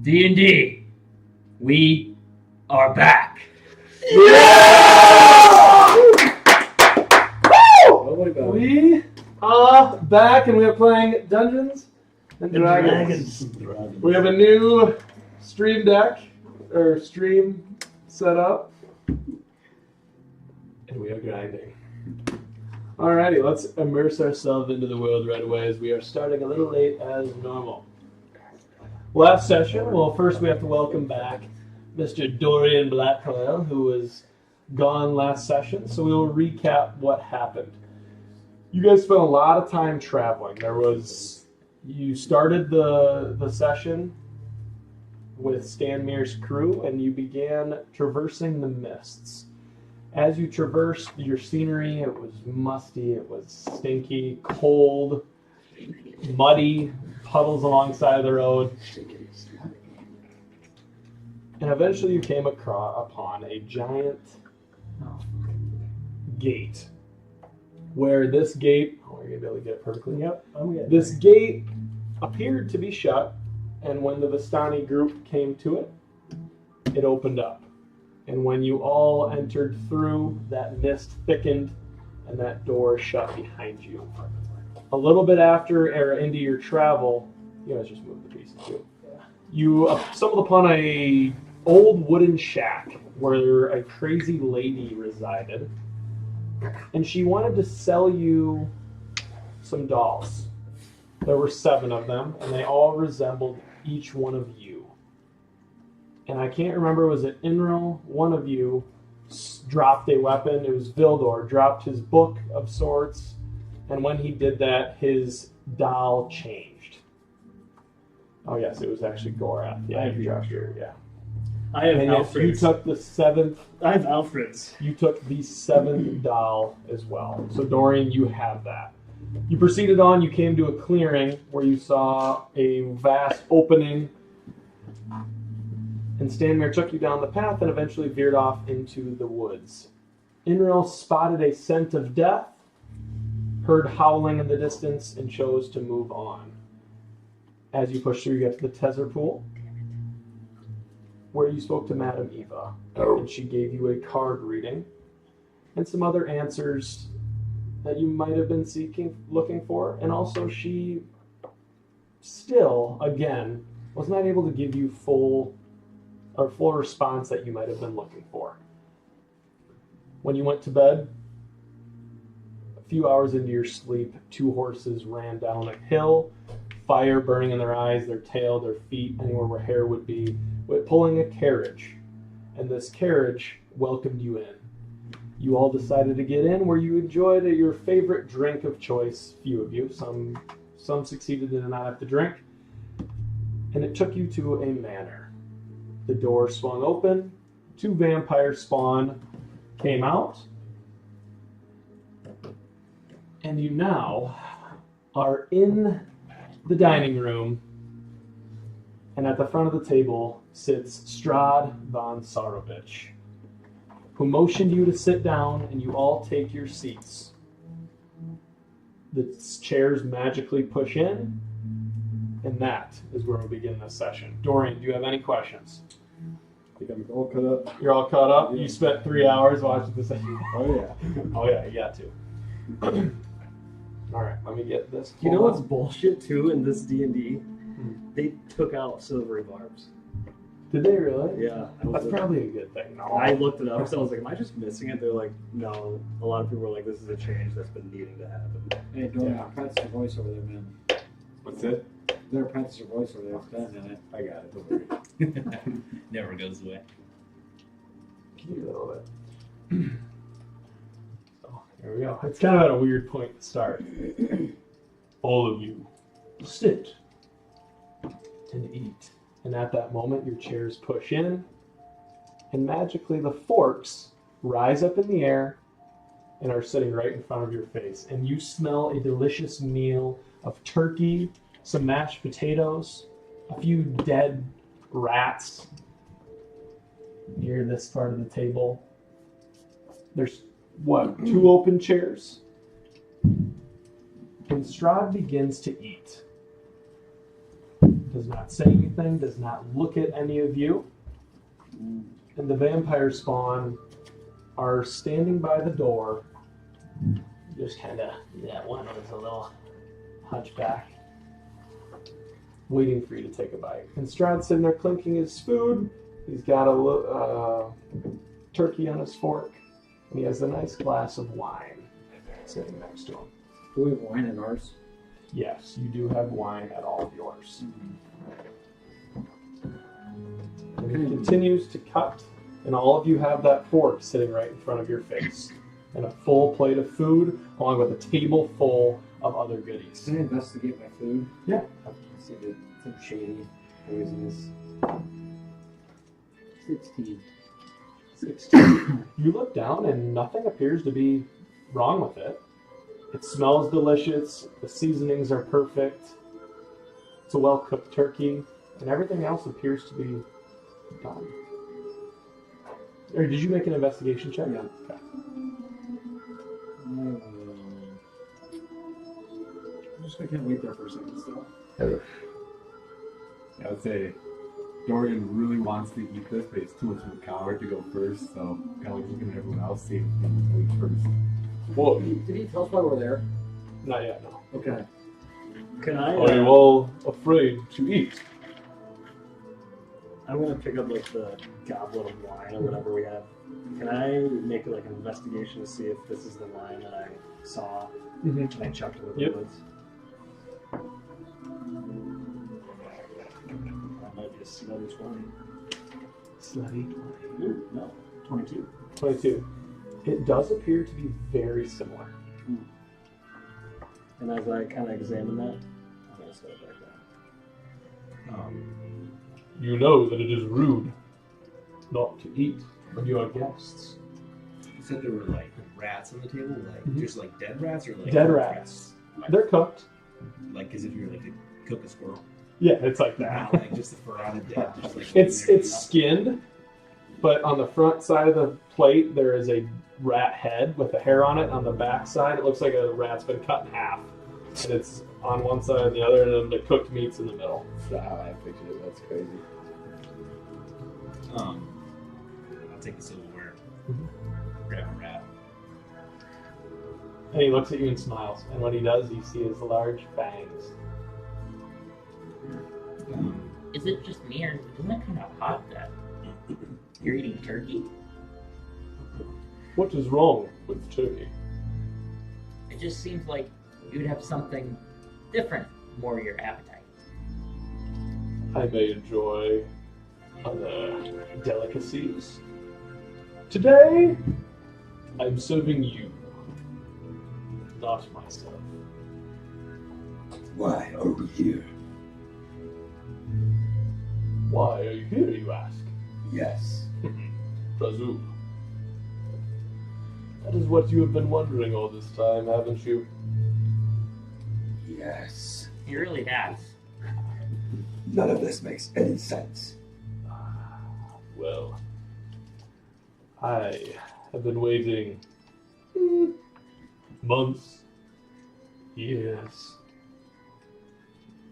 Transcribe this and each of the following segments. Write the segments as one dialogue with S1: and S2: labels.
S1: D&D, we are back.
S2: We are back and we are playing Dungeons and Dragons. We have a new stream deck, or stream set up, and we are grinding. Alrighty, let's immerse ourselves into the world right away as we are starting a little late as normal. Last session, well, first we have to welcome back Mr. Dorian Blackcoil, who was gone last session, so we will recap what happened. You guys spent a lot of time traveling. You started the session with Stanmir's crew, and you began traversing the mists. As you traversed your scenery, it was musty, it was stinky, cold, muddy, puddles alongside of the road. And eventually you came upon a giant gate. Where this gate, you're going to be able to get it perfectly.
S3: Yep, I'm good.
S2: This gate appeared to be shut, and when the Vistani group came to it, it opened up. And when you all entered through, that mist thickened, and that door shut behind you. A little bit after, or into your travel, you guys just moved the pieces too. You stumbled upon a old wooden shack where a crazy lady resided. And she wanted to sell you some dolls. There were 7 of them, and they all resembled each one of you. And I can't remember, was it Inril? One of you dropped a weapon. It was Vildor, dropped his book of sorts. And when he did that, his doll changed. Oh, yes, it was actually Gorath. Yeah, you dropped your, yeah.
S3: I have
S2: And
S3: Alfred's.
S2: you took the 7th.
S3: I have Alfred's.
S2: You took the 7th doll as well. So Dorian, you have that. You proceeded on. You came to a clearing where you saw a vast opening. And Stanmir took you down the path and eventually veered off into the woods. Inril spotted a scent of death, heard howling in the distance, and chose to move on. As you push through, you get to the Tezer Pool, where you spoke to Madame Eva, and she gave you a card reading and some other answers that you might have been looking for, and also she still, again, was not able to give you full response that you might have been looking for. When you went to bed, a few hours into your sleep, 2 horses ran down a hill, fire burning in their eyes, their tail, their feet, anywhere where hair would be, pulling a carriage, and this carriage welcomed you in. You all decided to get in, where you enjoyed your favorite drink of choice. Few of you, some succeeded in not have to drink, and it took you to a manor. The door swung open. 2 vampire spawn came out, and you now are in the dining room. And at the front of the table sits Strahd von Sarovich, who motioned you to sit down, and you all take your seats. The chairs magically push in, and that is where we'll begin this session. Dorian, do you have any questions?
S4: I think I'm all caught up.
S2: You're all caught up?
S4: Yeah.
S2: You spent 3 hours watching this.
S4: Oh, yeah.
S2: Oh, yeah, you got to. All right, let me get this.
S3: You know what's bullshit too in this D&D? They took out silvery barbs.
S2: Did they really?
S3: Yeah.
S2: That's probably a good thing. No.
S3: I looked it up because I was like, am I just missing it? They're like, no. A lot of people were like, this is a change that's been needing to happen.
S4: Hey, Dorian,
S2: Yeah.
S4: practice your voice over there, man.
S2: What's it?
S4: There, practice your voice over there. It's done, isn't it? I got it. Don't worry.
S1: Never goes away.
S2: Can you a little bit? So, here we go. It's kind of at a weird point to start. All of you, sit and eat. And at that moment, your chairs push in, and magically the forks rise up in the air and are sitting right in front of your face. And you smell a delicious meal of turkey, some mashed potatoes, a few dead rats near this part of the table. There's, 2 open chairs? And Strahd begins to eat. does not say anything, does not look at any of you. And the vampire spawn are standing by the door, just kind of, that one is a little hunchback, waiting for you to take a bite. And Strahd's sitting there clinking his food. He's got a turkey on his fork, and he has a nice glass of wine sitting next to him.
S4: Do we have wine in ours?
S2: Yes, you do have wine at all of yours. And he continues to cut, and all of you have that fork sitting right in front of your face, and a full plate of food, along with a table full of other goodies.
S4: Can I investigate my food?
S2: Yeah.
S4: See if it's shady, poisonous. 16.
S2: 16. You look down, and nothing appears to be wrong with it. It smells delicious. The seasonings are perfect. It's a well-cooked turkey, and everything else appears to be done. Or did you make an investigation check?
S4: Yeah.
S2: Okay.
S4: I can't wait there for a second still.
S5: I would say Dorian really wants to eat this, but he's too much of a coward to go first, so kind of like looking at everyone else, see if he can eat first.
S2: Well,
S4: Did he tell us why we're there?
S2: not yet, no.
S4: Okay.
S3: Can I?
S2: Are you all afraid to eat?
S3: I'm gonna pick up like the goblet of wine or whatever we have. Can I make like an investigation to see if this is the wine that I saw
S2: Mm-hmm.
S3: and I chucked it in the
S2: Yep.
S3: woods? That might be a slutty 20.
S2: Slutty.
S3: Ooh, no, 22.
S2: 22. It does appear to be very similar.
S3: And as I kind of examine that, I'm gonna set it back down.
S2: You know that it is rude not to eat when you are guests.
S1: You said there were like rats on the table, like
S2: Mhm.
S1: just like dead rats or like
S2: Dead
S1: cooked
S2: rats. They're cooked.
S1: like as if you were like to cook a squirrel.
S2: Yeah, it's like
S1: Not
S2: that.
S1: like just the fur on it dead. Just like
S2: It's skinned, but on the front side of the plate there is a rat head with a hair on it. On the back side, it looks like a rat's been cut in half, and it's on one side and the other, and then the cooked meat's in the middle.
S5: That's not how I pictured it. That's crazy.
S1: I'll take the silverware, grab a rat.
S2: And he looks at you and smiles. And when he does, you see his large fangs.
S6: Is it just me, or isn't it kind of hot that you're eating turkey?
S2: What is wrong with turkey?
S6: It just seems like you'd have something different, more your appetite.
S2: I may enjoy other delicacies. Today, I'm serving you, not myself.
S7: Why are we here?
S2: Why are you here, you ask?
S7: Yes.
S2: Razul. That is what you have been wondering all this time, haven't you?
S7: Yes.
S6: He really has.
S7: None of this makes any sense.
S2: Well, I have been waiting months, years,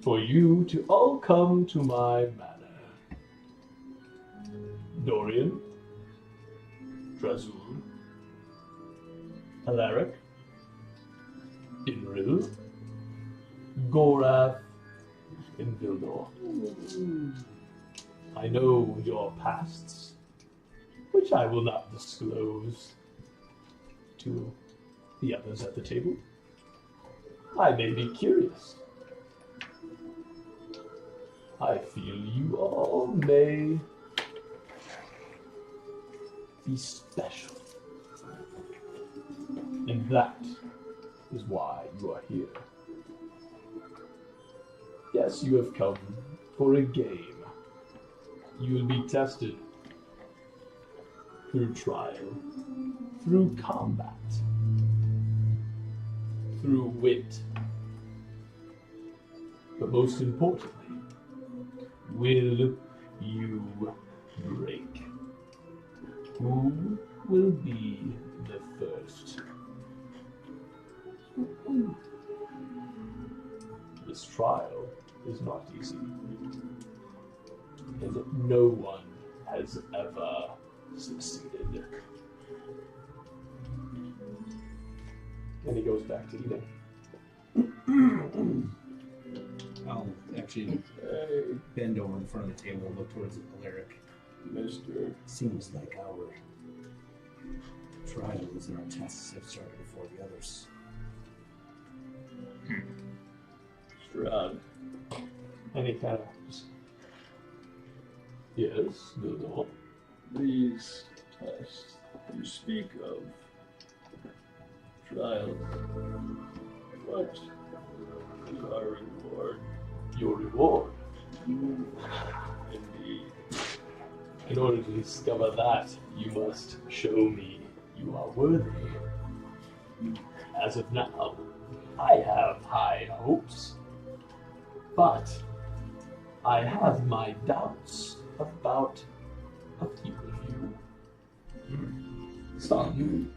S2: for you to all come to my manor. Dorian, Drazul, Alaric, Inril, Gorath, and Vildor. I know your pasts, which I will not disclose to the others at the table. I may be curious. I feel you all may be special. And that is why you are here. Yes, you have come for a game. You will be tested through trial, through combat, through wit. But most importantly, will you break? Who will be the first? This trial is not easy. And no one has ever succeeded. And he goes back to eating.
S1: I'll actually bend over in front of the table and look towards Alaric.
S7: Mister.
S1: Seems like our trials and our tests have started before the others.
S7: Strahd.
S2: And he kind of just... Yes, no.
S7: These tests you speak of, trials, what is our reward?
S2: Your reward.
S7: Indeed.
S2: In order to discover that, you must show me you are worthy. As of now, I have high hopes, but I have my doubts about a few of you. Some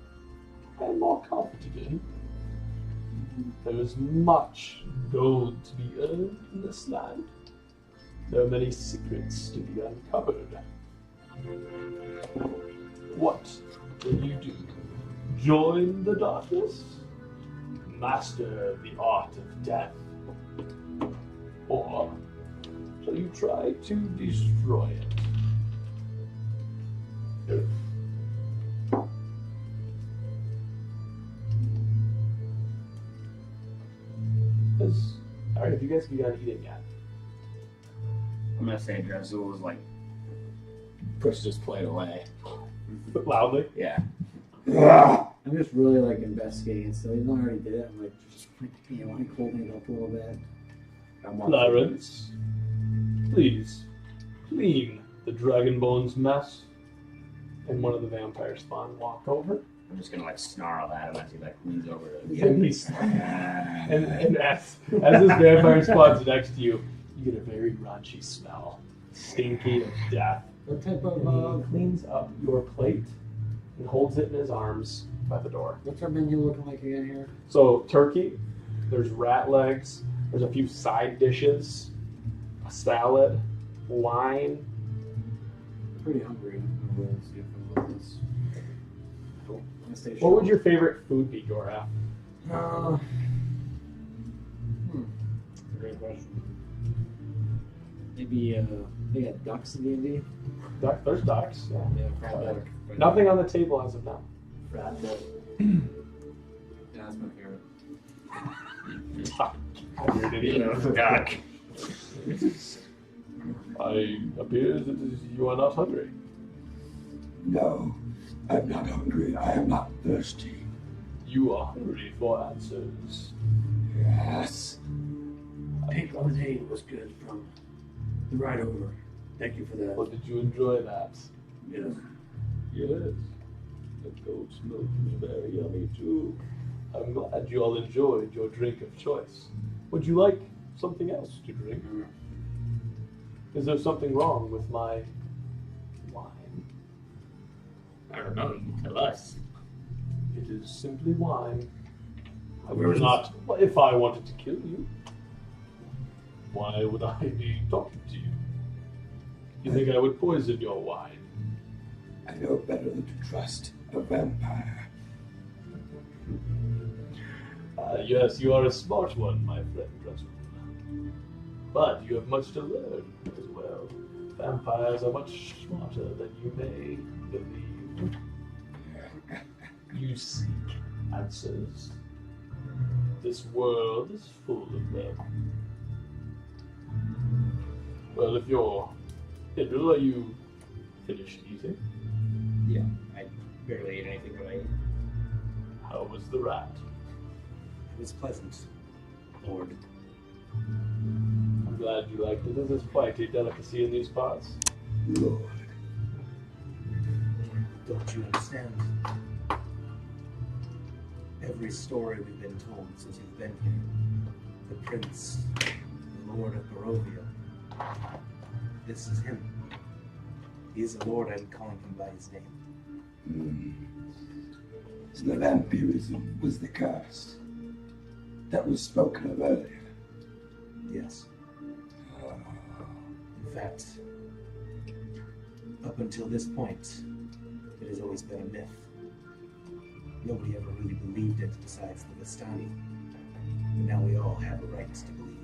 S2: I'm more confident in. There is much gold to be earned in this land. There are many secrets to be uncovered. What will you do? Join the darkness? Master the art of death? Or shall you try to destroy it? Alright, have you guys begun eating yet?
S4: I'm gonna say Drazul was like pushed his plate away.
S2: Loudly?
S4: Yeah.
S8: I'm just really like investigating it. So even though I already did it, I'm like, just want to cold it up a little bit.
S2: Clarence, please clean the Dragonbone's mess. And one of the vampire spawn walk over.
S4: I'm just gonna like snarl at him as he like leans over to
S2: And he's and as this vampire spawns next to you, you get a very raunchy smell, stinky of death.
S8: What type
S2: And
S8: of
S2: he cleans up your plate and holds it in his arms by the door.
S8: what's our menu looking like again here?
S2: So turkey, there's rat legs, there's a few side dishes, a salad, wine.
S8: I'm pretty hungry. I'm gonna see if I love this. Cool. I'm gonna stay
S2: What would your favorite food be, Dora?
S8: Great question. Maybe they got ducks in D&D.
S2: There's ducks, yeah.
S8: Yeah, crab duck.
S2: Nothing on the table as of now.
S8: Crab duck.
S5: Yeah, that's my favorite.
S2: Duck. Weird idiot.
S4: duck.
S2: I appear that you are not hungry.
S7: No, I'm not hungry. I am not thirsty.
S2: You are hungry for answers.
S7: Yes.
S8: Pink lemonade was good from the ride over. Thank you for that.
S2: Well, did you enjoy that?
S8: Yes.
S7: Yes. The goat's milk is very yummy too.
S2: I'm glad you all enjoyed your drink of choice. Would you like something else to drink? Is there something wrong with my wine?
S6: I don't know. You tell us.
S2: It is simply wine. I
S7: Where
S2: would
S7: is
S2: not. If I wanted to kill you, why would I be talking to you? You think I would poison your wine?
S7: I know better than to trust a vampire.
S2: Yes, you are a smart one, my friend Drazul. But you have much to learn as well. Vampires are much smarter than you may believe. You seek answers. This world is full of them. Well, if you're Hidril, are you finished eating?
S6: Yeah, I barely ate anything, but I ate.
S2: How was the rat?
S1: It was pleasant, Lord.
S2: I'm glad you liked it. This is quite a delicacy in these parts.
S7: Lord.
S1: Don't you understand? Every story we've been told since you've been here. The prince, the lord of Barovia. This is him. He is the lord. I'm calling him by his name.
S7: So the vampirism was the curse that was spoken of earlier.
S1: Yes. In fact, up until this point, it has always been a myth. Nobody ever really believed it besides the Vistani. But now we all have a right to believe.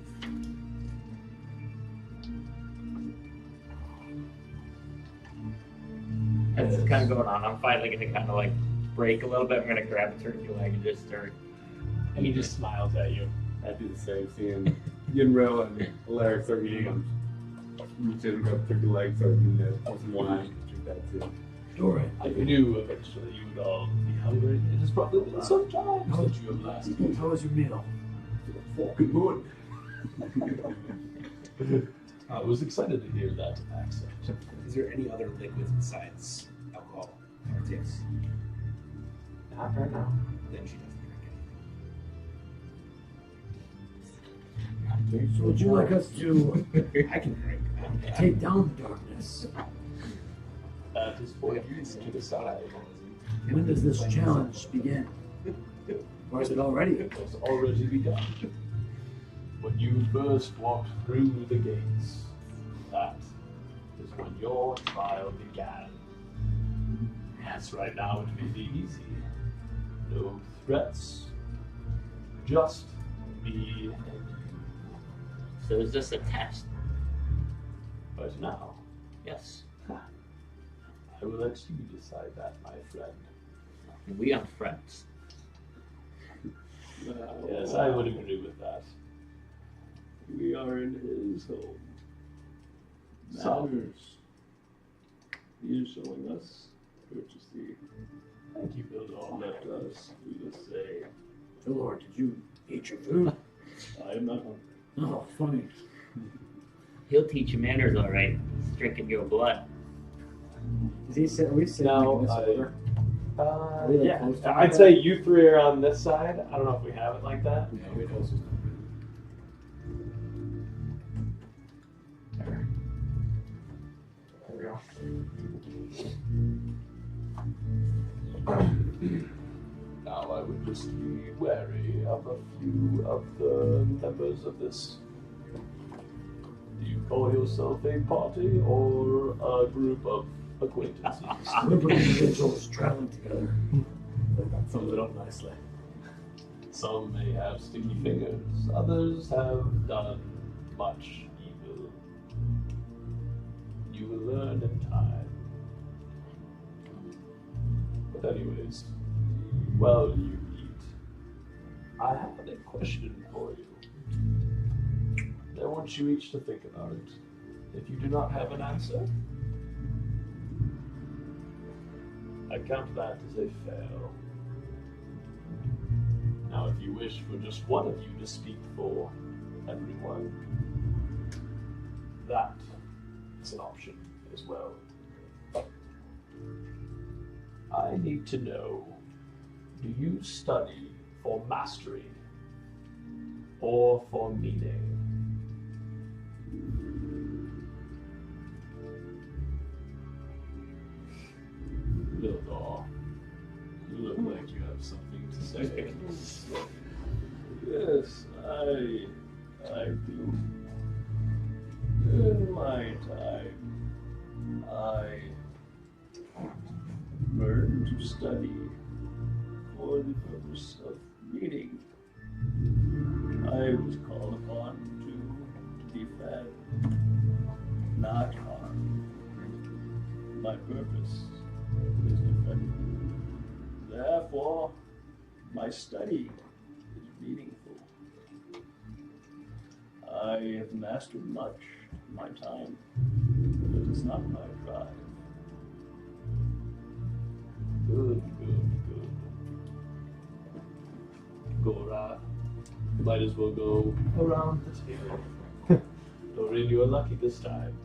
S6: As it's kind of going on, I'm finally going to kind of like break a little bit. I'm going to grab a turkey leg and just start.
S2: And he just smiles at you.
S5: I'd do the same, seeing Yinro and Alaric start eating them. Reach in, grab turkey legs, start eating it, pour some wine, drink that too.
S8: Dorian,
S2: I knew eventually you would all be hungry. It has probably been some time since you have last eaten.
S8: how was your meal?
S5: Fucking good.
S2: I was excited to hear that accent.
S1: Is there any other liquids besides alcohol or tips?
S2: Not right now.
S1: Then she doesn't drink
S8: So would you like us to
S1: anything. I can drink.
S8: take down the darkness?
S2: That is for you to decide.
S8: When does this challenge begin? Or is it already?
S2: It has already begun. When you first walked through the gates, that is when your trial began. Yes, right now it may be easy. No threats. Just me and you.
S6: So is this a test?
S2: But now,
S6: Yes.
S2: I will let you decide that, my friend.
S6: We are friends.
S2: Yes, I would agree with that.
S3: We are in his home.
S2: So-
S3: Manners. He is showing us courtesy.
S2: Thank you, Bildor.
S3: Let us do the same.
S8: Lord, did you eat your food?
S3: I am not hungry.
S8: Oh, funny.
S6: He'll teach you manners, all right. He's drinking your blood.
S8: Is he sitting? Are we sitting
S2: No,
S8: like in this
S2: I-
S8: order? Are we, like,
S2: Yeah,
S8: close to
S2: I'd
S8: each
S2: say
S8: other?
S2: you three are on this side. I don't know if we have it like that.
S5: Yeah, we also
S2: There we go. Now I would just be wary of a few of the members of this. Do you call yourself a party or a group of acquaintances?
S8: Group of individuals traveling together.
S3: That sums it up nicely.
S2: Some may have sticky fingers, others have done much evil. You will learn in time. But anyways, while you eat, I have a question for you. I want you each to think about it. If you do not have an answer, I count that as a fail. Now, if you wish for just one of you to speak for everyone, that is an option as well. I need to know, do you study for mastery or for meaning? Lildor, you look like you have something to say.
S3: Yes, I do. In my time, I learned to study for the purpose of meaning. I was called upon to defend, not harm. My purpose is defending. Therefore, my study is meaningful. I have mastered much in my time, but it is not my drive.
S2: Good. Gora, you might as well go around the table. Doreen, you are lucky this time.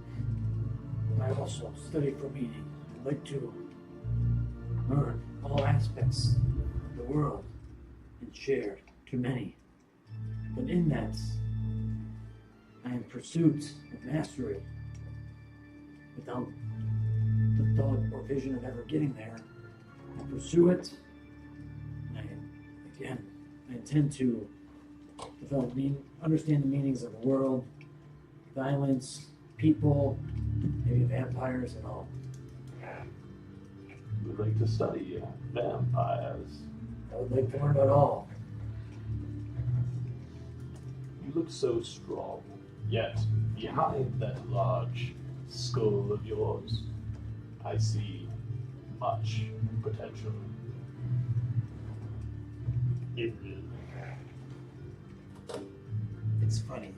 S8: I also study for meaning. I'd like to learn all aspects of the world and share to many. But in that, I am in pursuit of mastery without the thought or vision of ever getting there. I pursue it. And I intend to develop understand the meanings of the world, violence, people, maybe vampires and all.
S2: Would like to study vampires.
S8: I would like to learn it all.
S2: You look so strong, yet behind that large skull of yours, I see much potential.
S1: It's funny.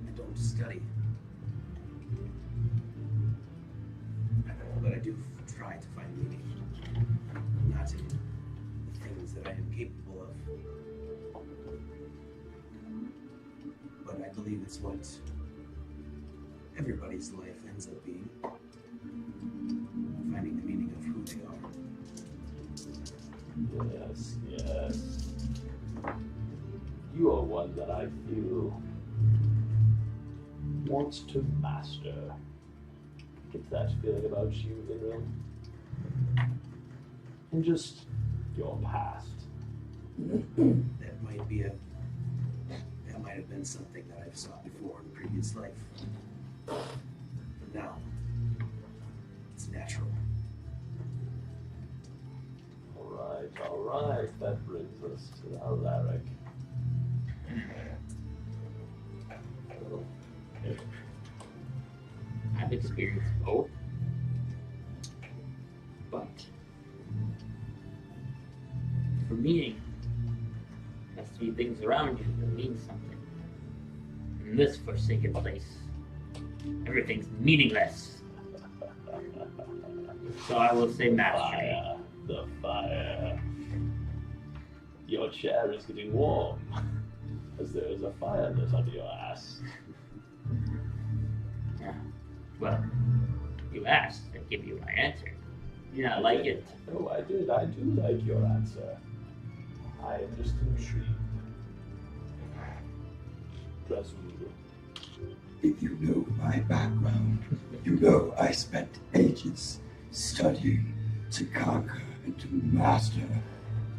S1: I don't study. But I do try to find meaning. Not in the things that I am capable of. But I believe it's what everybody's life ends up being. Finding the meaning of who they are.
S2: Yes, yes. You are one that I feel wants to master. Get that feeling about you, Inrim. And just your past.
S1: That might have been something that I've sought before in a previous life. But now, it's natural.
S2: All right. That brings us to Alaric.
S6: I've experienced both, but for meaning, there has to be things around you that mean something. In this forsaken place, everything's meaningless. So I will say mastery.
S2: Fire, the fire. Your chair is getting warm, as there is a fire lit under your ass.
S6: Well, you asked, I give you my answer. You not like it?
S2: Oh, I did. I do like your answer. I am just intrigued. Drazul.
S7: If you know my background, you know I spent ages studying to conquer and to master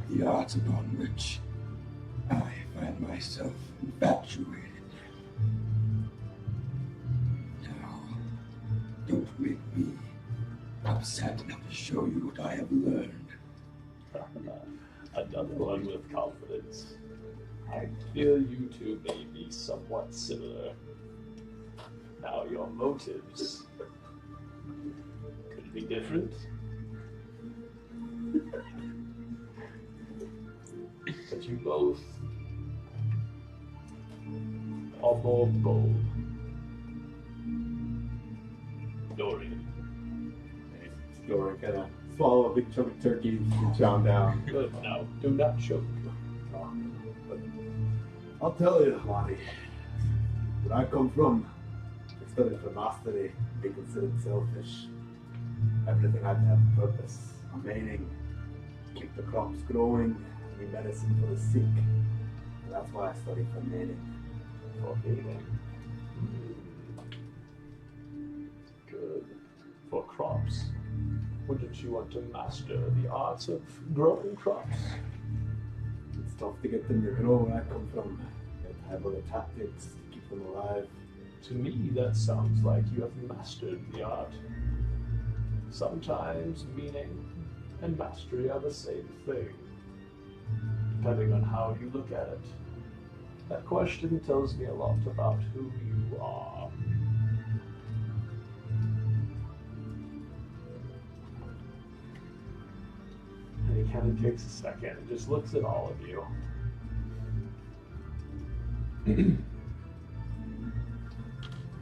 S7: the arts upon which I find myself infatuated. Now, don't make me upset enough to show you what I have learned.
S2: Another one with confidence. I feel you two may be somewhat similar. Now your motives could be different. But you both are more bold. Dorian.
S5: Dorian kind of swallow a big chunk of turkey and chow down.
S2: Good. Now, do not choke.
S5: I'll tell you, Lonnie, where I come from, I studied for mastery, be considered selfish. Everything had to have a purpose, a meaning, keep the crops growing, be medicine for the sick. And that's why I studied for meaning.
S2: For meaning. Good. For crops. Wouldn't you want to master the arts of growing crops?
S5: It's tough to get them to grow where I come from. You have to have other tactics to keep them alive.
S2: To me, that sounds like you have mastered the art. Sometimes meaning and mastery are the same thing, depending on how you look at it. That question tells me a lot about who you are. And he kind of takes a second and just looks at all of you.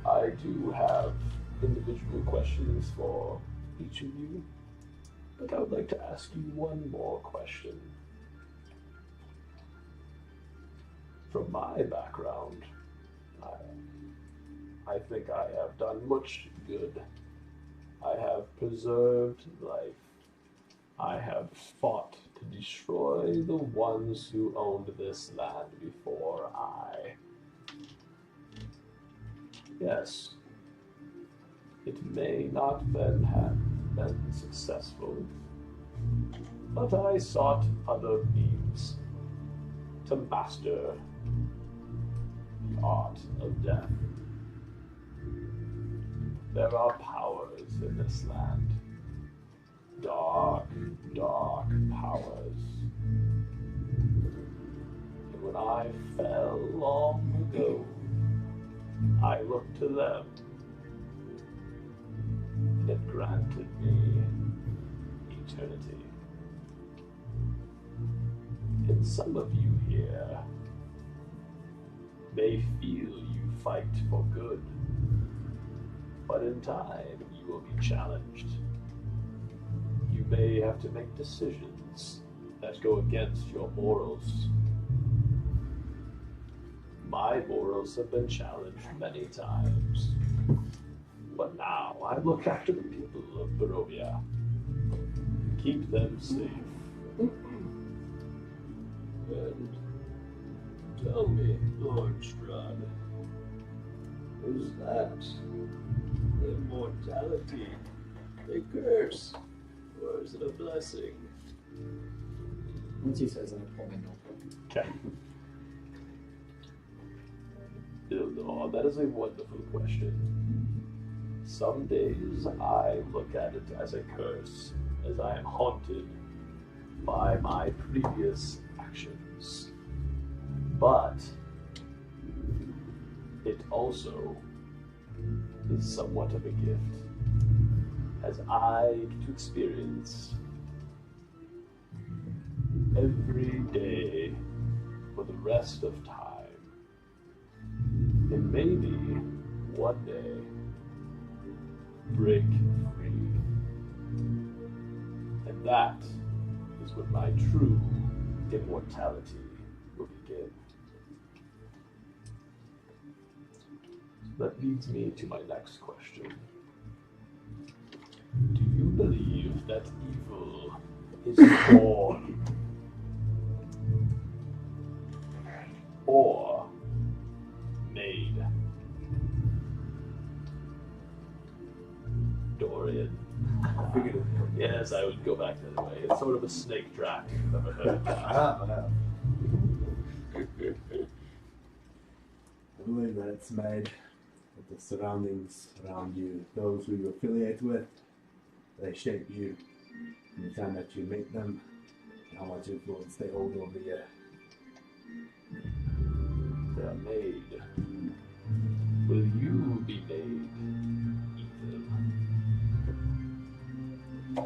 S2: I do have individual questions for each of you, but I would like to ask you one more question. From my background, I think I have done much good. I have preserved life. I have fought to destroy the ones who owned this land before I. Yes, it may not then have been successful, but I sought other means to master the art of death. There are powers in this land. Dark, dark powers. And when I fell long ago, I looked to them, and it granted me eternity. And some of you here may feel you fight for good, but in time you will be challenged. You may have to make decisions that go against your morals. My morals have been challenged many times, but now I look after the people of Barovia. Keep them safe. And tell me, Lord Strahd, is that immortality a curse, or is it a blessing?
S4: Once he says that, I pull my notebook.
S2: Okay. Oh, that is a wonderful question. Some days I look at it as a curse, as I am haunted by my previous actions. But it also is somewhat of a gift, as I get to experience every day for the rest of time. And maybe one day break free. And that is when my true immortality will begin. That leads me to my next question. Do you believe that evil is born or made? Dorian.
S5: I figured it.
S2: Yes, I would go back that way. It's sort of a snake draft, if you've ever heard of that.
S5: I have. I believe that it's made with the surroundings around you, those who you affiliate with. They shape you from the time that you meet them, and how much influence they hold over you.
S2: They are made. Will you be made evil?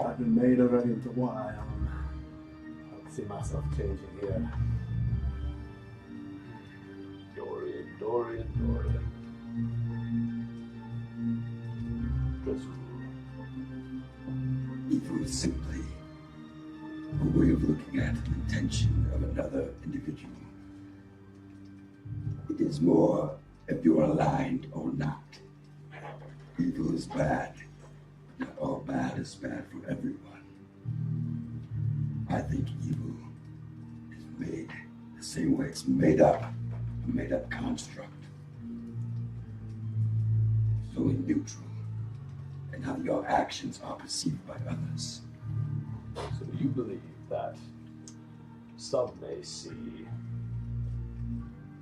S5: I've been made already into what I am. I don't see myself changing here.
S2: Dorian. Drazul.
S7: Evil is simply a way of looking at the intention of another individual. It is more if you are aligned or not. Evil is bad. Not all bad is bad for everyone. I think evil is made the same way it's made up, a made-up construct. Solely neutral in how your actions are perceived by others.
S2: So you believe that some may see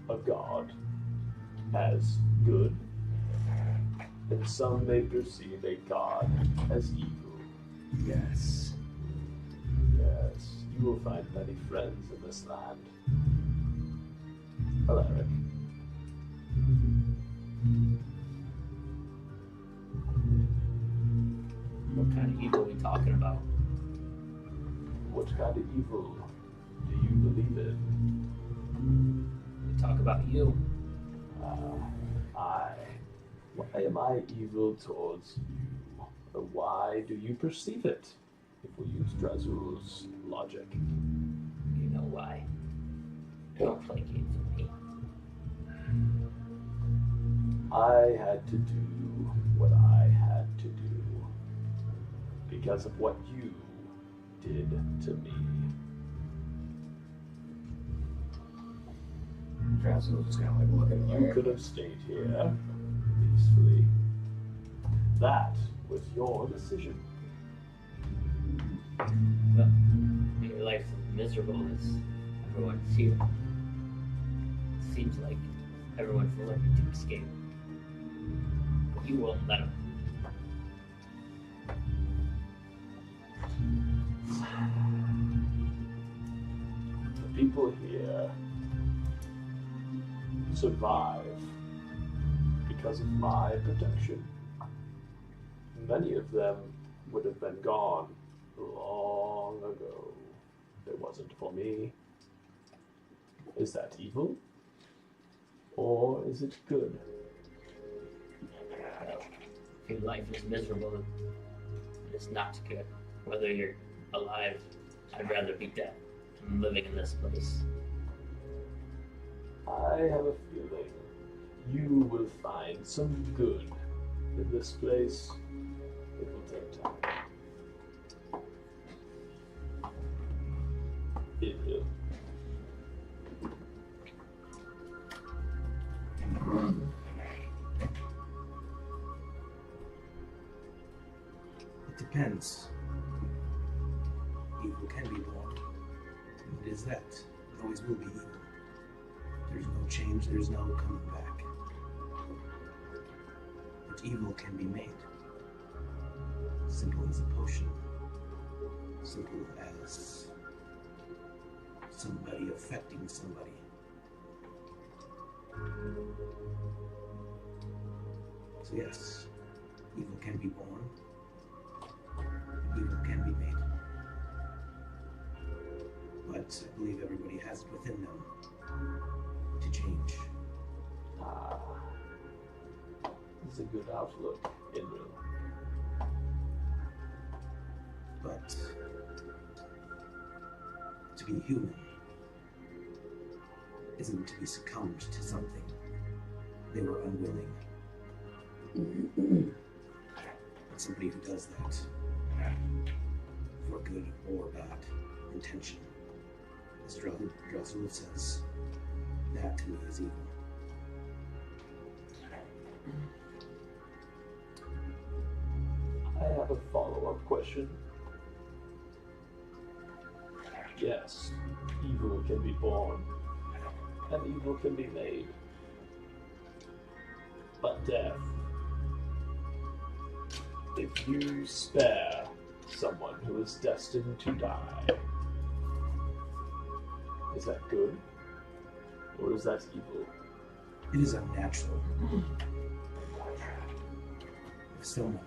S2: a god as good, and some may perceive a god as evil.
S7: Yes.
S2: Yes, you will find many friends in this land. Alaric.
S6: What kind of evil are we talking about?
S2: What kind of evil do you believe in?
S6: We talk about you.
S2: Why am I evil towards you? Or why do you perceive it? If we use Drazul's logic.
S6: You know why. Don't play games with me.
S2: I had to do what I had to do because of what you did to me.
S4: Drazul just kind of like looking
S2: You
S4: away.
S2: could have stayed here peacefully. That was your decision.
S6: Well, your life's as miserable as everyone's here. It seems like everyone's looking to escape. But you won't let them.
S2: The people here survive because of my protection. Many of them would have been gone long ago if it wasn't for me. Is that evil? Or is it good?
S6: If your life is miserable, it's not good. Whether you're alive, I'd rather be dead than living in this place.
S2: I have a feeling you will find some good in this place. It will take time. It will.
S1: It depends. Evil can be born. It is that. It always will be evil. There's no change, there's no coming back. But evil can be made. Simple as a potion. Simple as somebody affecting somebody. So yes, evil can be born. Evil can be made. But I believe everybody has it within them to change.
S2: It's a good outlook, Enril.
S1: But to be human isn't to be succumbed to something they were unwilling. But somebody who does that for good or bad intention, as Drazul says, that to me is evil.
S2: I have a follow-up question. Yes, evil can be born, and evil can be made. But death, if you spare someone who is destined to die, is that good? Or is that evil?
S1: It is unnatural. If someone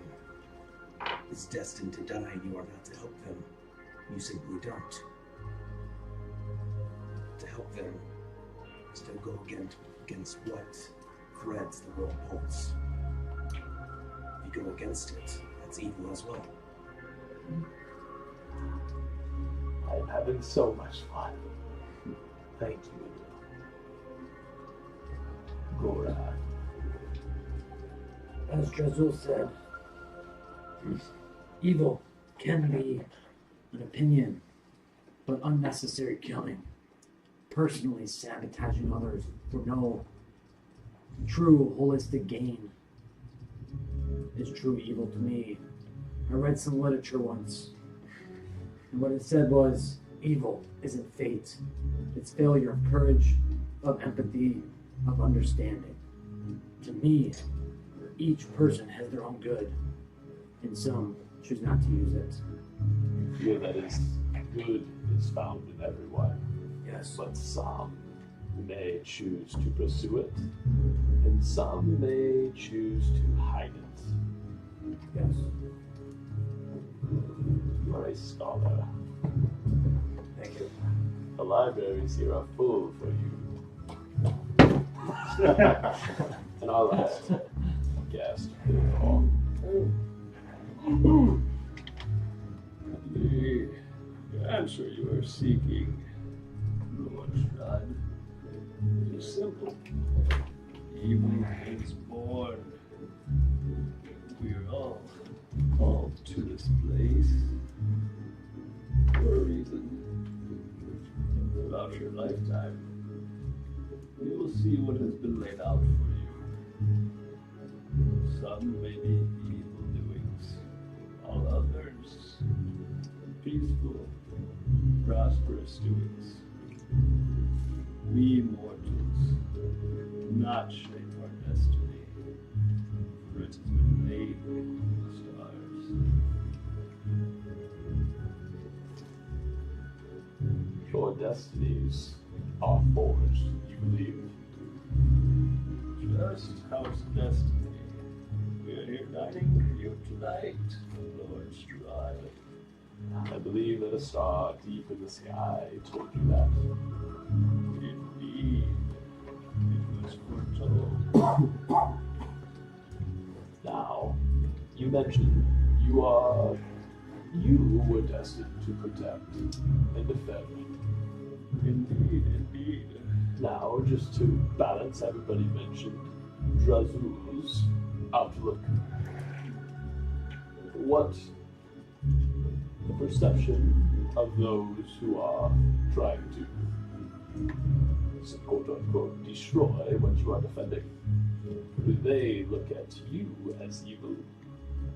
S1: is destined to die and you are not to help them, you simply don't. To help them is to go against what threads the world pulls. If you go against it, that's evil as well.
S2: I'm having so much fun. Thank you. Gora.
S8: As Drazul said, evil can be an opinion, but unnecessary killing, personally sabotaging others for no true holistic gain is true evil to me. I read some literature once, and what it said was, evil isn't fate. It's failure of courage, of empathy, of understanding. To me, each person has their own good, and some choose not to use it.
S2: I feel that is good is found in everyone.
S8: Yes.
S2: But some may choose to pursue it, and some may choose to hide it.
S8: Yes.
S2: You are a scholar.
S8: Thank you.
S2: The libraries here are full for you. And our last guest,
S4: The answer you are seeking, Lord Strahd, is simple. Evil is born. We are all called to this place for a reason. Throughout your lifetime, you will see what has been laid out for you. Some may be evil doings, all others peaceful, prosperous doings. We mortals do not shape our destiny, for it has been laid in the stars.
S2: destinies are forged, you believe?
S3: Just House Destiny. We are here dining for you tonight, Lord Strahd.
S2: I believe that a star deep in the sky told you that.
S3: Indeed. It was foretold.
S2: Now, you mentioned you were destined to protect and defend.
S3: Indeed.
S2: Now, just to balance, everybody mentioned Drazul's outlook. What the perception of those who are trying to quote unquote destroy what you are defending? Do they look at you as evil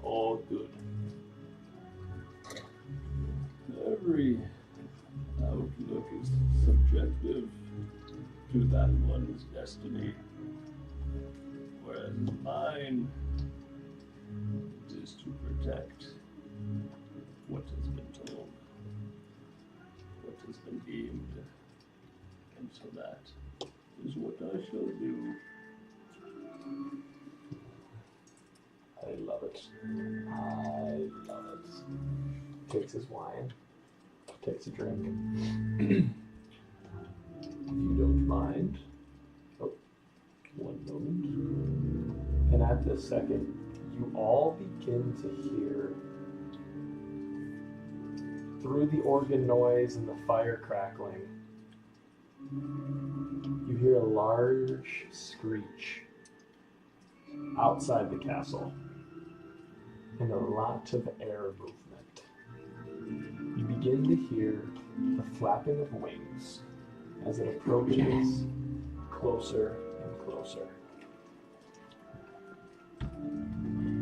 S2: or good?
S3: Every outlook is subjective to that one's destiny, whereas mine is to protect what has been told, what has been deemed, and so that is what I shall do.
S2: I love it. I love it. Takes his wine, takes a drink. If you don't mind. Oh, one moment. And at this second, you all begin to hear, through the organ noise and the fire crackling, you hear a large screech outside the castle and a lot of air movement. You begin to hear the flapping of wings as it approaches closer and closer.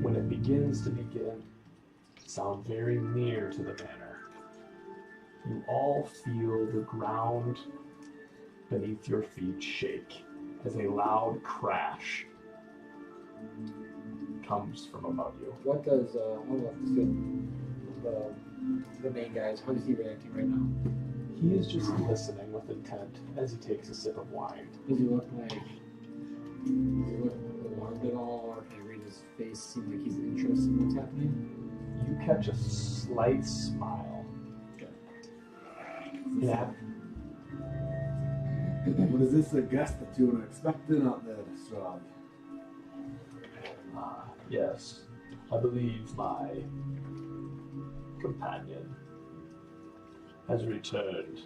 S2: When it begins to sound very near to the manor, you all feel the ground beneath your feet shake as a loud crash comes from above you.
S9: What does the main guy, how is he reacting right now?
S2: He is just listening with intent as he takes a sip of wine.
S9: Does he look alarmed at all, or can I read his face? Seem like he's interested in what's happening?
S2: You catch a slight smile.
S9: Okay.
S2: Yeah.
S5: What is this a guest that you were expecting out there, Strahd?
S2: Yes. I believe my companion has returned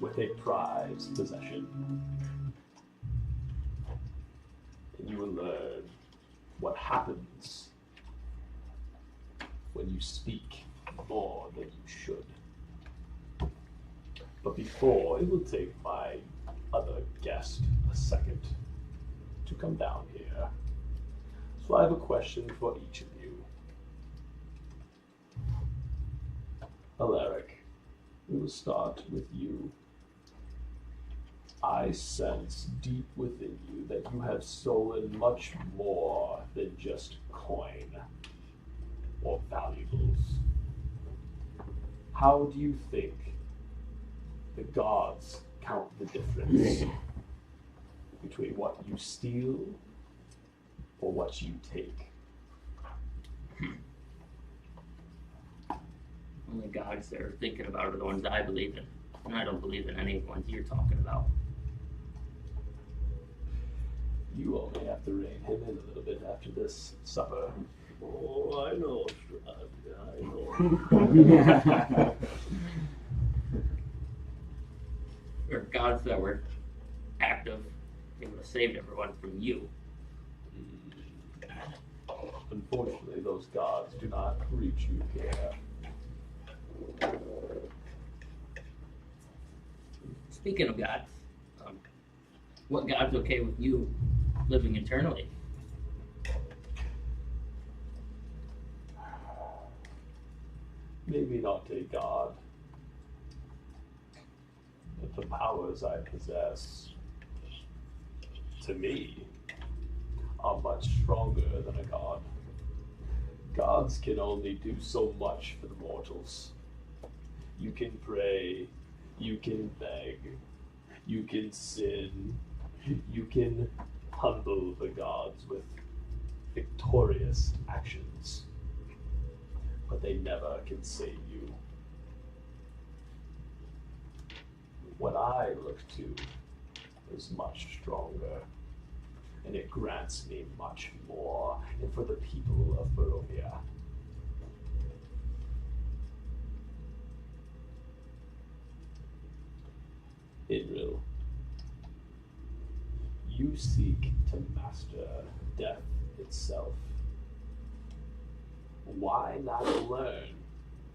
S2: with a prized possession. And you will learn what happens when you speak more than you should. But before, it will take my other guest a second to come down here. So I have a question for each of you. Alaric, we will start with you. I sense deep within you that you have stolen much more than just coin or valuables. How do you think the gods count the difference between what you steal or what you take?
S6: Only gods that are thinking about are the ones I believe in. And I don't believe in any of the ones you're talking about.
S2: You only have to rein him in a little bit after this supper.
S3: Oh, I know, Strahd. I know.
S6: Or gods that were active, they would have saved everyone from you.
S2: Unfortunately, those gods do not reach you here.
S6: Speaking of gods, what god's okay with you living eternally?
S2: Maybe not a god, but the powers I possess, to me, are much stronger than a god. Gods can only do so much for the mortals. You can pray
S3: You can beg. You can sin. You can humble the gods with victorious actions. But they never can save you. What I look to is much stronger, and it grants me much more, and for the people of Barovia. Inril, you seek to master death itself. Why not learn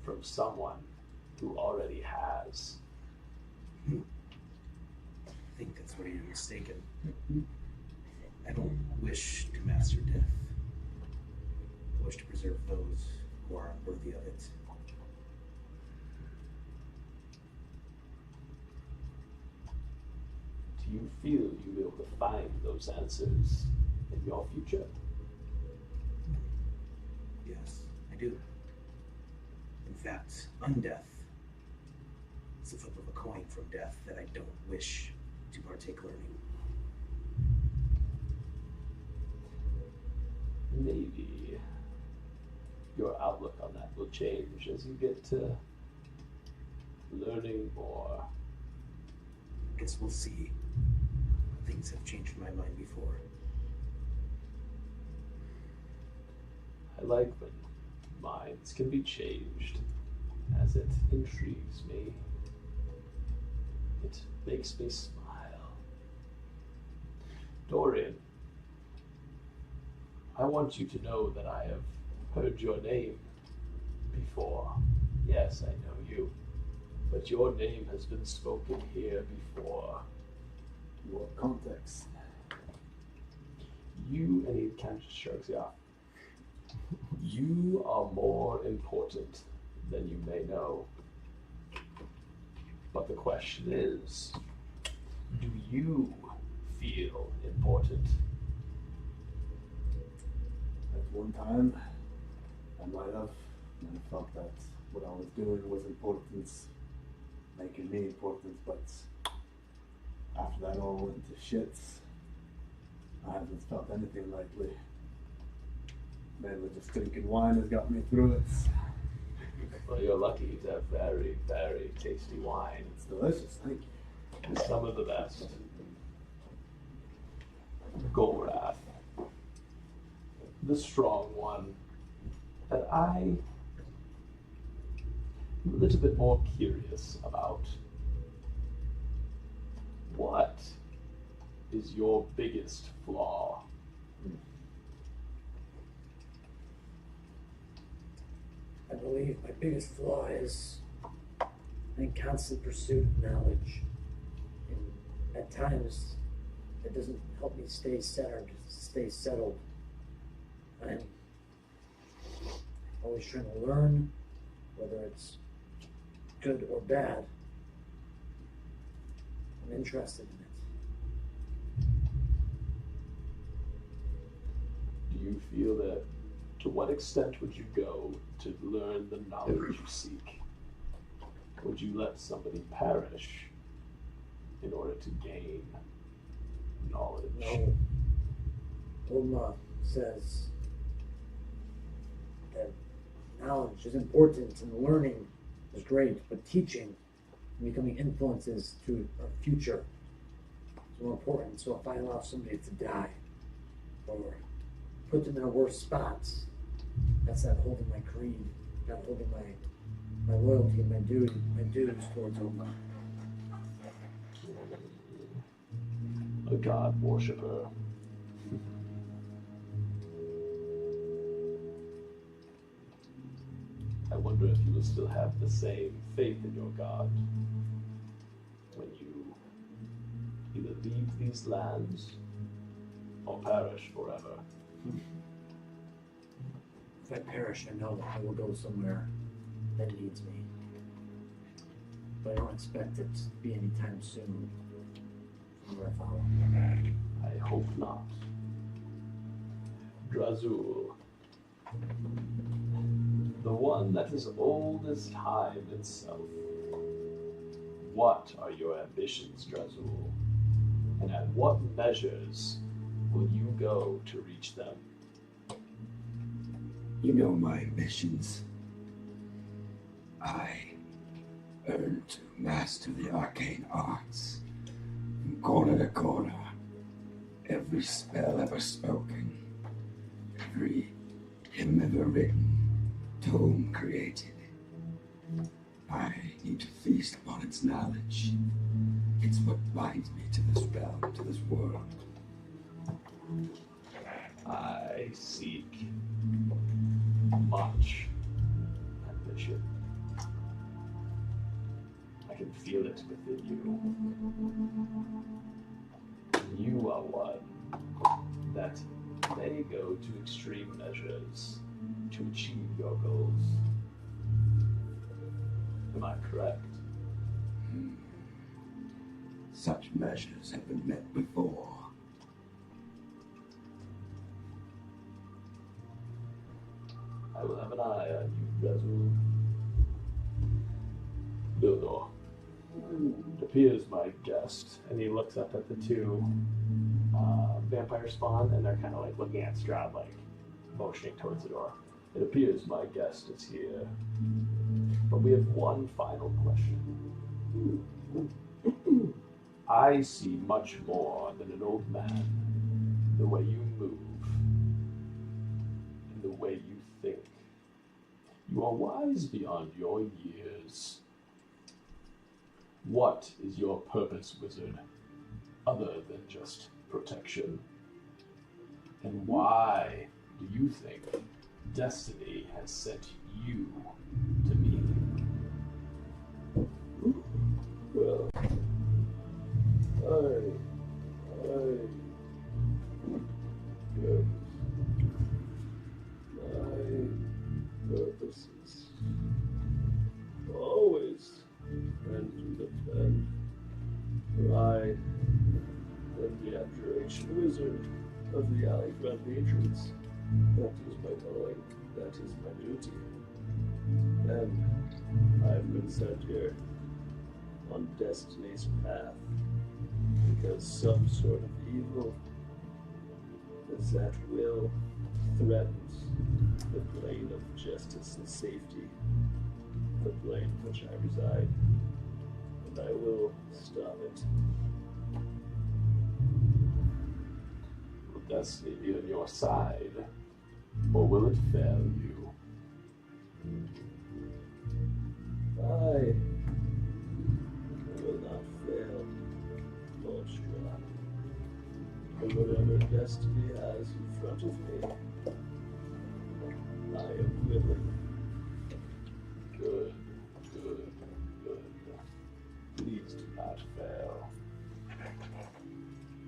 S3: from someone who already has?
S1: I think that's where you're mistaken. I don't wish to master death. I wish to preserve those who are unworthy of it.
S3: Do you feel you'll be able to find those answers in your future?
S1: Yes, I do. In fact, undeath is the flip of a coin from death that I don't wish to partake learning.
S3: Maybe your outlook on that will change as you get to learning more.
S1: I guess we'll see. Things have changed my mind before.
S3: I like when minds can be changed, as it intrigues me. It makes me smile. Dorian, I want you to know that I have heard your name before. Yes, I know you. But your name has been spoken here before.
S5: What context?
S3: You, and he kind of shrugs you off. You are more important than you may know. But the question is, do you feel important?
S5: At one time, I might have, and I felt that what I was doing was important, making me important, but after that all went to shit, I haven't felt anything lately. Mainly just drinking wine has got me through it.
S3: Well, you're lucky to have very, very tasty wine.
S5: It's delicious, thank you.
S3: It's some of the best. Golrath, the strong one, that I'm a little bit more curious about. What is your biggest flaw?
S8: I believe my biggest flaw is in constant pursuit of knowledge. And at times, it doesn't help me stay centered, stay settled. I'm always trying to learn, whether it's good or bad. I'm interested in it.
S3: Do you feel that, to what extent would you go to learn the knowledge you seek? Would you let somebody perish in order to gain knowledge?
S8: No. Ulma says that knowledge is important and learning is great, but teaching and becoming influences to our future is more important. So if I allow somebody to die or put them in a worse spot, that's not holding my creed, not holding my loyalty and my dues towards Ulma.
S3: A god worshipper. I wonder if you will still have the same faith in your god when you either leave these lands or perish forever.
S8: If I perish, I know that I will go somewhere that needs me. But I don't expect it to be anytime soon from where I follow.
S3: I hope not. Drazul, the one that is old as time itself. What are your ambitions, Drazul? And at what measures will you go to reach them?
S7: You know my ambitions. I earn to master the arcane arts. From corner to corner, every spell ever spoken, every hymn ever written, tome created. I need to feast upon its knowledge. It's what binds me to this realm, to this world.
S3: I seek much ambition. I can feel it within you. You are one that may go to extreme measures to achieve your goals. Am I correct?
S7: Such measures have been met before.
S3: I will have an eye on you, Drazul. Bildor. It appears my guest.
S2: And he looks up at the two vampire spawn, and they're kind of like looking at Strahd, like motioning towards the door.
S3: It appears my guest is here. But we have one final question. I see much more than an old man. The way you move. And the way you think. You are wise beyond your years. What is your purpose, wizard, other than just protection? And why do you think destiny has sent you to me?
S10: Well, my purpose is always friend to defend. For I am the abjuration wizard of the Alleyfront patrons. That is my calling. That is my duty. And I've been sent here on destiny's path because some sort of evil is at will threatens the plane of justice and safety, the plane in which I reside, and I will stop it.
S3: Will destiny be on your side, or will it fail you?
S10: I will not fail, Lord Strahd. And whatever destiny has in front of me, I am willing.
S3: Good. Please do not fail.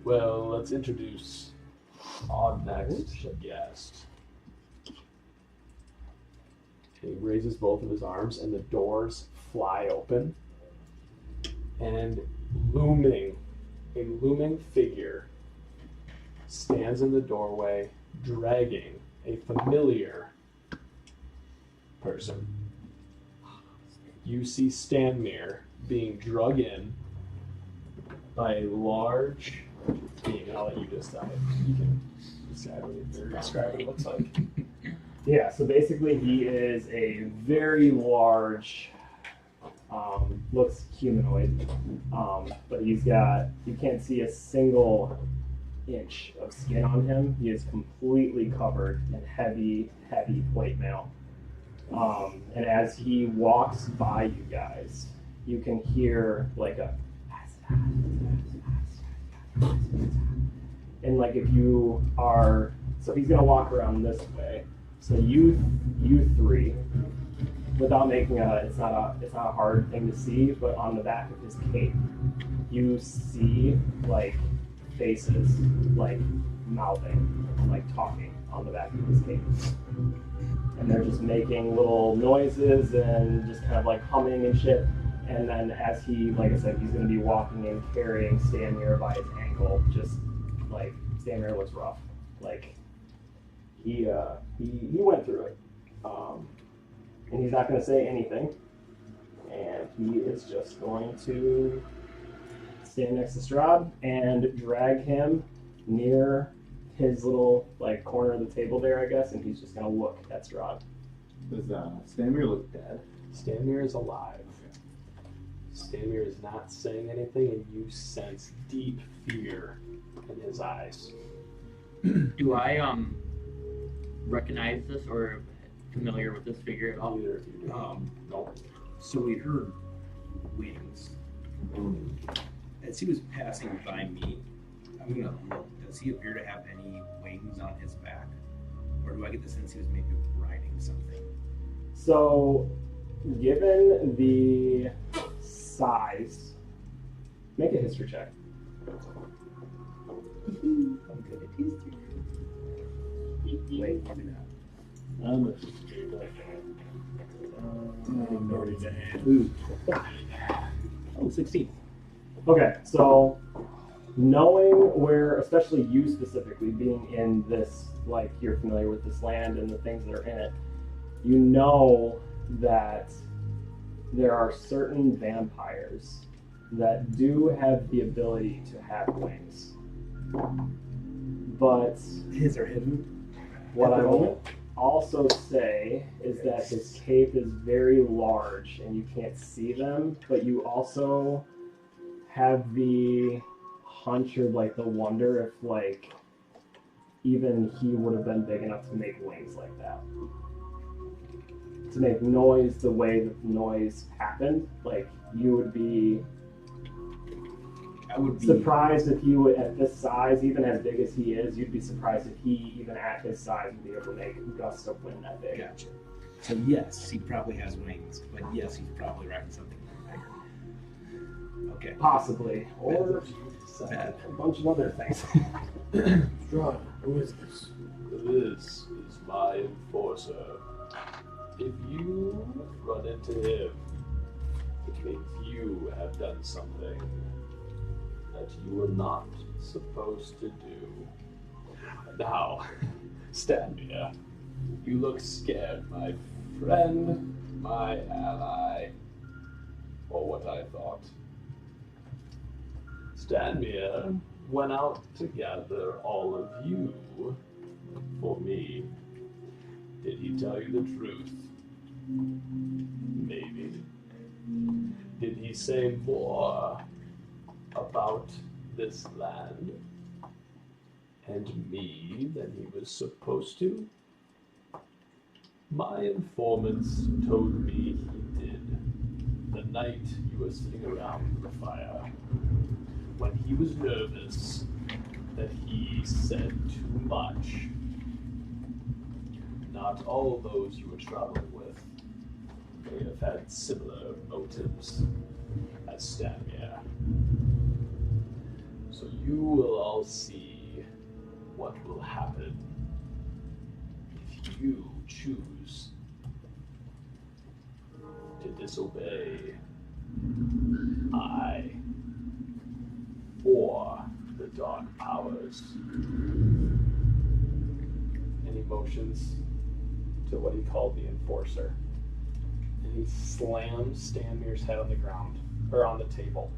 S3: Well, let's introduce our next guest.
S2: He raises both of his arms, and the doors fly open. And a looming figure stands in the doorway, dragging a familiar person. You see Stanmere being drug in by a large being. I'll let you decide. You can describe what it looks like.
S11: Yeah, so basically he is a very large, looks humanoid, but he's got, you can't see a single inch of skin on him. He is completely covered in heavy plate mail. And as he walks by you guys, you can hear like a, and like if you are, so he's gonna walk around this way. So you three, without making it's not a hard thing to see, but on the back of his cape, you see like faces, like mouthing, like talking on the back of his cape. And they're just making little noises and just kind of like humming and shit. And then as he, like I said, he's gonna be walking and carrying Stanmere by his ankle, just like Stanmere was rough. Like he went through it. And he's not gonna say anything. and he is just going to stand next to Strahd and drag him near his little like corner of the table there, I guess, and he's just gonna look at Strahd.
S5: Does Stanmir look dead?
S2: Stanmir is alive. Stanmir is not saying anything, and you sense deep fear in his eyes.
S6: Do I recognize this or familiar with this figure at all?
S2: Neither of you do.
S1: No. So we heard wings. As he was passing by me, I'm gonna look. Does he appear to have any wings on his back? Or do I get the sense he was maybe riding something?
S11: So, given the size, make a history check.
S1: I'm good at history. Wait, maybe not.
S10: I'm a history
S1: Ooh. Oh, 16.
S11: Okay, so knowing where, especially you specifically, being in this, like you're familiar with this land and the things that are in it, you know that there are certain vampires that do have the ability to have wings. But
S1: His are hidden.
S11: what
S1: At
S11: I
S1: the
S11: will
S1: moment?
S11: also say is that his cape is very large and you can't see them, but you also have the hunch or like the wonder if like even he would have been big enough to make wings like that. To make noise the way that the noise happened, like you would be
S1: I would be
S11: surprised if you would, at this size, even as big as he is, you'd be surprised if he, even at his size, would be able to make gusts of wind that big.
S1: Gotcha. So yes, he probably has wings, but yes, he's probably riding something bigger. Okay.
S11: Possibly. Or
S1: Bad.
S11: a bunch of other things.
S8: Strahd, who is this?
S10: This is my enforcer. If you run into him, it means you have done something that you were not supposed to do. Now, stand here. You look scared, my friend, my ally, or what I thought. Stanmir went out to gather all of you for me. Did he tell you the truth? Maybe. Did he say more about this land and me than he was supposed to? My informants told me he did the night you were sitting around the fire, when he was nervous that he said too much. Not all those you were traveling with may have had similar motives as Stanmir. So you will all see what will happen if you choose to disobey I or the dark powers.
S2: Any motions to what he called the enforcer. And he slams Stanmir's head on the ground, or on the table.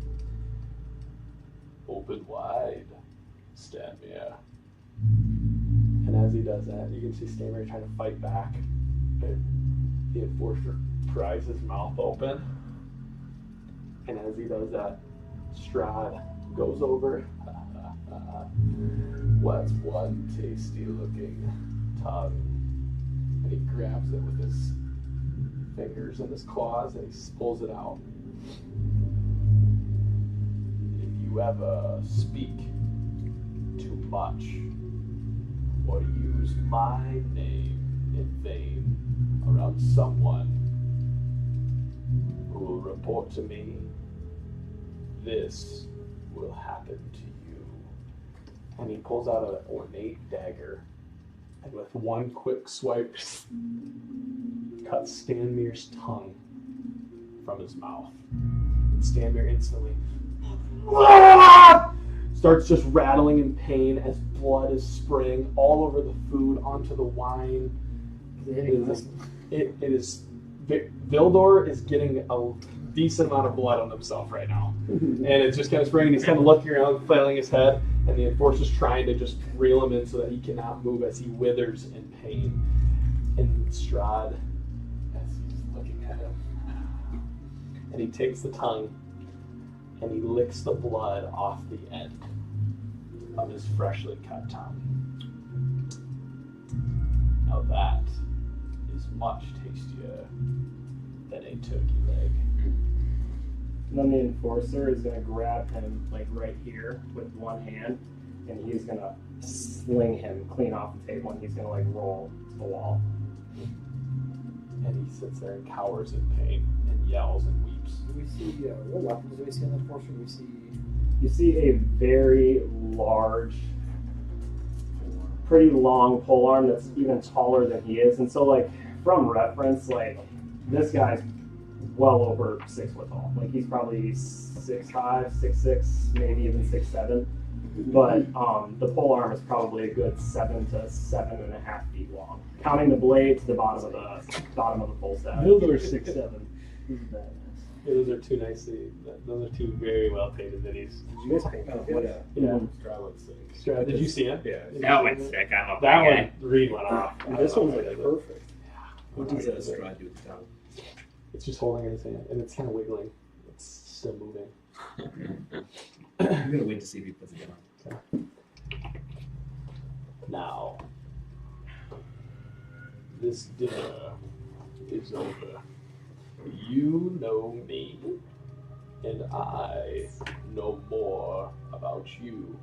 S10: Open wide, Stanmir.
S2: And as he does that, you can see Stanmir trying to fight back. And the enforcer pries his mouth open. And as he does that, Strahd goes over.
S10: What's one tasty looking tongue?
S2: And he grabs it with his fingers and his claws and he pulls it out.
S10: If you ever speak too much or use my name in vain around someone who will report to me, this will happen to you.
S2: And he pulls out an ornate dagger. And with one quick swipe, cuts Stanmir's tongue from his mouth. And Stanmir instantly starts just rattling in pain as blood is spraying all over the food, onto the wine. Vildor is getting decent amount of blood on himself right now. And it's just kind of spraying. He's kind of looking around, flailing his head, and the enforcer's trying to just reel him in so that he cannot move as he withers in pain. And Strahd, as he's looking at him, and he takes the tongue and he licks the blood off the end of his freshly cut tongue. Now that is much tastier than a turkey leg.
S11: And then the enforcer is gonna grab him like right here with one hand, and he's gonna sling him clean off the table, and he's gonna like roll to the wall.
S2: And he sits there and cowers in pain and yells and weeps.
S9: Do we see what weapons do we see on the enforcer? Do we see?
S11: You see a very large, pretty long polearm that's even taller than he is, and so like from reference, like this guy's well over 6 foot tall. Like he's probably 6'5", 6'6", maybe even 6'7". But the polearm is probably a good 7 to 7.5 feet long, counting the blade to the bottom of the pole staff.
S10: Mildor 6'7". He's badass.
S2: Yeah, those are two nicely. Those are two very well painted minis.
S10: Did you guys paint that?
S1: What
S2: Yeah.
S10: Strahd looks sick.
S2: Strahd, did you see it?
S10: Yeah.
S6: That one's sick. I love
S2: That
S6: that guy.
S2: one, Reed went off.
S10: And this one's like perfect.
S1: What does Strahd do with the tongue?
S2: It's just holding in his hand, and it's kind of wiggling. It's still moving.
S1: I'm gonna wait to see if he puts it down.
S2: Now, this dinner is over. You know me, and I know more about you.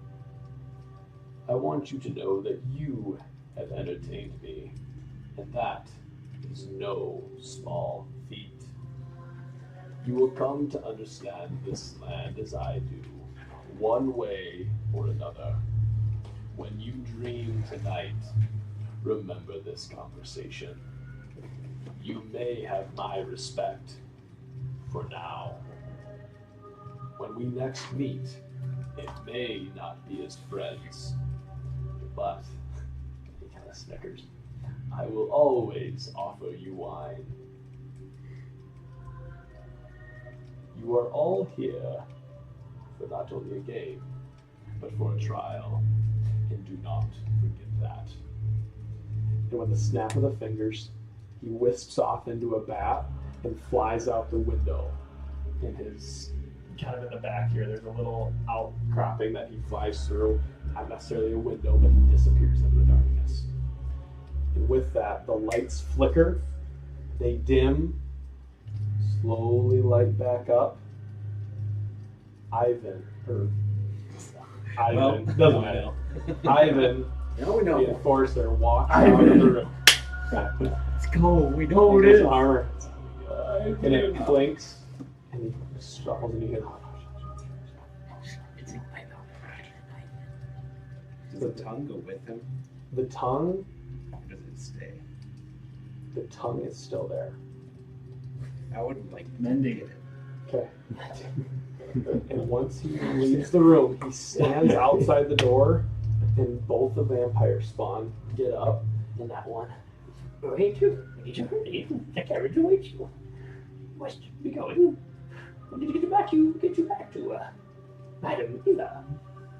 S2: I want you to know that you have entertained me, and that is no small feat. You will come to understand this land as I do, one way or another. When you dream tonight, remember this conversation. You may have my respect for now. When we next meet, it may not be as friends, but he kind of snickers. I will always offer you wine. You are all here for not only a game, but for a trial, and do not forget that. And with a snap of the fingers, he wisps off into a bat and flies out the window. In his, kind of in the back here, there's a little outcropping that he flies through. Not necessarily a window, but he disappears into the darkness. And with that, the lights flicker, they dim, slowly light back up. Ivan, doesn't matter. Ivan,
S1: Now we know.
S2: the enforcer, walks out of the room.
S6: Let's go. We know
S2: With
S6: it
S2: his
S6: is.
S2: armor, and it clinks, and he shuffles, and you hear.
S6: It's in my mouth.
S1: Does the tongue go with him?
S2: The tongue,
S1: Or does it stay?
S2: the tongue is still there.
S1: I would like
S9: Mending
S1: it.
S2: Okay. And once he leaves the room, he stands outside the door, and both the vampire spawn get up, and that one.
S6: I need you. The carriage awaits you. West be going. We need to get you back to Madam Ila.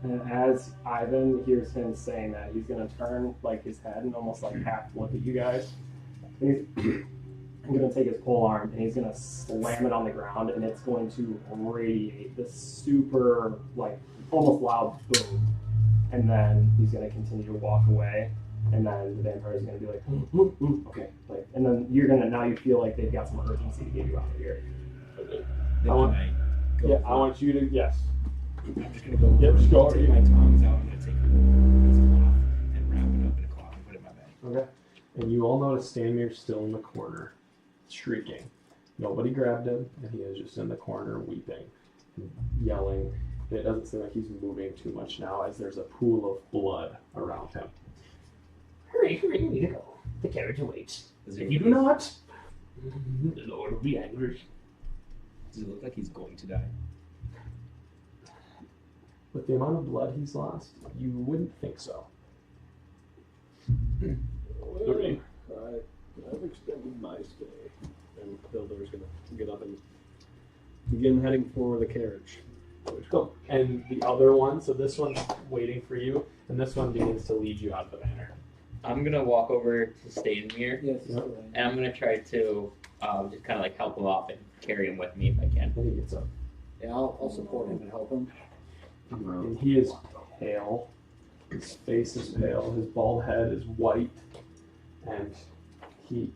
S11: And as Ivan hears him saying that, he's gonna turn like his head and almost like half look at you guys. And he's gonna take his pole arm and he's gonna slam it on the ground, and it's going to radiate this super like almost loud boom. And then he's gonna continue to walk away, and then the vampire is gonna be like, okay, like, and then you're gonna now you feel like they've got some urgency to get you out of here.
S1: Then
S2: I want-
S1: I go
S2: Yeah,
S1: for
S2: I want you to yes.
S1: I'm just gonna go.
S2: Yep, just go.
S1: Take my tongs out. I'm gonna take a piece of cloth and wrap it up in a cloth and put it in my bag.
S2: Okay. And you all notice Stanmir still in the corner, shrieking. Nobody grabbed him, and he is just in the corner weeping, and yelling. And it doesn't seem like he's moving too much now, as there's a pool of blood around him.
S6: Hurry, we need to go. The carriage awaits.
S1: Does
S6: If
S1: it,
S6: you do not, the Lord will be angry.
S1: does it look like he's going to die?
S2: With the amount of blood he's lost, you wouldn't think so.
S10: Well, I've extended my stay. And Mildor's gonna get up and Begin heading for the carriage.
S2: Cool. And the other one, so this one's waiting for you, and this one begins to lead you out of the manor.
S6: I'm gonna walk over to Stanmir,
S9: Yes.
S2: Yep.
S6: and I'm gonna try to just kind of like help him up and carry him with me if I can.
S2: And he gets up.
S9: Yeah, I'll support him and help him.
S2: And he is pale. His face is pale. His bald head is white, and he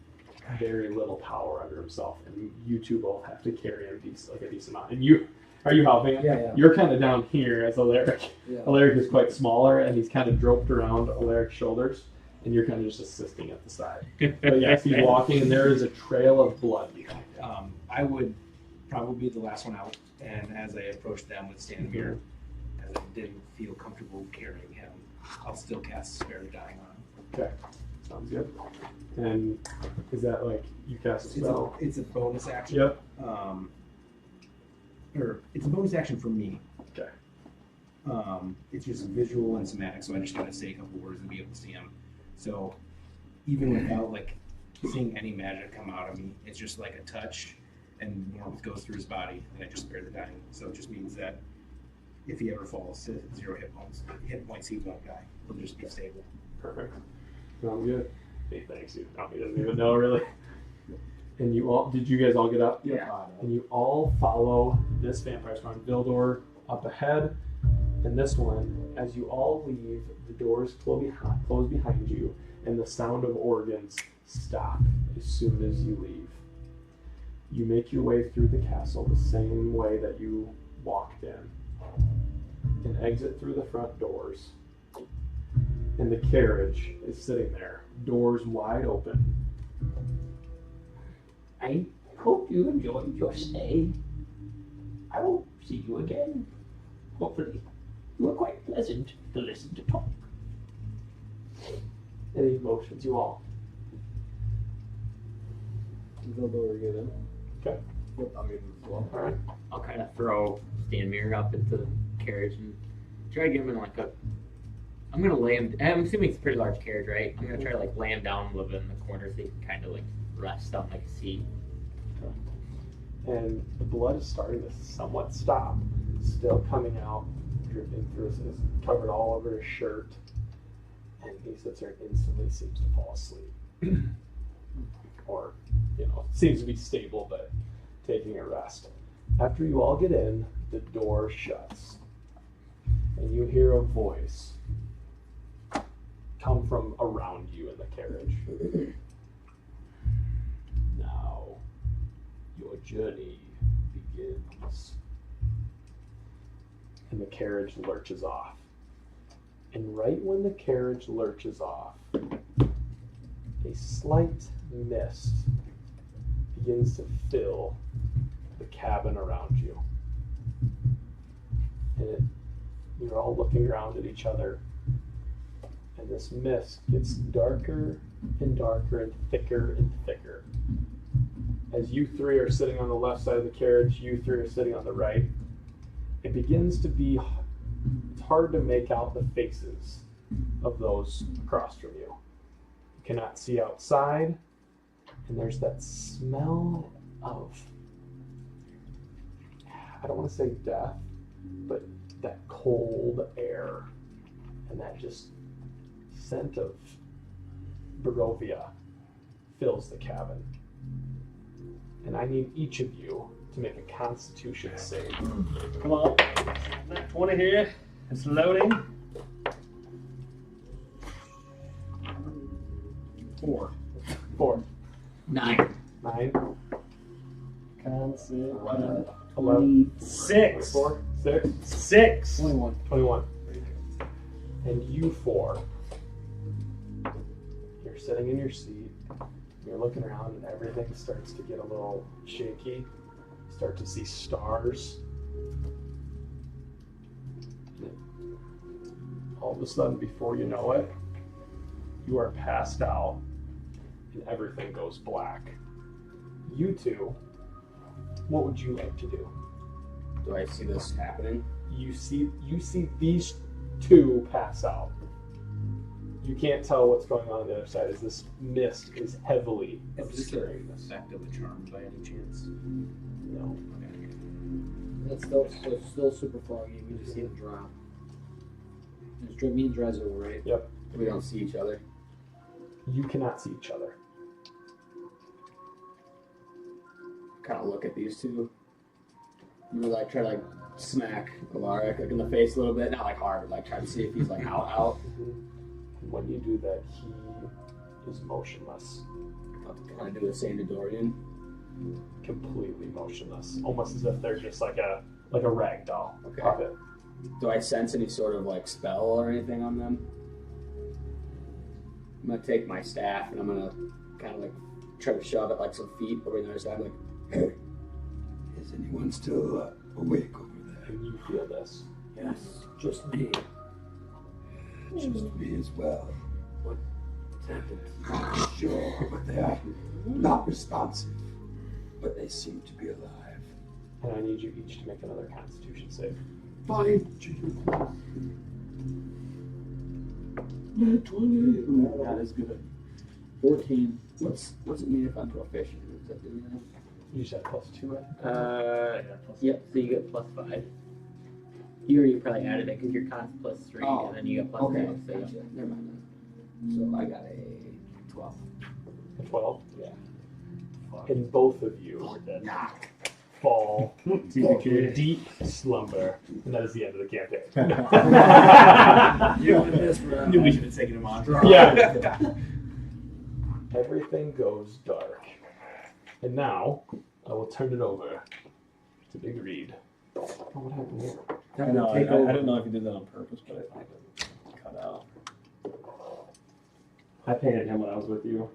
S2: very little power under himself. And you two both have to carry him a decent amount. And you, are you helping him?
S9: Yeah.
S2: You're kind of down here as Alaric.
S9: Yeah.
S2: Alaric is quite smaller, and he's kind of draped around Alaric's shoulders, and you're kind of just assisting at the side. But yes, he's walking, and there is a trail of blood behind him.
S1: I would probably be the last one out, and as I approach them with Stanmir, as I didn't feel comfortable carrying him, I'll still cast Spare the Dying on him.
S2: Okay, sounds good. And is that like you cast a spell?
S1: It's a bonus action.
S2: Yep.
S1: Or it's a bonus action for me.
S2: Okay.
S1: It's just visual and somatic, so I just gotta say a couple words and be able to see him. So even without like seeing any magic come out of me, it's just like a touch, and warmth goes through his body, and I just spare the dying. So it just means that if he ever falls to 0 hit points, he won't die. He'll just be stable.
S2: Perfect. Sounds good. He thanks you. No, he doesn't even know really. And you all, did you guys all get up?
S6: Yeah.
S2: And you all follow this vampire spawn. Vildor up ahead, and this one, as you all leave, the doors close behind you, and the sound of organs stop as soon as you leave. You make your way through the castle the same way that you walked in, and exit through the front doors. And the carriage is sitting there, doors wide open.
S6: I hope you enjoyed your stay. I will see you again. Hopefully, you were quite pleasant to listen to talk.
S2: Any emotions, you all?
S10: Vildor get in.
S2: Okay.
S5: Yep, I'll get him as well.
S2: All right.
S6: I'll kind of throw Stanmir up into the carriage and try to get him in like a. I'm gonna lay him. I'm assuming it's a pretty large carriage, right? I'm gonna try to like lay him down a little bit in the corner so he can kind of like rest on like a seat.
S2: And the blood is starting to somewhat stop, still coming out, dripping through his, covered all over his shirt. And he sits there and instantly seems to fall asleep. Or, seems to be stable, but taking a rest. After you all get in, the door shuts. And you hear a voice come from around you in the carriage. Now, your journey begins. And the carriage lurches off. And right when the carriage lurches off, a slight mist begins to fill the cabin around you. And you're all looking around at each other. And this mist gets darker and darker and thicker and thicker. As you three are sitting on the left side of the carriage, you three are sitting on the right. It begins to be it's hard to make out the faces of those across from you. You cannot see outside, and there's that smell of, I don't want to say death, but that cold air and that just scent of Barovia fills the cabin. And I need each of you to make a Constitution save.
S10: Come on. That 20 here. It's loading. 4.
S6: 9.
S2: 9.
S10: Concept.
S2: 11.
S10: 6.
S2: 4. 6.
S10: 6.
S2: 21. And you 4. You're sitting in your seat. You're looking around and everything starts to get a little shaky. Start to see stars. All of a sudden, before you know it, you are passed out and everything goes black. You two, what would you like to do?
S4: Do I see this happening?
S2: You see these two pass out. You can't tell what's going on the other side as this mist is heavily
S1: Is this
S2: obscuring
S1: the
S2: this.
S1: effect of a charm by any chance?
S2: No.
S9: That's still super foggy. We just see it drop. It's me and Drezel, right?
S2: Yep.
S4: We don't see each other.
S2: You cannot see each other.
S4: Kind of look at these two. And we like try to like smack Alaric like in the face a little bit, not like hard, but like try to see if he's like out.
S2: When you do that, he is motionless.
S4: Kind of do the same to Dorian.
S2: Completely motionless, almost as if they're just like a rag doll.
S4: Okay.
S2: Puppet.
S4: Do I sense any sort of like spell or anything on them? I'm gonna take my staff and I'm gonna kind of like try to shove it like some feet over the other side, like,
S7: Hey, is anyone still awake over there?
S2: And you feel this.
S8: Yes, just me.
S7: Just me as well.
S8: What's happened?
S7: Not sure, but they are not responsive. But they seem to be alive.
S2: And I need you each to make another Constitution save.
S7: Fine. Net 20.
S4: that is good. 14. What's it mean if I'm proficient? Does that do anything?
S2: You just have +2, I think.
S6: Yep, so you get +5. You already probably added it because your con's +3, and then you got +2.
S4: Okay,
S6: So
S4: gotcha. Never mind that. So I got a 12.
S2: A 12?
S4: Yeah.
S2: And both of you fall into a deep slumber. And that is the end of the campaign.
S8: You win this round.
S1: Knew we should have taken him on.
S2: Yeah. Everything goes dark. And now, I will turn it over to Big Reed. Oh, what happened here?
S10: I know. I don't know if you did that on purpose, but I think it cut out.
S11: I painted him when I was with you.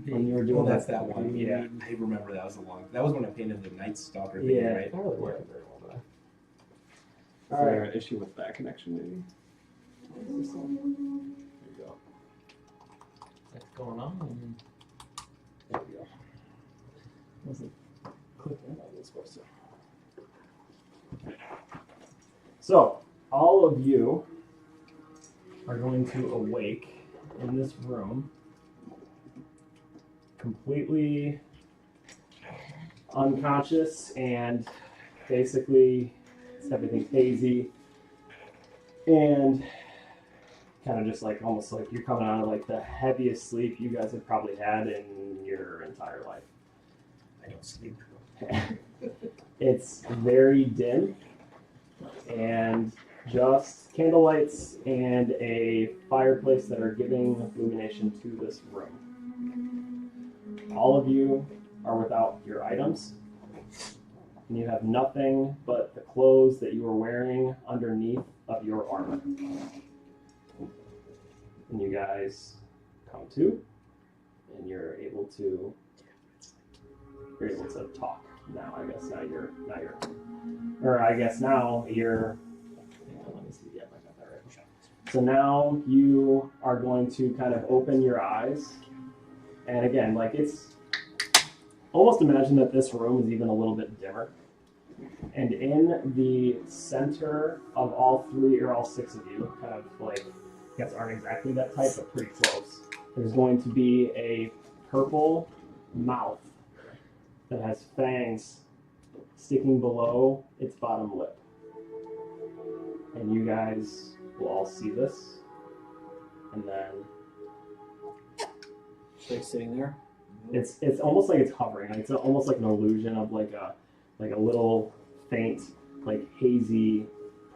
S11: When you were doing
S1: Oh, that's that one.
S11: Yeah.
S1: I remember that was that was when I painted the Night Stalker thing,
S11: Yeah.
S1: right?
S2: Not really working very well today.
S10: Is there an issue with that connection, maybe? There you go.
S6: What's going on?
S10: There we go. Wasn't clicking on this supposed to.
S11: So, all of you are going to awake in this room completely unconscious and basically everything's hazy and kind of just like almost like you're coming out of like the heaviest sleep you guys have probably had in your entire life.
S1: I don't sleep.
S11: It's very dim and just candle lights and a fireplace that are giving illumination to this room. All of you are without your items, and you have nothing but the clothes that you are wearing underneath of your armor. And you guys come to, and you're able to talk now. I guess now you're, or I guess now you're. Let me see. Yeah, I got that right. So now you are going to kind of open your eyes. And again, like it's almost imagine that this room is even a little bit dimmer. And in the center of all three or all six of you, kind of like, I guess aren't exactly that type, but pretty close, there's going to be a purple mouth that has fangs sticking below its bottom lip. And you guys will all see this. And then
S9: Like sitting there.
S11: it's almost like it's hovering. Like it's almost like an illusion of like a little faint, like hazy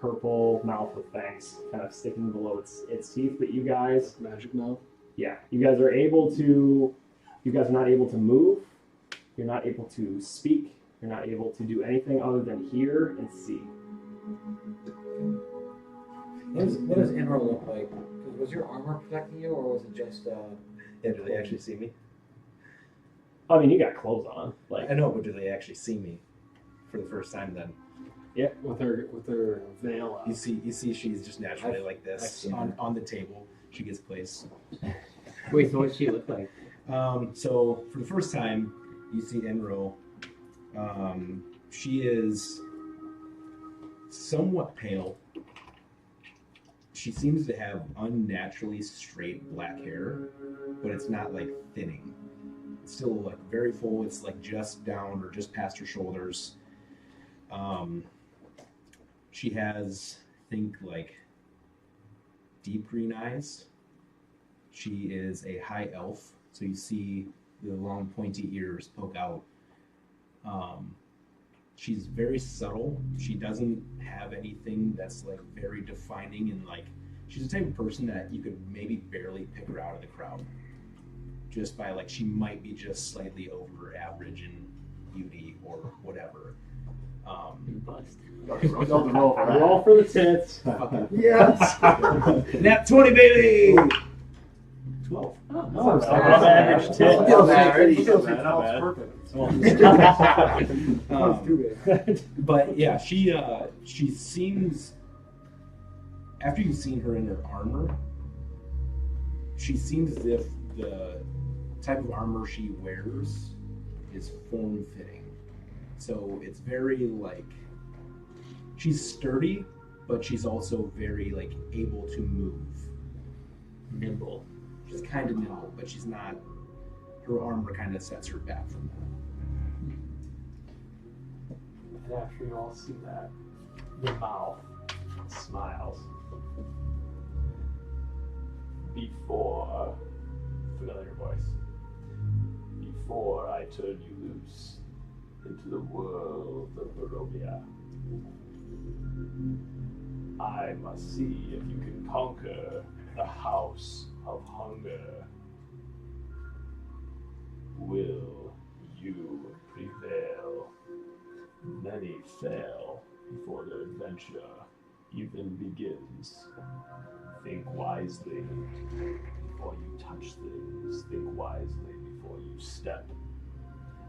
S11: purple mouth with fangs kind of sticking below its teeth. But you guys,
S10: Magic mouth.
S11: yeah, you guys are not able to move. You're not able to speak. You're not able to do anything other than hear and see.
S9: What does Emerald look like? 'Cause was your armor protecting you, or was it just?
S1: Yeah, do they actually see me?
S11: I mean, you got clothes on. Like
S1: I know, but do they actually see me for the first time then?
S11: yeah,
S10: With her veil out.
S1: You see she's just naturally like
S9: I've
S1: this
S9: seen
S1: on the table. She gets placed.
S6: Wait, so what's she look like?
S1: So for the first time, you see Enro. She is somewhat pale. She seems to have unnaturally straight black hair, but it's not like thinning. It's still like very full. It's like just down or just past her shoulders. She has, I think, like deep green eyes. She is a high elf, so you see the long pointy ears poke out. She's very subtle. She doesn't have anything that's like very defining, and like she's the type of person that you could maybe barely pick her out of the crowd. Just by like she might be just slightly over average in beauty or whatever.
S6: Bust.
S11: Roll for the tits.
S1: Yes! Nat 20, baby! 12.
S11: Oh, average tit.
S1: But yeah, she seems, after you've seen her in her armor, she seems as if the type of armor she wears is form-fitting. So it's very like, she's sturdy, but she's also very like able to move.
S6: Nimble.
S1: She's kind of nimble, but she's not, her armor kind of sets her back from that.
S2: And after you all see that, the mouth smiles.
S3: Before, familiar voice, before I turn you loose into the world of Barovia, I must see if you can conquer the House of Hunger. Will you prevail? Many fail before their adventure even begins. Think wisely before you touch things. Think wisely before you step,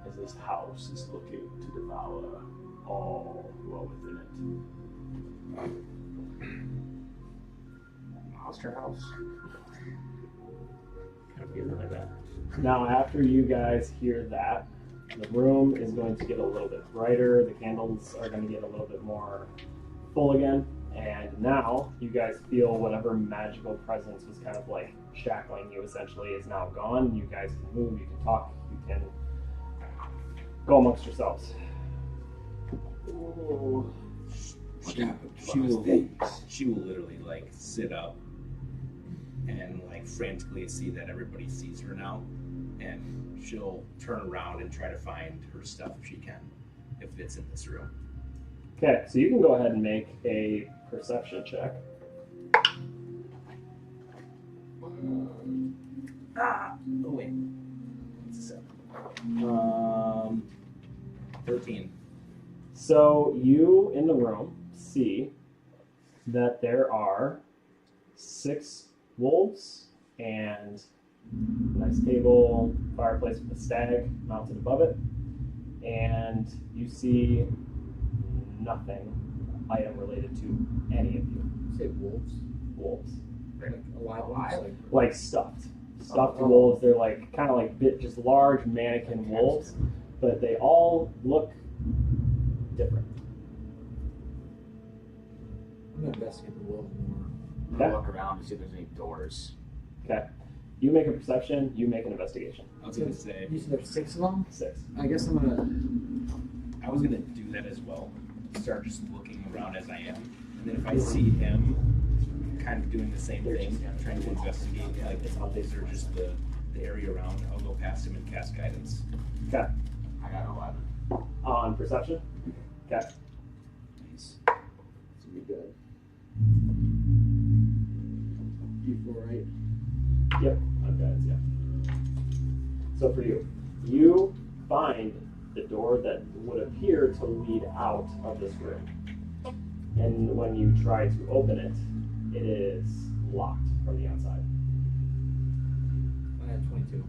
S3: as this house is looking to devour all who are within it.
S4: Monster house.
S6: Kind of feeling like that.
S11: Now, after you guys hear that, the room is going to get a little bit brighter. The candles are going to get a little bit more full again. And now you guys feel whatever magical presence was kind of like shackling you essentially is now gone. You guys can move, you can talk, you can go amongst yourselves.
S7: What happened to
S1: She
S7: us
S1: will,
S7: things?
S1: she will literally like sit up and like frantically see that everybody sees her now, and she'll turn around and try to find her stuff if she can, if it's in this room.
S11: Okay, so you can go ahead and make a perception check.
S1: Oh wait, it's a 7. 13.
S11: So you in the room see that there are 6 wolves and a nice table, fireplace with a stag mounted above it, and you see nothing item related to any of you.
S9: Say wolves.
S11: Wolves.
S9: Like alive ones?
S11: Like stuffed wolves. They're like kind of like just large mannequin wolves, but they all look different.
S9: I'm gonna investigate the wolves more.
S4: I'm gonna look around to see if there's any doors.
S11: Okay. You make a perception, you make an investigation.
S1: I was gonna say,
S9: You said there's 6 of them?
S11: 6.
S9: I guess I'm gonna.
S1: I was gonna do that as well. Start just looking around as I am, and then if I see him kind of doing the same thing, trying to investigate like how they are just the area around, I'll go past him and cast guidance.
S11: Okay.
S4: I got 11.
S11: On perception? Okay.
S1: Nice.
S9: This will be good. You4, right?
S11: Yep, on guidance, yeah. So for you, you find the door that would appear to lead out of this room. And when you try to open it, it is locked from the outside.
S9: I have 22.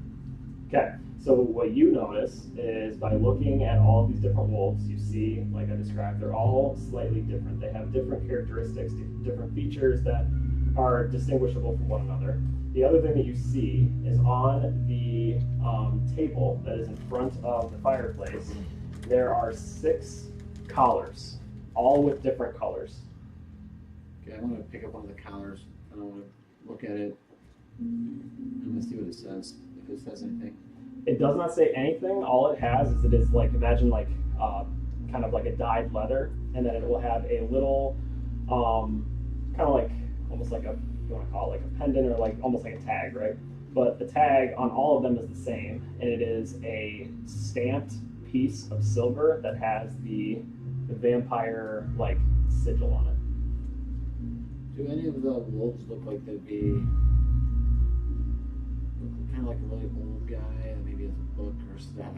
S11: Okay, so what you notice is by looking at all of these different wolves, you see, like I described, they're all slightly different. They have different characteristics, different features that are distinguishable from one another. The other thing that you see is on the table that is in front of the fireplace, there are 6 collars, all with different colors.
S9: Okay, I'm gonna pick up one of the collars and I wanna look at it. I'm gonna see what it says, if it says anything.
S11: It does not say anything. All it has is it is like, imagine like kind of like a dyed leather, and then it will have a little, kind of like almost like a, you want to call it like a pendant or like almost like a tag, right? But the tag on all of them is the same, and it is a stamped piece of silver that has the vampire like sigil on it.
S9: Do any of the wolves look like they'd be kind of like a really old guy that maybe has a book or staff?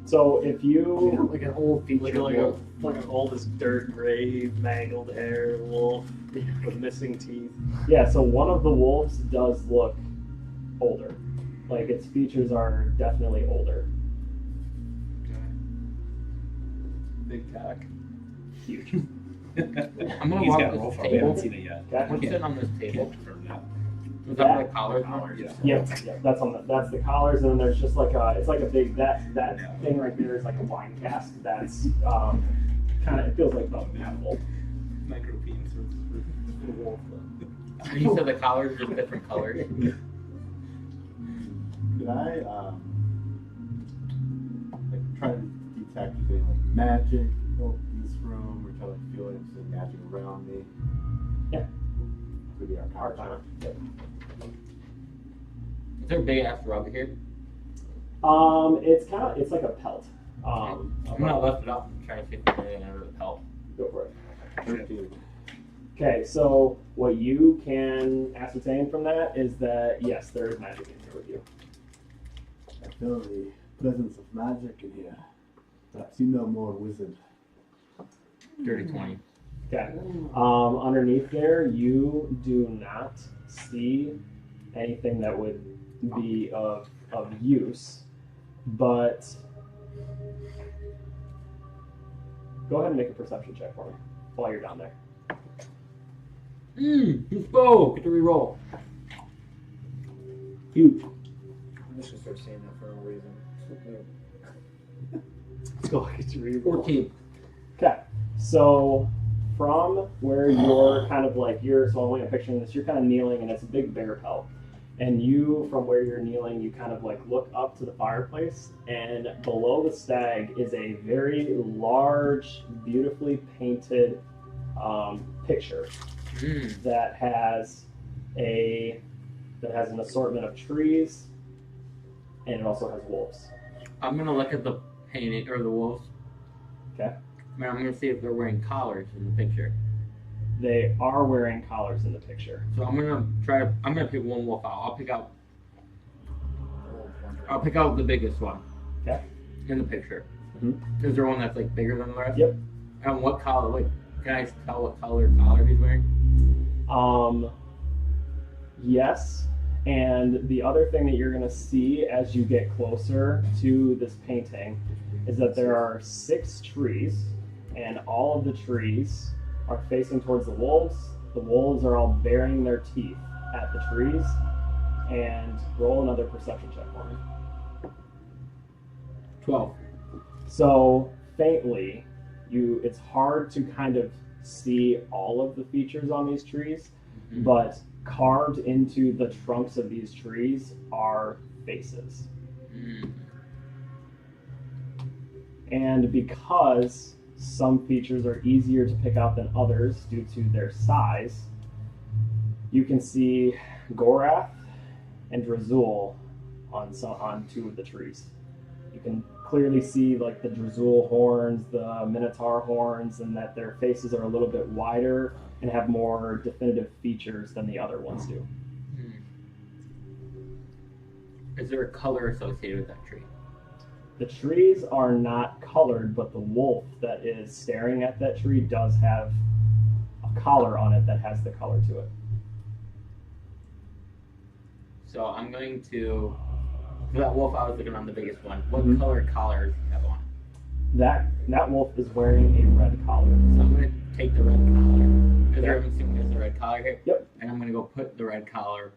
S11: So if you
S9: Like an old feature
S10: Like
S9: wolf.
S10: an old as dirt gray, mangled hair wolf with missing teeth.
S11: yeah, so one of the wolves does look older, like its features are definitely older.
S10: Big cock.
S11: Huge.
S6: I'm gonna
S1: He's
S6: walk
S1: got a
S6: this
S1: roll for it. We
S6: table.
S1: haven't seen it yet.
S11: Okay.
S6: What's it on this table?
S1: Confirm that.
S6: Was that like collars?
S1: Yeah.
S11: Yep, that's the collars, and then there's just like a, it's like a big, that thing right there is like a wine cask that's kind of, it feels like about animal.
S10: Micro penis for wolf.
S6: You said the collars are just different colors.
S5: Could I like try to detect if any like magic in this room, or try to like feel if there's any magic around me?
S11: Yeah.
S5: Maybe our
S11: Arcana. Yep.
S6: Is there a big ass rug here?
S11: It's kind of, it's like a pelt.
S6: I'm gonna lift it up and try to see if there's anything under the pelt.
S11: Go for it.
S5: 13.
S11: Okay, so what you can ascertain from that is that yes, there is magic in here with you.
S5: I feel the presence of magic in here. Perhaps you know more, wizard.
S6: Dirty 20.
S11: Okay. Underneath there, you do not see anything that would be of use, but go ahead and make a perception check for me while you're down there.
S6: Who's bow? Get to reroll.
S11: Huge.
S9: I'm just gonna start saying that for no reason.
S10: Let's go get to reroll.
S6: 14.
S11: Okay, so from where you're kind of like, so I'm only picturing this, you're kind of kneeling and it's a big bear pelt. And you, from where you're kneeling, you kind of like look up to the fireplace, and below the stag is a very large, beautifully painted picture that has an assortment of trees, and it also has wolves.
S6: I'm gonna look at the painting or the wolves.
S11: Okay.
S6: Man, I'm gonna see if they're wearing collars in the picture.
S11: They are wearing collars in the picture.
S6: So I'm gonna pick one wolf out. I'll pick out the biggest one.
S11: Okay.
S6: In the picture.
S11: Mhm.
S6: Is there one that's like bigger than the rest?
S11: Yep.
S6: And what color? Like, can I tell what color collar he's wearing?
S11: Yes. And the other thing that you're going to see as you get closer to this painting is that there are 6 trees, and all of the trees are facing towards the wolves. The wolves are all baring their teeth at the trees. And roll another perception check for me.
S6: 12.
S11: So faintly, it's hard to kind of see all of the features on these trees, but carved into the trunks of these trees are faces. And because some features are easier to pick out than others due to their size, you can see Gorath and Drazul on 2 of the trees. You can clearly see like the Drazul horns, the Minotaur horns, and that their faces are a little bit wider and have more definitive features than the other ones do.
S6: Is there a color associated with that tree?
S11: The trees are not colored, but the wolf that is staring at that tree does have a collar on it that has the color to it.
S6: So I'm going to. For that wolf, I was looking on the biggest one. What
S11: Mhm.
S6: color collar does he have on?
S11: That wolf is wearing a red collar.
S6: So I'm going to take the red collar. Is there, I'm assuming there's a red collar here?
S11: Yep.
S6: And I'm going to go put the red collar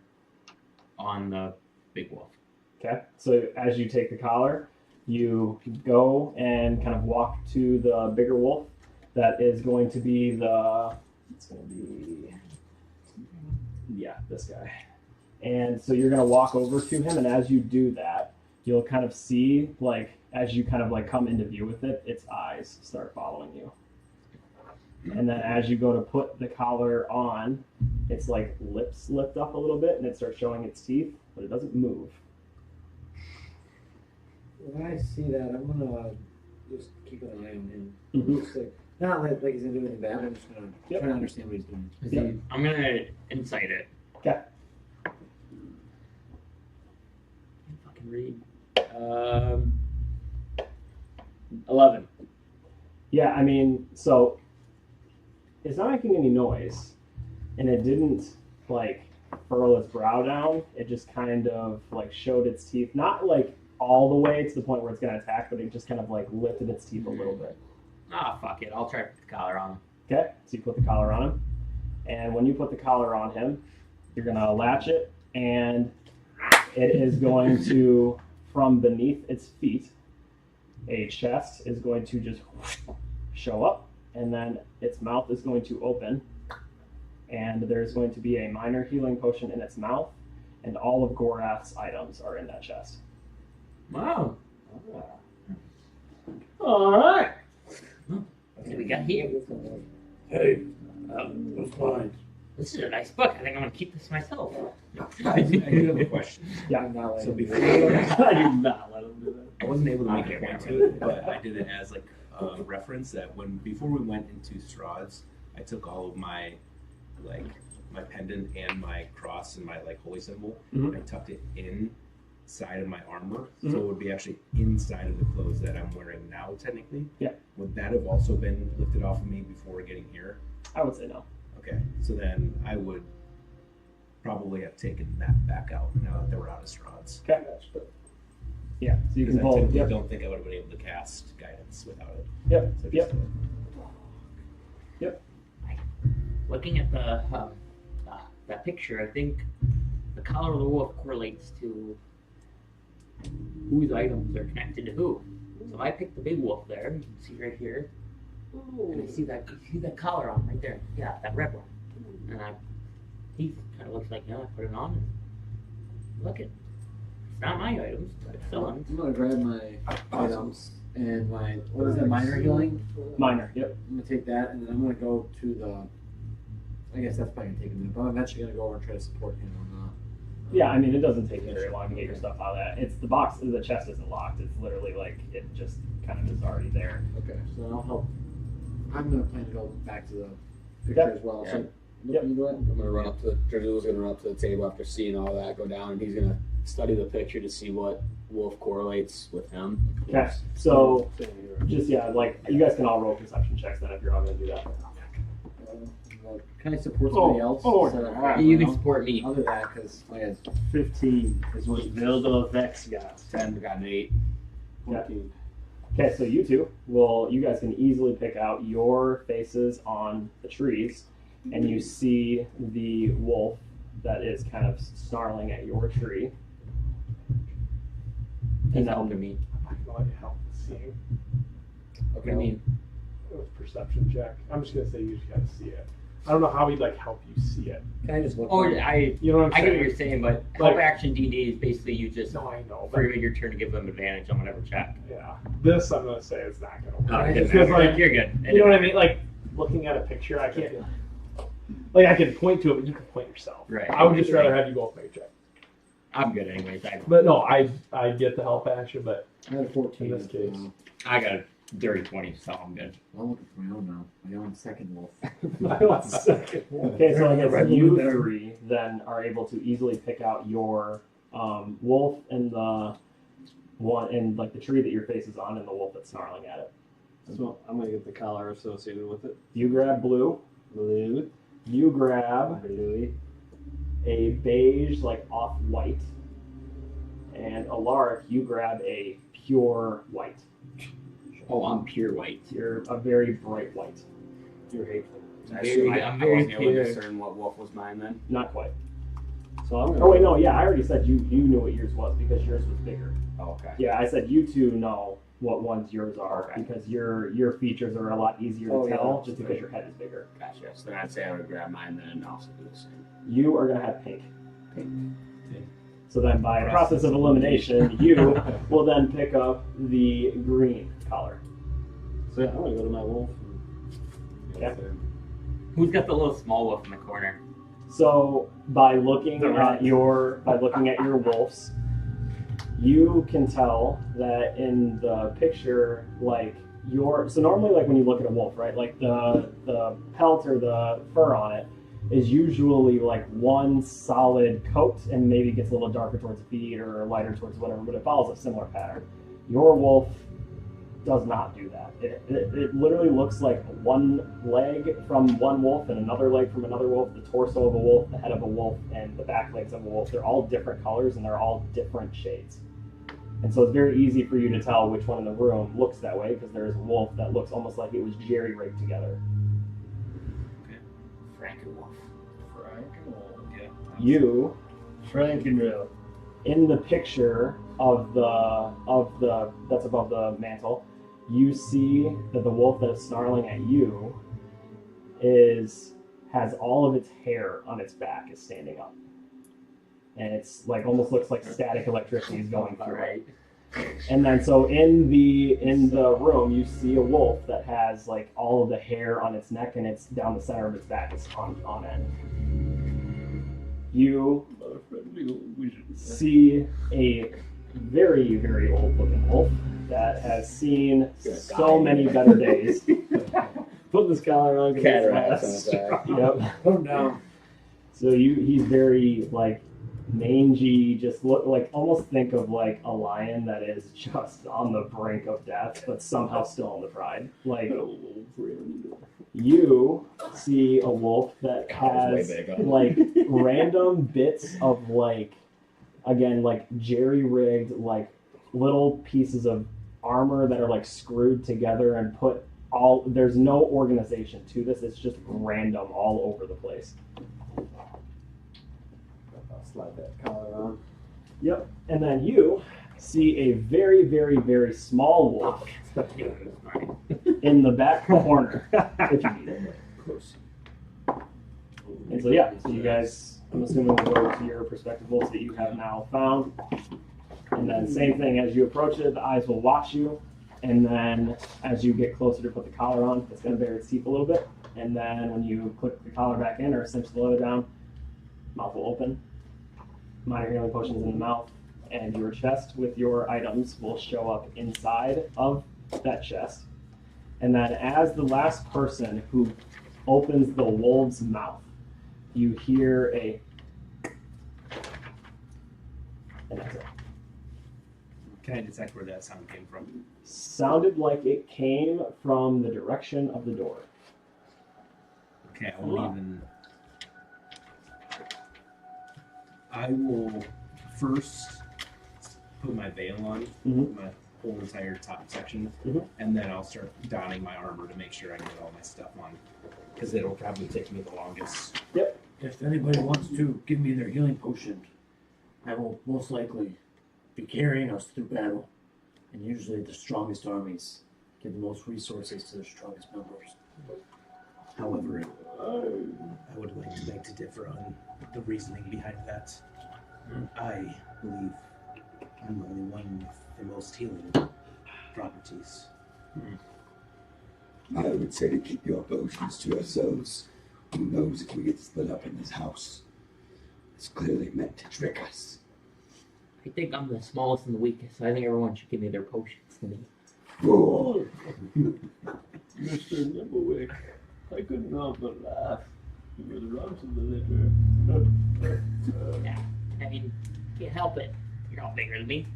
S6: on the big wolf.
S11: Okay, so as you take the collar, you go and kind of walk to the bigger wolf. That is going to be this guy. And so you're going to walk over to him, and as you do that, you'll kind of see, like, as you kind of like come into view with it, its eyes start following you. And then as you go to put the collar on, its like lips lift up a little bit and it starts showing its teeth, but it doesn't move.
S9: When I see that, I'm gonna just keep an eye on him.
S11: Mhm.
S9: Just like, not like he's gonna do anything bad. I'm just gonna
S11: Yep.
S9: try to understand what he's doing.
S6: Is
S11: Yep.
S6: he- I'm gonna insight it.
S11: Okay.
S6: Can't fucking read. 11.
S11: Yeah, I mean, so it's not making any noise, and it didn't like furl its brow down. It just kind of like showed its teeth, not like all the way to the point where it's gonna attack, but it just kind of like lifted its teeth a little bit.
S6: Ah, fuck it. I'll try to put the collar on him.
S11: Okay, so you put the collar on him, and when you put the collar on him, you're gonna latch it, and it is going to, from beneath its feet, a chest is going to just show up, and then its mouth is going to open, and there's going to be a minor healing potion in its mouth, and all of Gorath's items are in that chest.
S6: Wow.
S11: All right.
S6: What do we got here?
S8: Hey, what's mine?
S6: This is a nice book. I think I'm gonna keep this myself.
S1: I do have a question.
S11: Yeah.
S9: I'm not
S1: So
S9: letting
S1: before
S3: I do not let him do that.
S1: I wasn't able to make a point to it, but I did it as like a reference that before we went into Strahd, I took all of my like my pendant and my cross and my like holy symbol,
S11: Mhm.
S1: and I tucked it inside of my armor, so it would be actually inside of the clothes that I'm wearing now, technically.
S11: Yeah.
S1: Would that have also been lifted off of me before getting here?
S11: I would say no.
S1: Okay, so then I would probably have taken that back out now that they were out of Strahd.
S11: Okay. Yeah, so you
S1: Because
S11: can
S1: I
S11: pull.
S1: typically
S11: Yep.
S1: don't think I would have been able to cast guidance without it.
S11: Yep.
S1: So
S11: Yep.
S1: just-
S6: Looking at that picture, I think the collar of the wolf correlates to whose items are connected to who. So if I pick the big wolf there, you can see right here, and I see that collar on right there. Yeah, that red one. And he kind of looks like, I put it on and look it. It's not my items, but it's someone's.
S9: I'm gonna grab my items and my what is that, minor healing?
S11: Minor. Yep.
S9: I'm gonna take that and then I'm gonna go to the. I guess that's probably gonna take a minute, but I'm eventually gonna go over and try to support him on
S11: Yeah, I mean, it doesn't take you very long to get your stuff out of that. It's the box, the chest isn't locked. It's literally like it just kind of is already there.
S9: Okay, so I'll help. I'm gonna plan to go back to the picture
S11: Okay.
S9: as well.
S4: Yeah.
S9: So,
S11: Yep.
S9: you go ahead.
S4: I'm gonna run up to Drizzu's gonna run up to the table after seeing all that go down, and he's gonna study the picture to see what wolf correlates with him.
S11: Okay, so just like you guys can all roll perception checks then if you're all gonna do that.
S9: Can I support somebody else? instead of-
S6: You can support me.
S9: I'll do that because
S3: 15 is what Vildo Vex got.
S4: 10, got an 8.
S3: 14.
S11: Okay, so you guys can easily pick out your faces on the trees, and you see the wolf that is kind of snarling at your tree.
S6: He's
S11: then-
S6: helping me.
S2: I can let you help see.
S6: What do you mean?
S2: It was perception check. I'm just gonna say you just gotta see it. I don't know how he'd like help you see it.
S9: Can I just look?
S6: Oh,
S9: at it?
S2: You know what I'm
S6: I get
S2: saying?
S6: what you're saying, but help
S2: Like-
S6: action D&D is basically you just
S2: No, I know,
S6: for
S2: but
S6: your turn to give them advantage on whatever check.
S2: yeah, this I'm gonna say is not gonna work.
S6: No, it
S2: Just
S6: doesn't
S2: 'cause,
S6: matter.
S2: like,
S6: You're good.
S2: you know what I mean? Like looking at a picture, I can't. Like I can point to it, but you can point yourself.
S6: Right.
S2: I would just rather have you both make a check.
S6: I'm good anyways.
S2: But no, I get the help action, but
S9: I had a 14
S2: in this case.
S6: I got a dirty 20, so I'm good.
S9: I'm looking for my own now. My own second wolf.
S2: I want the second one.
S11: Okay, so I guess
S2: Red
S11: you
S2: one there.
S11: three then are able to easily pick out your wolf and the one in like the tree that your face is on, and the wolf that's snarling at it.
S3: So I'm gonna get the collar associated with it.
S11: You grab blue.
S3: Blue.
S11: You grab
S3: Blue.
S11: a beige, like off-white, and Alaric, you grab a pure white.
S6: Oh, I'm pure white.
S11: You're a very bright white.
S3: You're hateful.
S6: I'm very
S4: wasn't able to
S6: pure.
S4: discern what wolf was mine then.
S11: Not quite. So I'm gonna. Oh wait, no, yeah, I already said you knew what yours was because yours was bigger.
S4: Oh, okay.
S11: Yeah, I said you two know what ones yours are
S4: Okay.
S11: because your features are a lot easier to
S9: Oh, yeah,
S11: tell
S9: that's
S11: just because your head is bigger.
S4: Gotcha. So then I'd say I would grab mine then and also do the same.
S11: You are gonna have pink. So then by process of elimination, you will then pick up the green collar.
S10: So yeah, I'm gonna go to my wolf. And
S11: Yeah.
S6: Who's got the little small wolf in the corner?
S11: So by looking at your wolves, you can tell that in the picture, like so normally like when you look at a wolf, right? Like the pelt or the fur on it is usually like one solid coat and maybe gets a little darker towards the feet or lighter towards whatever, but it follows a similar pattern. Your wolf does not do that. It literally looks like one leg from one wolf and another leg from another wolf, the torso of a wolf, the head of a wolf, and the back legs of a wolf. They're all different colors and they're all different shades. And so it's very easy for you to tell which one in the room looks that way because there is a wolf that looks almost like it was jerry-rigged together.
S6: Frankenwolf.
S1: Yeah.
S11: You,
S8: Frankenreal.
S11: in the picture of the that's above the mantle, you see that the wolf that is snarling at you has all of its hair on its back is standing up. And it's like almost looks like static electricity is going through it. And then so in the room you see a wolf that has like all of the hair on its neck and it's down the center of its back, it's on end. You see a very, very old looking wolf that has seen so many better days.
S10: Put this collar on.
S4: Cataracts on his back.
S11: Yep.
S8: Put him down.
S11: So he's very like mangy, just look like almost think of like a lion that is just on the brink of death, but somehow still on the pride. Like you see a wolf that has like random bits of like again like jerry-rigged like little pieces of armor that are like screwed together and put all. There's no organization to this. It's just random all over the place.
S4: Slide that collar on.
S11: Yep. And then you see a very, very, very small wolf in the back corner, if you need it. And so yeah, so you guys, I'm assuming we'll go to your respective wolves that you have now found. And then same thing, as you approach it, the eyes will watch you. And then as you get closer to put the collar on, it's going to bare its teeth a little bit. And then when you click the collar back in or cinch the leather down, mouth will open. Minor healing potions in the mouth, and your chest with your items will show up inside of that chest. And then as the last person who opens the wolf's mouth, you hear and that's it.
S1: Can I detect where that sound came from?
S11: Sounded like it came from the direction of the door.
S1: Okay, I will first put my veil on, my whole entire top section, and then I'll start donning my armor to make sure I get all my stuff on, because it'll probably take me the longest.
S11: Yep.
S8: If anybody wants to give me their healing potion, I will most likely be carrying us through battle. And usually the strongest armies give the most resources to their strongest members.
S1: However, I would like to beg to differ on the reasoning behind that. I believe I'm the only one with the most healing properties.
S7: I would say to keep your potions to yourselves. Who knows if we get split up in this house? It's clearly meant to trick us.
S6: I think I'm the smallest and the weakest, so I think everyone should give me their potions.
S7: Fool!
S10: Mr. Nimblewick, I couldn't help but laugh. You were the runt of the litter.
S6: Yeah, I mean, can't help it. You're all bigger than me.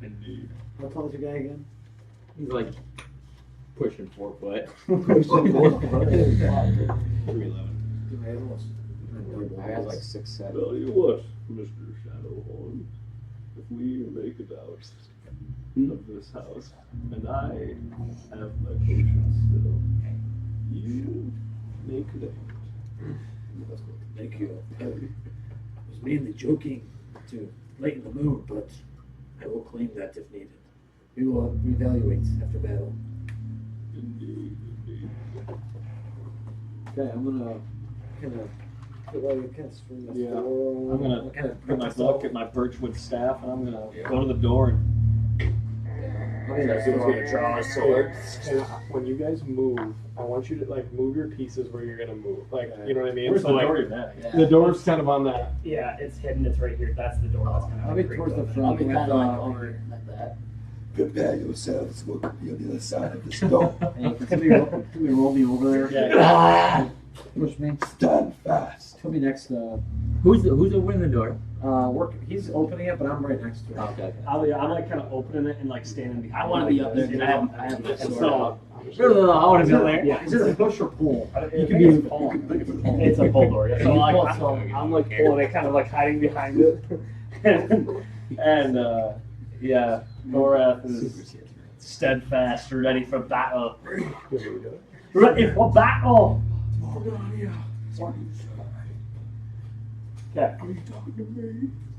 S10: Indeed.
S8: How tall is your guy again?
S6: He's like pushing 4 foot.
S1: $3.11.
S4: I got like 6'7".
S10: Tell you what, Mr. Shadowhorn, if we make it out of this house, and I have my potions still, you make it out.
S8: Thank you. I was mainly joking to lighten the mood, but I will claim that if needed. We will reevaluate after battle.
S10: Indeed, indeed.
S9: Okay, I'm gonna kind of like kind of swing the
S11: Yeah.
S9: door.
S11: I'm gonna
S9: kind of
S11: get my book, get my birchwood staff, and I'm gonna go to the door and
S9: He's gonna draw his sword.
S2: And when you guys move, I want you to like move your pieces where you're gonna move. Like, you know what I mean?
S11: Where's
S2: So
S11: the
S2: like,
S11: door you're at?
S2: the door's kind of on that.
S11: Yeah, it's hidden. It's right here. That's the door. That's kind of
S9: I'll be towards the front.
S4: I'll be
S9: with,
S4: kind of like over like that.
S7: Prepare yourselves. What could be on the other side of this door?
S9: Hey, can we roll me over there?
S11: Yeah.
S9: Push me.
S7: Stand fast.
S9: Put me next.
S6: Who's opening the door?
S9: He's opening it, but I'm right next to him.
S6: Okay.
S11: I'm like kind of opening it and like standing behind.
S4: I want to
S11: like
S4: be up there
S11: this,
S4: because
S11: you
S4: I have my
S11: And
S4: sword.
S11: so
S6: No, I want to be up there.
S11: yeah,
S9: Is it a push or pull?
S11: you
S9: can be
S11: it's a pull door. Yeah. So like I'm like pulling it, kind of like hiding behind it, and yeah, Norath is steadfast, ready for battle. Ready for battle. Okay.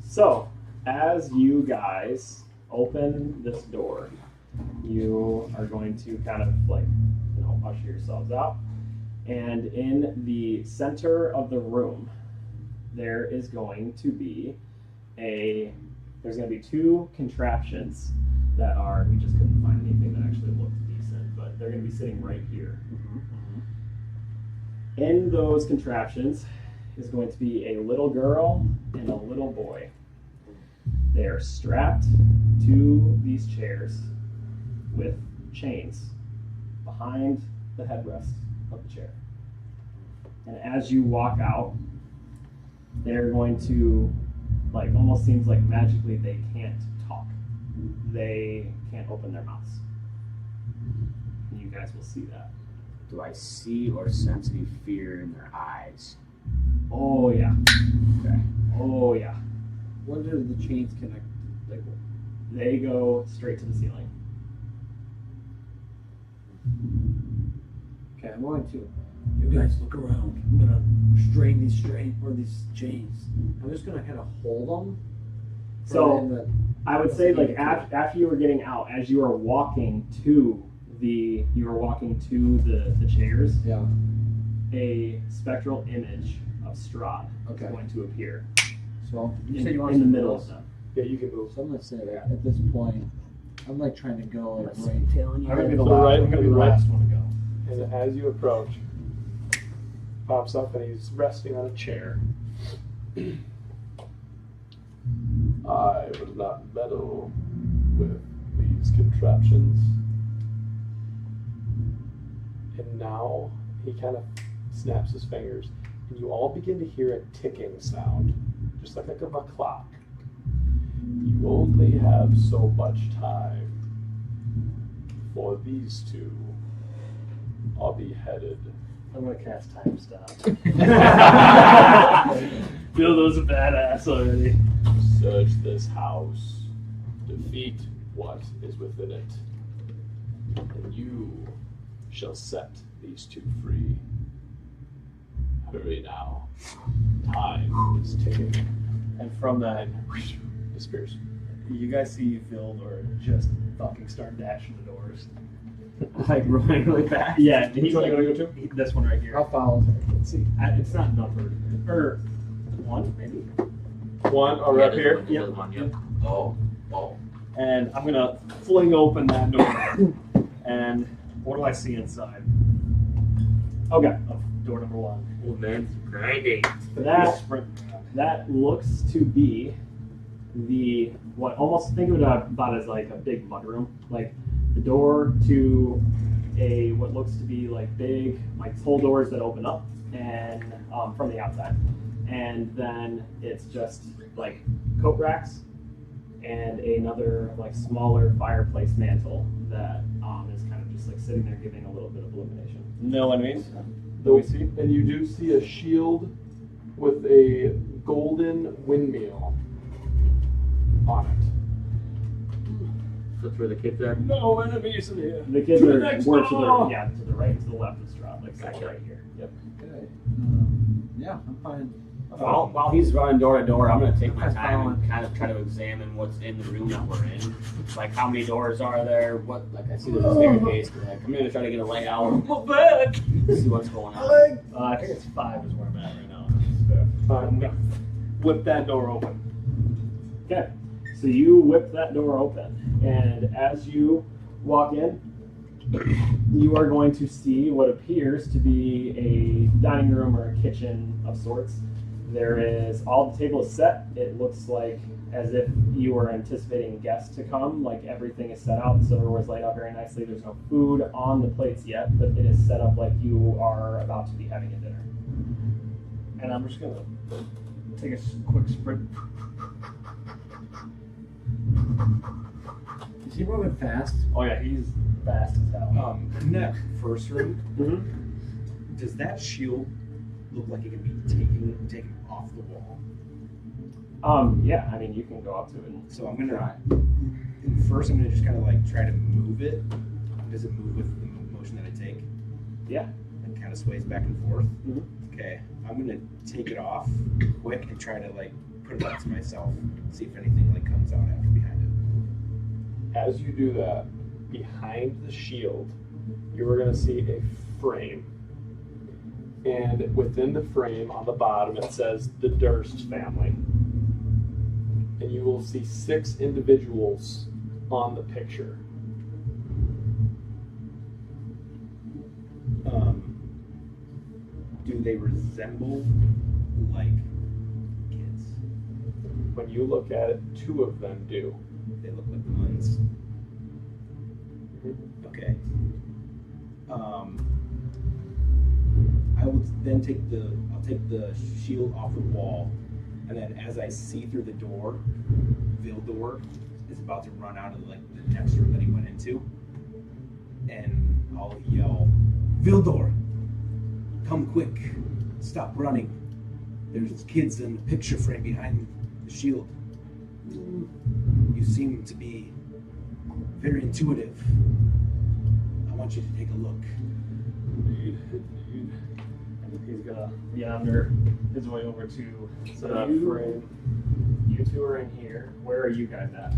S11: So, as you guys open this door, you are going to kind of like, usher yourselves out. And in the center of the room, there is going to be there's going to be two contraptions that are, we just couldn't find anything that actually looked decent, but they're going to be sitting right here. In those contraptions is going to be a little girl and a little boy. They are strapped to these chairs with chains behind the headrest of the chair. And as you walk out, they're going to, like, almost seems like magically they can't talk. They can't open their mouths. And you guys will see that.
S4: Do I see or sense any fear in their eyes?
S11: Oh yeah.
S4: Okay.
S11: Oh yeah.
S9: When do the chains connect? Like,
S11: They go straight to the ceiling.
S9: okay, I'm going to. You guys look around. I'm gonna strain these chains. I'm just gonna kind of hold them.
S11: So I would say, like, after you were getting out, as you were walking to the chairs,
S9: Yeah.
S11: a spectral image of Strahd
S9: Okay.
S11: is going to appear
S9: So you
S11: in,
S9: said you want
S11: in
S9: to
S11: the middle of them.
S2: Yeah, you can move.
S9: So I'm gonna say that at this point, I'm like trying to go like right.
S11: I'm gonna be the
S2: So
S11: last.
S2: right-
S11: I'm gonna be the
S2: right-
S11: last one to go.
S2: And as you approach, pops up and he's resting on a chair.
S3: I will not meddle with these contraptions.
S2: And now he kind of snaps his fingers, and you all begin to hear a ticking sound, just like of a clock.
S3: You only have so much time for these two are beheaded.
S11: I'm gonna cast time stop. Bildo's a badass already.
S3: Search this house, defeat what is within it, and you shall set these two free. Hurry now. Time is ticking.
S11: And from that,
S3: And disappears.
S11: you guys see Vildor just fucking start dashing the doors.
S9: Like running really fast.
S11: Yeah, he's
S2: Which one
S11: like,
S2: you gonna go to?
S11: this one right here.
S9: I'll follow.
S2: Let's see.
S11: It's not numbered. Or one, maybe.
S2: One over up here.
S6: This is one, yep.
S3: Oh.
S11: And I'm gonna fling open that door. And what do I see inside? Okay, door number one.
S6: Old man's grinding.
S11: That looks to be what almost think of it about as like a big mudroom, like the door to what looks to be like big like full doors that open up and from the outside, and then it's just like coat racks and another like smaller fireplace mantle that is kind of just like sitting there giving a little bit of illumination. No enemies.
S2: Nope. And you do see a shield with a golden windmill on it.
S6: That's where the kids are.
S3: No enemies in here.
S11: The kids
S3: To the
S11: are
S3: next
S11: more to
S3: door.
S11: the to the right, to the left of Strahd, like
S6: Gotcha.
S11: right here. Yep.
S9: Okay. Yeah, I'm fine.
S4: While he's running door to door, I'm gonna take my time and kind of try to examine what's in the room that we're in. Like how many doors are there? What like I see there's a staircase. But, like I'm gonna try to get a layout.
S3: My back.
S4: See what's going on.
S11: I think it's 5 is where I'm at right now. I'm gonna whip that door open. Okay, so you whip that door open, and as you walk in, you are going to see what appears to be a dining room or a kitchen of sorts. There is, all the table is set. It looks like as if you were anticipating guests to come, like everything is set out, the silverware is laid out very nicely. There's no food on the plates yet, but it is set up like you are about to be having a dinner.
S10: And I'm just gonna take a quick sprint.
S9: Is he moving fast?
S11: Oh yeah, he's fast as hell.
S1: In that first room,
S11: Mm-hmm.
S1: does that shield look like it could be taken off the wall?
S11: Yeah, I mean, you can go up to it and
S1: So I'm gonna
S11: try.
S1: first. I'm gonna just kind of like try to move it. Does it move with the motion that I take?
S11: Yeah.
S1: And kind of sways back and forth.
S11: Mhm.
S1: Okay, I'm gonna take it off quick and try to like put it up to myself. See if anything like comes out after behind it.
S2: As you do that, behind the shield, you are going to see a frame. And within the frame, on the bottom, it says the Durst family. And you will see 6 individuals on the picture.
S1: Do they resemble like kids?
S2: When you look at it, 2 of them do.
S1: They look like the ones. Okay. I will then take the shield off the wall, and then as I see through the door, Vildor is about to run out of like the next room that he went into, and I'll yell, "Vildor, come quick! Stop running! There's kids in the picture frame behind the shield. You seem to be very intuitive. I want you to take a look."
S11: He's gonna yonder his way over to the frame. You 2 are in here. Where are you guys at?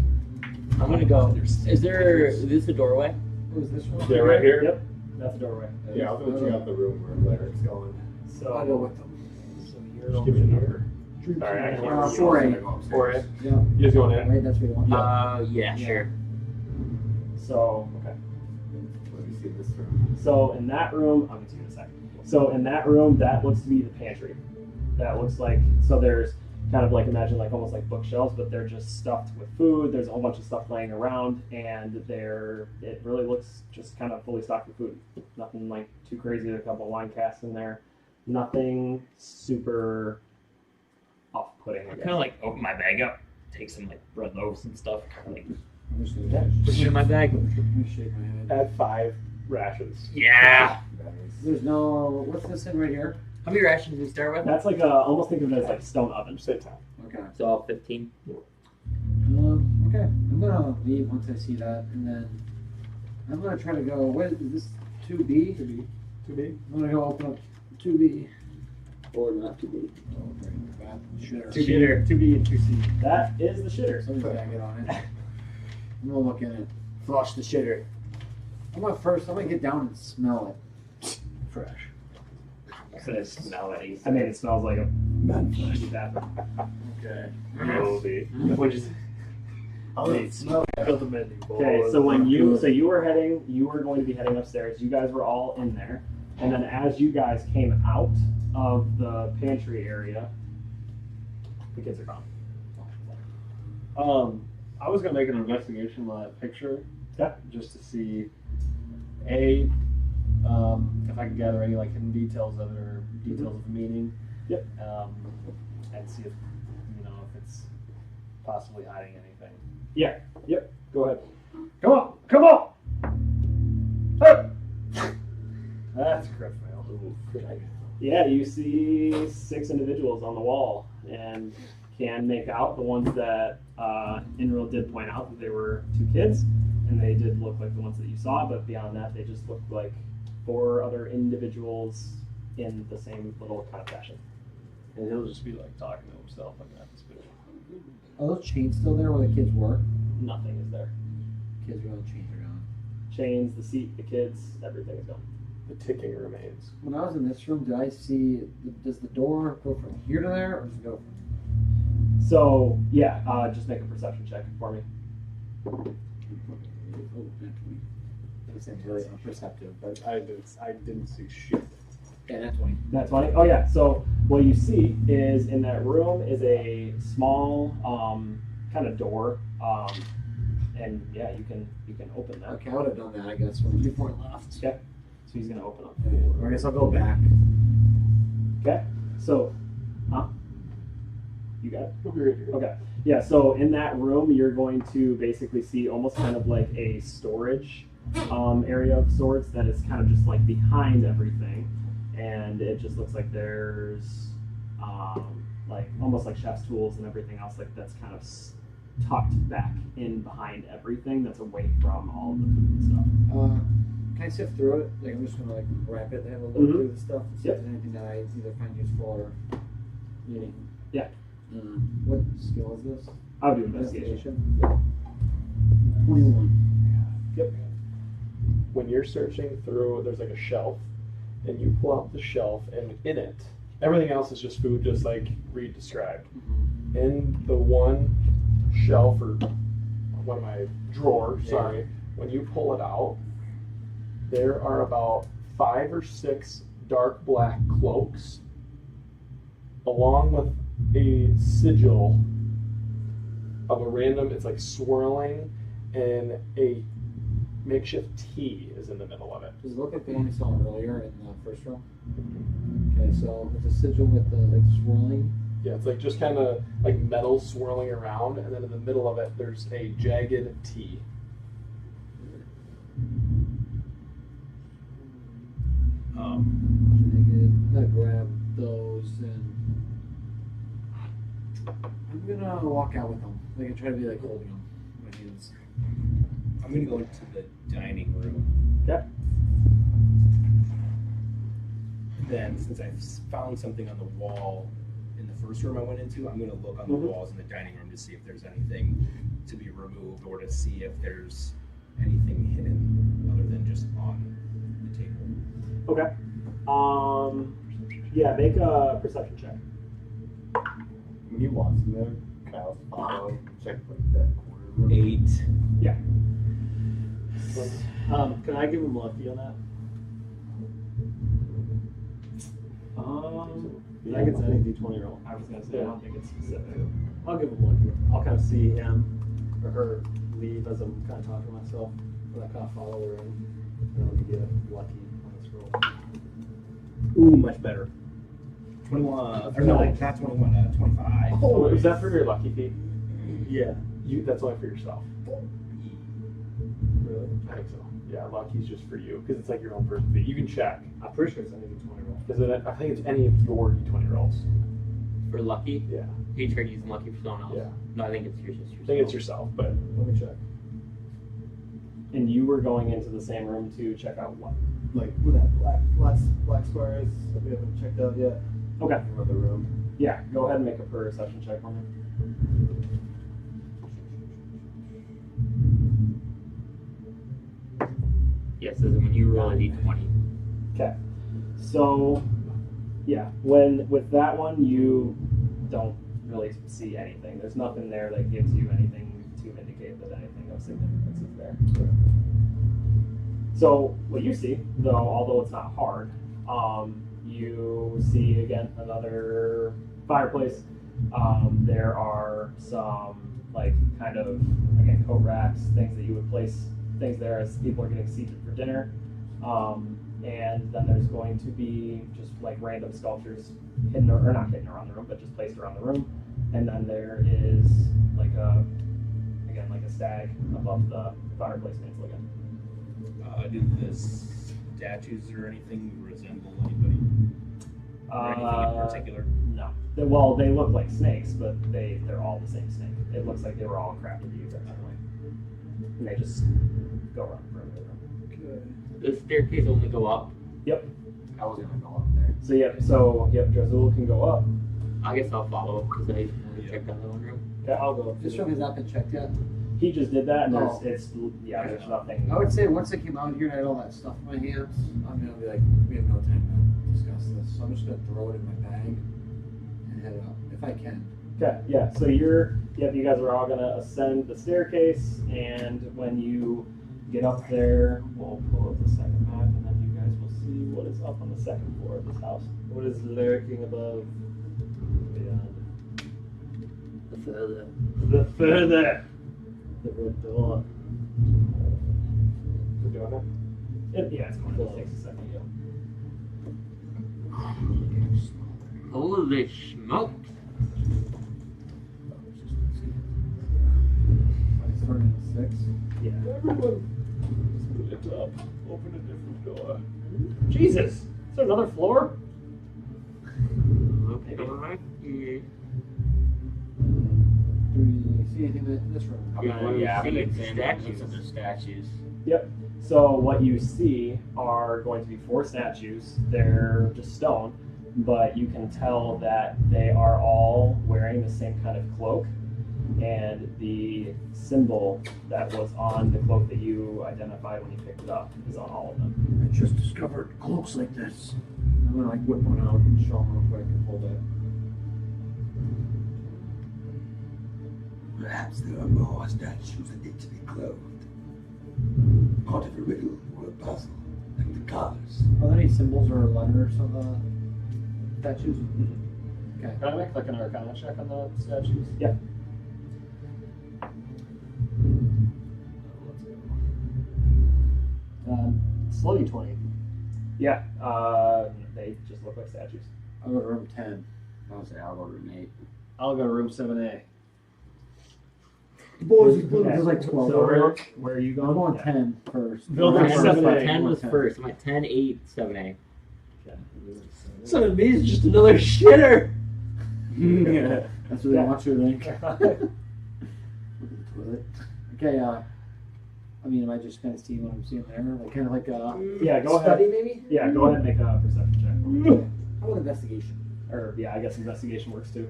S6: I'm gonna go. Is this a doorway?
S9: What was this one?
S2: Yeah, right here?
S11: Yep, that's the doorway.
S5: Yeah, I'll go check out the room where Larry's going.
S11: So
S9: I'll go with them.
S11: So you're
S2: Just
S11: over
S2: give me a
S11: here.
S2: number. Sorry, I can't
S9: Uh,
S2: remember.
S9: 4A.
S2: 4A?
S9: Yeah.
S2: You just going in?
S9: Right, that's what you want.
S6: Yeah,
S9: Yeah.
S6: sure.
S11: So, okay.
S5: Let me see this room.
S11: So in that room, I'll get to you in a second. So in that room, that looks to be the pantry. That looks like, so there's kind of like, imagine like almost like bookshelves, but they're just stuffed with food. There's a whole bunch of stuff laying around, and it really looks just kind of fully stocked with food. Nothing like too crazy. There's a couple of wine casks in there. Nothing super off-putting.
S6: I kind of like open my bag up, take some like bread loaves and stuff, kind of like
S9: I'm just gonna
S6: put it in my bag.
S9: let me shake my head.
S2: Add 5 rations.
S6: Yeah.
S9: There's no. What's this thing right here?
S6: How many rations did we start with?
S11: That's like almost think of it as like stone oven.
S2: Say 10.
S9: Okay.
S6: So all 15.
S9: Okay. I'm gonna leave once I see that, and then I'm gonna try to go. What is this? 2B.
S2: 2B?
S9: I'm gonna go open up 2B.
S6: Or not too big.
S9: Oh, great. Bad. Shitter.
S11: 2B and 2C. That is the shitter.
S9: Somebody's gotta get on it. I'm gonna look in it. Flush the shitter. I'm gonna get down and smell it.
S11: Fresh.
S6: Gonna smell it.
S11: I mean, it smells like a
S7: Man flesh.
S11: bathroom.
S9: Okay.
S11: Moldy.
S6: What'd you say?
S10: I'll smell the menu.
S11: Okay, so when you were going to be heading upstairs. You guys were all in there, and then as you guys came out of the pantry area, the kids are gone.
S10: I was gonna make an investigation on that picture.
S11: Yeah.
S10: Just to see, if I can gather any like hidden details of it or details of the meaning.
S11: Yep.
S10: And see if if it's possibly hiding anything.
S11: Yeah. Yep. Go ahead.
S10: Come on! Come on! Hey! That's a crit fail.
S11: Yeah, you see 6 individuals on the wall, and can make out the ones that Inril did point out that they were 2 kids, and they did look like the ones that you saw, but beyond that, they just looked like 4 other individuals in the same little kind of fashion.
S10: And he'll just be like talking to himself like that.
S9: Are those chains still there where the kids were?
S11: Nothing is there.
S9: Kids were all chains are gone.
S11: Chains, the seat, the kids, everything is gone.
S3: The ticking remains.
S9: When I was in this room, did I see? Does the door go from here to there, or does it go?
S11: So yeah, just make a perception check for me.
S9: This ain't really unperceptive, but
S10: I didn't see shit.
S9: yeah, that's 20.
S11: That's funny. Oh yeah. So what you see is in that room is a small kind of door, and yeah, you can open that.
S9: Okay, I would have done that, I guess, before I left.
S11: Okay. So he's gonna open up.
S9: I guess I'll go back.
S11: Okay. So, you got it.
S3: We'll be right here.
S11: Okay. Yeah, so in that room, you're going to basically see almost kind of like a storage area of sorts that is kind of just like behind everything. And it just looks like there's like almost like chef's tools and everything else like that's kind of tucked back in behind everything that's away from all of the food and stuff.
S9: Can I sift through it? Like, I'm just gonna like wrap it and have a look through the stuff and see if there's anything that I either find useful or needing.
S11: Yeah.
S9: What skill is this?
S11: I'll do investigation.
S9: 21.
S11: Yep.
S3: When you're searching through, there's like a shelf, and you pull out the shelf, and in it, everything else is just food, just like Reed described. In the one shelf, or one of my drawers, sorry, when you pull it out, there are about 5 or 6 dark black cloaks, along with a sigil of a random, it's like swirling, and a makeshift T is in the middle of it.
S9: Does it look like the one we saw earlier in the first room? Okay, so it's a sigil with the like swirling.
S3: Yeah, it's like just kind of like metal swirling around, and then in the middle of it, there's a jagged T.
S9: I'm gonna grab those and I'm gonna walk out with them. Like, I try to be like holding them in my hands.
S1: I'm gonna go into the dining room.
S11: Okay.
S1: Then, since I found something on the wall in the first room I went into, I'm gonna look on the walls in the dining room to see if there's anything to be removed or to see if there's anything hidden other than just on the table.
S11: Okay. Yeah, make a perception check.
S5: When you walk in there, Kyle's follow, check like that corner room.
S1: 8.
S11: Yeah.
S10: Can I give him lucky on that? I can send a D20 roll.
S11: I was gonna say I don't think it's specific.
S10: I'll give him lucky. I'll kind of see him or her leave as I'm kind of talking to myself, and I kind of follow her in, and I'll get lucky on this roll.
S1: Ooh, much better. 21. Or no, not 21. 25.
S11: Oh, is that for your lucky feet?
S10: Yeah.
S3: That's only for yourself.
S10: Really?
S3: I think so. Yeah, lucky's just for you because it's like your own person feat. You can check.
S10: I'm pretty sure it's a D20 roll.
S3: Is it? I think it's any of your D20 rolls.
S6: For lucky?
S3: Yeah.
S6: You tried using lucky for someone else?
S3: Yeah.
S6: No, I think it's yours.
S3: I think it's yourself, but
S10: Let me check.
S11: And you were going into the same room to check out what?
S5: Like where that black square is that we haven't checked out yet.
S11: Okay.
S5: Another room.
S11: Yeah, go ahead and make a perception check for me.
S6: Yes, as in when you roll a d20.
S11: Okay. So, yeah, with that one, you don't really see anything. There's nothing there that gives you anything to indicate that anything of significance is there. So, what you see, though, although it's not hard, you see again another fireplace. There are some like kind of again coat racks, things that you would place things there as people are getting seated for dinner. And then there's going to be just like random sculptures hidden or not hidden around the room, but just placed around the room. And then there is like a stag above the fireplace mantle again.
S1: Do the statues or anything resemble anybody? Or anything in particular?
S11: No. Well, they look like snakes, but they're all the same snake. It looks like they were all crafted to use that way. And they just go around the perimeter.
S6: Does the staircase only go up?
S11: Yep.
S9: I was gonna go up there.
S11: So Drazul can go up.
S6: I guess I'll follow because I only checked out the one room.
S11: Okay, I'll go.
S9: This room has not been checked yet.
S11: He just did that, and
S9: No.
S11: there's nothing.
S9: I would say once I came out here and I had all that stuff in my hands, I'm gonna be like, we have no time to discuss this. So I'm just gonna throw it in my bag and head out if I can.
S11: Okay, yeah. So you guys are all gonna ascend the staircase, and when you get up there, we'll pull up the second map, and then you guys will see what is up on the second floor of this house.
S10: What is lurking above? Beyond
S6: The further.
S10: the further. The red door.
S11: We're doing it. Yeah, it's going to take a second. Yeah.
S6: Holy smoke!
S9: Starting at 6.
S11: Yeah.
S10: Everyone, split up. Open a different door.
S11: Jesus! Is there another floor?
S6: Okay.
S9: Do we see anything in this room?
S4: I'm
S6: Yeah,
S4: gonna,
S6: yeah,
S4: I'm gonna
S6: see
S4: examine
S6: statues.
S4: the statues.
S11: Yep. So what you see are going to be 4 statues. They're just stone, but you can tell that they are all wearing the same kind of cloak, and the symbol that was on the cloak that you identified when you picked it up is on all of them.
S8: I just discovered cloaks like this.
S9: I'm gonna like whip one out and show them real quick and hold it.
S7: Perhaps there are more statues that need to be clothed. Part of a riddle or a puzzle, like the colors.
S9: Are there any symbols or letters of the statues? Okay.
S11: Can I make like an Arcana check on the statues? Yeah.
S9: Slowly 20.
S11: Yeah. They just look like statues.
S9: I'll go to room 10.
S4: I'll say I'll go room 8.
S8: I'll go to room 7A.
S9: Boys,
S11: Okay.
S9: there's like 12.
S11: So where are you going?
S9: I'm going
S11: Yeah.
S9: 10 first.
S11: Building
S9: I'm
S11: 7A.
S9: going
S6: 10 was
S9: 10.
S6: first. I'm at 10, 8, 7A.
S10: 7B is just another shitter.
S9: Yeah, that's what they want you to think. Toilet. Okay, I mean, am I just kind of seeing what I'm seeing there? Like, kind of like
S11: Yeah, go ahead.
S9: study, maybe?
S11: Yeah, go ahead and make a perception check.
S9: How about investigation?
S11: Or, yeah, I guess investigation works too.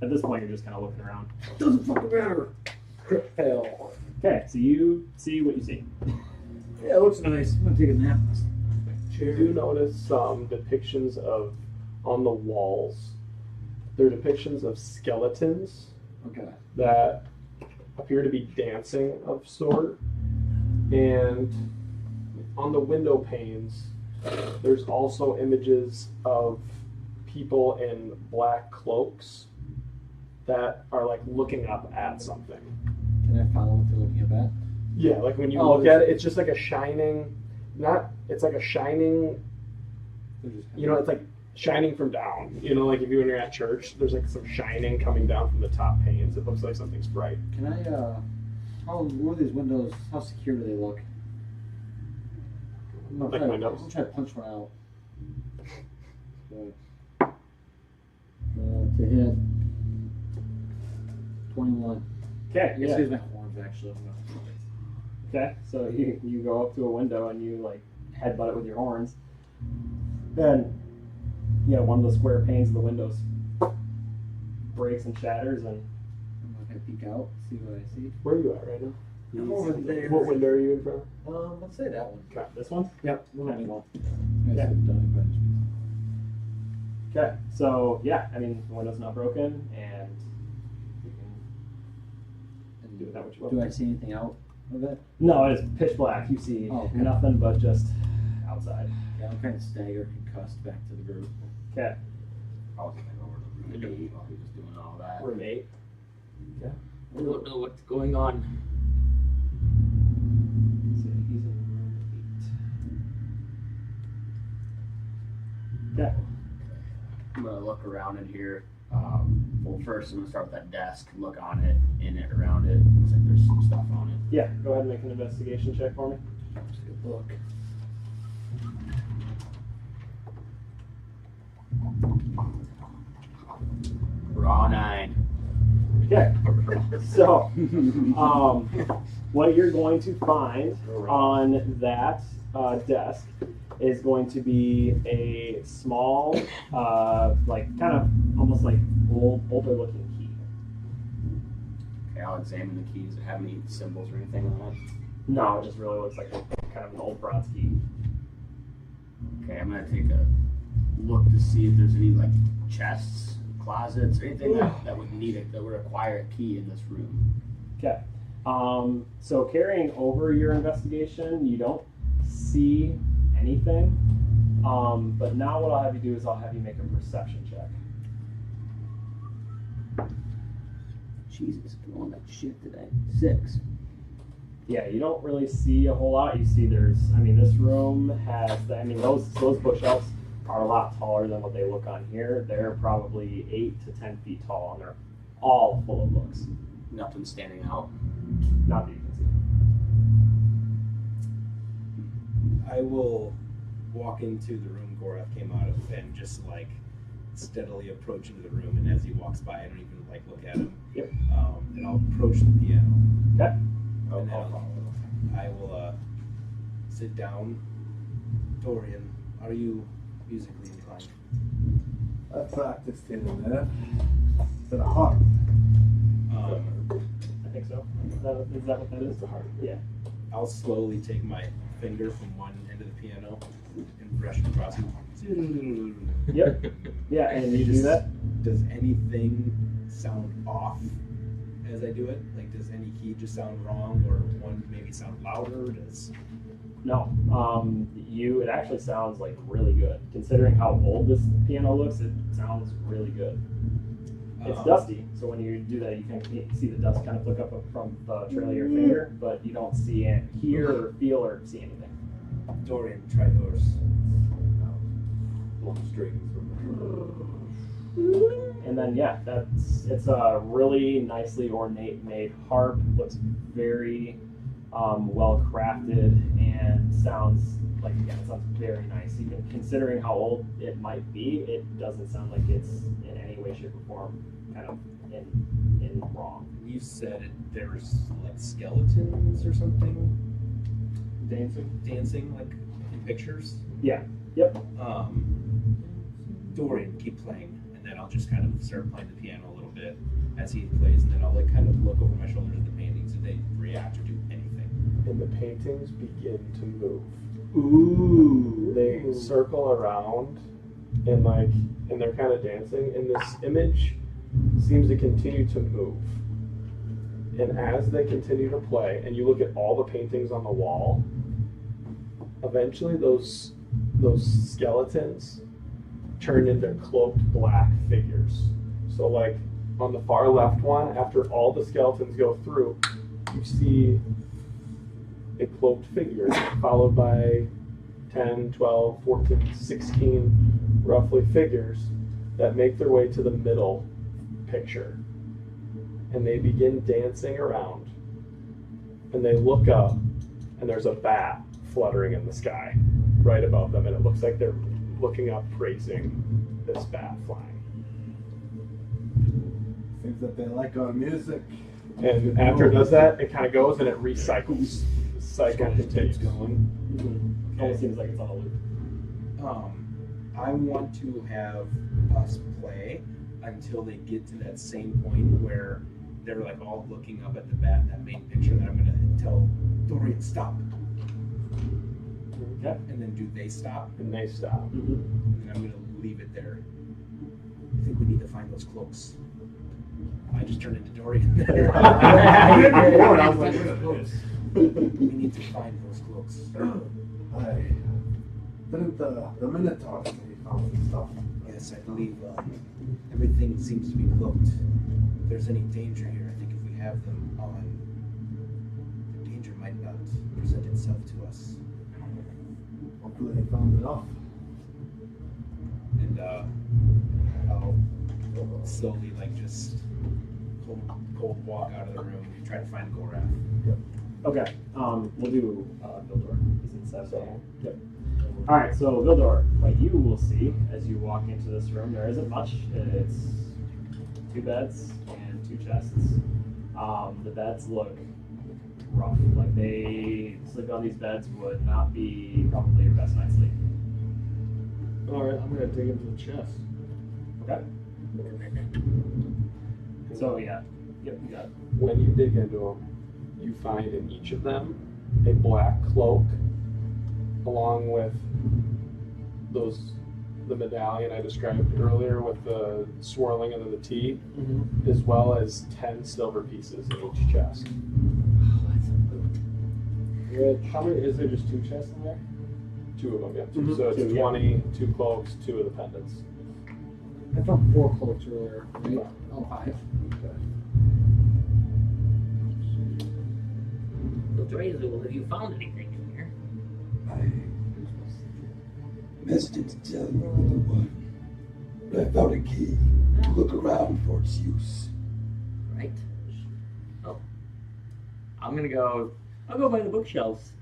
S11: At this point, you're just kind of looking around.
S9: Doesn't fucking matter. Crit fail.
S11: Okay, so you see what you see.
S9: Yeah, it looks nice. I'm gonna take a nap.
S2: You do notice some depictions of, on the walls, there are depictions of skeletons
S9: Okay.
S2: that appear to be dancing of sort. And on the window panes, there's also images of people in black cloaks that are like looking up at something.
S9: Can I follow what they're looking up at?
S2: Yeah, like when you
S9: Oh,
S2: look at it, it's just like a shining, it's like a shining,
S9: They're just
S2: you know, it's like shining from down. You know, like if you're at church, there's like some shining coming down from the top panes. It looks like something's bright.
S9: Can I, what are these windows, how secure do they look? I'm gonna
S2: Like
S9: try,
S2: windows?
S9: I'm gonna try to punch one out. To hit 21.
S11: Okay,
S9: I guess
S11: yeah.
S9: use my horns actually.
S11: Okay, so you go up to a window and you like headbutt it with your horns. Then, yeah, one of the square panes of the windows breaks and shatters. And
S9: I'm gonna peek out, see what I see.
S2: Where are you at right now?
S8: I'm over there.
S2: What window are you in front of?
S8: Let's say that one.
S2: Okay, this one?
S8: Yep, we'll have one.
S11: Yeah.
S9: Yeah.
S11: Okay, so yeah, I mean the window's not broken, and you can do with that what you will.
S9: Do I see anything out of it?
S11: No, it's pitch black. You see
S9: Oh, okay.
S11: nothing but just outside.
S9: Yeah, I'm kind of staggered, concussed back to the group.
S11: Okay,
S4: I was gonna go over to room 8 while he was doing all that.
S11: room 8.
S6: I don't know what's going on.
S11: So he's in room 8. Okay.
S4: I'm gonna look around in here. Well, first I'm gonna start with that desk, look on it, in it, around it. Looks like there's some stuff on it.
S11: Yeah, go ahead and make an investigation check for me.
S9: Just a look.
S4: Raw 9.
S11: Okay, so what you're going to find on that desk is going to be a small, like kind of almost like older looking key.
S4: Okay, I'll examine the key. Does it have any symbols or anything on it?
S11: No, it just really looks like kind of an old bronze key.
S4: Okay, I'm gonna take a look to see if there's any like chests, closets, or anything that would need it, that would require a key in this room.
S11: Okay. So carrying over your investigation, you don't see anything. But now what I'll have you do is I'll have you make a perception check.
S4: Jesus, going like shit today. 6.
S11: Yeah, you don't really see a whole lot. You see this room has, those bookshelves are a lot taller than what they look on here. They're probably 8 to 10 feet tall, and they're all full of books.
S4: Nothing standing out.
S11: Not that you can see.
S1: I will walk into the room Gorath came out of and just like steadily approach into the room. And as he walks by, I don't even like look at him.
S11: Yep.
S1: And I'll approach the piano.
S11: Okay.
S1: And then I will sit down. Dorian, are you musically inclined?
S5: I practiced here and there. Is it a harp?
S11: I think so. Is that what that is? The harp. Yeah.
S1: I'll slowly take my finger from one end of the piano and brush it across it.
S11: Yep. Yeah, and you do that?
S1: Does anything sound off as I do it? Like, does any key just sound wrong, or one maybe sound louder?
S11: No. It actually sounds like really good. Considering how old this piano looks, it sounds really good. It's dusty, so when you do that, you can see the dust kind of flick up from the trail of your finger, but you don't see it, hear or feel or see anything.
S1: Dorian, try yours.
S5: Long strings.
S11: And then it's a really nicely ornate made harp. Looks very well crafted and sounds very nice. Even considering how old it might be, it doesn't sound like it's in any way, shape, or form kind of in wrong.
S1: You said there's like skeletons or something dancing like in pictures.
S11: Yeah. Yep.
S1: Dorian, keep playing, and then I'll just kind of start playing the piano a little bit as he plays, and then I'll like kind of look over my shoulders at the paintings if they react or do anything.
S2: And the paintings begin to move.
S11: Ooh.
S2: They circle around and they're kind of dancing, and this image seems to continue to move. And as they continue to play, and you look at all the paintings on the wall, eventually those skeletons turn into cloaked black figures. So like on the far left one, after all the skeletons go through, you see a cloaked figure followed by 10, 12, 14, 16 roughly figures that make their way to the middle picture. And they begin dancing around. And they look up, and there's a bat fluttering in the sky right above them, and it looks like they're looking up praising this bat flying.
S5: Seems that they like our music.
S2: And after it does that, it kind of goes and it recycles. The cycle continues going.
S11: Mm-hmm. Almost seems like it's on a loop.
S1: I want to have us play until they get to that same point where they're like all looking up at the bat, that main picture, that I'm going to tell Dorian, stop.
S11: Okay.
S1: And then do they stop?
S2: And they stop.
S11: Mm-hmm.
S1: And then I'm going to leave it there. I think we need to find those cloaks. I just turned into Dorian. We need to find those cloaks.
S5: Didn't the Minotaur say he found some stuff?
S1: Yes, I believe everything seems to be cloaked. If there's any danger here, I think if we have them on, the danger might not present itself to us.
S5: Hopefully they found enough.
S1: And I'll slowly, like, just cold walk out of the room and try to find Gorath.
S11: Yep. Okay. We'll do Vildor. He's inside. So. Yep. All right. So Vildor, what you will see as you walk into this room, there isn't much. It's 2 beds and 2 chests. The beds look rough. Like sleeping on these beds would not be probably your best night's sleep.
S3: Alright, I'm gonna dig into the chest.
S11: Okay. So yeah, Yep, you got it.
S2: When you dig into them, you find in each of them a black cloak, along with the medallion I described earlier with the swirling and then the T, as well as 10 silver pieces in each chest.
S11: How many? Is there just 2 chests in there?
S2: 2 of them, yeah. So it's 20, 2 cloaks, 2 of the pendants.
S9: I found 4 cloaks earlier. Right?
S2: Yeah.
S9: Oh, 5.
S6: So, Drazul, have you found anything in here?
S7: I missed it to tell you the one, but I found a key to look around for its use.
S6: Right. Oh. I'll go by the bookshelves.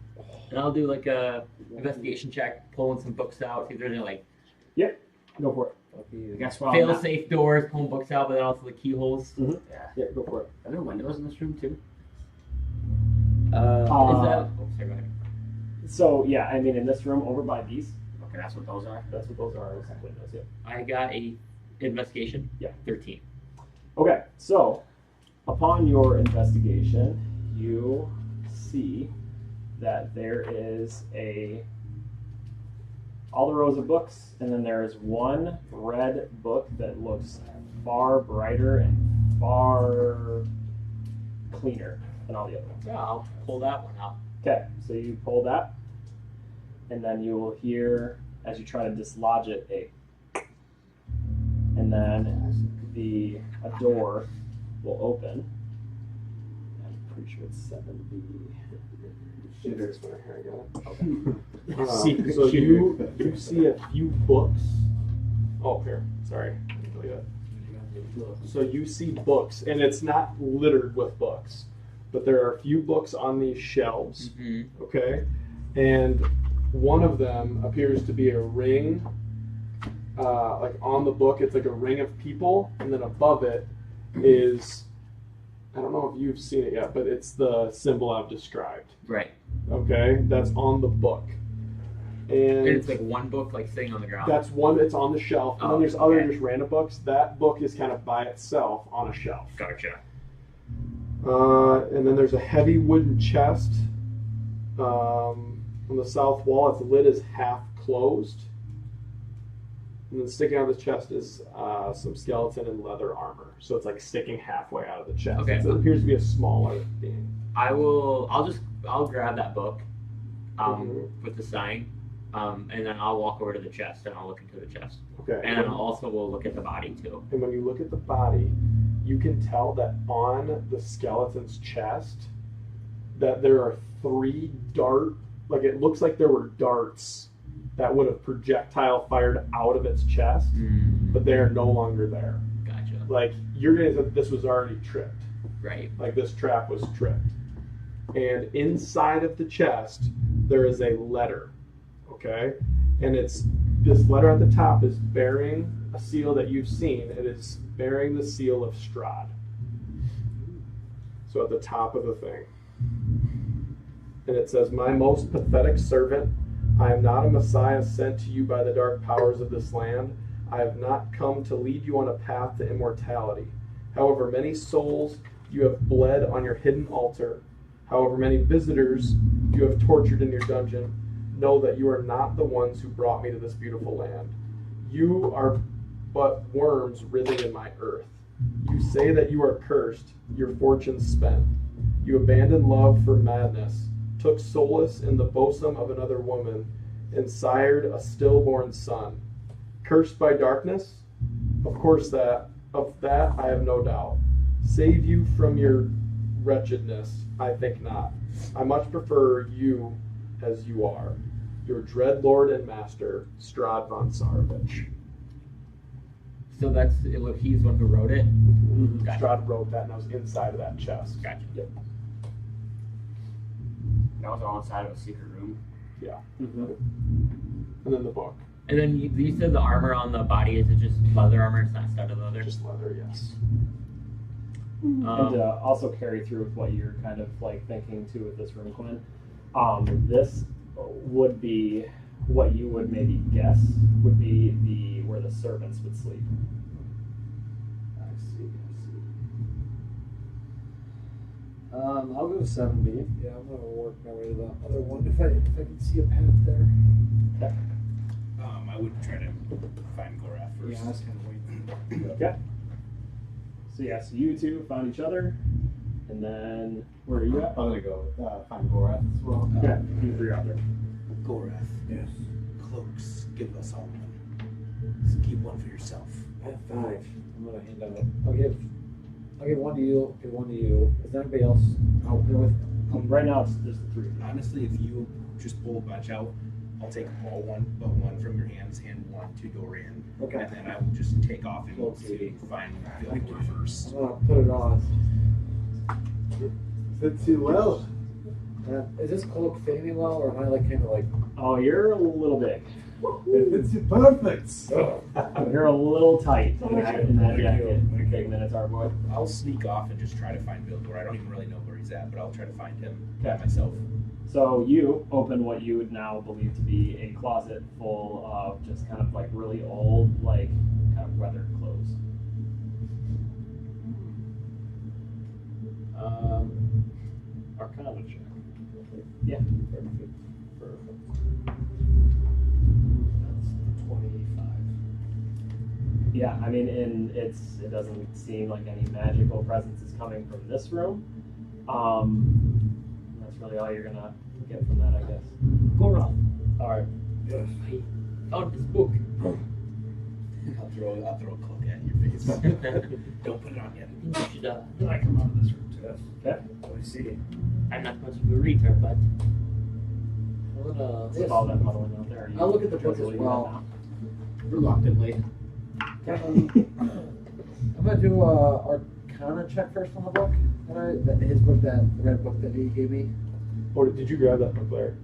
S6: And I'll do like a investigation check, pulling some books out, see if there's any like
S11: Go for it.
S4: I guess what
S6: fail safe doors, pulling books out, but then also the keyholes.
S11: Yeah, go for it.
S4: Are there windows in this room too?
S6: Is that oh sorry, go ahead.
S11: So yeah, I mean in this room over by these,
S4: Okay, that's what those are.
S11: that's what those are. Those are windows. Yeah.
S6: I got a investigation.
S11: Yeah.
S6: 13.
S11: Okay, so upon your investigation, you see that there is all the rows of books, and then there is one red book that looks far brighter and far cleaner than all the other ones.
S6: Yeah, I'll pull that one out.
S11: Okay, so you pull that, and then you will hear, as you try to dislodge it, and then a door will open.
S2: I'm pretty sure it's 7B. Shitter's when I got it.
S11: Okay.
S2: So you see a few books. Oh, here. Sorry. So you see books, and it's not littered with books, but there are a few books on these shelves.
S6: Mm-hmm.
S2: Okay, and one of them appears to be a ring. Like on the book, it's like a ring of people, and then above it is, I don't know if you've seen it yet, but it's the symbol I've described.
S6: Right.
S2: Okay, that's on the book. And
S6: it's like one book like sitting on the ground.
S2: that's one, it's on the shelf. And
S6: Oh,
S2: then there's other
S6: okay.
S2: just random books. That book is kind of by itself on a shelf.
S6: Gotcha.
S2: And then there's a heavy wooden chest on the south wall. Its lid is half closed. And then sticking out of the chest is some skeleton and leather armor. So it's like sticking halfway out of the chest.
S6: Okay.
S2: It appears to be a smaller being.
S6: I'll grab that book
S2: Mhm.
S6: with the sign, and then I'll walk over to the chest and I'll look into the chest.
S2: Okay.
S6: And then we'll look at the body too.
S2: And when you look at the body, you can tell that on the skeleton's chest that there are 3 like it looks like there were darts that would have projectile fired out of its chest, but they are no longer there.
S6: Gotcha.
S2: Like you're gonna think this was already tripped.
S6: Right.
S2: Like this trap was tripped. And inside of the chest, there is a letter. Okay? And this letter at the top is bearing a seal that you've seen. It is bearing the seal of Strahd. So at the top of the thing. And it says, "My most pathetic servant, I am not a Messiah sent to you by the dark powers of this land. I have not come to lead you on a path to immortality. However many souls you have bled on your hidden altar, however many visitors you have tortured in your dungeon, know that you are not the ones who brought me to this beautiful land. You are but worms writhing in my earth. You say that you are cursed, your fortunes spent. You abandoned love for madness, took solace in the bosom of another woman, and sired a stillborn son. Cursed by darkness? Of course of that I have no doubt. Save you from your wretchedness? I think not. I much prefer you as you are. Your dread lord and master, Strahd von Sarovich."
S6: So he's the one who wrote it? Gotcha.
S2: Strahd wrote that, and that was inside of that chest.
S6: Gotcha.
S2: Yep.
S4: That was all inside of a secret room.
S2: Yeah. And then the book.
S6: And then you said the armor on the body, is it just leather armor? It's not studded leather?
S2: Just leather, yes.
S11: And also carry through with what you're kind of like thinking too with this room, Quinn. This would be what you would maybe guess would be where the servants would sleep.
S2: I see.
S9: I'll go to 7B. Yeah, I'm gonna work my way to the other one if I can see a path there.
S1: I would try to find Gorath first.
S9: Yeah, I was kind of waiting.
S11: Okay. So yeah, so you two found each other, and then where are you at?
S5: I'm gonna go find Gorath as well.
S11: Okay, you three out there.
S1: Gorath.
S9: Yes.
S1: Cloaks. Give us all one. So keep one for yourself.
S9: I have 5. I'm gonna hand out. I'll give one to you. Give one to you. Is there anybody else out there with?
S11: Right now it's just the three of you.
S1: Honestly, if you just pull a bunch out, I'll take all one, but one from your hands, hand one to Dorian.
S9: Okay.
S1: And then I will just take off and go
S9: Okay.
S1: to find Vildor first.
S9: I'm gonna put it on.
S5: Fits you well.
S9: Is this cloak fitting me well, or am I like kind of like?
S11: Oh, you're a little big.
S5: It fits you perfect.
S11: You're a little tight in that jacket. Okay, Minotaur boy.
S1: I'll sneak off and just try to find Vildor. I don't even really know where he's at, but I'll try to find him by
S11: Okay.
S1: myself.
S11: So you open what you would now believe to be a closet full of just kind of like really old, like kind of weathered clothes.
S10: Arcana check.
S11: Yeah.
S10: Perfect. That's 25.
S11: Yeah, I mean, and it doesn't seem like any magical presence is coming from this room. That's really all you're gonna get from that, I guess.
S6: Gorath,
S11: All right.
S9: Yes.
S6: I found this book.
S1: I'll throw a cloak at your face. Don't put it on yet.
S6: You should,
S9: Then I come out of this room too.
S11: Okay.
S9: Let me see.
S6: I'm not much of a reader, but
S9: I'm gonna.
S11: What's with all that muddling out there? Are you
S9: I'll look at the book
S11: trying to
S9: as
S11: leave
S9: well.
S11: that
S9: Reluctantly. I'm gonna do a Arcana check first on the book. His book, the red book that he gave me.
S2: Or did you grab that book there?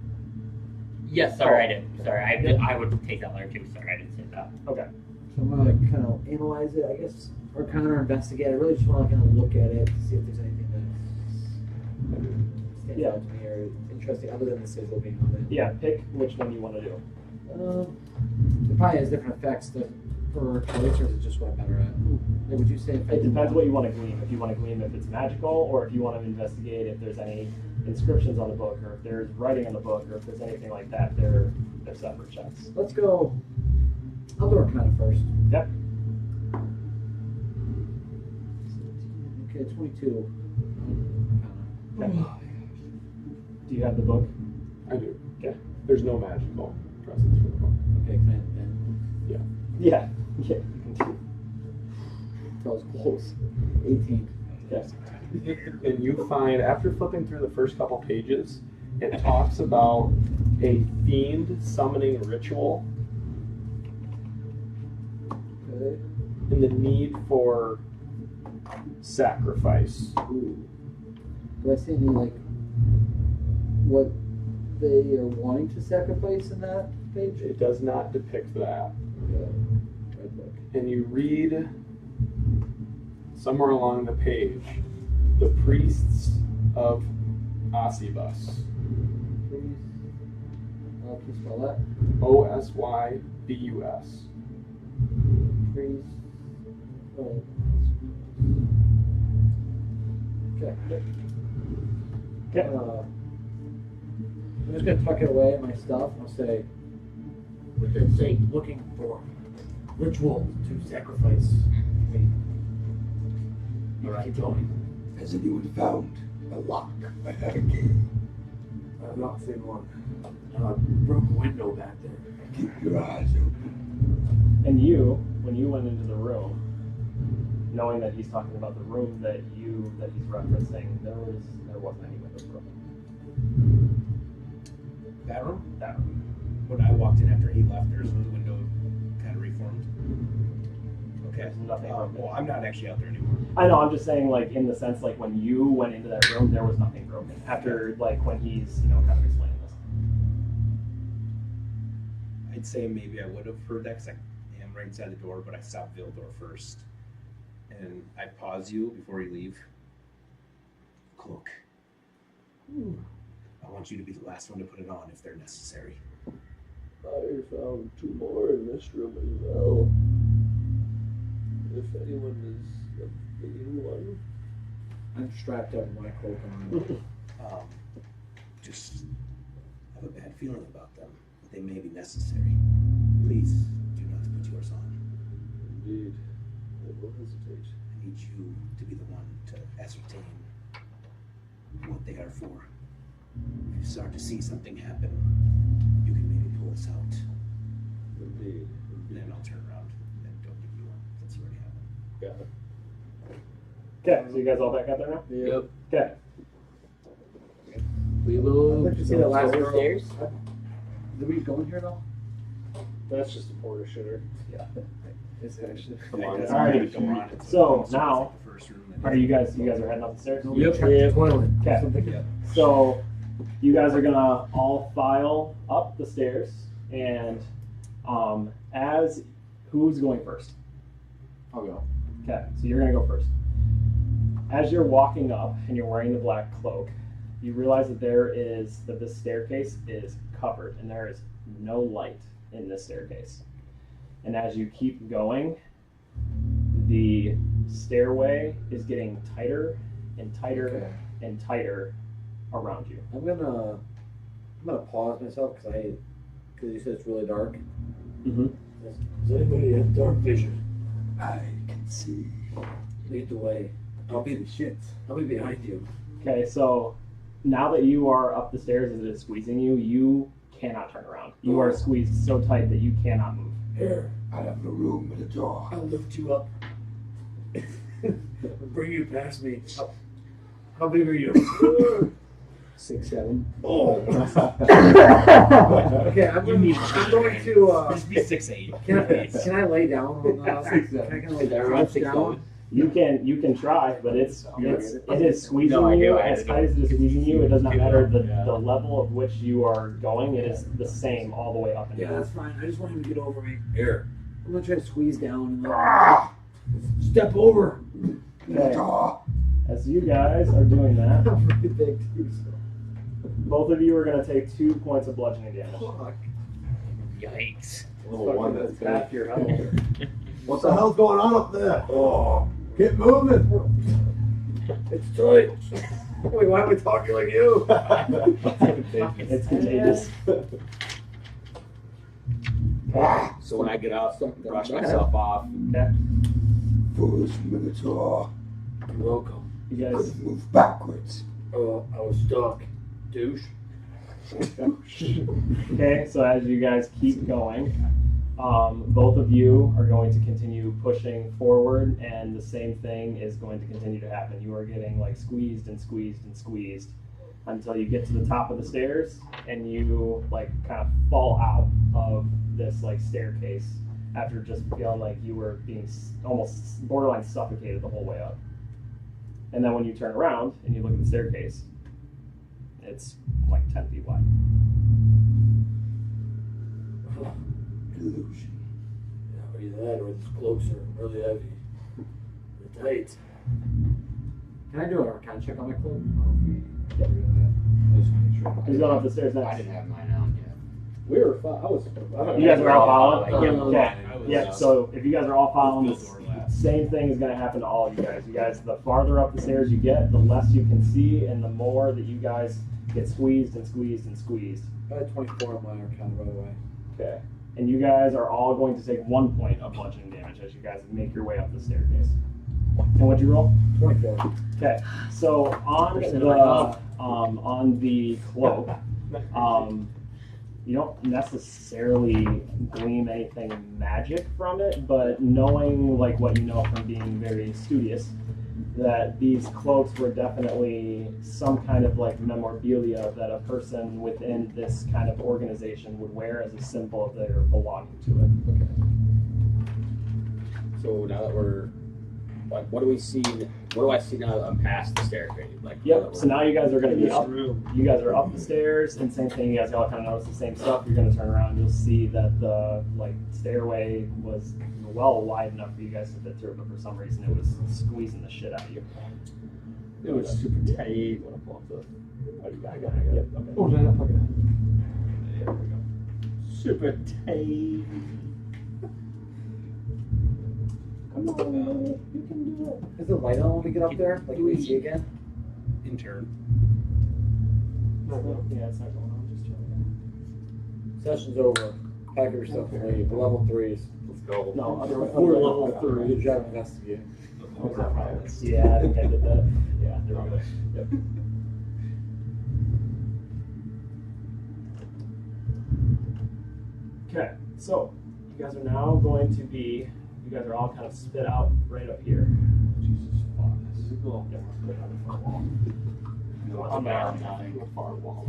S6: yes, sorry, I did. Sorry, I would take that letter too. Sorry, I didn't say that.
S11: now? Okay.
S9: So I'm gonna kind of analyze it, I guess, Arcana or investigate. I really just want to kind of look at it to see if there's anything that stands out to me or interesting other than the sizzle being on it.
S11: Yeah, pick which one you want to do.
S9: It probably has different effects per choice, or is it just what I'm better at? Like, would you say if I
S11: It
S9: did
S11: depends
S9: one-
S11: what you want to glean. If you want to glean if it's magical, or if you want to investigate if there's any inscriptions on the book, or if there's writing on the book, or if there's anything like that, they're separate checks.
S9: Let's go. I'll do Arcana first.
S11: Yep.
S9: Okay, 22.
S11: Okay. Do you have the book?
S2: I do.
S11: Okay.
S2: There's no magical presence for the book.
S9: Okay, can I then?
S11: Yeah. Yeah. You can do.
S9: That was close. 18.
S11: Yes.
S2: And you find, after flipping through the first couple pages, it talks about a fiend summoning ritual
S9: Okay.
S2: and the need for sacrifice.
S9: Ooh. Do I see any, like, what they are wanting to sacrifice in that page?
S2: It does not depict that.
S9: Okay. Red book.
S2: And you read somewhere along the page, the priests of Osybus.
S9: Please. Can you spell that?
S2: Osybus.
S9: Please. Oh. Okay.
S11: Okay.
S9: I'm just gonna tuck it away in my stuff and I'll say, what did it say? Looking for ritual to sacrifice me.
S6: All right.
S9: Keep going.
S7: Has anyone found a lock I have a key?
S5: I've not seen one.
S9: Broken window back there.
S7: Keep your eyes open.
S11: And you, when you went into the room, knowing that he's talking about the room that he's referencing, there wasn't any windows broken.
S1: That room?
S11: That room.
S1: When I walked in after he left, there's the window kind of reformed. Okay.
S11: There's nothing broken.
S1: Well, I'm not actually out there anymore.
S11: I know, I'm just saying, like, in the sense, like, when you went into that room, there was nothing broken. After, like, when he's, kind of explaining this.
S1: I'd say maybe I would have heard that because I am right inside the door, but I stopped Vildor first. And I pause you before you leave. Cloak. I want you to be the last one to put it on if they're necessary.
S10: I found 2 more in this room as well. If anyone is a fleeing one,
S9: I'm strapped up with my cloak on.
S1: Just have a bad feeling about them. But they may be necessary. Please do not put yours on.
S10: Indeed. I will hesitate.
S1: I need you to be the one to ascertain what they are for. If you start to see something happen, you can maybe pull us out.
S10: Indeed.
S1: Then I'll turn around and don't give you one since you already have one.
S10: Got it.
S11: Okay, so you guys all back out there now?
S6: Yep.
S11: Okay.
S6: We will
S9: I'd like to see
S6: go
S9: that last girl.
S6: upstairs.
S9: Did we go in here though?
S11: That's just a porter shitter.
S9: It's actually.
S11: Alright. So now, are you guys are heading up the stairs?
S6: Yep.
S9: Toilet.
S11: Okay. So you guys are gonna all file up the stairs, and as who's going first?
S9: I'll go.
S11: Okay, so you're gonna go first. As you're walking up and you're wearing the black cloak, you realize that this staircase is covered and there is no light in this staircase. And as you keep going, the stairway is getting tighter and tighter and tighter around you.
S9: I'm gonna pause myself because you said it's really dark.
S11: Mm-hmm.
S8: Does anybody have dark vision?
S7: I can see.
S9: Lead the way. I'll be behind you.
S11: Okay, so now that you are up the stairs as it is squeezing you, you cannot turn around. You are squeezed so tight that you cannot move.
S8: Here,
S7: I have a room with a door.
S8: I'll lift you up. Bring you past me. How big are you?
S9: 6'7".
S8: Oh.
S9: Okay, I'm going to.
S6: Just be 6'8".
S9: Can I lay down on the? Can I kind of like crouch down?
S11: You can try, but it is squeezing
S6: No, I
S11: you
S6: do. I
S11: as
S6: had to
S11: tight as it is squeezing you. It does not
S6: do
S11: matter
S6: that.
S11: the level of which you are going. It is the same all the way up and
S9: Yeah,
S11: down.
S9: that's fine. I just want him to get over me.
S8: Here.
S9: I'm gonna try to squeeze down and step over.
S11: Okay.
S7: Door.
S11: As you guys are doing that,
S9: I'm really big too, so.
S11: both of you are going to take 2 points of bludgeoning damage.
S9: Fuck.
S6: Yikes.
S5: Little one that's
S9: That's half your health.
S5: What the hell's going on up there? Oh, get moving.
S9: It's tight. Wait, why am I talking like you?
S11: It's contagious.
S4: So when I get up, brush myself off.
S11: Okay.
S7: Foolish Minotaur.
S9: You're welcome.
S11: You guys.
S7: Couldn't move backwards.
S9: Oh, I was stuck. Douche.
S11: Okay, so as you guys keep going, both of you are going to continue pushing forward, and the same thing is going to continue to happen. You are getting like squeezed and squeezed and squeezed until you get to the top of the stairs, and you like kind of fall out of this like staircase after just feeling like you were being almost borderline suffocated the whole way up. And then when you turn around and you look at the staircase, it's like 10 feet wide.
S7: Illusion.
S8: Yeah, either that or these cloaks are really heavy. They're tight.
S9: Can I do an arcana check on my cloak?
S11: Yep.
S9: I just want to make sure.
S11: Who's going up the stairs next?
S6: I didn't have mine on yet.
S9: We were fine. I was.
S11: You guys are all following?
S6: Yeah.
S11: Okay. Yeah, so if you guys are all following, the same thing is going to happen to all of you guys. You guys, the farther up the stairs you get, the less you can see, and the more that you guys get squeezed and squeezed and squeezed.
S9: I had 24 on my arcana, by the way.
S11: Okay. And you guys are all going to take 1 point of bludgeoning damage as you guys make your way up the staircase. And what'd you roll?
S9: 24.
S11: Okay. So on the cloak, you don't necessarily glean anything magic from it, but knowing like what you know from being very studious, that these cloaks were definitely some kind of like memorabilia that a person within this kind of organization would wear as a symbol of their belonging to it.
S4: Okay. So now that we're like, what do I see now that I'm past the staircase? Like,
S11: Yep. So now you guys are going to be up. You guys are up the stairs, and same thing. You guys all kind of notice the same stuff. You're going to turn around, and you'll see that the like stairway was well wide enough for you guys to fit through, but for some reason it was squeezing the shit out of you.
S6: It was super tight.
S11: You want to pull up the? Oh, you got it. Yep. Okay.
S9: Oh, did I not plug it in?
S11: There we go.
S6: Super tight.
S9: Is the light on when we get up there? Like, we see again?
S1: In turn.
S11: Yeah, it's not going on. Just chilling.
S9: Session's over. Pack your stuff and leave. We're level 3s. Let's go.
S11: No,
S9: We're level 3. Good job investigating.
S11: Yeah, I think I did that. Yeah, there we go. Yep. Okay, so you guys are now going to be. You guys are all kind of spit out right up here. Jesus fuck. This is cool. Yeah, we're put it on the far wall.
S6: I'm the far wall.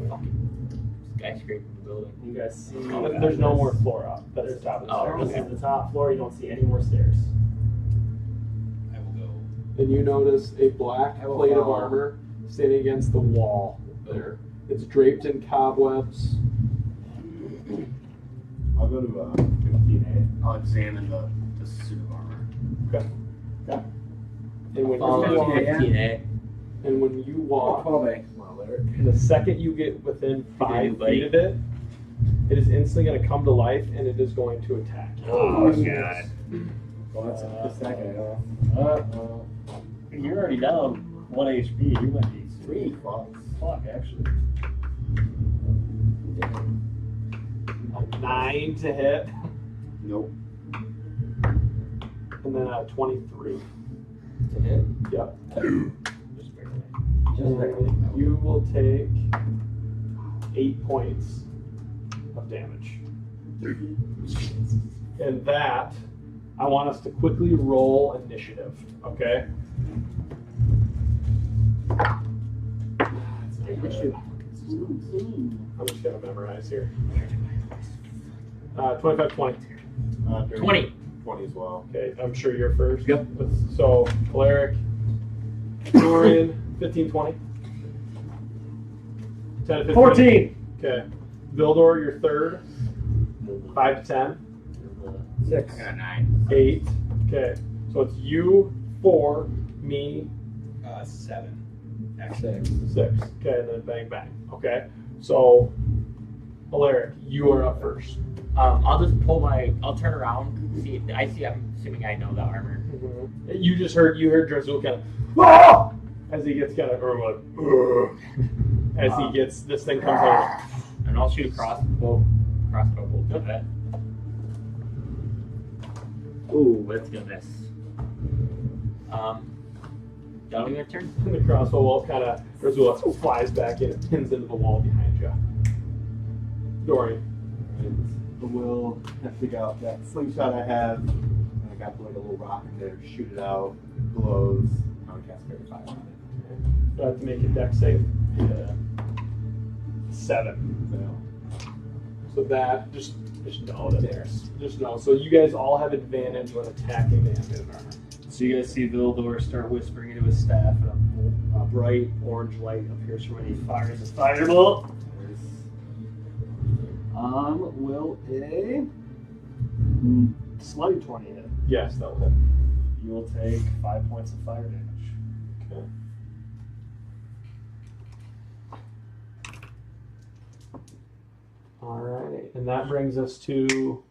S6: Skyscraper building.
S11: You guys see, there's no more floor up. That's the top of the stairs. This is the top floor. You don't see any more stairs.
S1: I will go.
S2: And you notice a black
S9: I will
S2: plate of
S9: follow.
S2: armor standing against the wall there. It's draped in cobwebs.
S5: I'll go to 15A.
S4: I'll examine the suit of armor.
S2: Okay. Okay. And when
S6: Follow
S2: you walk,
S6: 15A.
S2: and when you walk,
S9: 12A.
S2: the second you get within
S6: do,
S2: 5
S6: buddy?
S2: feet of it, it is instantly going to come to life and it is going to attack you.
S6: Oh, God.
S9: Well, that's the second.
S10: You're already down 1 HP. You might be 3. Fuck, actually.
S2: 9 to hit,
S4: Nope.
S2: and then a 23.
S6: To hit.
S2: Yep.
S6: Just barely.
S2: And you will take 8 points of damage. And that, I want us to quickly roll initiative, okay? I'm just gonna memorize here. 25, 20.
S6: 20.
S5: 20 as well.
S2: Okay, I'm sure you're first.
S4: Yep.
S2: So, Cleric, Dorian, 15, 20. 10 to 15.
S11: 14.
S2: Okay. Vildor, you're third. 5 to 10.
S9: 6.
S4: I got 9.
S2: 8. Okay. So it's you, 4, me,
S1: 7.
S9: 6.
S2: 6. Okay, and then bang, bang. Okay. So, Alaric, you are up first.
S6: I'll just pull my. I'll turn around. See. I'm assuming I know the armor.
S2: You just heard, Drazul kind of, "Ah!" as he gets kind of, or like, as he gets, this thing comes out.
S6: And I'll shoot a crossbow bolt at it. Ooh, that's gonna miss. That'll be my turn.
S2: And the crossbow bolt kind of, Drazul flies back in and pins into the wall behind you. Dorian.
S5: We'll have to dig out that slingshot I have. And I got like a little rock in there, shoot it out, it glows. I'm gonna cast Fairy Fire on it.
S2: You have to make a deck save. Yeah. 7.
S5: So,
S2: So that, just know that there's, just know. So you guys all have advantage when attacking the animated armor.
S11: So you guys see Vildor start whispering into his staff, and a bright orange light appears from when he fires his firebolt. Will a slutty 20 hit?
S2: Yes, that will hit.
S11: You will take 5 points of fire damage.
S2: Okay. Alright, and that brings us to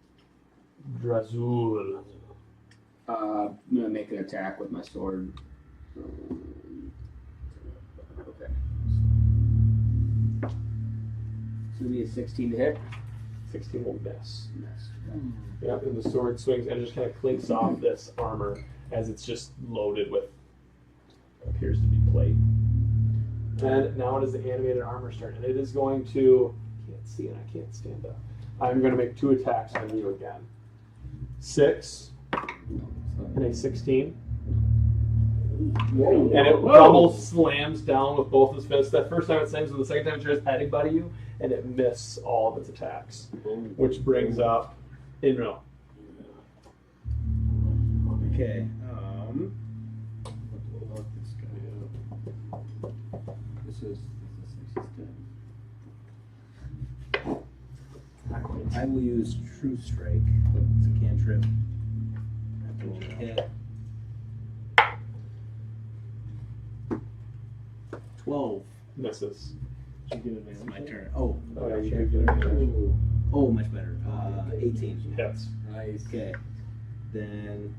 S2: Drazul.
S4: I'm gonna make an attack with my sword. Okay. It's gonna be a 16 to hit.
S2: 16 will miss.
S4: Miss.
S2: Yep, and the sword swings and just kind of clinks off this armor as it's just loaded with appears to be plate. And now it is the animated armor's turn, and it is going to. I can't see and I can't stand up. I'm going to make 2 attacks on you again. 6 and a 16. And it double slams down with both his fists. That first time it slams, and the second time it tries headbutting you, and it misses all of its attacks. Which brings up Inro.
S1: Okay.
S5: this is
S1: I will use True Strike. It's a cantrip. That will hit. 12.
S2: Misses.
S11: Did you get advantage?
S1: It's my turn. Oh,
S2: Oh, yeah, you
S1: shit.
S2: do get advantage.
S1: Oh, much better. 18.
S2: Hits.
S1: Nice. Okay. Then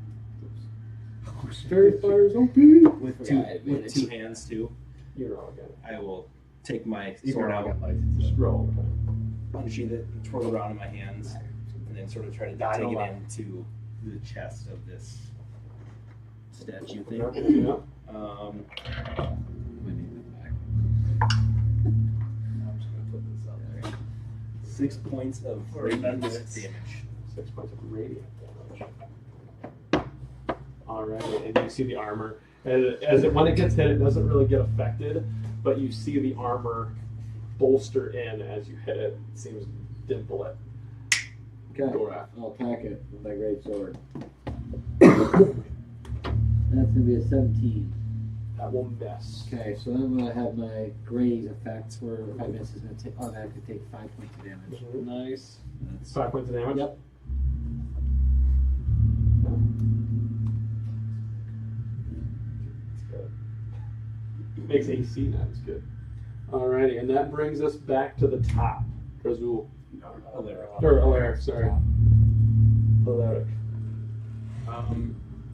S3: Fairy fire's OP.
S1: With
S4: Yeah,
S1: with two hands too.
S3: You're all good.
S1: I will take my
S11: You
S1: sword
S11: can all
S1: out,
S11: get license.
S3: Just roll.
S1: unsheath it, and twirl around in my hands, and then sort of try to
S11: I
S1: take
S11: don't
S1: it
S11: like-
S1: into the chest of this statue thing.
S3: Yeah.
S1: Um,
S10: We need them back. I'm just gonna put this out there.
S1: 6 points of radiant damage.
S3: 6 points of radiant damage. Alright, and you see the armor. When it gets hit, it doesn't really get affected, but you see the armor bolster in as you hit it. It seems to dimple it.
S9: Okay.
S3: Gorath.
S9: I'll attack it with my great sword. That's gonna be a 17.
S3: That will miss.
S9: Okay, so then I'm gonna have my graze effect where if I miss, it's gonna automatically take 5 points of damage.
S3: Nice. 5 points of damage?
S9: Yep.
S3: Makes AC, that's good. Alrighty, and that brings us back to the top. Drazul. Or Alaric, sorry. Alaric.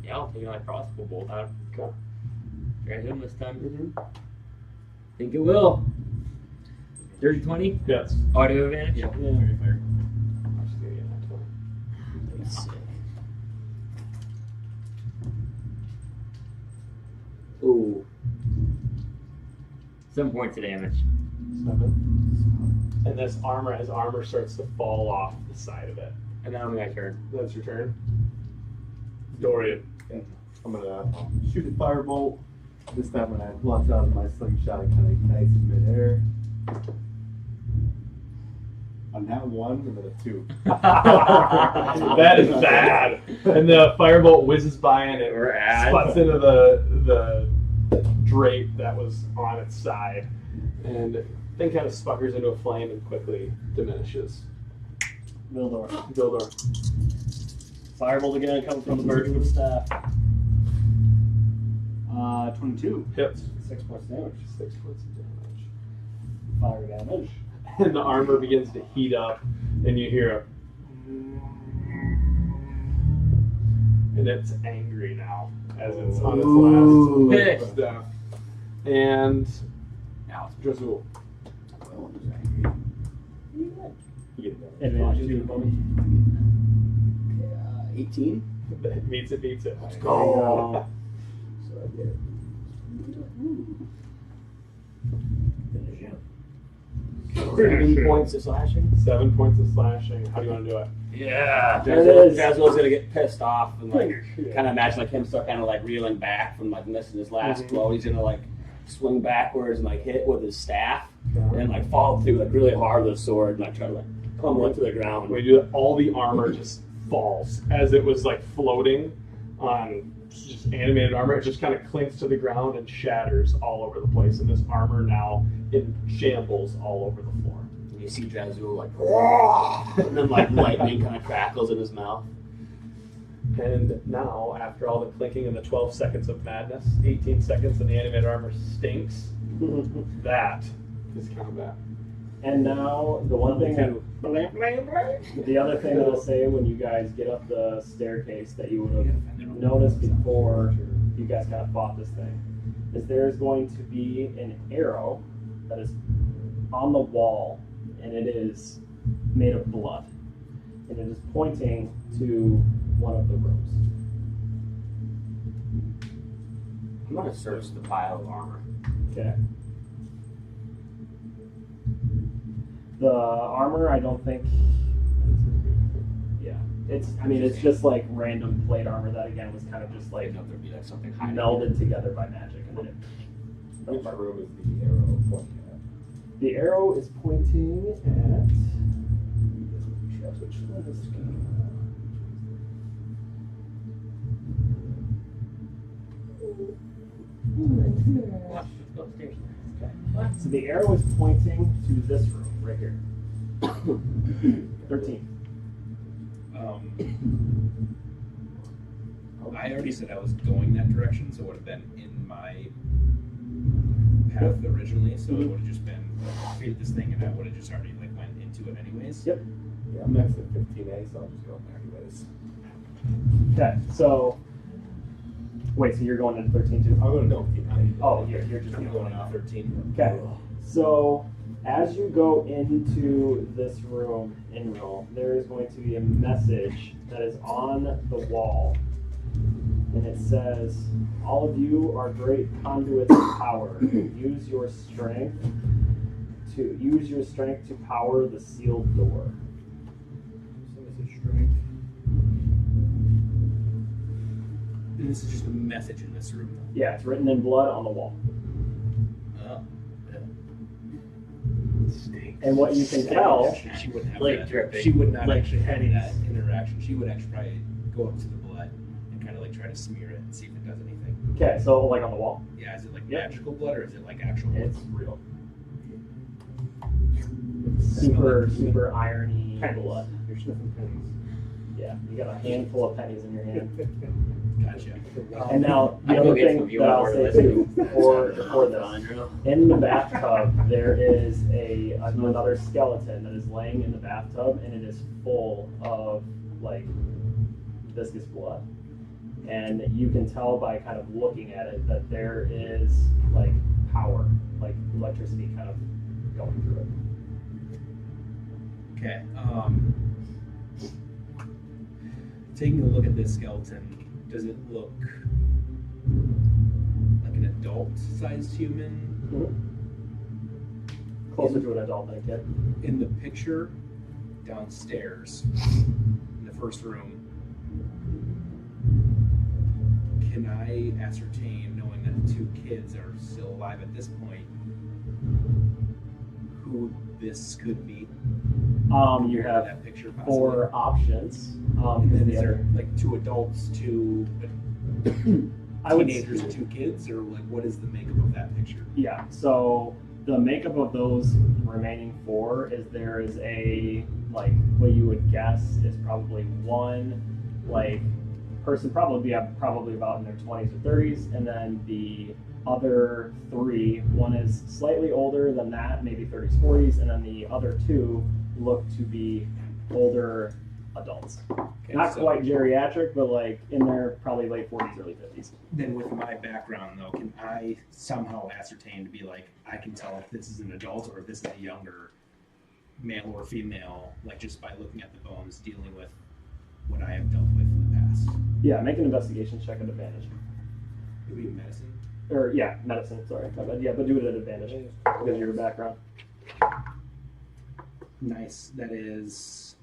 S6: Yeah, I'll take my crossbow bolt out.
S3: Okay.
S6: Try him this time.
S3: Mm-hmm.
S6: Think it will. Dirty 20?
S3: Yes.
S6: Audio advantage?
S3: Yeah.
S10: Very fair.
S3: I'm just gonna get that 20.
S6: Sick. Ooh. 7 points of damage.
S3: 7. And this armor, his armor starts to fall off the side of it.
S6: And now my turn.
S3: That's your turn. Dorian.
S5: I'm gonna shoot a firebolt. This time when I launch out of my slingshot, it kind of ignites in midair. On that 1, and then a 2.
S3: That is bad. And the firebolt whizzes by and it spots into the drape that was on its side. And then kind of spuckers into a flame and quickly diminishes.
S11: Vildor.
S3: Vildor.
S4: Firebolt again, coming from the birchwood staff. 22.
S3: Hits.
S4: 6 points of damage.
S3: 6 points of damage.
S4: Fire damage.
S3: And the armor begins to heat up, and you hear a. And it's angry now, as it's on its last staff. And now it's Drazul.
S4: Advantage to the opponent. 18.
S3: It meets it, beats it. Let's
S4: go.
S8: So I did. Finish him.
S3: 7 points
S4: of slashing.
S3: 7 points of slashing. How do you want to do it?
S4: Yeah.
S3: There it is.
S4: Jazwell's gonna get pissed off and like kind of imagine like him start kind of like reeling back from like missing his last blow. He's gonna like swing backwards and like hit with his staff and like fall through like really hard with his sword and like try to like pummel it to the ground.
S3: When you do that, all the armor just falls as it was like floating on just animated armor. It just kind of clinks to the ground and shatters all over the place. And this armor now in shambles all over the floor.
S4: And you see Jazul like, and then like lightning kind of crackles in his mouth.
S3: And now, after all the clinking and the 12 seconds of madness, 18 seconds and the animated armor stinks, that is combat.
S11: And now, the one thing that, the other thing that I'll say when you guys get up the staircase that you would have noticed before you guys kind of fought this thing, is there's going to be an arrow that is on the wall, and it is made of blood. And it is pointing to one of the rooms.
S4: I'm gonna search the pile of armor.
S11: Okay. The armor, I don't think. Yeah, I mean, it's just like random plate armor that again was kind of just like
S4: there'd be like something hiding
S11: melded together by magic, and then it.
S5: Which room is the arrow pointing at?
S11: The arrow is pointing at. Which one is it? So the arrow is pointing to this room right here. 13.
S1: I already said I was going that direction, so it would have been in my path originally. So it would have just been create this thing, and I would have just already like went into it anyways.
S11: Yep.
S5: Yeah, I'm next at 15A, so I'll just go there anyways.
S11: Okay, so Wait, so you're going into 13 too?
S2: I'm going to
S11: Oh, you're just
S2: I'm going to 13.
S11: Okay. So as you go into this room, Enril, there is going to be a message that is on the wall. And it says, all of you are great conduits of power. Use your strength to power the sealed door.
S9: So it's a strength.
S1: And this is just a message in this room.
S11: Yeah, it's written in blood on the wall.
S1: Oh.
S11: And what you can tell,
S1: She wouldn't have
S6: Like
S1: that.
S6: dripping.
S1: She would not
S6: Like
S1: actually have
S6: pennies.
S1: that interaction. She would actually probably go up to the blood and kind of like try to smear it and see if it does anything.
S11: okay, so like on the wall,
S1: Yeah, is it like
S11: Yep.
S1: magical blood or is it like actual blood?
S11: it's real. Super irony blood.
S9: You're sniffing pennies.
S11: Yeah, you got a handful of pennies in your hand.
S1: Gotcha.
S11: And now the
S6: I'll
S11: other
S6: go get
S11: thing
S6: some. You
S11: that
S6: want
S11: I'll
S6: more
S11: say
S6: of this?
S11: too for this,
S6: Unreal.
S11: in the bathtub there is another skeleton that is laying in the bathtub, and it is full of like viscous blood. And you can tell by kind of looking at it that there is like power, like electricity kind of going through it.
S1: Okay. Taking a look at this skeleton, does it look like an adult-sized human?
S11: Closer to an adult than a kid.
S1: In the picture downstairs, in the first room, can I ascertain, knowing that the two kids are still alive at this point, who this could be?
S11: You
S1: compared to
S11: have
S1: that picture, possibly?
S11: 4 options.
S1: And then
S11: the
S1: is
S11: other,
S1: there like 2 adults, 2
S11: I would
S1: teenagers, 2 kids, or like what is the makeup of that picture?
S11: Yeah, so the makeup of those remaining 4 is there is a, like, what you would guess is probably one, like, person probably about in their 20s or 30s, and then the other 3, one is slightly older than that, maybe 30s, 40s, and then the other 2 look to be older adults.
S1: Okay,
S11: Not
S1: so
S11: quite geriatric, but like in their probably late 40s, early 50s.
S1: then with my background though, can I somehow ascertain to be like, I can tell if this is an adult or if this is a younger male or female, like just by looking at the bones, dealing with what I have dealt with in the past?
S11: Yeah, make an investigation check at advantage.
S1: It would be medicine.
S11: Or yeah, medicine. Sorry, my bad. Yeah, but do it at advantage because of your background.
S1: Nice. That is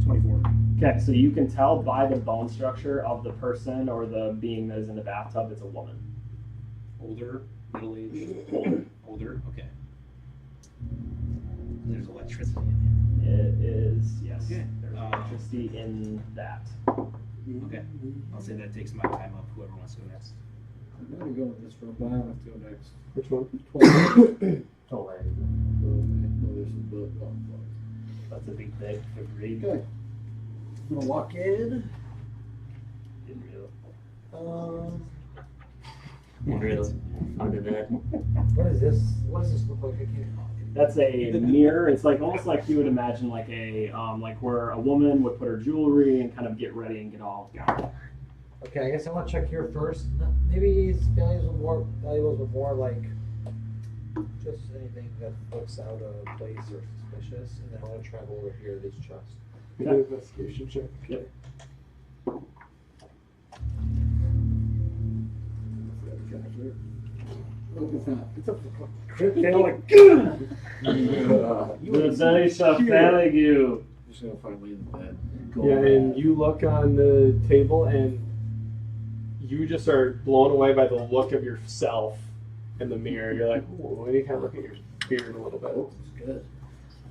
S1: 24.
S11: Okay, so you can tell by the bone structure of the person or the being that is in the bathtub, it's a woman.
S1: Older, middle aged, older. Okay. There's electricity in
S11: It is yes.
S1: Okay.
S11: There's electricity in that.
S1: here. Okay. I'll say that takes my time up. Whoever wants to go next.
S9: I'm gonna go with this room, but I don't have to go next.
S2: Which one?
S9: 12.
S11: Oh, right.
S9: Oh, there's some blood. Oh, fuck.
S11: That's a big thing to read.
S9: Okay. I'm gonna walk in.
S11: Didn't really.
S6: Unreal. Under that.
S9: What is this? What does this look like? I can't.
S11: That's a mirror. It's like almost like you would imagine like a like where a woman would put her jewelry and kind of get ready and get all gone.
S9: Okay, I guess I want to check here first. Maybe his valuables were more like just anything that looks out of place or suspicious, and then I want to travel over here to this chest.
S2: Make an investigation check.
S11: Yep.
S9: It's a crit fail. Like,
S11: The dice are failing you.
S9: just gonna find me in the bed.
S2: Yeah, and you look on the table and you just are blown away by the look of yourself in the mirror. You're like, ooh, and you kind of look at your beard a little bit.
S9: It's good.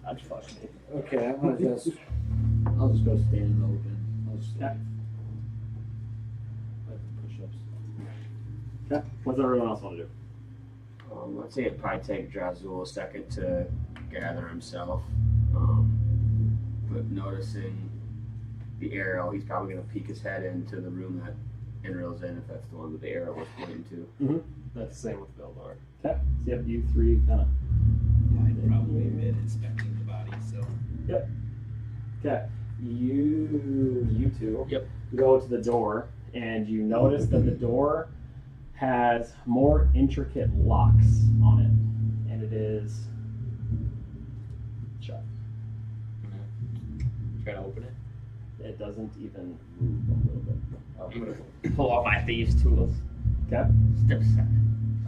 S11: That's fucking me.
S9: Okay, I'm gonna just. I'll just go stand in the open. I'll just.
S11: Yeah.
S9: Like push-ups.
S11: Okay. What's everyone else want to do?
S4: I'd say it'd probably take Drazul a second to gather himself. But noticing the arrow, he's probably going to peek his head into the room that Enril's in, if that's the one that the arrow was pointing to.
S11: That's the same with Beldar. Okay. So you have you 3 kind of.
S1: I'd probably admit inspecting the body, so.
S11: Yep. Okay. You 2
S6: Yep.
S11: go to the door and you notice that the door has more intricate locks on it, and it is shut.
S6: Try to open it.
S11: It doesn't even move a little bit.
S6: I'm gonna pull out my thieves' tools.
S11: Okay.
S6: Step aside.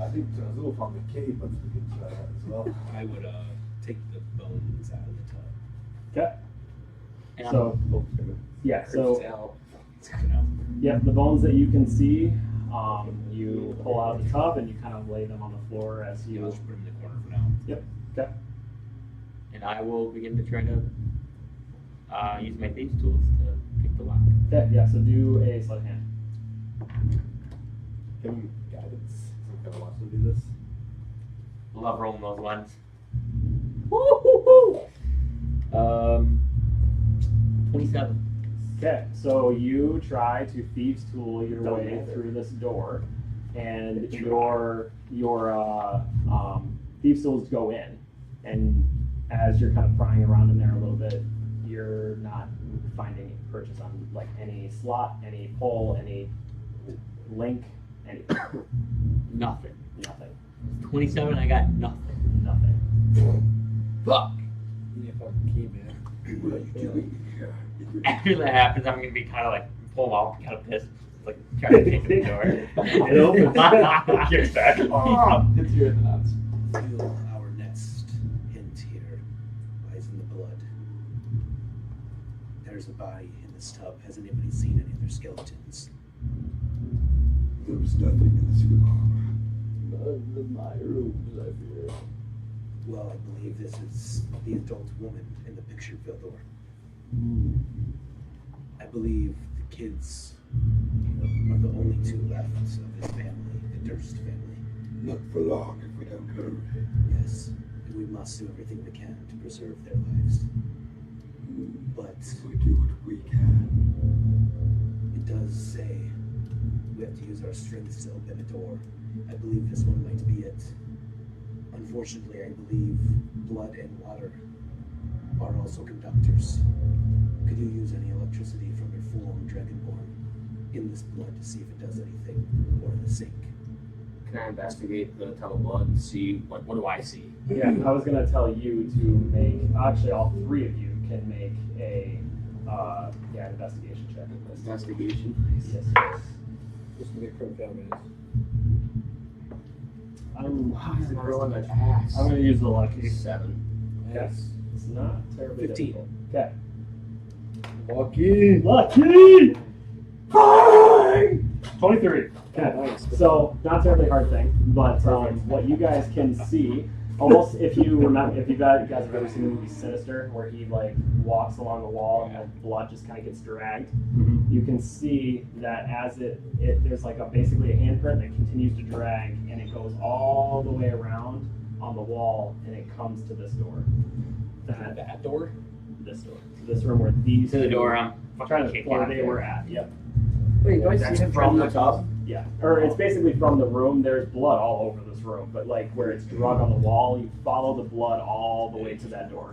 S5: I think Tazul found the cave, but we can try that as well.
S1: I would take the bones out of the tub.
S11: Okay.
S6: And
S11: So, yeah, so, yeah, the bones that you can see, you pull out of the tub and you kind of lay them on the floor as you.
S1: Let's put them in the corner for now.
S11: Yep. Okay.
S6: And I will begin to try to use my thieves' tools to pick the lock.
S11: Okay, yeah, so do a sleight of hand.
S5: Give him guidance. Some kind of wants to do this.
S6: Love rolling those ones. Woo-hoo-hoo! 27.
S11: Okay, so you try to thieves' tool your way through this door, and your thieves' tools go in, and as you're kind of prying around in there a little bit, you're not finding purchase on like any slot, any pull, any link, any
S6: Nothing.
S11: nothing,
S6: 27, I got nothing.
S11: nothing.
S6: Fuck.
S9: You need a fucking key, man.
S7: What are you doing here?
S6: After that happens, I'm gonna be kind of like, pull them out, kind of pissed. Like, trying to kick the door.
S11: It opens.
S6: Kicks back.
S2: Hits you in the nuts.
S1: Feel our next hint here lies in the blood. There's a body in this tub. Has anybody seen any other skeletons?
S7: There was nothing in this room.
S10: None of my rooms, I fear.
S1: Well, I believe this is the adult woman in the picture, Vildor. I believe the kids are the only two left of his family, the Durst family.
S7: Not for long if we don't hurry.
S1: Yes, and we must do everything we can to preserve their lives. But
S7: We do what we can.
S1: it does say we have to use our strengths to open a door. I believe this one might be it. Unfortunately, I believe blood and water are also conductors. Could you use any electricity from your form, Dragonborn, in this blood to see if it does anything, or in the sink?
S4: Can I investigate the tub of blood and see what do I see?
S11: Yeah, I was gonna tell you to make. Actually, all three of you can make a investigation check.
S4: Investigation.
S11: Yes.
S9: Just to make crit damage.
S11: I'm
S4: rolling an axe.
S11: I'm gonna use the lucky.
S4: 7.
S11: Okay. It's not terribly
S1: 15.
S11: difficult. Okay.
S9: Lucky!
S11: Lucky! 23. Okay. So not terribly hard thing, but what you guys can see, almost if you remember, if you guys have ever seen the movie Sinister, where he like walks along the wall and the blood just kind of gets dragged, you can see that as there's like basically a handprint that continues to drag, and it goes all the way around on the wall, and it comes to this door.
S4: That door?
S11: This door. This room where these
S6: To the door, I'm
S11: trying
S6: fucking
S11: to where
S6: kicking
S11: they
S6: out
S11: were
S6: there.
S11: at. Yep.
S8: Wait, do I
S4: That's
S8: see him
S4: from the tub?
S11: Yeah. Or it's basically from the room. There's blood all over this room, but like where it's drug on the wall, you follow the blood all the way to that door.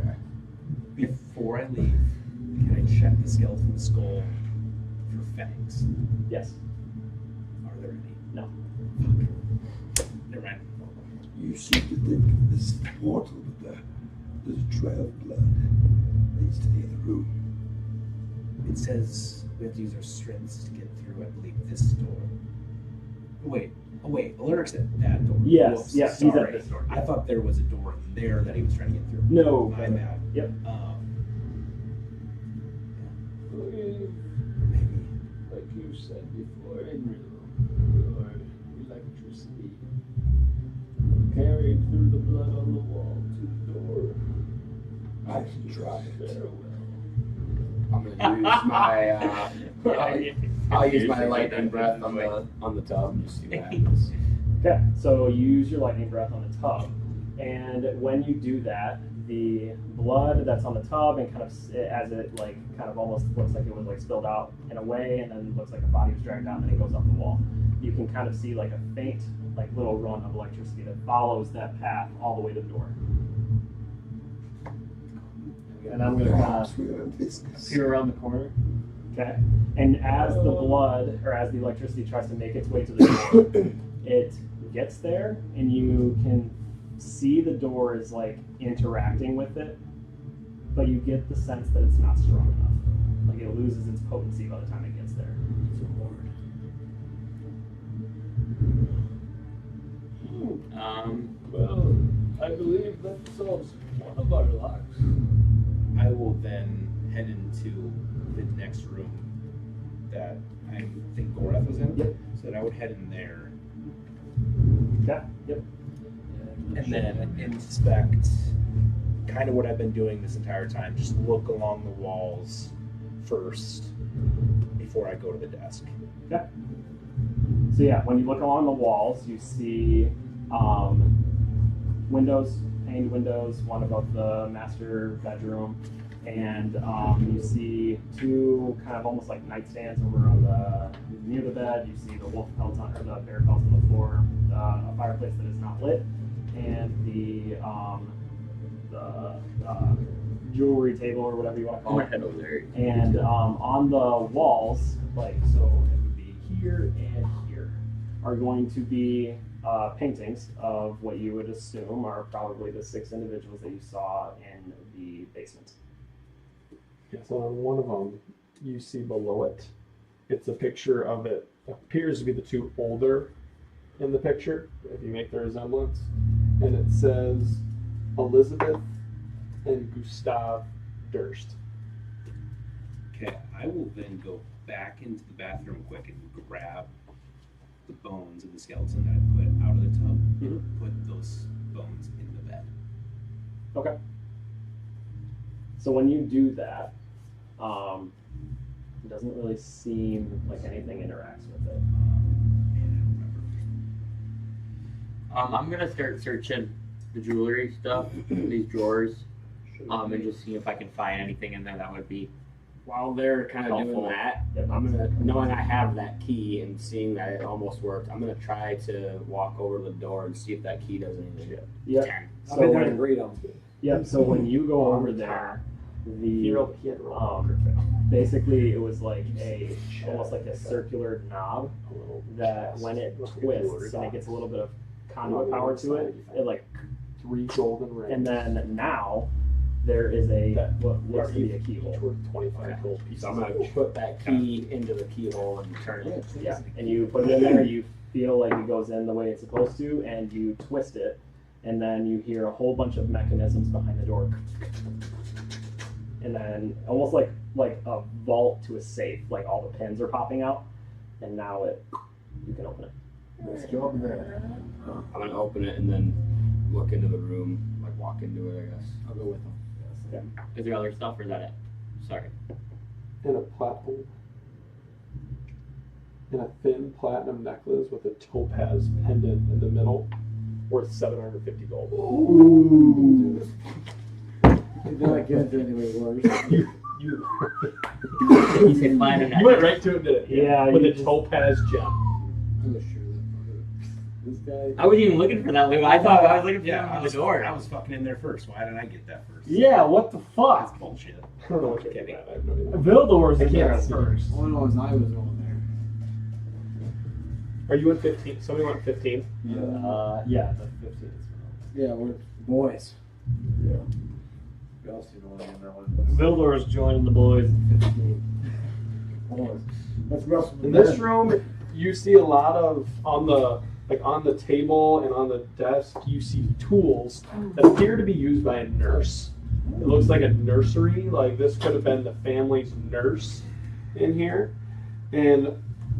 S4: Okay.
S1: Before I leave, can I check the skeleton skull for fangs?
S11: Yes.
S1: Are there any?
S11: No.
S1: Never mind.
S7: You seem to think this portal with there's a trail of blood leads to the other room.
S1: It says we have to use our strengths to get through, I believe, this door. Wait, Aleric's at that door.
S11: Yes,
S1: Whoops,
S11: yes, he's at
S1: sorry.
S11: this door.
S1: I thought there was a door there that he was trying to get through.
S11: No.
S1: My bad.
S11: Yep.
S10: Maybe, like you said before, Enril, your electricity carried through the blood on the wall to the door.
S7: I can try it.
S10: Farewell.
S4: I'm gonna use my I'll use my lightning breath on the tub and just see what happens.
S11: Okay. So you use your lightning breath on the tub, and when you do that, the blood that's on the tub and kind of as it like kind of almost looks like it was like spilled out in a way, and then looks like a body was dragged out, and then it goes up the wall. You can kind of see like a faint like little run of electricity that follows that path all the way to the door. And I'm gonna kind
S7: Perhaps we are in business.
S11: of peer around the corner. Okay. And as the blood or as the electricity tries to make its way to the door, it gets there, and you can see the door is like interacting with it, but you get the sense that it's not strong enough. Like it loses its potency by the time it gets there.
S10: Well, I believe that solves one of our locks.
S1: I will then head into the next room that I think Gorath was in.
S11: Yep.
S1: So that I would head in there
S11: Yeah. Yep.
S1: and then inspect kind of what I've been doing this entire time. Just look along the walls first before I go to the desk.
S11: Okay. So yeah, when you look along the walls, you see windows, paned windows, one above the master bedroom, and you see two kind of almost like nightstands over on the near the bed. You see the wolf pelts on or the bear pelts on the floor, a fireplace that is not lit, and the jewelry table or whatever you want to
S6: I'm
S11: call
S6: gonna
S11: it.
S6: head over there.
S11: And on the walls, like so, it would be here and here, are going to be paintings of what you would assume are probably the 6 individuals that you saw in the basement.
S2: Yes, and on one of them, you see below it, it's a picture of it. Appears to be the two older in the picture, if you make the resemblance. And it says Elizabeth and Gustav Durst.
S1: Okay, I will then go back into the bathroom quick and grab the bones of the skeleton that I put out of the tub and put those bones in the bed.
S11: Okay. So when you do that, it doesn't really seem like anything interacts with it.
S6: I'm gonna start searching the jewelry stuff, these drawers, and just see if I can find anything in there that would be.
S4: While they're kind of doing that, I'm gonna, knowing I have that key and seeing that it almost worked, I'm gonna try to walk over to the door and see if that key does anything.
S11: Yep.
S8: I'll be there to greet them.
S11: Yep. So when you go over there, basically it was like almost like a circular knob that when it twists and it gets a little bit of conduit power to it, it like
S2: 3 golden rings.
S11: and then now there is what looks to be a keyhole.
S2: Worth 25 gold pieces.
S4: So I'm gonna put that key into the keyhole and turn it.
S11: Yeah, and you put it in there, you feel like it goes in the way it's supposed to, and you twist it, and then you hear a whole bunch of mechanisms behind the door. And then almost like a vault to a safe, like all the pins are popping out, and now you can open it.
S5: Nice job there.
S4: I'm gonna open it and then look into the room, like walk into it, I guess.
S1: I'll go with them.
S6: Is there other stuff or is that it? Sorry.
S2: And a platinum. And a thin platinum necklace with a topaz pendant in the middle, worth 750 gold.
S8: Ooh. You're not getting to anyway worse.
S2: You
S6: You said platinum.
S2: You went right to it, didn't you?
S11: Yeah,
S2: With
S11: you
S2: a
S11: just-
S2: topaz gem.
S8: I'm sure this guy.
S6: I wasn't even looking for that, Lou. I thought I was looking for
S1: Yeah,
S6: that
S1: I
S6: on
S1: was,
S6: the door.
S1: I was fucking in there first. Why didn't I get that first?
S11: Yeah, what the
S1: That's
S11: fuck?
S1: bullshit.
S2: I don't know what you're getting at. I have no idea.
S11: Vildor's
S2: I
S11: in
S2: can't
S11: there
S2: see.
S11: first.
S8: All I know is I was over there.
S2: Are you in 15? Somebody went 15?
S11: Yeah, the 15 is
S8: Yeah, we're boys.
S5: Yeah.
S8: We all see the one in that one.
S11: Vildor's joining the boys at 15.
S8: Boys. Let's wrestle.
S2: In this room, you see a lot of on the table and on the desk. You see tools that appear to be used by a nurse. It looks like a nursery. Like this could have been the family's nurse in here. And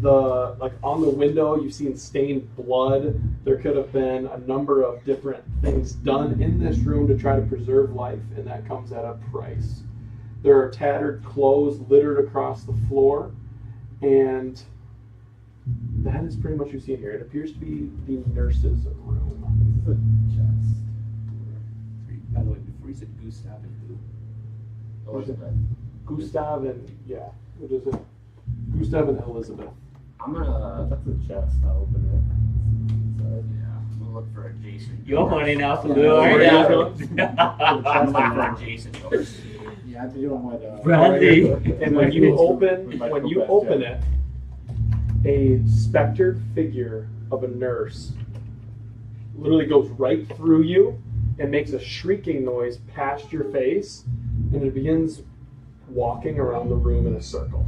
S2: on the window, you've seen stained blood. There could have been a number of different things done in this room to try to preserve life, and that comes at a price. There are tattered clothes littered across the floor, and that is pretty much what you see here. It appears to be the nurse's room.
S5: This is a chest.
S1: By the way, before you said Gustav and who?
S4: Elizabeth.
S2: Gustav and, yeah, what is it? Gustav and Elizabeth.
S4: I'm gonna
S5: That's a chest. I'll open it. Inside.
S4: yeah, I'm gonna look for adjacent.
S6: Your money now, so
S9: Yeah.
S6: right
S4: I'm looking for
S6: now.
S4: adjacent doors.
S9: Yeah, I'd be doing what.
S6: Bradley.
S2: And when you open it, a spectered figure of a nurse literally goes right through you and makes a shrieking noise past your face, and it begins walking around the room in a circle.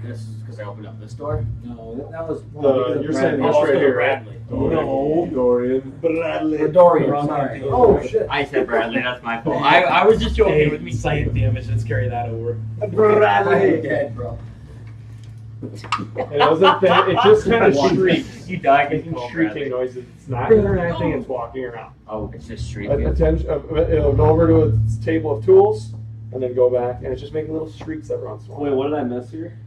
S4: This is because I opened up this door.
S9: No, that was.
S2: You're saying
S4: Oh,
S2: this right here.
S4: Bradley.
S11: No.
S5: Dorian.
S10: Bradley.
S9: Dorian, sorry. Oh shit.
S6: I said Bradley, that's my fault. I was just joking with me.
S2: Psychic damage, let's carry that over.
S10: Bradley.
S4: Dead, bro.
S2: And it wasn't that, it just kind of shrieks.
S6: You died
S2: Making
S6: getting
S2: shrieking noises. It's not doing anything, it's walking around.
S6: Oh, it's just shrieking.
S2: It'll go over to its table of tools, and then go back, and it's just making little shrieks every once in a while.
S10: Wait, what did I miss here?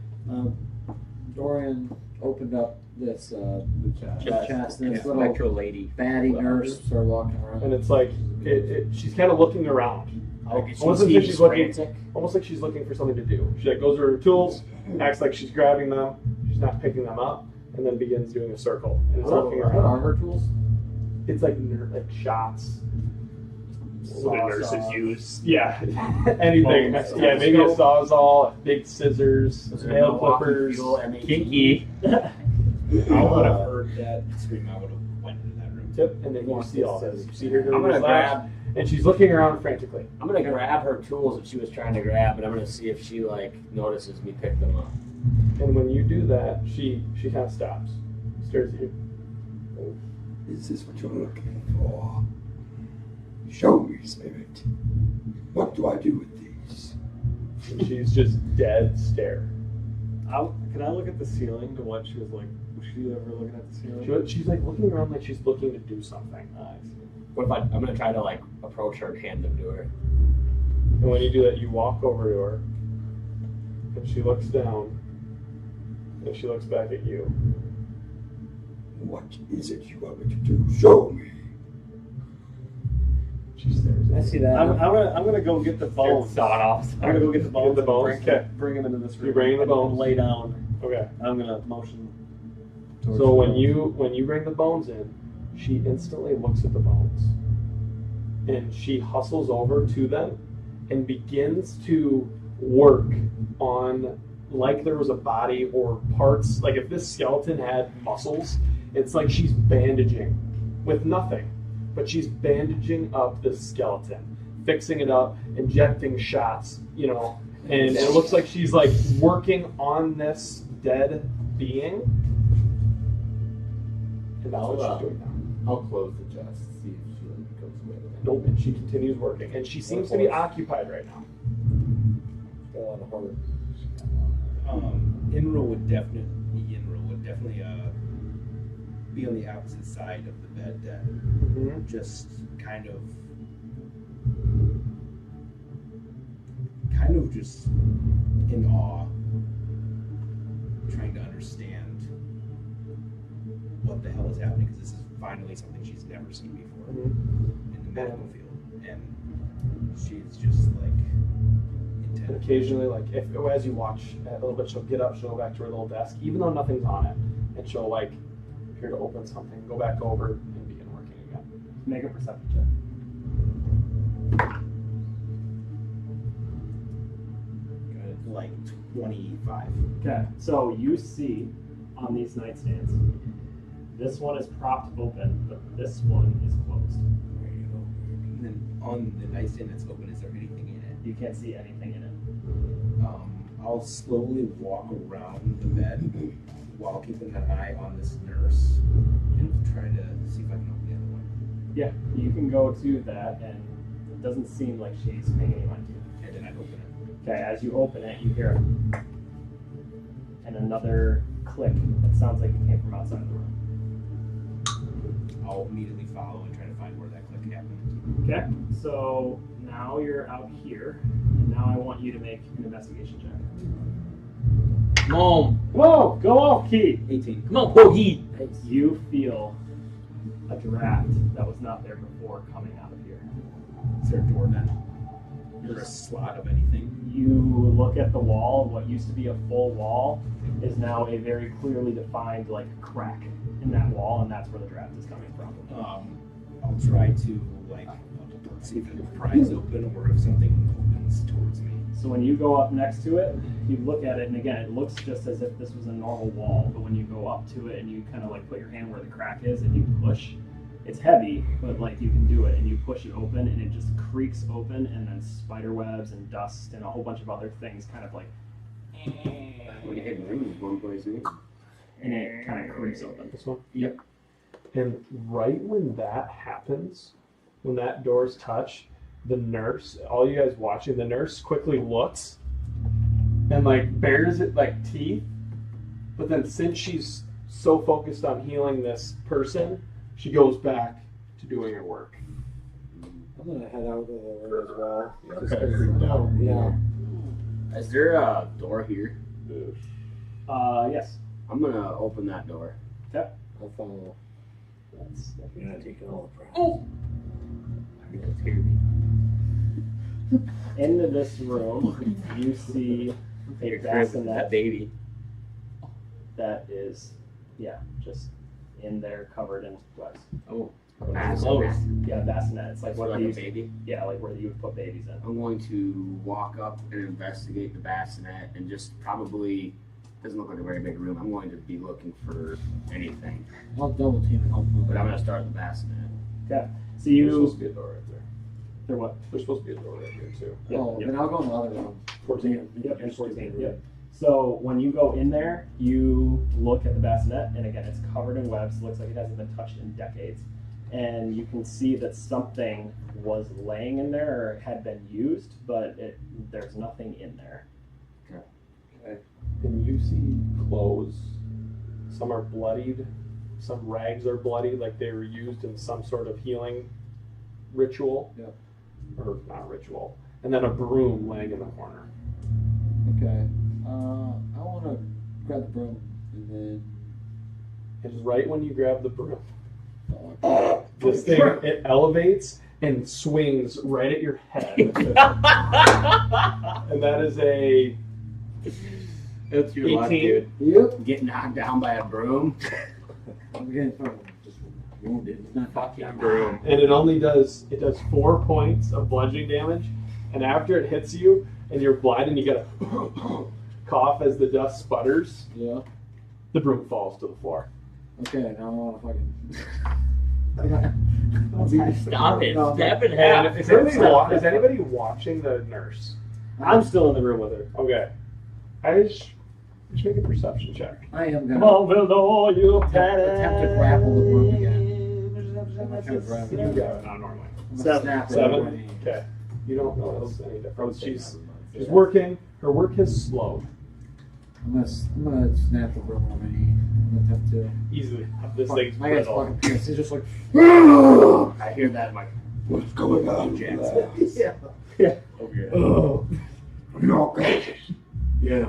S9: Dorian opened up this
S5: The chat.
S9: chest, and this
S6: Yeah,
S9: little
S6: Metro lady.
S9: fatty nurse started walking around.
S2: And it's like, she's kind of looking around.
S4: Like, she
S2: Almost as if
S4: seems
S2: she's looking,
S4: frantic.
S2: almost like she's looking for something to do. She like goes to her tools, acts like she's grabbing them, she's not picking them up, and then begins doing a circle and is looking
S9: What
S2: around.
S9: are her tools?
S2: It's like like shots.
S11: What the nurses use.
S2: Yeah, anything. Yeah, maybe a sawzall, big scissors,
S4: Was it a
S2: nail
S4: Milwaukee
S2: clippers.
S4: Fuel M18?
S6: Kinky.
S1: I would have heard that scream. I would have went into that room.
S2: Tip, and then you see all this. You see her doing
S4: I'm gonna
S2: this lash,
S4: grab.
S2: and she's looking around frantically.
S4: I'm gonna grab her tools that she was trying to grab, and I'm gonna see if she like notices me pick them up.
S2: And when you do that, she kind of stops, stares at you.
S7: Is this what you're looking for? Show me, spirit. What do I do with these?
S2: And she's just dead stare.
S10: Can I look at the ceiling to what she was like? Was she ever looking at the ceiling?
S2: She's like looking around like she's looking to do something.
S10: I see.
S4: What if I'm gonna try to like approach her and hand them to her?
S2: And when you do that, you walk over to her, and she looks down, and she looks back at you.
S7: What is it you want me to do? Show me.
S2: She stares at
S9: I
S2: you.
S9: see that.
S10: I'm gonna go get the bones.
S6: Sawed off.
S10: I'm gonna go get the bones.
S2: Get the bones?
S10: And
S2: Okay.
S10: bring them into this room.
S2: You're bringing the
S10: I'm gonna
S2: bones?
S10: Lay down.
S2: Okay.
S10: And I'm gonna motion. towards
S2: So
S10: the
S2: when
S10: bones.
S2: you bring the bones in, she instantly looks at the bones, and she hustles over to them, and begins to work on like there was a body or parts. Like if this skeleton had muscles, it's like she's bandaging with nothing, but she's bandaging up this skeleton, fixing it up, injecting shots, you know, and it looks like she's like working on this dead being. And that's what she's doing now.
S5: I'll close the chest, see if she goes away.
S2: Nope, and she continues working, and she seems to be occupied right now.
S9: Got a lot of heart.
S1: Inro would definitely be on the opposite side of the bed then. Just kind of just in awe, trying to understand what the hell is happening, because this is finally something she's never seen before in the medical field, and she's just like
S2: And
S1: intent.
S2: occasionally, like if as you watch a little bit, she'll get up, she'll go back to her little desk, even though nothing's on it, and she'll like appear to open something, go back over, and begin working again.
S11: Make a perception check.
S1: Like 25.
S11: Okay, so you see on these nightstands, this one is propped open, but this one is closed.
S1: And then on the nightstand that's open, is there anything in it?
S11: You can't see anything in it.
S1: I'll slowly walk around the bed while keeping an eye on this nurse and try to see if I can open the other one.
S11: Yeah, you can go to that, and it doesn't seem like she's paying any mind to you.
S1: And then I open it.
S11: Okay, as you open it, you hear it. And another click that sounds like it came from outside of the room.
S1: I'll immediately follow and try to find where that click happened.
S11: Okay, so now you're out here, and now I want you to make an investigation check.
S6: Come on.
S11: Whoa, go off, Key!
S1: 18.
S6: Come on, Bogey.
S11: You feel a draft that was not there before coming out of here.
S1: Is there a door then? Is there a slot of anything?
S11: You look at the wall, what used to be a full wall is now a very clearly defined like crack in that wall, and that's where the draft is coming from.
S1: I'll try to like see if I can prise open or if something opens towards me.
S11: So when you go up next to it, you look at it, and again, it looks just as if this was a normal wall, but when you go up to it and you kind of like put your hand where the crack is and you push, it's heavy, but like you can do it, and you push it open and it just creaks open, and then spider webs and dust and a whole bunch of other things kind of like,
S4: When you hit room, one place, eh?
S11: and it kind of creaks open.
S2: This one?
S4: Yep.
S2: And right when that happens, when that door's touch, the nurse, all you guys watching, the nurse quickly looks and like bares it like teeth. But then since she's so focused on healing this person, she goes back to doing her work.
S9: I'm gonna head out of there as well.
S4: Okay.
S9: Yeah.
S4: Is there a door here?
S11: Yes.
S4: I'm gonna open that door.
S11: Yep.
S9: I'll follow.
S8: You're not taking all the pride.
S6: Oh! That scared me.
S11: Into this room, you see a
S6: Your crib,
S11: bassinet
S6: that baby.
S11: that is, yeah, just in there covered in webs.
S6: Oh.
S4: Bassinet.
S11: Yeah, bassinet. It's like
S4: What,
S11: what
S4: like
S11: they
S4: a
S11: use.
S4: baby?
S11: Yeah, like where you would put babies in.
S4: I'm going to walk up and investigate the bassinet and just probably, doesn't look like a very big room. I'm going to be looking for anything.
S8: I'll double team and help
S4: But I'm going to start with the bassinet.
S11: Okay. So
S2: There's supposed
S11: you,
S2: to be a door right there.
S11: there what?
S2: There's supposed to be a door right here too.
S11: Yep,
S8: Oh,
S11: yep.
S8: then I'll go in the other room.
S2: 14.
S11: Yep, and 14. Yep. So when you go in there, you look at the bassinet, and again, it's covered in webs. Looks like it hasn't been touched in decades. And you can see that something was laying in there or had been used, but there's nothing in there.
S2: And you see clothes. Some are bloodied. Some rags are bloody, like they were used in some sort of healing ritual.
S8: Yeah.
S2: Or not ritual. And then a broom laying in the corner.
S8: Okay. I want to grab the broom and then.
S2: And right when you grab the broom, this thing, it elevates and swings right at your head. And that is a
S4: That's your
S2: 18.
S4: luck, dude.
S8: Yep.
S4: Get knocked down by a broom.
S8: I'm getting fucking just wounded. It's not
S4: Fucking
S6: Broom.
S2: and it does 4 points of bludgeoning damage, and after it hits you and you're blind and you gotta cough as the dust sputters,
S8: Yeah.
S2: the broom falls to the floor.
S8: Okay, now I want to fucking.
S6: Stop it.
S8: No,
S6: Step in
S2: And
S6: half.
S2: is anybody watching the nurse?
S11: I'm still in the room with her.
S2: Okay. I just make a perception check.
S8: I am
S11: Come
S8: gonna
S11: on, Vildo, you
S8: attempt to grapple the broom again. I'm gonna try to grab
S2: You
S8: it.
S2: got it, not normally.
S8: I'm gonna snap it.
S2: 7. Okay. You don't notice any difference. She's working. Her work has slowed.
S8: I'm gonna snap the broom on my knee. I'm gonna attempt to.
S2: Easily. This thing's
S8: My guy's
S2: brittle.
S8: fucking pissed. He's just like.
S4: I hear that. I'm like,
S7: What's going on?
S8: Yeah.
S4: over your head.
S8: Oh.
S7: You're okay.
S8: Yeah.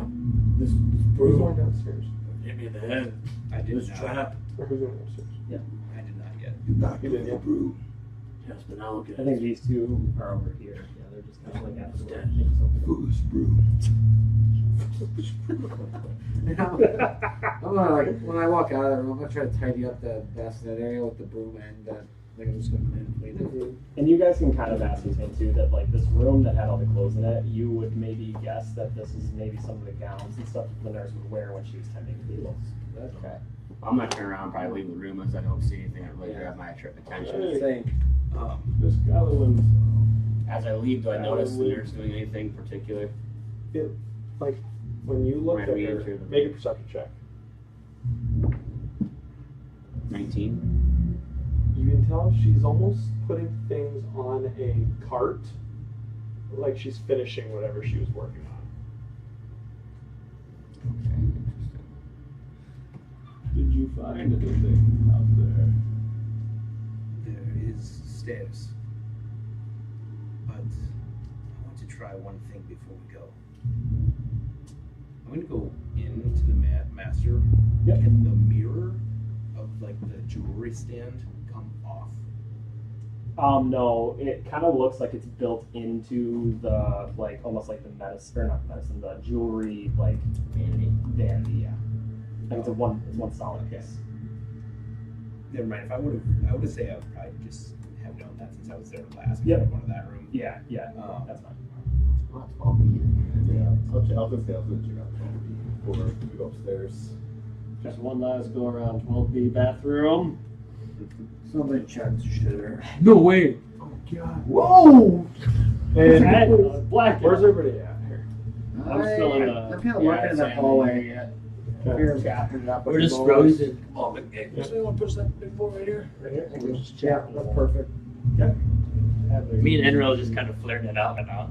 S8: This
S2: Who's
S8: broom
S2: going downstairs?
S8: hit me in the head.
S1: I did
S8: This
S1: not.
S8: trap.
S2: Or who's going downstairs?
S1: I did not yet.
S7: You're back
S2: You
S7: with
S2: did,
S7: the
S2: yeah.
S7: broom.
S8: Yes, but now look at
S11: I think these two are over here. Yeah, they're just kind of like at the door.
S7: Foolish broom.
S8: I'm gonna like when I walk out of the room, I'm gonna try to tidy up the bassinet area with the broom end. Like I'm just gonna clean it.
S11: And you guys can kind of ascertain too that like this room that had all the clothes in it, you would maybe guess that this is maybe some of the gowns and stuff the nurse would wear when she was tending people.
S4: Okay. I'm gonna turn around, probably leave the room as I don't see anything that really grab my attention.
S8: Same.
S3: This Gallowin.
S4: As I leave, do I notice the nurse doing anything particular?
S2: Like, when you look
S4: When
S2: at
S4: we
S2: her,
S4: enter the
S2: make a
S4: room.
S2: perception check.
S4: 19.
S2: You can tell she's almost putting things on a cart, like she's finishing whatever she was working on.
S4: Okay, interesting.
S3: Did you find anything out there?
S1: There is stairs. But I want to try one thing before we go. I'm going to go into the master.
S11: Yep.
S1: Can the mirror of like the jewelry stand come off?
S11: No, it kind of looks like it's built into the like almost like the medicine or not medicine, the jewelry like vanity. Yeah, like it's one solid piece.
S1: Never mind. If I would have say I would probably just have known that since I was there last.
S11: Yep.
S1: One of that room.
S11: Yeah,
S1: Um,
S11: that's fine.
S5: Yeah. I'll check out 12B before we go upstairs.
S10: Just one last go around 12B bathroom.
S8: Somebody checked shitter.
S2: No way. Oh god. Whoa. And
S11: Black.
S2: where's everybody at here?
S10: I'm still in the.
S8: I'm kind of working in that hallway yet. Here, chopping it up.
S6: We're just frozen.
S8: Oh, big dick. So you want to push that big boy right here?
S11: Right here.
S8: We'll just chat. That's perfect.
S6: Me and Enril just kind of flirting it out now.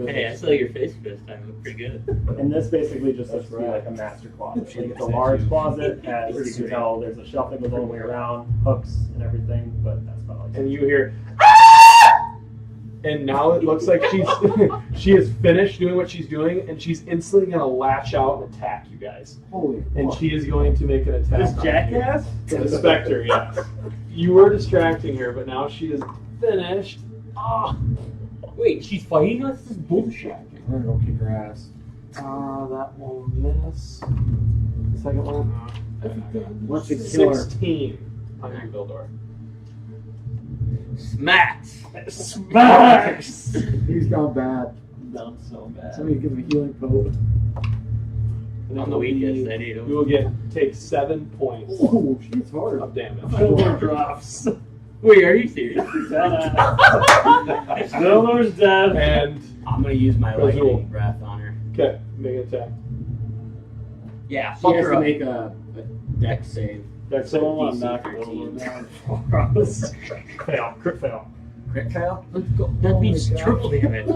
S6: Hey, I saw your face this time. It looked pretty good.
S11: And this basically just looks to be like a master closet. Like it's a large closet, as you can tell, there's a shelf that goes all the way around, hooks and everything, but that's about all you
S2: And you hear, "Ah!" And now it looks like she has finished doing what she's doing, and she's instantly going to lash out and attack you guys.
S8: Holy
S2: And
S8: fuck.
S2: she is going to make an attack.
S11: This
S2: on
S11: jackass?
S2: you. The Spectre, yes. You were distracting her, but now she is finished. Ah.
S6: Wait, she's fighting us? This is bullshit.
S8: We're gonna go kick her ass.
S2: That will miss. The second one.
S8: Let's just kill her.
S2: 16 on you, Vildor.
S6: Smacks.
S11: Smacks!
S8: He's gone bad.
S10: Down so bad.
S8: Somebody give him a healing poke.
S2: And
S6: I'm the
S2: it'll
S6: weakest.
S2: be-
S6: I need
S2: You will take 7 points
S8: Oh, she's hard.
S2: of damage.
S11: Vildor drops.
S6: Wait, are you serious?
S11: Vildor's dead.
S2: And
S4: I'm gonna use my
S2: Go Zool.
S4: lightning breath on her.
S2: okay, make an attack.
S4: Yeah,
S6: She
S4: fuck
S6: has
S4: her
S6: to
S4: up.
S6: make
S4: a dex save.
S11: That's someone want to knock Vildor down for us. Fail. Crit fail.
S4: Crit fail?
S6: Let's go. That means
S8: my God.
S6: triple damage.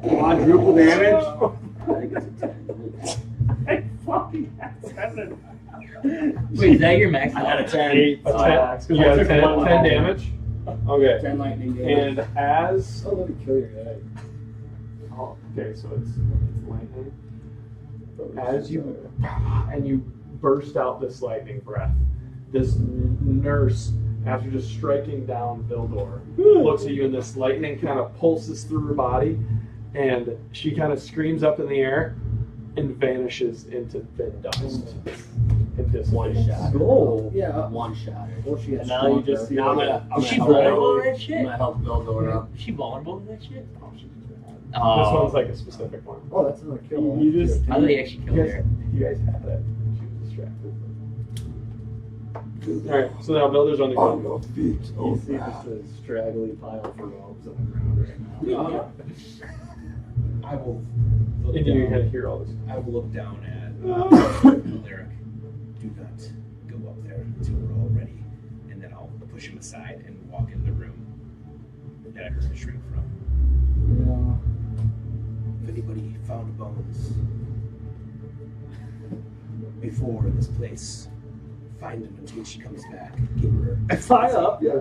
S8: Quadruple damage?
S4: I think it's a 10.
S11: I fucking had 7.
S6: Wait, is that your max?
S4: I got a 10.
S11: Eight.
S2: A 10, you got a 10 damage? Okay.
S4: 10 lightning damage.
S2: And as...
S8: Oh, let me kill your guy.
S2: Oh, okay, so it's lightning. As you burst out this lightning breath, this nurse, after just striking down Vildor, looks at you and this lightning kind of pulses through her body, and she kind of screams up in the air and vanishes into thin dust. It just
S4: One shot.
S8: Oh, yeah.
S4: One shot.
S8: Well, she has
S11: And now you just see
S4: Now I'm
S11: like
S4: gonna, I'm
S6: Is
S4: gonna
S6: she
S4: help
S6: vulnerable to that
S4: I'm
S6: shit?
S4: gonna help Vildor up.
S6: Is she vulnerable to that shit?
S2: This one's like a specific one.
S8: Oh, that's another kill.
S11: You just-
S6: I thought you actually killed her.
S2: You guys had it. She was distracted. Alright, so now Vildor's on the
S7: On
S2: ground.
S7: your feet,
S10: You
S7: oh
S10: see just a straggly pile of robes on the ground right now.
S1: I will look
S2: And you
S1: down.
S2: kind of hear all this.
S1: I will look down at Lyric. Do not go up there until we're all ready, and then I'll push him aside and walk in the room that I heard him shrink from. If anybody found bones before in this place, find them until she comes back. Give her.
S11: Fire up.
S8: Yeah.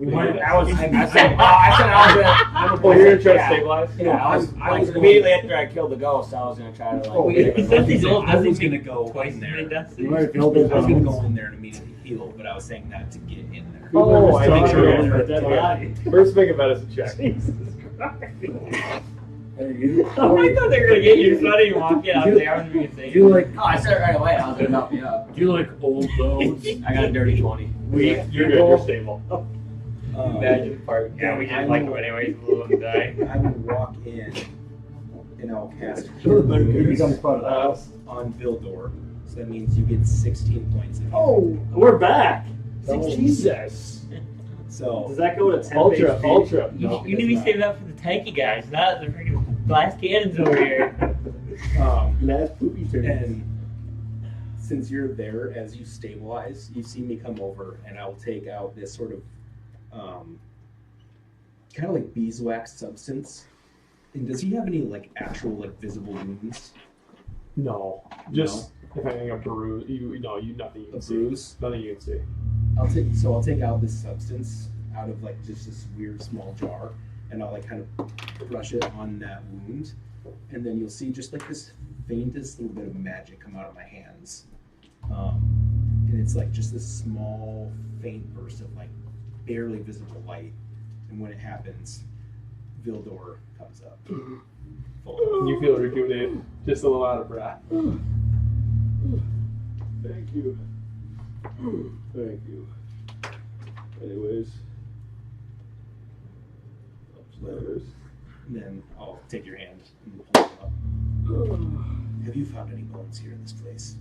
S4: I said I was
S2: Oh, you're gonna try to
S4: yeah.
S2: stabilize?
S4: Yeah, I was immediately after I killed the ghost, I was gonna try to like.
S8: Oh,
S6: Wait,
S8: yeah.
S6: does he go?
S1: I
S6: Does he
S1: was gonna
S6: make
S1: go
S6: twice
S1: in
S6: as many
S1: there.
S6: deaths?
S8: You might have killed his
S1: I was gonna
S8: bones.
S1: go in there and immediately heal, but I was saying that to get in there.
S2: Oh, I think
S11: Stronger
S2: you're
S11: than
S2: right.
S11: a dead body.
S2: First, make a medicine check.
S11: Jesus Christ.
S8: Hey, you,
S6: I thought they were gonna get you, so I didn't walk in. I was there. I was gonna say.
S8: you like
S4: Oh, I said it right away. I was gonna help you up.
S8: do you like old bones?
S4: I got a dirty 20.
S2: You're good. You're stable.
S6: Imagine part. Yeah, we didn't like him anyways. We'll die.
S1: I will walk in and I'll cast
S11: He becomes part of the house.
S1: on Vildor. So that means you get 16 points. Of
S11: Oh, we're back.
S1: 16.
S11: Jesus.
S1: So
S11: Does that go to 10
S2: Ultra,
S11: HP?
S2: ultra.
S6: You,
S2: No,
S6: you
S2: it
S6: need to be
S2: does
S6: saving that for the tanky guys, not the freaking glass cannons over here.
S11: Mass poopy turds.
S1: and since you're there, as you stabilize, you see me come over, and I'll take out this sort of kind of like beeswax substance. And does he have any like actual like visible wounds?
S2: No, just if anything, a bruise. You nothing you
S1: A
S2: can see.
S1: bruise?
S2: Nothing you can see.
S1: I'll take out this substance out of like just this weird small jar, and I'll like kind of brush it on that wound, and then you'll see just like this faintest little bit of magic come out of my hands, and it's like just this small faint burst of like barely visible light, and when it happens, Vildor comes up.
S2: You feel rejuvenated, just a little out of breath.
S10: Thank you. Thank you. Anyways, upstairs.
S1: And then I'll take your hand and hold them up. Have you found any bones here in this place?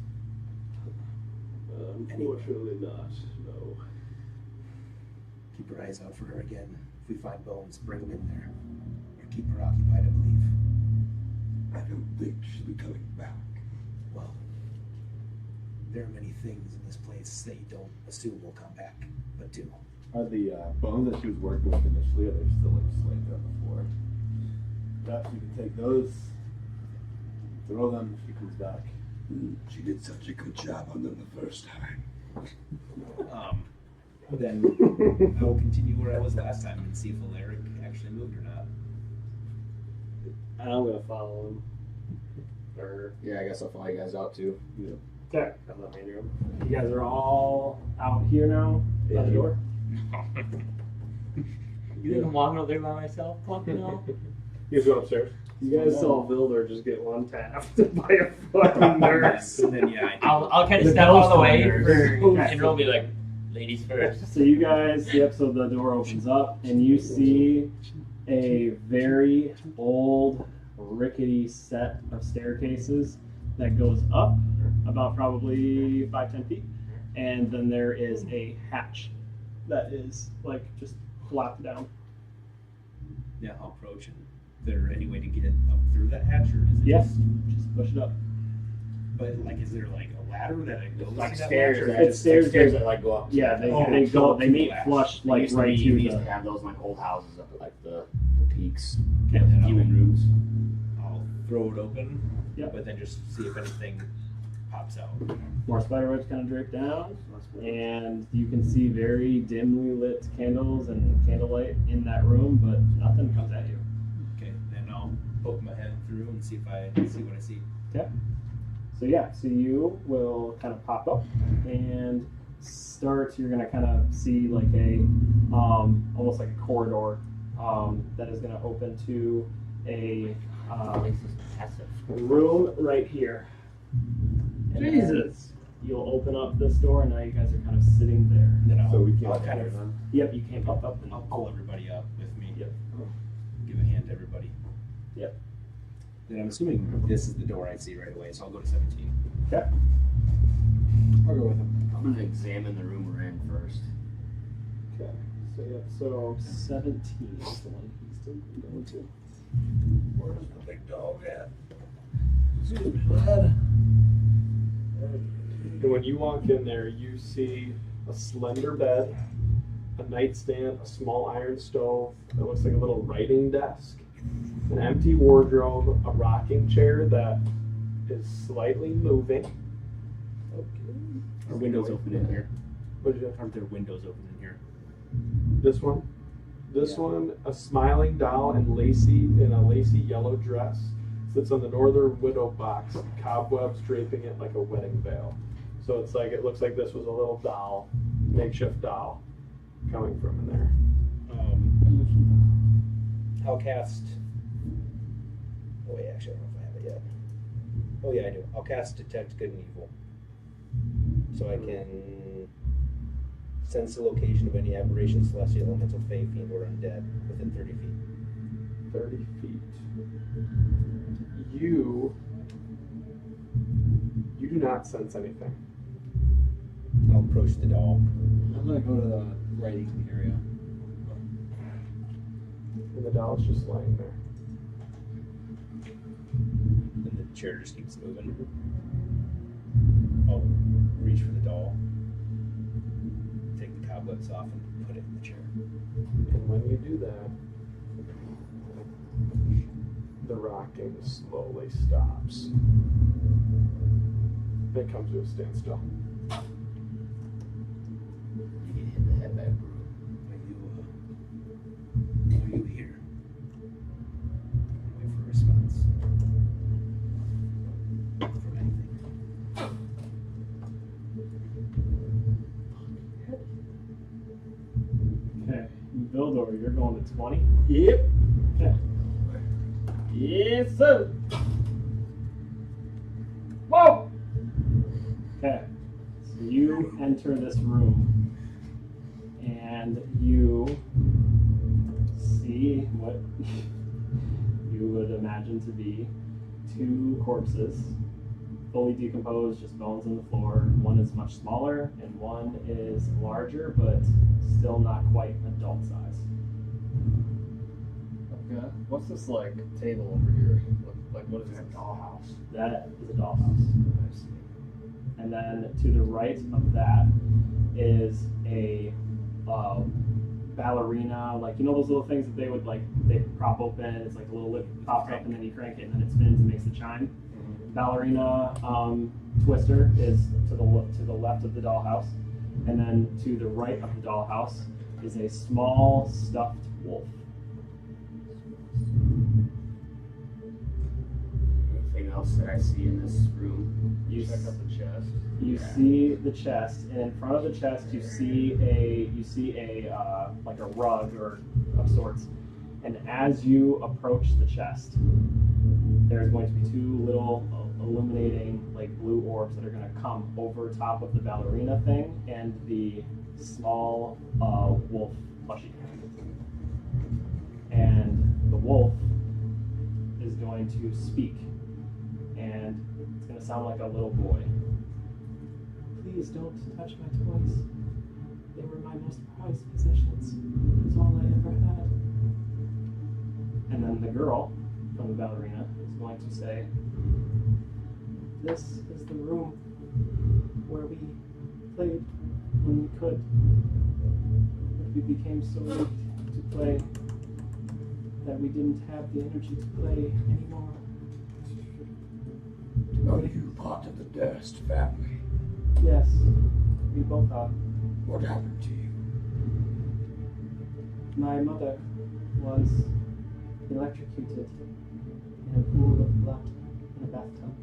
S10: Unfortunately not, no.
S1: Keep your eyes out for her again. If we find bones, bring them in there. Or keep her occupied, I believe.
S7: I don't think she'll be coming back.
S1: Well, there are many things in this place that you don't assume will come back, but do.
S5: Are the bones that she was working with initially, are they still like slammed on the floor? Perhaps you can take those, throw them if she comes back.
S7: She did such a good job on them the first time.
S1: Then I will continue where I was last time and see if Alaric actually moved or not.
S10: And I'm gonna follow him. Or
S4: Yeah, I guess I'll follow you guys out too.
S11: Okay.
S10: I'm not main room.
S11: You guys are all out here now. By the door.
S6: You think I'm walking over there by myself? Fuck no.
S11: You guys go upstairs.
S10: You guys saw Vilder just get one tapped by a fucking nurse.
S1: And then yeah,
S6: I'll kind
S11: The
S6: of step out of the
S11: ghost
S6: way
S11: hunters.
S6: for and we'll be like, ladies first.
S11: So you guys, yep, so the door opens up and you see a very old, rickety set of staircases that goes up about probably 5-10 feet. And then there is a hatch that is like just flapped down.
S1: yeah, I'll approach. And is there any way to get up through that hatch, or is it
S11: Yes,
S1: just?
S11: just push it up.
S1: But like, is there like a ladder that it goes
S4: Like
S1: to that
S4: stairs,
S1: hatch, or
S4: that,
S11: It's
S1: just
S11: stairs,
S4: stairs that like go up.
S11: Yeah, they
S1: Oh,
S11: go, they meet
S1: flat.
S11: flush
S4: They
S11: like
S4: used to
S11: right
S4: be-
S11: to
S4: we used
S11: the.
S4: to have those in like old houses up at like the peaks,
S1: and then
S4: human rooms.
S1: I'll throw it open.
S11: Yep.
S1: But then just see if anything pops out.
S11: More spiderwebs kind of drape down, and you can see very dimly lit candles and candlelight in that room, but nothing comes at you.
S1: Okay, then I'll poke my head through and see if I see what I see.
S11: So yeah, so you will kind of pop up and start. You're gonna kind of see like a almost like a corridor that is gonna open to a
S6: This is massive.
S11: room right here. And then
S10: Jesus.
S11: You'll open up this door, and now you guys are kind of sitting there.
S1: Then I'll,
S5: So we can't
S1: I'll kind of,
S11: Yep, you can't pop up. And
S1: I'll pull everybody up with me.
S11: Yep.
S1: Give a hand to everybody.
S11: Yep.
S1: Then I'm assuming this is the door I see right away, so I'll go to 17.
S11: Okay.
S9: I'll go with him.
S4: I'm gonna examine the room we're in first.
S11: Okay. So yeah, so 17 is the one he's still going to.
S7: Where's the big dog at?
S9: Excuse me, lad.
S2: And when you walk in there, you see a slender bed, a nightstand, a small iron stove that looks like a little writing desk, an empty wardrobe, a rocking chair that is slightly moving.
S4: Are windows open in here?
S1: Aren't there windows open in here?
S2: This one,
S1: Yeah.
S2: one, a smiling doll in a lacy yellow dress sits on the northern window box, cobwebs draping it like a wedding veil. So it's like it looks like this was a little doll, makeshift doll, coming from in there.
S1: I'll cast. Oh wait, actually, I don't know if I have it yet. Oh yeah, I do. I'll cast Detect Good and Evil, so I can sense the location of any aberration, celestial, elemental, fey, fiend, or undead within 30 feet.
S2: 30 feet. You do not sense anything.
S1: I'll approach the doll.
S9: I'm gonna go to the writing area.
S2: And the doll is just laying there.
S1: And the chair just keeps moving. I'll reach for the doll, take the cobwebs off, and put it in the chair.
S2: And when you do that, the rocking slowly stops. It comes to a standstill.
S4: You get hit in the head by a broom.
S1: Are you here? Wait for a response. From anything.
S11: Okay. Vildor, you're going to 20.
S10: Yep.
S11: Okay.
S10: Yes, sir.
S11: Whoa! Okay. So you enter this room, and you see what you would imagine to be two corpses, fully decomposed, just bones on the floor. One is much smaller, and one is larger, but still not quite adult size.
S9: Okay. What's this like table over here? What is this?
S11: Dollhouse. That is a dollhouse. And then to the right of that is a ballerina, like you know those little things that they would like they prop open. It's like a little lip pops up and then you crank it and then it spins and makes a chime. Ballerina twister is to the left of the dollhouse, and then to the right of the dollhouse is a small stuffed wolf.
S4: Anything else that I see in this room?
S11: You
S9: Check out the chest.
S11: You see the chest, and in front of the chest you see a like a rug or of sorts. And as you approach the chest, there's going to be two little illuminating like blue orbs that are going to come over top of the ballerina thing and the small wolf plushie. And the wolf is going to speak, and it's going to sound like a little boy. Please don't touch my toys. They were my most prized possessions. It was all I ever had. And then the girl from the ballerina is going to say, "This is the room where we played when we could. But we became so weak to play that we didn't have the energy to play anymore."
S7: Are you part of the Durst family?
S11: Yes, we both are.
S7: What happened to you?
S11: My mother was electrocuted in a pool of blood in a bathtub.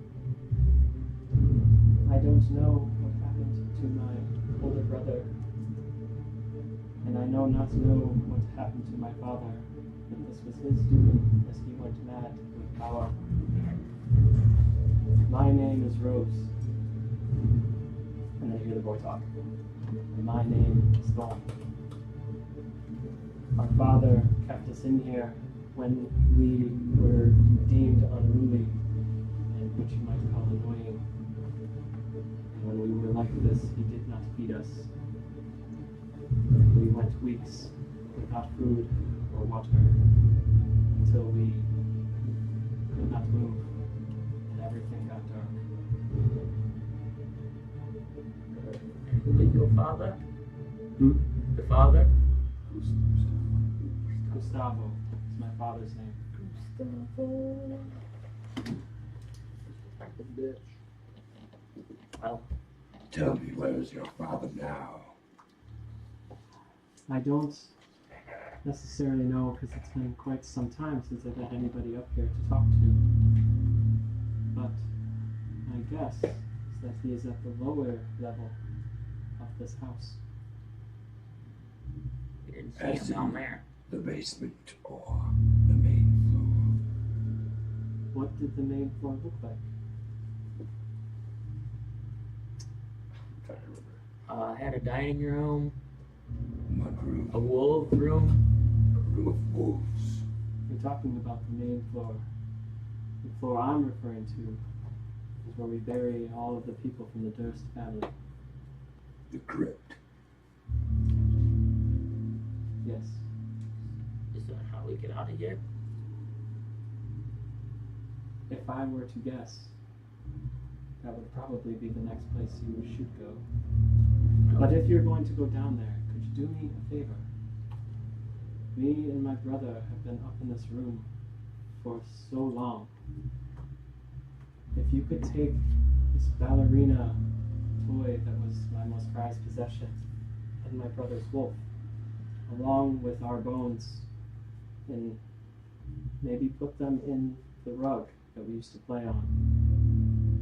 S11: I don't know what happened to my older brother, and I know not know what happened to my father, but this was his doing as he went mad with power. My name is Rose. And then you hear the boy talk. And my name is Thorn. Our father kept us in here when we were deemed unruly, and which you might call annoying. And when we were like this, he did not feed us. We went weeks without food or water until we could not move, and everything got dark.
S6: Who is your father?
S11: Hmm?
S6: The father?
S11: Gustavo is my father's name.
S6: Well,
S7: Tell me, where is your father now?
S11: I don't necessarily know because it's been quite some time since I've had anybody up here to talk to. But my guess is that he is at the lower level of this house.
S6: you didn't see him down there.
S7: The basement or the main
S11: What did the main floor look like?
S7: floor? I'm trying to remember.
S6: Had a dining room,
S7: Mud room.
S6: a wolf room.
S7: A room of wolves.
S11: You're talking about the main floor. The floor I'm referring to is where we bury all of the people from the Durst family.
S7: The crypt.
S11: Yes.
S6: Is that how we get out of here?
S11: If I were to guess, that would probably be the next place you should go. But if you're going to go down there, could you do me a favor? Me and my brother have been up in this room for so long. If you could take this ballerina toy that was my most prized possession and my brother's wolf, along with our bones, and maybe put them in the rug that we used to play on,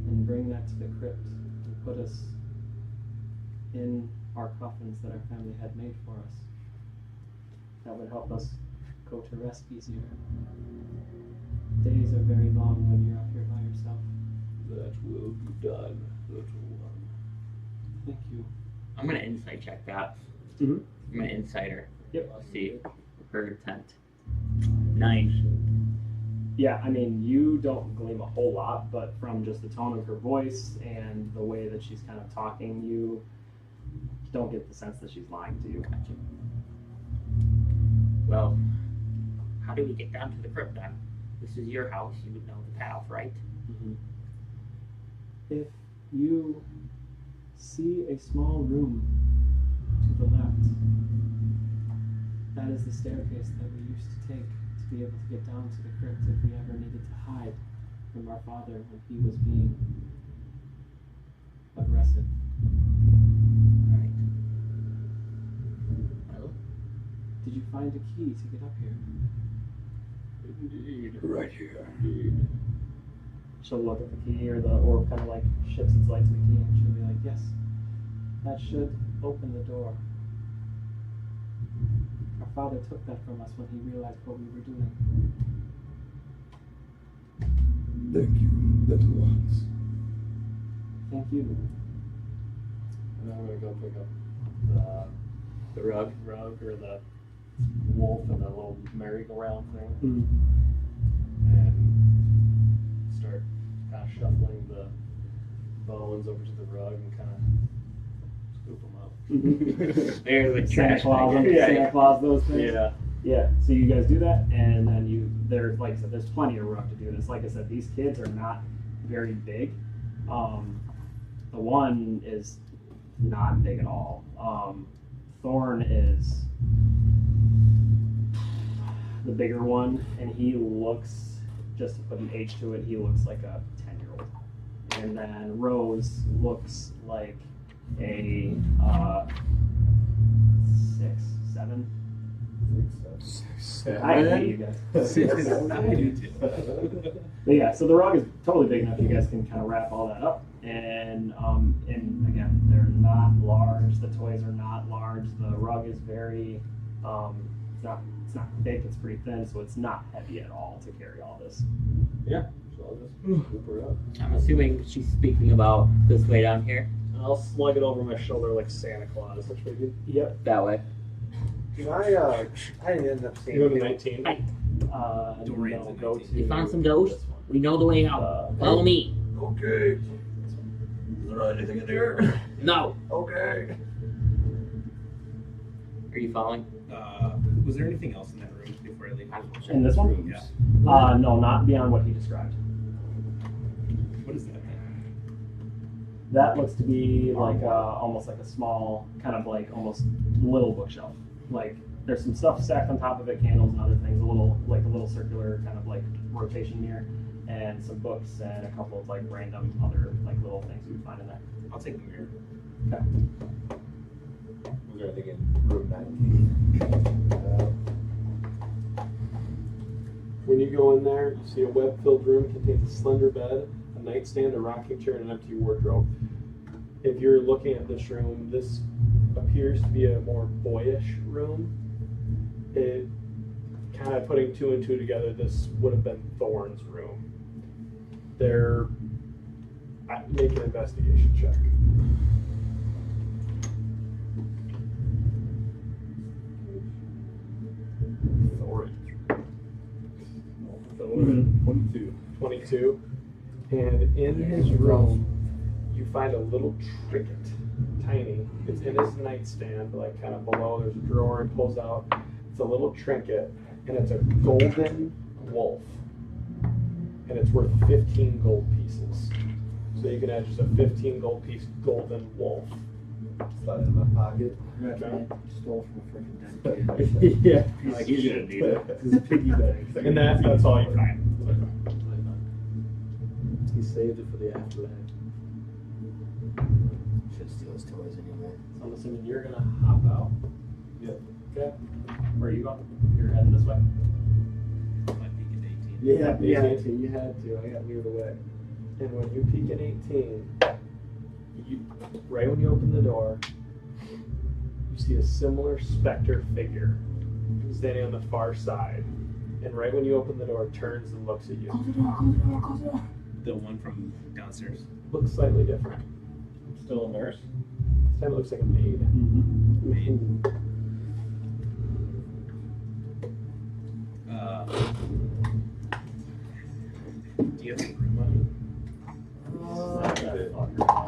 S11: and bring that to the crypt and put us in our coffins that our family had made for us. That would help us go to rest easier. Days are very long when you're up here by yourself.
S10: That will be done, little one.
S11: Thank you.
S6: I'm gonna insight check that.
S11: Mhm.
S6: I'm gonna insight her.
S11: Yep.
S6: Let's see her intent. 9.
S11: Yeah, I mean, you don't glean a whole lot, but from just the tone of her voice and the way that she's kind of talking, you don't get the sense that she's lying to you.
S6: Gotcha. Well, how do we get down to the crypt then? This is your house. You would know the path, right?
S11: If you see a small room to the left, that is the staircase that we used to take to be able to get down to the crypt if we ever needed to hide from our father when he was being aggressive.
S6: Right. Well,
S11: Did you find a key to get up here?
S10: Indeed.
S7: Right here.
S10: Indeed.
S11: She'll look at the key, or the orb kind of like shifts its light to the key, and she'll be like, yes, that should open the door. Our father took that from us when he realized what we were doing.
S7: Thank you, little ones.
S11: Thank you.
S3: And I'm gonna go pick up the rug or the wolf and the little merry-go-round thing, and start kind of shuffling the bones over to the rug and kind of scoop them up.
S6: there's a
S11: Santa
S6: trash
S11: Claus,
S6: bag.
S11: Santa Claus, those things.
S3: Yeah.
S11: Yeah, so you guys do that, and then there's, like I said, there's plenty of room to do this. Like I said, these kids are not very big. The one is not big at all. Thorn is the bigger one, and he looks, just to put an age to it, he looks like a 10-year-old. And then Rose looks like a 6, 7. I hate you guys.
S1: I do too.
S11: But yeah, so the rug is totally big enough. You guys can kind of wrap all that up, and again, they're not large. The toys are not large. The rug is very, it's not thick. It's pretty thin, so it's not heavy at all to carry all this.
S3: Yeah. So I'll just scoop her up.
S6: I'm assuming she's speaking about this way down here.
S3: And I'll slug it over my shoulder like Santa Claus. Which way do
S11: Yep.
S6: That way.
S9: Can I didn't end up seeing
S3: you go to
S9: him.
S3: 19?
S11: No, go to
S6: You found some doughs?
S11: this one.
S6: We know the way out. Follow me.
S7: Okay. Is there anything in here?
S6: No.
S7: Okay.
S6: Are you following?
S1: Was there anything else in that room before I leave?
S11: In this one?
S1: Yeah.
S11: No, not beyond what he described.
S1: What is that then?
S11: That looks to be like almost like a small, kind of like almost little bookshelf. Like there's some stuff stacked on top of it, candles and other things, a little circular kind of like rotation mirror, and some books and a couple of like random other like little things you would find in there.
S1: I'll take the mirror.
S11: Okay.
S5: Was there anything in room 19?
S2: When you go in there, you see a web-filled room contains a slender bed, a nightstand, a rocking chair, and an empty wardrobe. If you're looking at this room, this appears to be a more boyish room. It kind of putting 2 and 2 together, this would have been Thorn's room. They're make an investigation check.
S3: Thorn. 22.
S2: 22. And in his room, you find a little trinket, tiny. It's in his nightstand, like kind of below. There's a drawer and pulls out. It's a little trinket, and it's a golden wolf. And it's worth 15 gold pieces. So you can add just a 15 gold piece golden wolf.
S5: Slide it in my pocket.
S9: Stole from a freaking dead kid.
S2: Yeah.
S4: Like he's gonna need it.
S11: This is piggy bank.
S2: And that's all you find.
S3: He saved it for the afterlife.
S4: Should steal his toys anyway.
S11: I'm assuming you're gonna hop out.
S5: Yep.
S11: Okay. Where are you going? You're heading this way.
S1: Might peek at 18.
S11: Yeah, you had to. You had to. I got leered away.
S2: And when you peek at 18, right when you open the door, you see a similar specter figure standing on the far side. And right when you open the door, it turns and looks at you.
S1: The one from downstairs.
S2: Looks slightly different.
S3: Still a nurse.
S2: time it looks like a maid. Maid. Do you have any room money?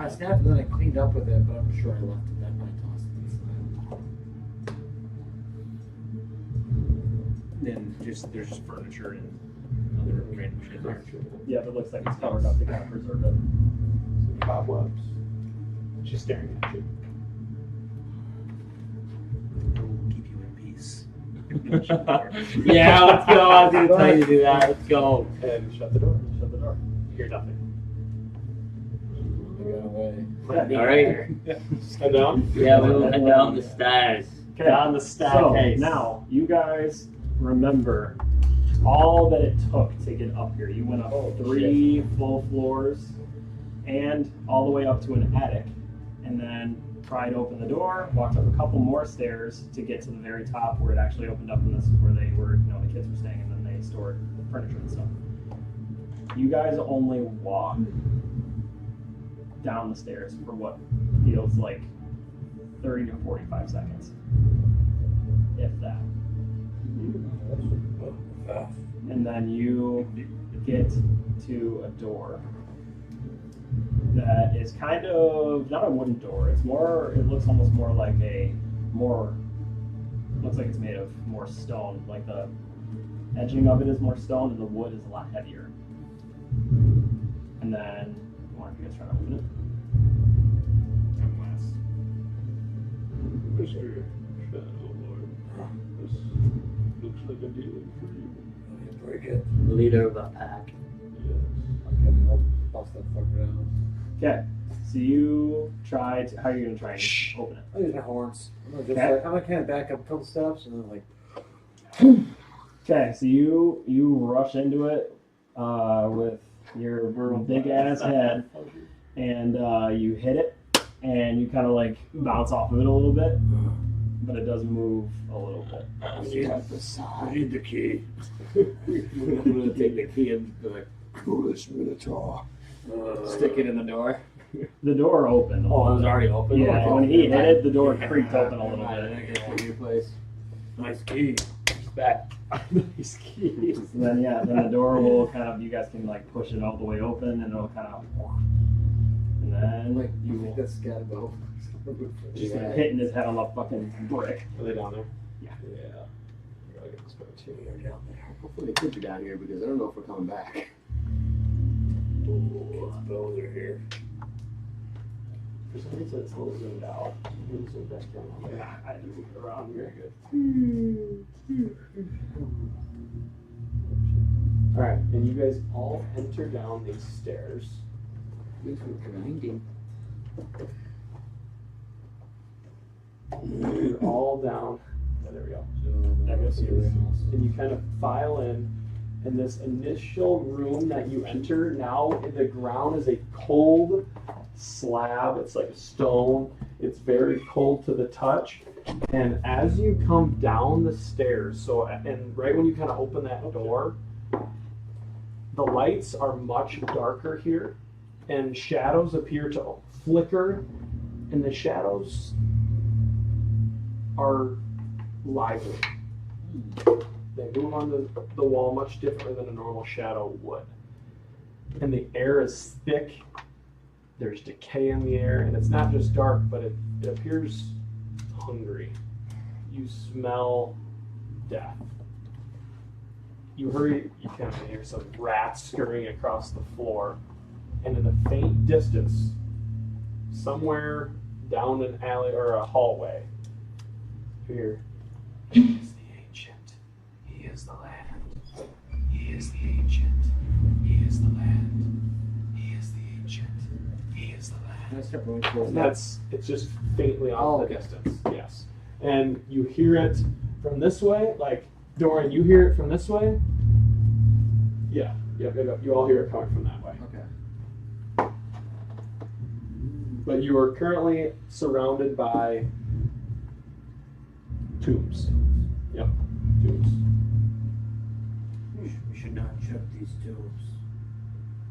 S9: I snapped it and I cleaned up with it, but I'm sure I left it then when I tossed it inside.
S2: Then there's just furniture and other random shit there.
S11: Yeah, it looks like it's covered up to kind of preserve it.
S2: Some cobwebs. She's staring at you.
S1: I'll keep you in peace.
S6: Yeah, let's go. I was gonna tell you to do that. Let's go.
S2: And shut the door.
S11: Shut the door.
S2: You hear nothing.
S9: I got away.
S6: All right.
S2: Head down.
S6: Yeah, we'll head down the stairs.
S11: Okay.
S6: Down the
S11: So
S6: staircase.
S11: now you guys remember all that it took to get up here. You went up 3 full floors and all the way up to an attic, and then pried open the door, walked up a couple more stairs to get to the very top where it actually opened up, and this is where they were, the kids were staying, and then they stored the furniture and stuff. You guys only walk down the stairs for what feels like 30 to 45 seconds, if that. And then you get to a door that is kind of not a wooden door. It's more. It looks almost more like looks like it's made of more stone. Like the edging of it is more stone, and the wood is a lot heavier. And then, I wonder if you guys try to open it.
S2: I'm last.
S10: Mr. Shadowlord, this looks like a dealing for you.
S9: Break it.
S6: Leader of the pack.
S10: Yes.
S9: Okay, I'll bust that fucker down.
S11: Okay, so you try to. How are you gonna try and open it?
S9: I'll use my horns. I'm gonna
S11: Okay.
S9: I'm gonna kind of back up a couple steps and then like.
S11: Okay, so you rush into it with your big ass head, and you hit it, and you kind of like bounce off of it a little bit, but it does move a little bit.
S10: I need the key.
S4: I'm gonna take the key and be like,
S7: Foolish Minotaur.
S4: stick it in the door.
S11: The door opened. a
S4: Oh, it
S11: little
S4: was
S11: bit.
S4: already open?
S11: Yeah,
S4: Oh,
S11: when he hit
S4: okay.
S11: it, the door creaked open a little
S4: Alright,
S11: bit.
S4: I get a new place.
S10: Nice key.
S4: Back.
S11: Nice keys. And then the door will kind of, you guys can like push it all the way open, and it'll kind of, and then
S9: Like you think that's gotta go.
S11: just like hitting his head on the fucking brick.
S2: Are they down there?
S10: Yeah.
S2: I gotta get this boat too.
S4: Hopefully they could be down here because I don't know if we're coming back.
S10: Bones are here.
S2: For some reason it's a little zoomed out. Maybe zoom back down.
S11: Yeah, I had to move it around.
S2: Very good. Alright, and you guys all enter down these stairs.
S6: We're grinding.
S2: You're all down. Yeah, there we go.
S11: That goes here.
S2: And you kind of file in this initial room that you enter, now the ground is a cold slab. It's like stone. It's very cold to the touch. And as you come down the stairs, and right when you kind of open that door, the lights are much darker here, and shadows appear to flicker, and the shadows are lively. They move on the wall much differently than a normal shadow would. And the air is thick. There's decay in the air, and it's not just dark, but it appears hungry. You smell death. You kind of hear some rats scurrying across the floor, and in the faint distance, somewhere down an alley or a hallway, you hear, "He is the ancient. He is the land. He is the ancient. He is the land. He is the ancient. He is the land."
S9: Can I step really close?
S2: And it's just faintly off
S9: Oh,
S2: the
S9: okay.
S2: distance. Yes. And you hear it from this way, like Dorian, you hear it from this way? Yeah. Yep. You all hear it coming from that way.
S9: Okay.
S2: But you are currently surrounded by tombs. Yep. Tombs.
S8: We should not check these tombs.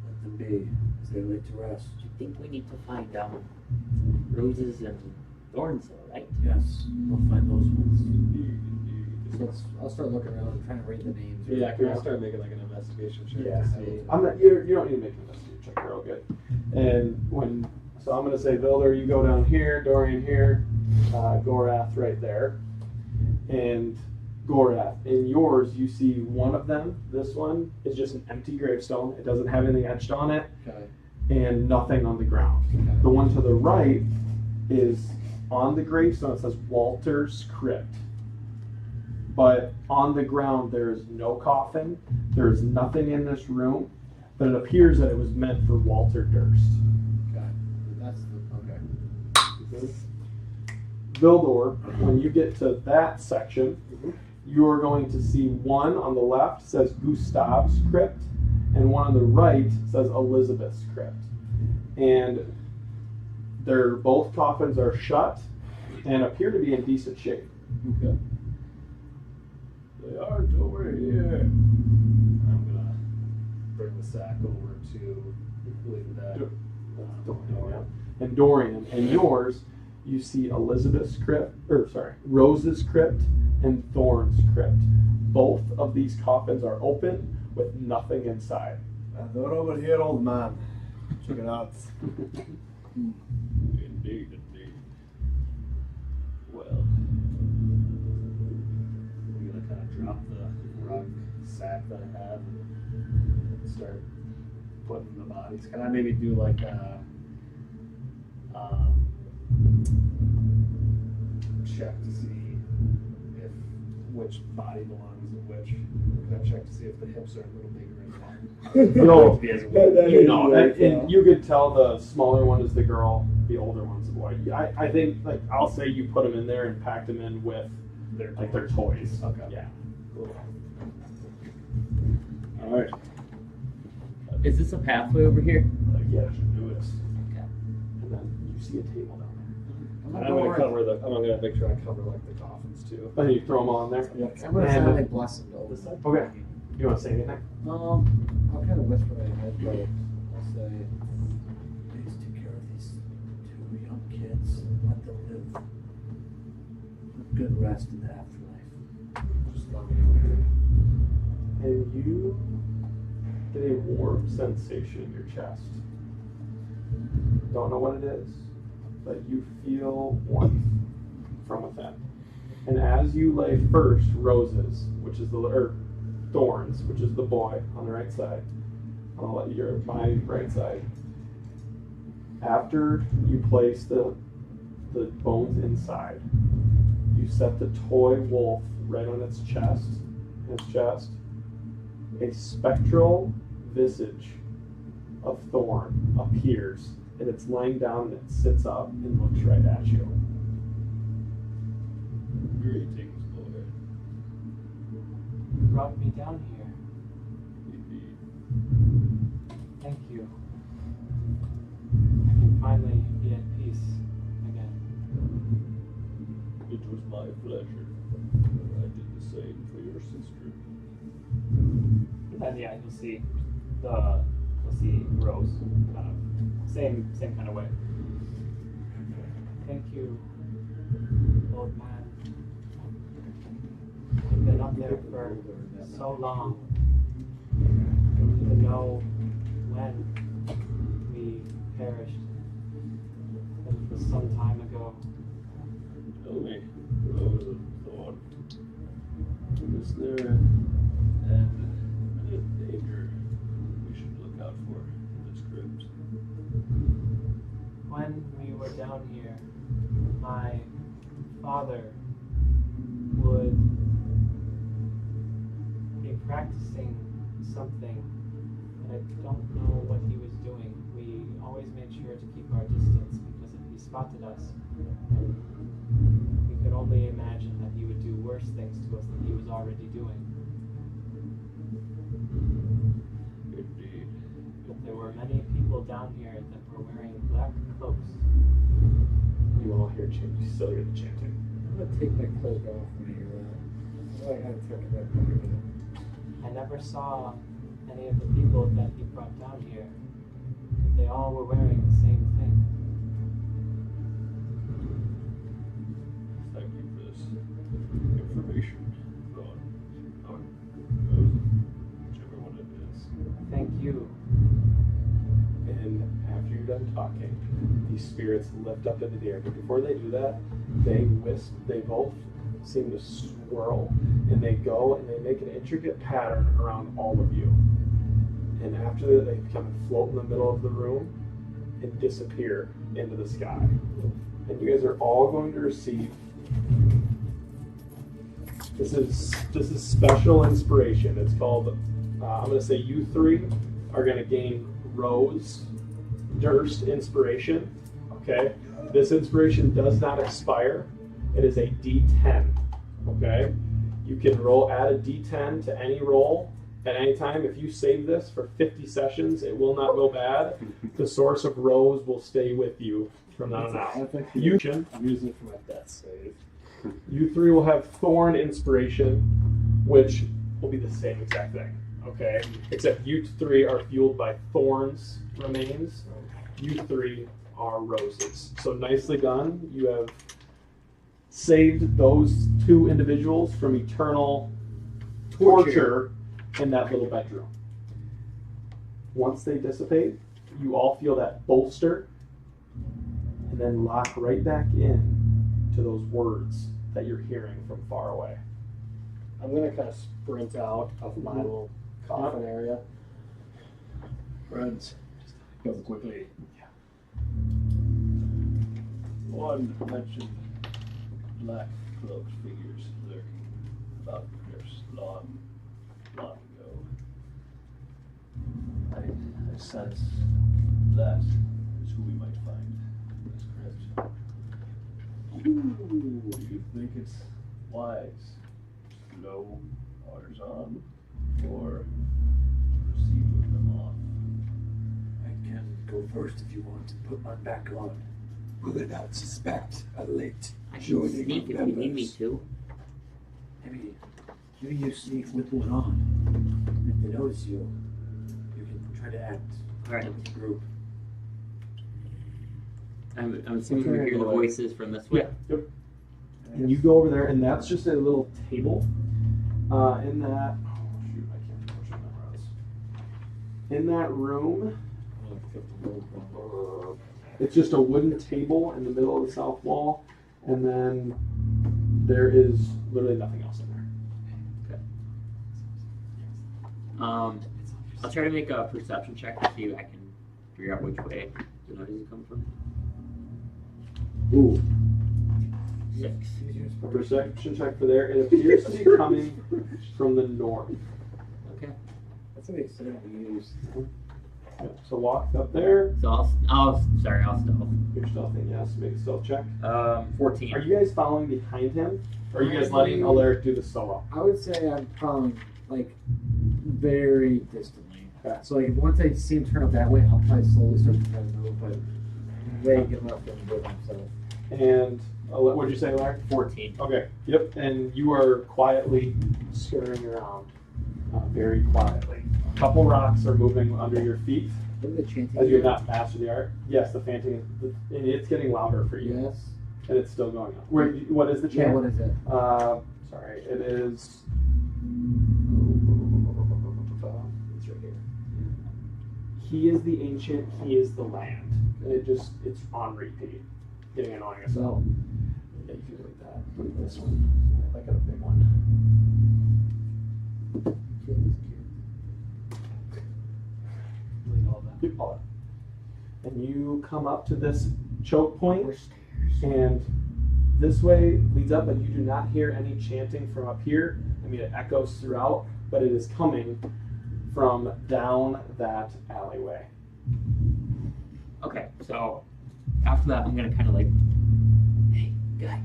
S8: Let them be, as they lay to rest.
S6: Do you think we need to find roses and
S4: thorns, though, right?
S8: Yes, we'll find those ones.
S9: So I'll start looking around and trying to read the names.
S10: Yeah, can I start making like an investigation check
S2: Yeah.
S10: to see?
S2: I'm not. You don't need to make an investigation check. You're all good. And so I'm gonna say, Vilder, you go down here. Dorian here. Gorath right there. And Gorath, in yours, you see one of them. This one is just an empty gravestone. It doesn't have anything etched on it,
S9: Okay.
S2: and nothing on the ground.
S9: Okay.
S2: The one to the right is on the gravestone. It says Walter's Crypt. But on the ground, there is no coffin. There is nothing in this room. But it appears that it was meant for Walter Durst.
S9: Okay. That's the okay.
S2: Vildor, when you get to that section, you are going to see one on the left says Gustav's Crypt, and one on the right says Elizabeth's Crypt. And they're both coffins are shut and appear to be in decent shape.
S10: Okay. They aren't over here. I'm gonna bring the sack over to leave that. Dorian.
S2: And Dorian, and yours, you see Elizabeth's Crypt, Rose's Crypt and Thorn's Crypt. Both of these coffins are open with nothing inside.
S5: They're over here, old man. Check it out.
S10: Indeed, indeed. Well, I'm gonna kind of drop the rug sack that I have and start putting the bodies. Can I maybe do like a check to see if which body belongs to which? Can I check to see if the hips are a little bigger in one?
S2: No,
S10: You know,
S2: and you could tell the smaller one is the girl, the older one's the boy. I think, like, I'll say you put them in there and packed them in with their toys.
S10: Okay.
S2: Yeah.
S10: Cool. All right.
S6: Is this a pathway over here?
S2: Yeah, you should do it.
S6: Okay.
S2: And then you see a table down
S10: I'm gonna cover the. I'm gonna make sure I cover like the coffins too.
S2: there. And you throw them all in there.
S10: Yep.
S9: I'm gonna
S2: And-
S9: silently bless him though.
S2: Okay. You want to say anything?
S9: I'll kind of whisper in my head, but I'll say,
S8: Please take care of these two young kids. Let them live a good rest in the afterlife.
S9: just let me know.
S2: And you get a warm sensation in your chest. Don't know what it is, but you feel warmth from within. And as you lay first roses, which is thorns, which is the boy on the right side. I'll let you my right side. After you place the bones inside, you set the toy wolf right on its chest. A spectral visage of Thorn appears, and it's lying down and it sits up and looks right at you.
S10: Greetings, boy.
S12: You brought me down here.
S10: Indeed.
S12: Thank you. I can finally be at peace again.
S10: It was my pleasure. I did the same for your sister.
S11: And yeah, you'll see Rose, kind of same kind of way.
S12: Thank you, old man. I've been up there for so long. I don't even know when we perished. But it was some time ago.
S10: Tell me, Rose of Thorn, is there any danger we should look out for in this crypt?
S12: When we were down here, my father would be practicing something, and I don't know what he was doing. We always made sure to keep our distance because if he spotted us, then we could only imagine that he would do worse things to us than he was already doing.
S10: Indeed.
S12: But there were many people down here that were wearing black cloaks.
S2: You all hear chanting. You still hear the chanting.
S9: I'm gonna take my cloak off when I hear that. I had to tuck it back on.
S12: I never saw any of the people that he brought down here. But they all were wearing the same thing.
S10: information on whichever one it is.
S12: Thank you.
S2: And after you're done talking, these spirits lift up into the air. But before they do that, they both seem to swirl, and they go and they make an intricate pattern around all of you. And after that, they kind of float in the middle of the room and disappear into the sky. And you guys are all going to receive. This is special inspiration. It's called. I'm going to say you three are going to gain Rose Durst inspiration. Okay, this inspiration does not expire. It is a D10. Okay, you can add a D10 to any roll at any time. If you save this for 50 sessions, it will not go bad. The source of Rose will stay with you from now on out.
S10: I'm using it for my death save.
S2: You three will have Thorn inspiration, which will be the same exact thing. Okay, except you three are fueled by Thorn's remains. You three are Roses. So nicely done. You have saved those two individuals from eternal torture in that little bedroom. Once they dissipate, you all feel that bolster and then lock right back in to those words that you're hearing from far away.
S11: I'm gonna kind of sprint out of my little coffin area.
S10: Friends, go quickly. One mentioned black cloaked figures lurking about Chris long ago. I sense that is who we might find in this crypt. Do you think it's wise to go orders on or proceed with them off?
S8: I can go first if you want to put mine back on.
S7: Will they not suspect a late
S6: I can
S7: joining
S6: sneak
S7: of
S6: if you need me
S7: members?
S6: to.
S8: Maybe you sneak with one on. If they notice you, you can try to act
S6: Alright.
S8: with the group.
S6: I'm assuming we hear the voices from this way.
S2: Yep. And you go over there, and that's just a little table. In that, oh shoot, I can't remember which one that was. In that room, it's just a wooden table in the middle of the south wall, and then there is literally nothing else in there.
S6: I'll try to make a perception check to see if I can figure out which way the noise is coming from.
S2: Ooh.
S6: 6.
S2: A perception check for there. It appears to be coming from the north.
S6: Okay.
S8: That's what they said we use.
S2: Yeah, so walk up there.
S6: So I'll stealth.
S2: You're stealthing, yes. Make a stealth check.
S6: 14.
S2: Are you guys following behind him? Or are you guys letting Alaric do the solo?
S8: I would say I'm following, like, very distantly.
S2: Okay.
S8: So, like, once I see him turn up that way, I'll probably slowly start to try to move, but vague enough to do it himself.
S2: And what'd you say, Alaric?
S6: 14.
S2: Okay. Yep. And you are quietly scurrying around, very quietly. A couple rocks are moving under your feet
S8: Look at the chanting.
S2: as you have not mastered the art. Yes, the chanting, and it's getting louder for you.
S8: Yes.
S2: And it's still going on. What is the chant?
S8: Yeah, what is it?
S2: Sorry, it is. It's right here. He is the ancient, he is the land. And it's on repeat. Getting annoying as well. Yeah, you can like that. Look at this one. I got a big one. Yep, all that. And you come up to this choke point, and this way leads up, but you do not hear any chanting from up here. I mean, it echoes throughout, but it is coming from down that alleyway.
S6: Okay, so after that, I'm gonna kind of like, hey guys,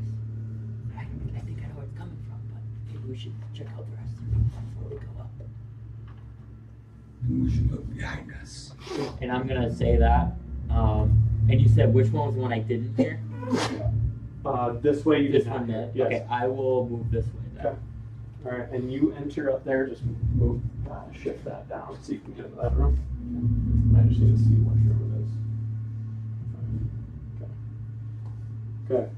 S6: I think I know where it's coming from, but maybe we should check out the rest of it before we go up.
S7: We should look behind us.
S6: And I'm gonna say that. And you said which one was the one I didn't hear?
S2: This way you
S6: This
S2: did not
S6: one
S2: hear.
S6: did.
S2: Yes.
S6: Okay, I will move this way then.
S2: Okay. All right, and you enter up there. Just move, shift that down so you can get into that room. I just need to see what room it is. Okay. Okay.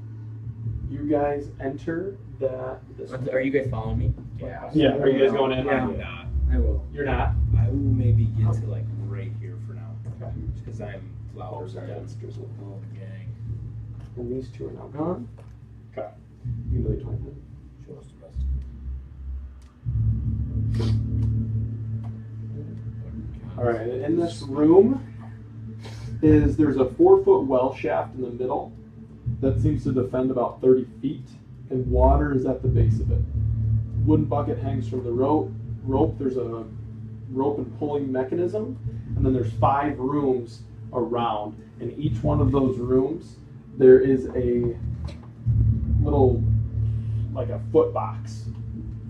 S2: You guys enter that. This
S6: Are you guys following me?
S1: Yeah.
S2: Yeah. Are you guys going in?
S1: I'm not. I will.
S2: You're not.
S1: I will maybe get to like right here for now.
S2: Okay.
S1: Because I'm flowers and monsters with the whole gang.
S2: And these two are now gone. Okay. You can delete 20 minutes.
S1: Show us the rest.
S2: All right, and in this room there's a 4-foot well shaft in the middle that seems to defend about 30 feet, and water is at the base of it. Wooden bucket hangs from the rope. There's a rope and pulling mechanism, and then there's 5 rooms around. In each one of those rooms, there is a little, like a foot box,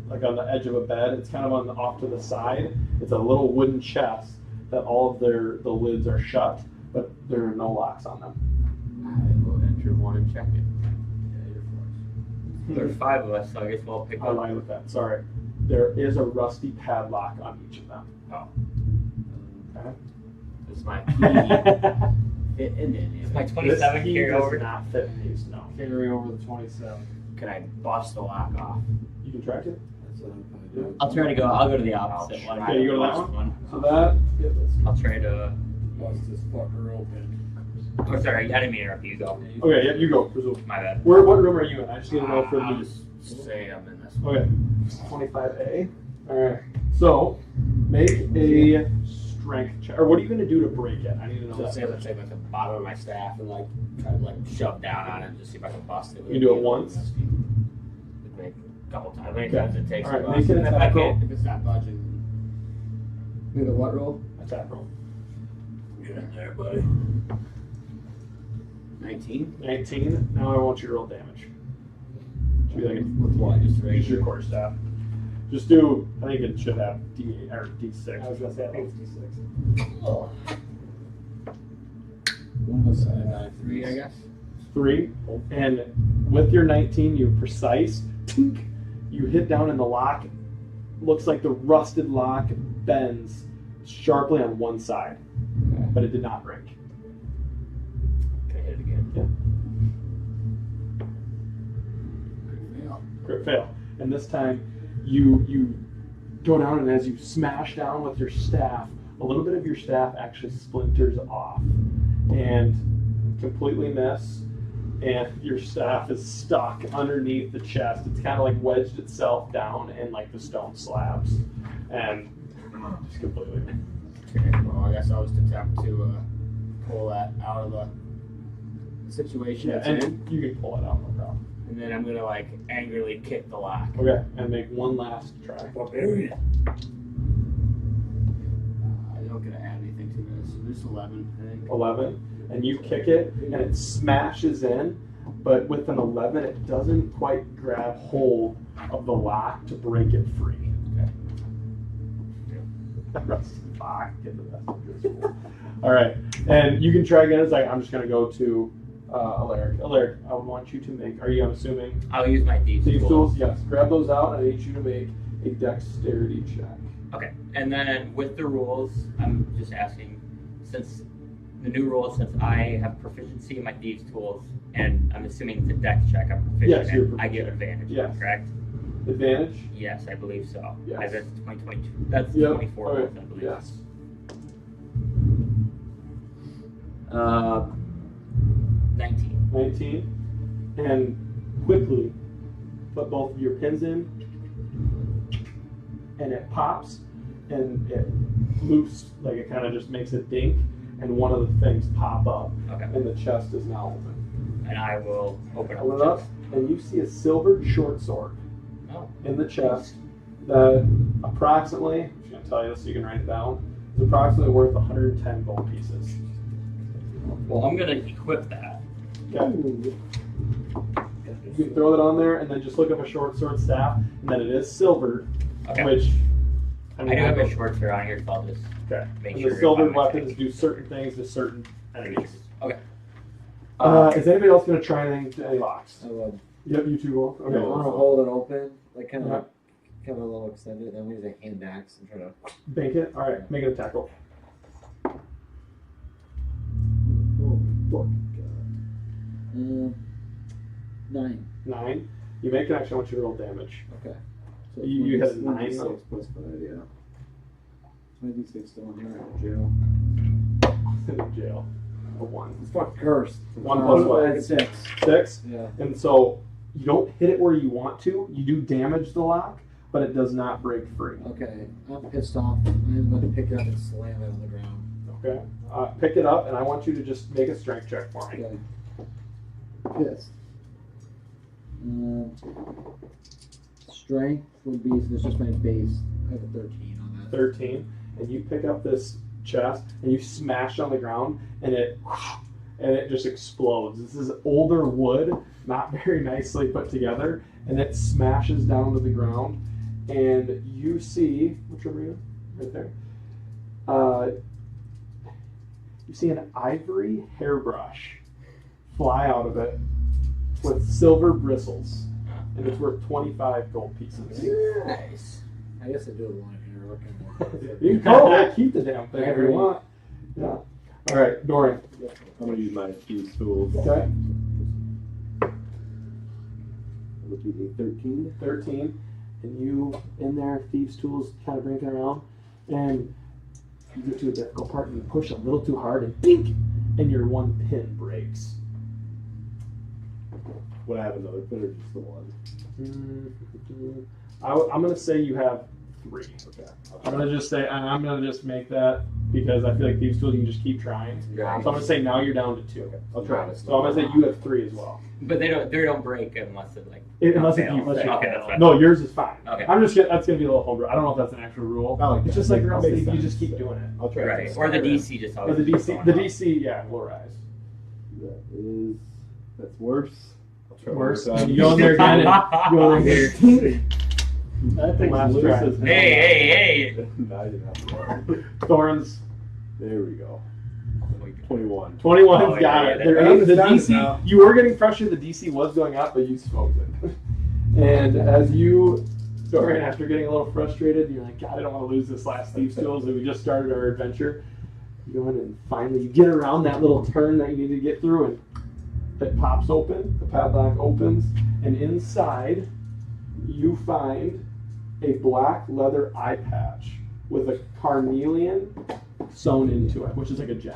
S2: like on the edge of a bed. It's kind of on the, off to the side. It's a little wooden chest that all of the lids are shut, but there are no locks on them.
S6: I will enter one and check it. There's 5 of us, so I guess we'll pick
S2: I
S6: up.
S2: lied with that. Sorry. There is a rusty padlock on each of them.
S6: Oh.
S2: Okay.
S6: This is my
S4: It's
S6: my
S2: This
S6: 27
S2: key
S6: carry
S2: does
S6: over.
S2: not fit in these. No.
S9: Carry over the 27.
S4: Can I bust the lock off?
S2: You can track it.
S9: That's what I'm gonna do.
S4: I'll try to go. I'll go to the opposite one.
S2: Okay, you go to that
S4: Bust
S2: one. So that. Yeah,
S6: I'll try to.
S9: Bust this fucker open.
S6: Oh, sorry, I didn't mean to interrupt you. Go.
S2: okay. Yeah, you go. Presume.
S6: My bad.
S2: What room are you in? I just need to know for
S4: I'll
S2: the.
S4: just say I'm in this one.
S2: Okay. 25A. All right. So make a strength check. Or what are you going to do to break it? I need to know
S4: So
S2: that.
S4: say I take like the bottom of my staff and like try to like shove down on it and just see if I can bust it.
S2: You can do it once?
S4: Maybe a couple times. How many
S2: Okay.
S4: times it takes
S2: All
S4: to
S2: right,
S4: bust.
S2: make an
S4: If I
S2: attack
S4: can't, if it's not budging. With a what roll?
S2: Attack roll.
S4: Get in there, buddy. 19?
S2: 19. Now I want you to roll damage. Should be like
S4: With what? Just
S2: use your
S4: regular.
S2: quarterstaff. Just do. I think it should have D8 or D6.
S11: I was gonna say I think it's D6.
S4: One was 3, I guess.
S2: 3. And with your 19, you're precise. Tink, you hit down in the lock. Looks like the rusted lock bends sharply on one side, but it did not break.
S4: Can I hit it again?
S2: Yeah. Crit fail. And this time, you go down, and as you smash down with your staff, a little bit of your staff actually splinters off and completely miss. And your staff is stuck underneath the chest. It's kind of like wedged itself down in like the stone slabs, and just completely.
S4: Okay, well, I guess I'll just attempt to pull that out of the situation
S2: Yeah,
S4: it's
S2: and
S4: in.
S2: you can pull it out, no problem.
S4: And then I'm gonna like angrily kick the lock.
S2: Okay, and make one last try.
S4: Barbarian. I don't gonna add anything to this. So this 11, I think.
S2: 11, and you kick it, and it smashes in, but with an 11, it doesn't quite grab hold of the lock to break it free.
S4: Okay.
S2: Fuck, get the best of this. All right, and you can try again. It's like I'm just gonna go to Alaric. Alaric, I would want you to make. Are you? I'm assuming.
S6: I'll use my thieves
S2: Thieves
S6: tools.
S2: tools. Yes. Grab those out, and I need you to make a dexterity check.
S6: Okay, and then with the rules, I'm just asking, since the new rules, since I have proficiency in my thieves tools, and I'm assuming it's a dex check I'm proficient
S2: Yes, you're
S6: in, I get
S2: proficient.
S6: advantage,
S2: Yes.
S6: correct?
S2: Advantage.
S6: Yes, I believe so.
S2: Yes.
S6: That's 2022. That's
S2: Yep.
S6: 24
S2: Okay.
S6: rolls, I believe.
S2: Yes.
S6: 19.
S2: 19, and quickly put both of your pins in, and it pops, and it loose, like it kind of just makes a dink, and one of the things pop up,
S6: Okay.
S2: and the chest is now open.
S6: And I will open
S2: Open
S6: up
S2: it
S6: the
S2: up,
S6: chest.
S2: and you see a silvered short sword
S6: Oh.
S2: in the chest that approximately, I'm just going to tell you this so you can write it down, is approximately worth 110 gold pieces.
S6: Well, I'm going to equip that.
S2: Okay. You can throw that on there, and then just look up a short sword staff, and then it is silvered,
S6: Okay.
S2: which
S6: I do have a short sword on here, so I'll just
S2: Okay.
S6: make
S2: And
S6: sure.
S2: the
S6: if
S2: silvered
S6: I'm
S2: weapons
S6: attacking.
S2: do certain things to certain enemies.
S6: Okay.
S2: Is anybody else going to try anything to any locks?
S9: I would.
S2: Yep, you two will.
S9: Okay. I want to hold it open, like kind of
S2: Yeah.
S9: a little extended, then we use a hand axe and try to.
S2: Bank it. All right, make an attack roll.
S9: Oh, fuck. 9.
S2: 9. You make an action. I want you to roll damage.
S13: Okay. So
S2: You had a 9
S13: 1d6
S2: though?
S13: plus 5, yeah. My d6 still in there in jail.
S2: In jail. A 1.
S13: It's fucking cursed.
S2: 1 plus what?
S13: I had 6.
S2: 6?
S13: Yeah.
S2: And so you don't hit it where you want to. You do damage the lock, but it does not break free.
S13: Okay. I'm pissed off. I'm going to pick it up and slam it on the ground.
S2: Okay. Pick it up, and I want you to just make a strength check for me.
S13: Okay. Pissed. Strength would be, so it's just my base. I have a 13 on that.
S2: 13, and you pick up this chest and you smash on the ground, and it just explodes. This is older wood, not very nicely put together, and it smashes down to the ground. And you see, which one were you? Right there. You see an ivory hairbrush fly out of it with silver bristles, and it's worth 25 gold pieces.
S13: Nice. I guess I do have one here. What can I
S2: You can keep the damn thing if you want. Yeah. All right, Dorian.
S10: I'm gonna use my fuse tools.
S2: Okay.
S10: Would be a 13.
S2: 13, and you in there, thieves' tools, kind of brinking around, and you get to a difficult part, and you push a little too hard, and dink, and your one pin breaks.
S10: Would I have another pin or just the one?
S2: I'm gonna say you have 3.
S10: Okay.
S2: I'm gonna just make that because I feel like thieves' tools you can just keep trying.
S6: Yeah.
S2: So I'm gonna say now you're down to 2.
S10: Okay. I'll try this.
S2: So I'm gonna say you have 3 as well.
S6: But they don't break unless it like.
S2: Unless
S6: fails.
S2: you fail.
S6: Okay, that's fine.
S2: No, yours is fine.
S6: Okay.
S2: That's gonna be a little homebrew. I don't know if that's an actual rule.
S10: I like
S2: It's
S10: that.
S2: just like
S10: That
S2: real
S10: makes
S2: estate, you
S10: sense.
S2: just keep doing it.
S10: I'll try
S6: Right.
S10: this.
S6: Or the DC just
S2: Or
S6: always.
S2: the
S6: keeps
S2: DC,
S6: going
S2: the
S6: up.
S2: DC, yeah, will rise.
S10: That's worse. I'll try
S2: Worse.
S10: one more time.
S2: You go in there again and you go in there.
S10: That thing's
S2: Last
S10: loose
S2: try.
S10: as hell.
S6: Hey.
S10: No, I didn't have to.
S2: Thorns.
S10: There we go. 21.
S2: 21's
S6: Oh,
S2: got
S6: yeah,
S2: it.
S6: yeah,
S2: There
S10: yeah.
S2: is the
S10: Done
S2: DC.
S10: now.
S2: You were getting pressure. The DC was going up, but you smoked it. And as you, Dorian, after getting a little frustrated, you're like, God, I don't want to lose this last Thieves' Tools. And we just started our adventure. You go in and finally you get around that little turn that you need to get through, and it pops open. The padlock opens, and inside you find a black leather eye patch with a carnelian sewn into it, which is like a gem,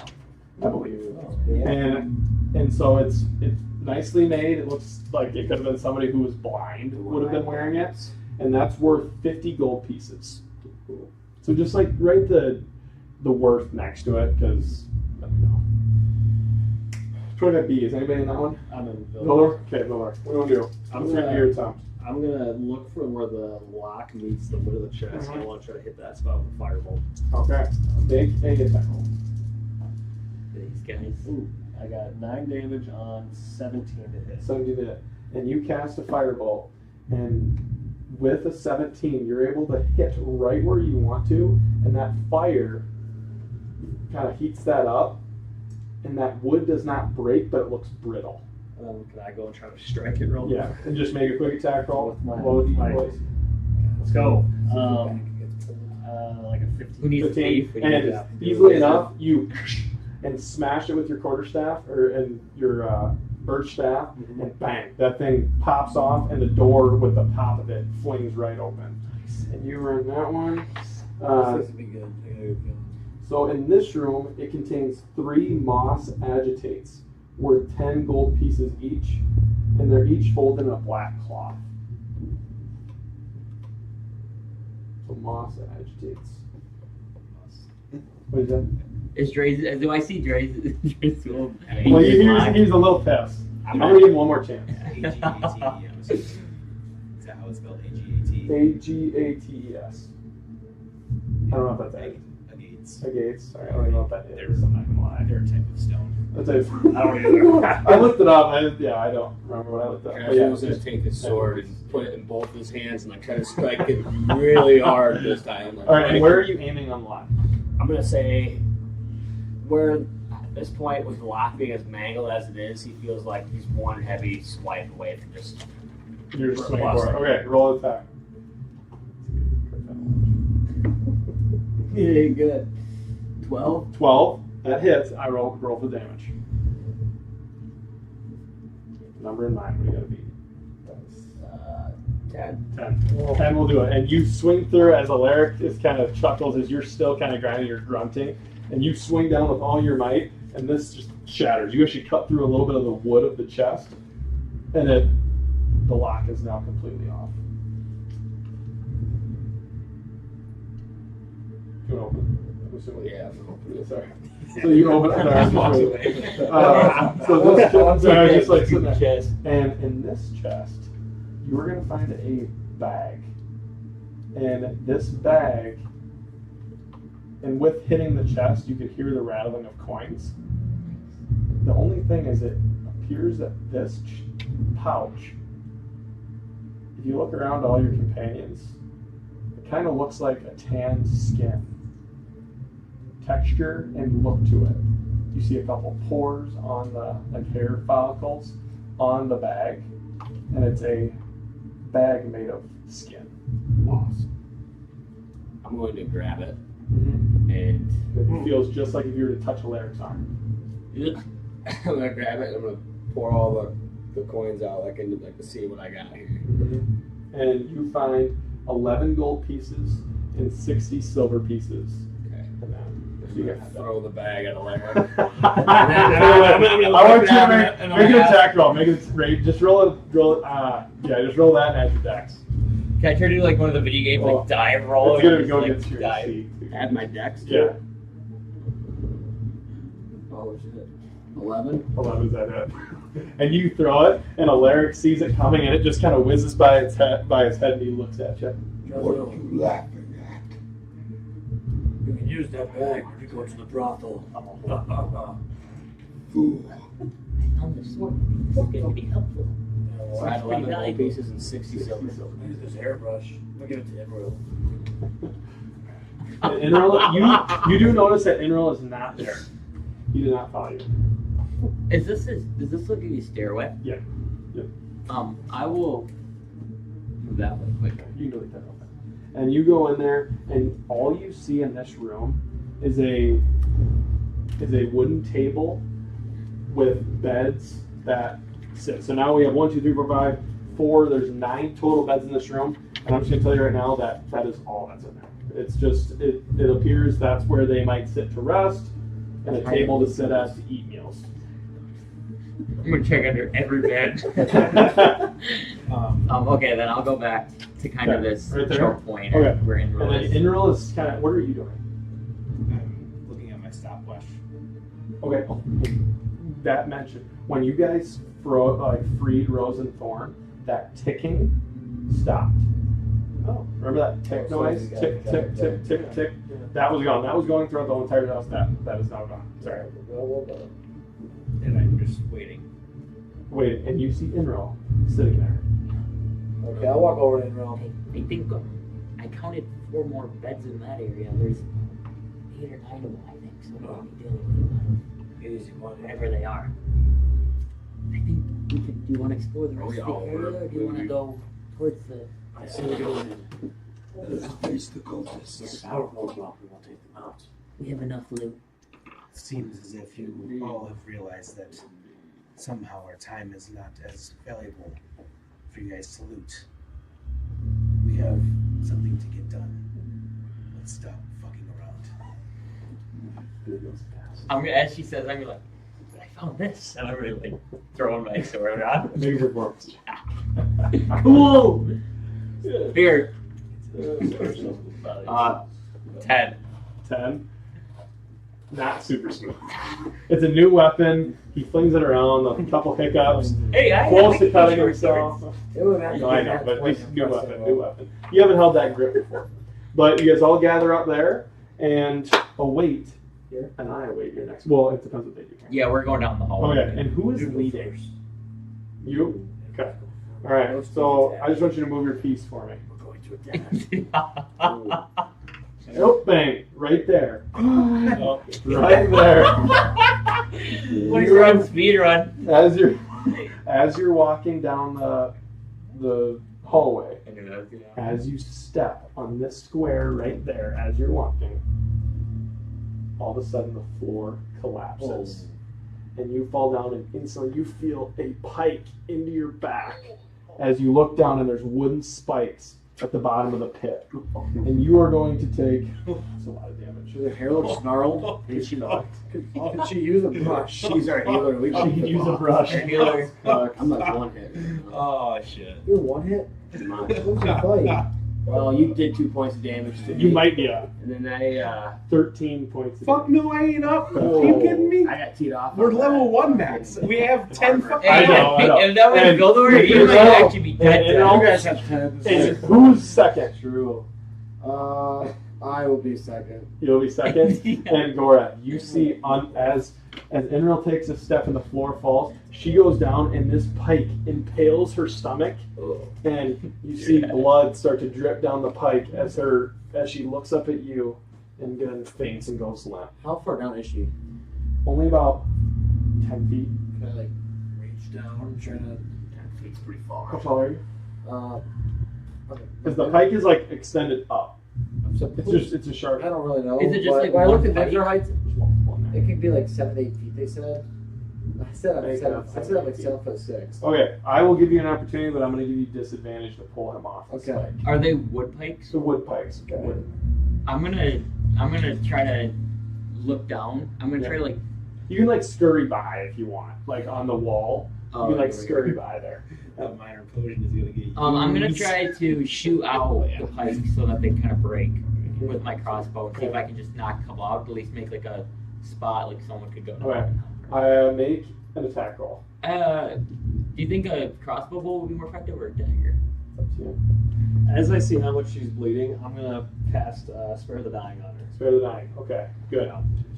S2: I believe. And so it's nicely made. It looks like it could have been somebody who was blind would have been wearing it, and that's worth 50 gold pieces. So just like write the worth next to it, because let me know. 25B. Is anybody in that one?
S11: I'm in Villa.
S2: Miller? Okay, Miller. What do you want to do?
S11: I'm
S2: What's
S11: gonna-
S2: your attempt?
S11: I'm gonna look for where the lock meets the wood of the chest. I want to try to hit that spot with a firebolt.
S2: Okay. Make a attack roll.
S6: These guys.
S11: Ooh, I got 9 damage on 17 to hit.
S2: 17 to hit. And you cast a firebolt, and with a 17, you're able to hit right where you want to, and that fire kind of heats that up, and that wood does not break, but it looks brittle.
S11: Can I go and try to strike it real quick?
S2: Yeah, and just make a quick attack roll.
S11: With my-
S2: Roll with
S11: my-
S2: voice.
S11: Let's go. Like a 15.
S6: Who needs
S2: 15,
S6: beef? We need
S2: and
S6: that.
S2: easily enough, you and smash it with your quarterstaff and your birch staff, and bang, that thing pops off, and the door with the top of it flings right open. And you were in that one.
S13: This would be good. I got a good feeling.
S2: So in this room, it contains 3 moss agitates, worth 10 gold pieces each, and they're each folded in a black cloth. So moss agitates. What is that?
S6: Is Dre's? Do I see Dre's? Dre's little
S2: Well, he's a little pissed. I'm gonna give him one more chance.
S1: A-G-A-T, I'm assuming. Is that how it's spelled? A-G-A-T?
S2: A-G-A-T-E-S. I don't know if that's
S1: Agates.
S2: agates. Sorry, I don't even know what that is. I'm not gonna lie.
S1: They're a type of stone.
S2: That's it.
S11: I don't either.
S2: I looked it up. I don't remember what I looked up. But
S4: Ashley was gonna take his sword and put it in both his hands and like try to strike it really hard this time. Like,
S2: All right, and where are you aiming on the line?
S4: I'm gonna say where at this point, with the lock being as mangled as it is, he feels like he's one heavy swipe away from just.
S2: You're just swinging for it. Okay, roll attack.
S4: Yeah, good. 12.
S2: 12. That hits. I roll for damage. Number in mind. What do you gotta beat?
S4: 10.
S2: 10 will do it. And you swing through as Alaric is kind of chuckles as you're still kind of grinding, you're grunting. And you swing down with all your might, and this just shatters. You actually cut through a little bit of the wood of the chest, and the lock is now completely off. You can open. I'm assuming.
S4: Yeah, I'm open.
S2: Sorry. So you open it. So this chest, just like sitting there. And in this chest, you are going to find a bag. And this bag, and with hitting the chest, you could hear the rattling of coins. The only thing is, it appears that this pouch, if you look around all your companions, it kind of looks like a tanned skin. Texture and look to it. You see a couple pores on the hair follicles on the bag, and it's a bag made of skin.
S4: Awesome. I'm going to grab it.
S2: Mm-hmm.
S4: And
S2: it feels just like if you were to touch Alaric's arm.
S4: I'm gonna grab it and I'm gonna pour all the coins out like to see what I got here.
S2: Mm-hmm. And you find 11 gold pieces and 60 silver pieces.
S4: Okay.
S2: And then
S4: You can throw the bag at Alaric.
S2: I want you to make an attack roll. Just roll it. Just roll that and add your dex.
S6: Can I try to do like one of the video games, like dive roll?
S2: It's gonna go
S6: like,
S2: against your AC.
S4: Add my dex.
S2: Yeah.
S4: Oh shit. 11.
S2: 11 is that it. And you throw it, and Alaric sees it coming, and it just kind of whizzes by his head, and he looks at you.
S7: What are you laughing at?
S8: You can use that bag when you go to the brothel.
S7: Fool.
S6: I found this sword. This is going to be helpful.
S4: So I had 11 gold pieces and 60 silver.
S8: Use this hairbrush. I'll give it to Emerald.
S2: Inral, you do notice that Inral is not there. He did not follow you.
S6: Does this look like a stairway?
S2: Yeah. Yep.
S6: I will move that way quick.
S2: You can delete that. And you go in there, and all you see in this room is a wooden table with beds that sit. So now we have 1, 2, 3, 4, 5, 4. There's 9 total beds in this room, and I'm just gonna tell you right now that that is all that's in there. It's just it appears that's where they might sit to rest, and a table to sit at to eat meals.
S6: I'm gonna check under every bed. Okay, then I'll go back to kind of this
S2: right
S6: choke point
S2: okay.
S6: where Inral is.
S2: And Inral is kind of. What are you doing?
S1: I'm looking at my stopwatch.
S2: Okay. Oh, that mentioned when you guys freed Rose and Thorn, that ticking stopped. Oh, remember that tick noise? Tick, tick, tick, tick, tick. That was gone. That was going throughout the whole entire house. That is now gone. Sorry.
S1: And I'm just waiting.
S2: Wait, and you see Inral sitting there.
S9: Okay, I'll walk over to Inral.
S6: I think I counted 4 more beds in that area. There's 8 or 9 of them, I think. So we're going to be dealing with
S8: Easy money.
S6: whatever they are. I think we could. Do you want to explore the rest of the area, or do you want to go towards the?
S8: I say we go in.
S7: Let us face the cultists.
S8: It's powerful enough. We won't take them out.
S6: We have enough loot.
S1: It seems as if you all have realized that somehow our time is not as valuable for you guys to loot. We have something to get done. Let's stop fucking around.
S6: As she says, I'm like, I found this, and I'm really like throwing my sword around.
S2: Make a performance.
S6: Cool. Here. 10.
S2: 10. Not super smooth. It's a new weapon. He flings it around. A couple hiccups.
S6: Hey, I
S2: close
S6: have
S2: to cutting
S6: short
S2: himself.
S6: swords.
S2: No, I know, but this new weapon. New weapon. You haven't held that grip before. But you guys all gather up there and await. And I await your next. Well, it depends what they do.
S6: Yeah, we're going down the hallway.
S2: Okay, and who is leading? You? Okay. All right. So I just want you to move your piece for me.
S8: We're going to attack.
S2: Oh, bang! Right there. Oh, right there.
S6: What is run? Speed run.
S2: As you're walking down the hallway, as you step on this square right there, as you're walking, all of a sudden the floor collapses, and you fall down, and instantly you feel a pike into your back, as you look down and there's wooden spikes at the bottom of the pit. And you are going to take that's a lot of damage.
S9: Does her hair look snarled?
S2: Is she not?
S9: Could she use a brush?
S5: She's our healer. We
S2: She could use a brush.
S4: I'm like one hit.
S1: Oh shit.
S9: You're one hit?
S4: Mine.
S9: What's your fight?
S4: Well, you did 2 points of damage to me.
S2: You might be up.
S4: And then I
S2: 13 points.
S1: Fuck no, I ain't up. Are you kidding me?
S4: I got teed off.
S1: We're level 1 max. We have 10 fucking.
S2: I know.
S6: If that was Gildor, you might actually be dead.
S2: And
S9: You
S2: all-
S9: guys have 10.
S2: and who's second?
S9: True. I will be second.
S2: You'll be second. And Gora, you see as Enril takes a step and the floor falls, she goes down and this pike impales her stomach, and you see blood start to drip down the pike as she looks up at you and then faints and goes limp.
S9: How far down is she?
S2: Only about 10 feet.
S9: Can I like reach down, trying to?
S4: 10 feet's pretty far.
S2: How tall are you?
S9: Okay.
S2: Because the pike is like extended up.
S9: So
S2: It's a sharp.
S9: I don't really know.
S6: Is it just
S9: but
S6: like
S9: when I
S6: one
S9: looked at
S6: pike?
S9: measure heights,
S2: There's multiple in there.
S9: it could be like 7 to 8 feet. They said. I said I'm
S2: Make
S9: seven.
S2: it
S9: I said I'm like 7'6".
S2: Okay, I will give you an opportunity, but I'm going to give you disadvantage to pull him off. the
S9: Okay.
S2: spike.
S6: Are they wood pikes?
S2: The wood pikes.
S9: Okay.
S2: Wood.
S6: I'm gonna try to look down. I'm gonna try to like.
S2: You can like scurry by if you want, like on the wall. You can like scurry by there.
S1: That minor potion is gonna get you.
S6: I'm gonna try to shoot out the pikes so that they kind of break with my crossbow and see if I can just knock a couple out. At least make like a spot like someone could go.
S2: Okay. Make an attack roll.
S6: Do you think a crossbow bolt would be more effective or a dagger?
S2: It's up to you.
S11: As I see how much she's bleeding, I'm gonna cast Spare the Dying on her.
S2: Spare the dying. Okay, good.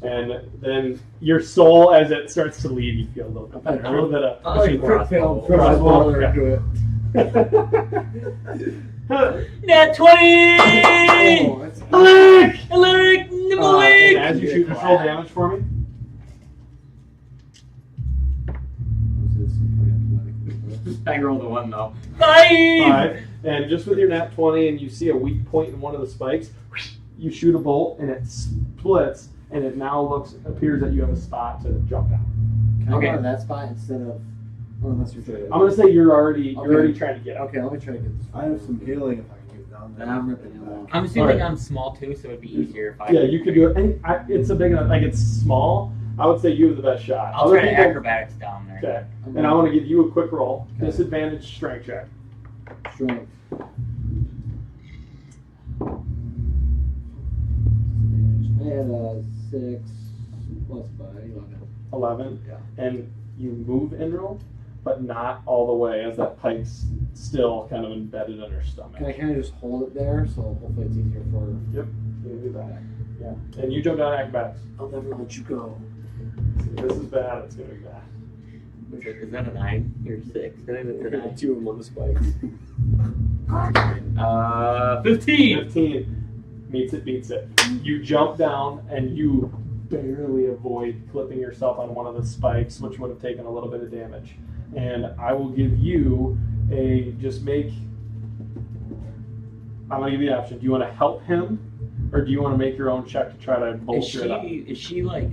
S2: And then your soul, as it starts to leave, you feel a little bit better. A little bit of
S9: Quick fail. Throw my
S2: crossbow.
S9: father into it.
S6: Nat 20!
S9: Oh, that's
S6: Alaric!
S2: And as you shoot, just roll damage for me.
S6: I rolled a 1 though. 5!
S2: And just with your nat 20, and you see a weak point in one of the spikes, you shoot a bolt, and it splits, and it now appears that you have a spot to jump down.
S9: Can I
S6: Okay.
S9: go to that spot instead of? Oh, unless you're trying.
S2: I'm gonna say you're already
S9: Okay.
S2: trying to get out.
S9: Okay, let me try to get this.
S5: I have some healing if I can get down there.
S9: Then I'm ripping him off.
S6: I'm assuming
S2: Alright.
S6: I'm small too, so it'd be easier if I.
S2: Yeah, you could do it. And it's a big enough, like it's small. I would say you have the best shot.
S6: I'll
S2: Other
S6: try to
S2: people-
S6: acrobatics down there.
S2: Okay. And I want to give you a quick roll.
S9: Okay.
S2: Disadvantage strength check.
S9: Strength. I had a 6 plus 5, 11.
S2: 11. And you move Enril, but not all the way, as that pike's still kind of embedded in her stomach.
S9: Can I kind of just hold it there, so hopefully it's easier for?
S2: Yep, you can do that. Yeah. And you jump down acrobatics.
S9: I'll never let you go.
S2: If this is bad, it's going to be bad.
S6: Is that a 9 or 6? I think it's a 9.
S11: 2 of them on the spikes.
S6: 15!
S2: 15 meets it, beats it. You jump down and you barely avoid clipping yourself on one of the spikes, which would have taken a little bit of damage. And I will give you I'm going to give you the option. Do you want to help him, or do you want to make your own check to try to bolster it up?
S6: Is she like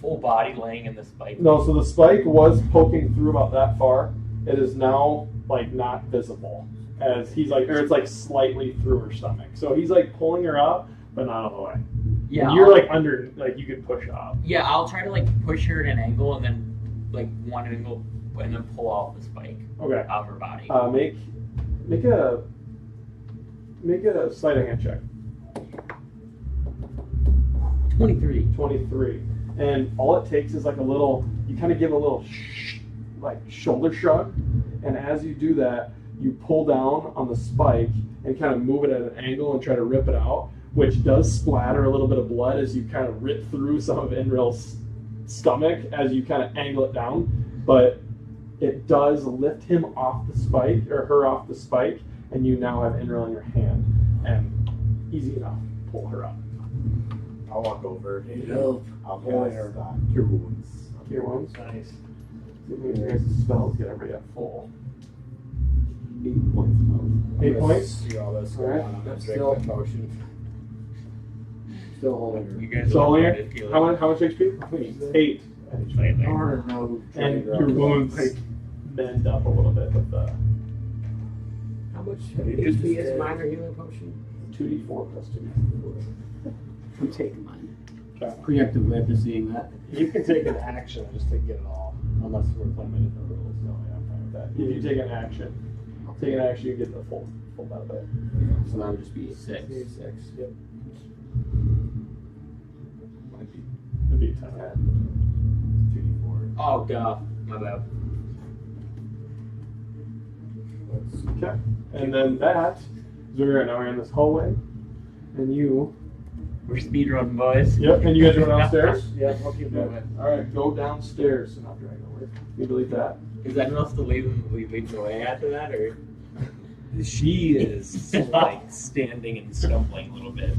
S6: full body laying in the spike?
S2: No, so the spike was poking through about that far. It is now like not visible, as he's like, or it's like slightly through her stomach. So he's like pulling her up, but not all the way.
S6: Yeah.
S2: And you're like under, like you could push up.
S6: Yeah, I'll try to like push her at an angle and then like one angle and then pull out the spike
S2: Okay.
S6: out of her body.
S2: Make a sleight of hand check.
S6: 23.
S2: 23. And all it takes is like a little, you kind of give a little like shoulder shrug, and as you do that, you pull down on the spike and kind of move it at an angle and try to rip it out, which does splatter a little bit of blood as you kind of rip through some of Enril's stomach as you kind of angle it down, but it does lift him off the spike, or her off the spike, and you now have Enril in your hand, and easy enough, pull her up.
S5: I'll walk over.
S9: Help.
S5: I'll
S9: Boy,
S5: cast
S9: or
S5: Cure Wounds.
S2: Cure Wounds.
S11: Nice.
S2: Give me your guys' spells, get everybody at full.
S5: 8 points of health.
S2: 8 points?
S4: See all this
S2: Alright.
S4: going on. I'm
S9: Still-
S4: drinking the potion.
S9: Still holding her.
S6: You guys
S2: So
S6: all
S2: only,
S6: tried to heal
S2: how
S6: her.
S2: much HP? 8.
S9: I want to know.
S2: And your wounds like bend up a little bit with the
S4: much
S10: Just
S4: HP is
S10: dead.
S4: minor healing potion?
S2: 2d4 plus 2d4.
S4: I'm taking mine.
S2: Okay.
S4: Preemptively after seeing that.
S11: You can take an action just to get it all, unless we're playing by different rules. So yeah, I'm fine with that.
S2: If you take an action, you get the full benefit.
S4: So that would just be 6.
S6: 6.
S2: Yep. It'd be 10.
S11: 2d4.
S6: Oh, duh. My bad.
S2: Okay. And then that is where we're at. Now we're in this hallway. And you.
S6: We're speedrunning, boys.
S2: Yep, and you guys are downstairs?
S11: Yeah, we'll keep moving.
S2: Alright, go downstairs. So not dragon over. You delete that.
S6: Is that enough to lead the way after that, or?
S1: She is like standing and stumbling a little bit.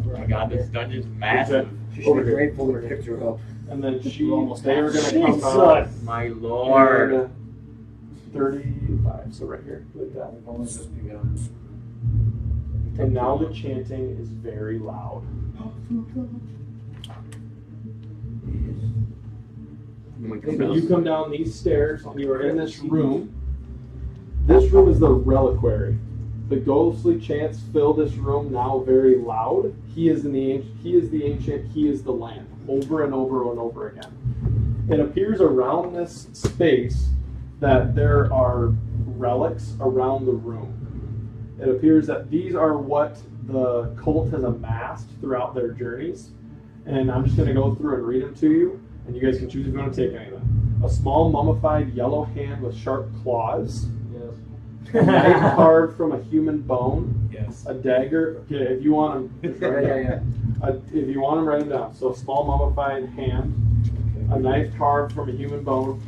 S6: Oh my god, this dungeon's massive.
S4: She should be grateful we picked her up.
S2: And then
S4: almost
S2: they are
S4: half.
S2: going to come out.
S6: My lord.
S2: in 35, so right here. Delete that.
S4: We've only just begun.
S2: And now the chanting is very loud. So you come down these stairs, and you are in this room. This room is the reliquary. The ghostly chants fill this room now very loud. He is the ancient, he is the land, over and over and over again. It appears around this space that there are relics around the room. It appears that these are what the cult has amassed throughout their journeys. And I'm just going to go through and read them to you, and you guys can choose if you want to take any of them. A small mummified yellow hand with sharp claws.
S11: Yes.
S2: A knife carved from a human bone.
S1: Yes.
S2: A dagger. Okay, if you want them, if you want them, write them down. So a small mummified hand, a knife carved from a human bone,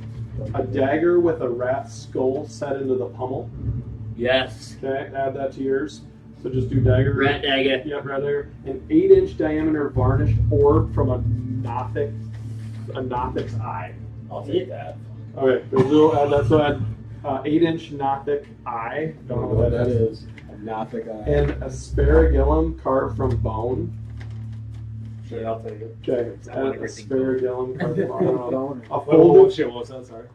S2: a dagger with a rat's skull set into the pommel.
S6: Yes.
S2: Okay, add that to yours. So just do dagger.
S6: Rat dagger.
S2: Yep, right there. An 8-inch diameter varnished orb from a Nothic's eye.
S10: I'll take that.
S2: Okay, we'll add that. So add 8-inch Nothic eye. Don't know what that is.
S13: Nothic eye.
S2: And asparagillum carved from bone.
S11: Sure, I'll take it.
S2: Okay, add asparagillum carved from bone. A
S11: What
S2: folded
S11: was that? Sorry.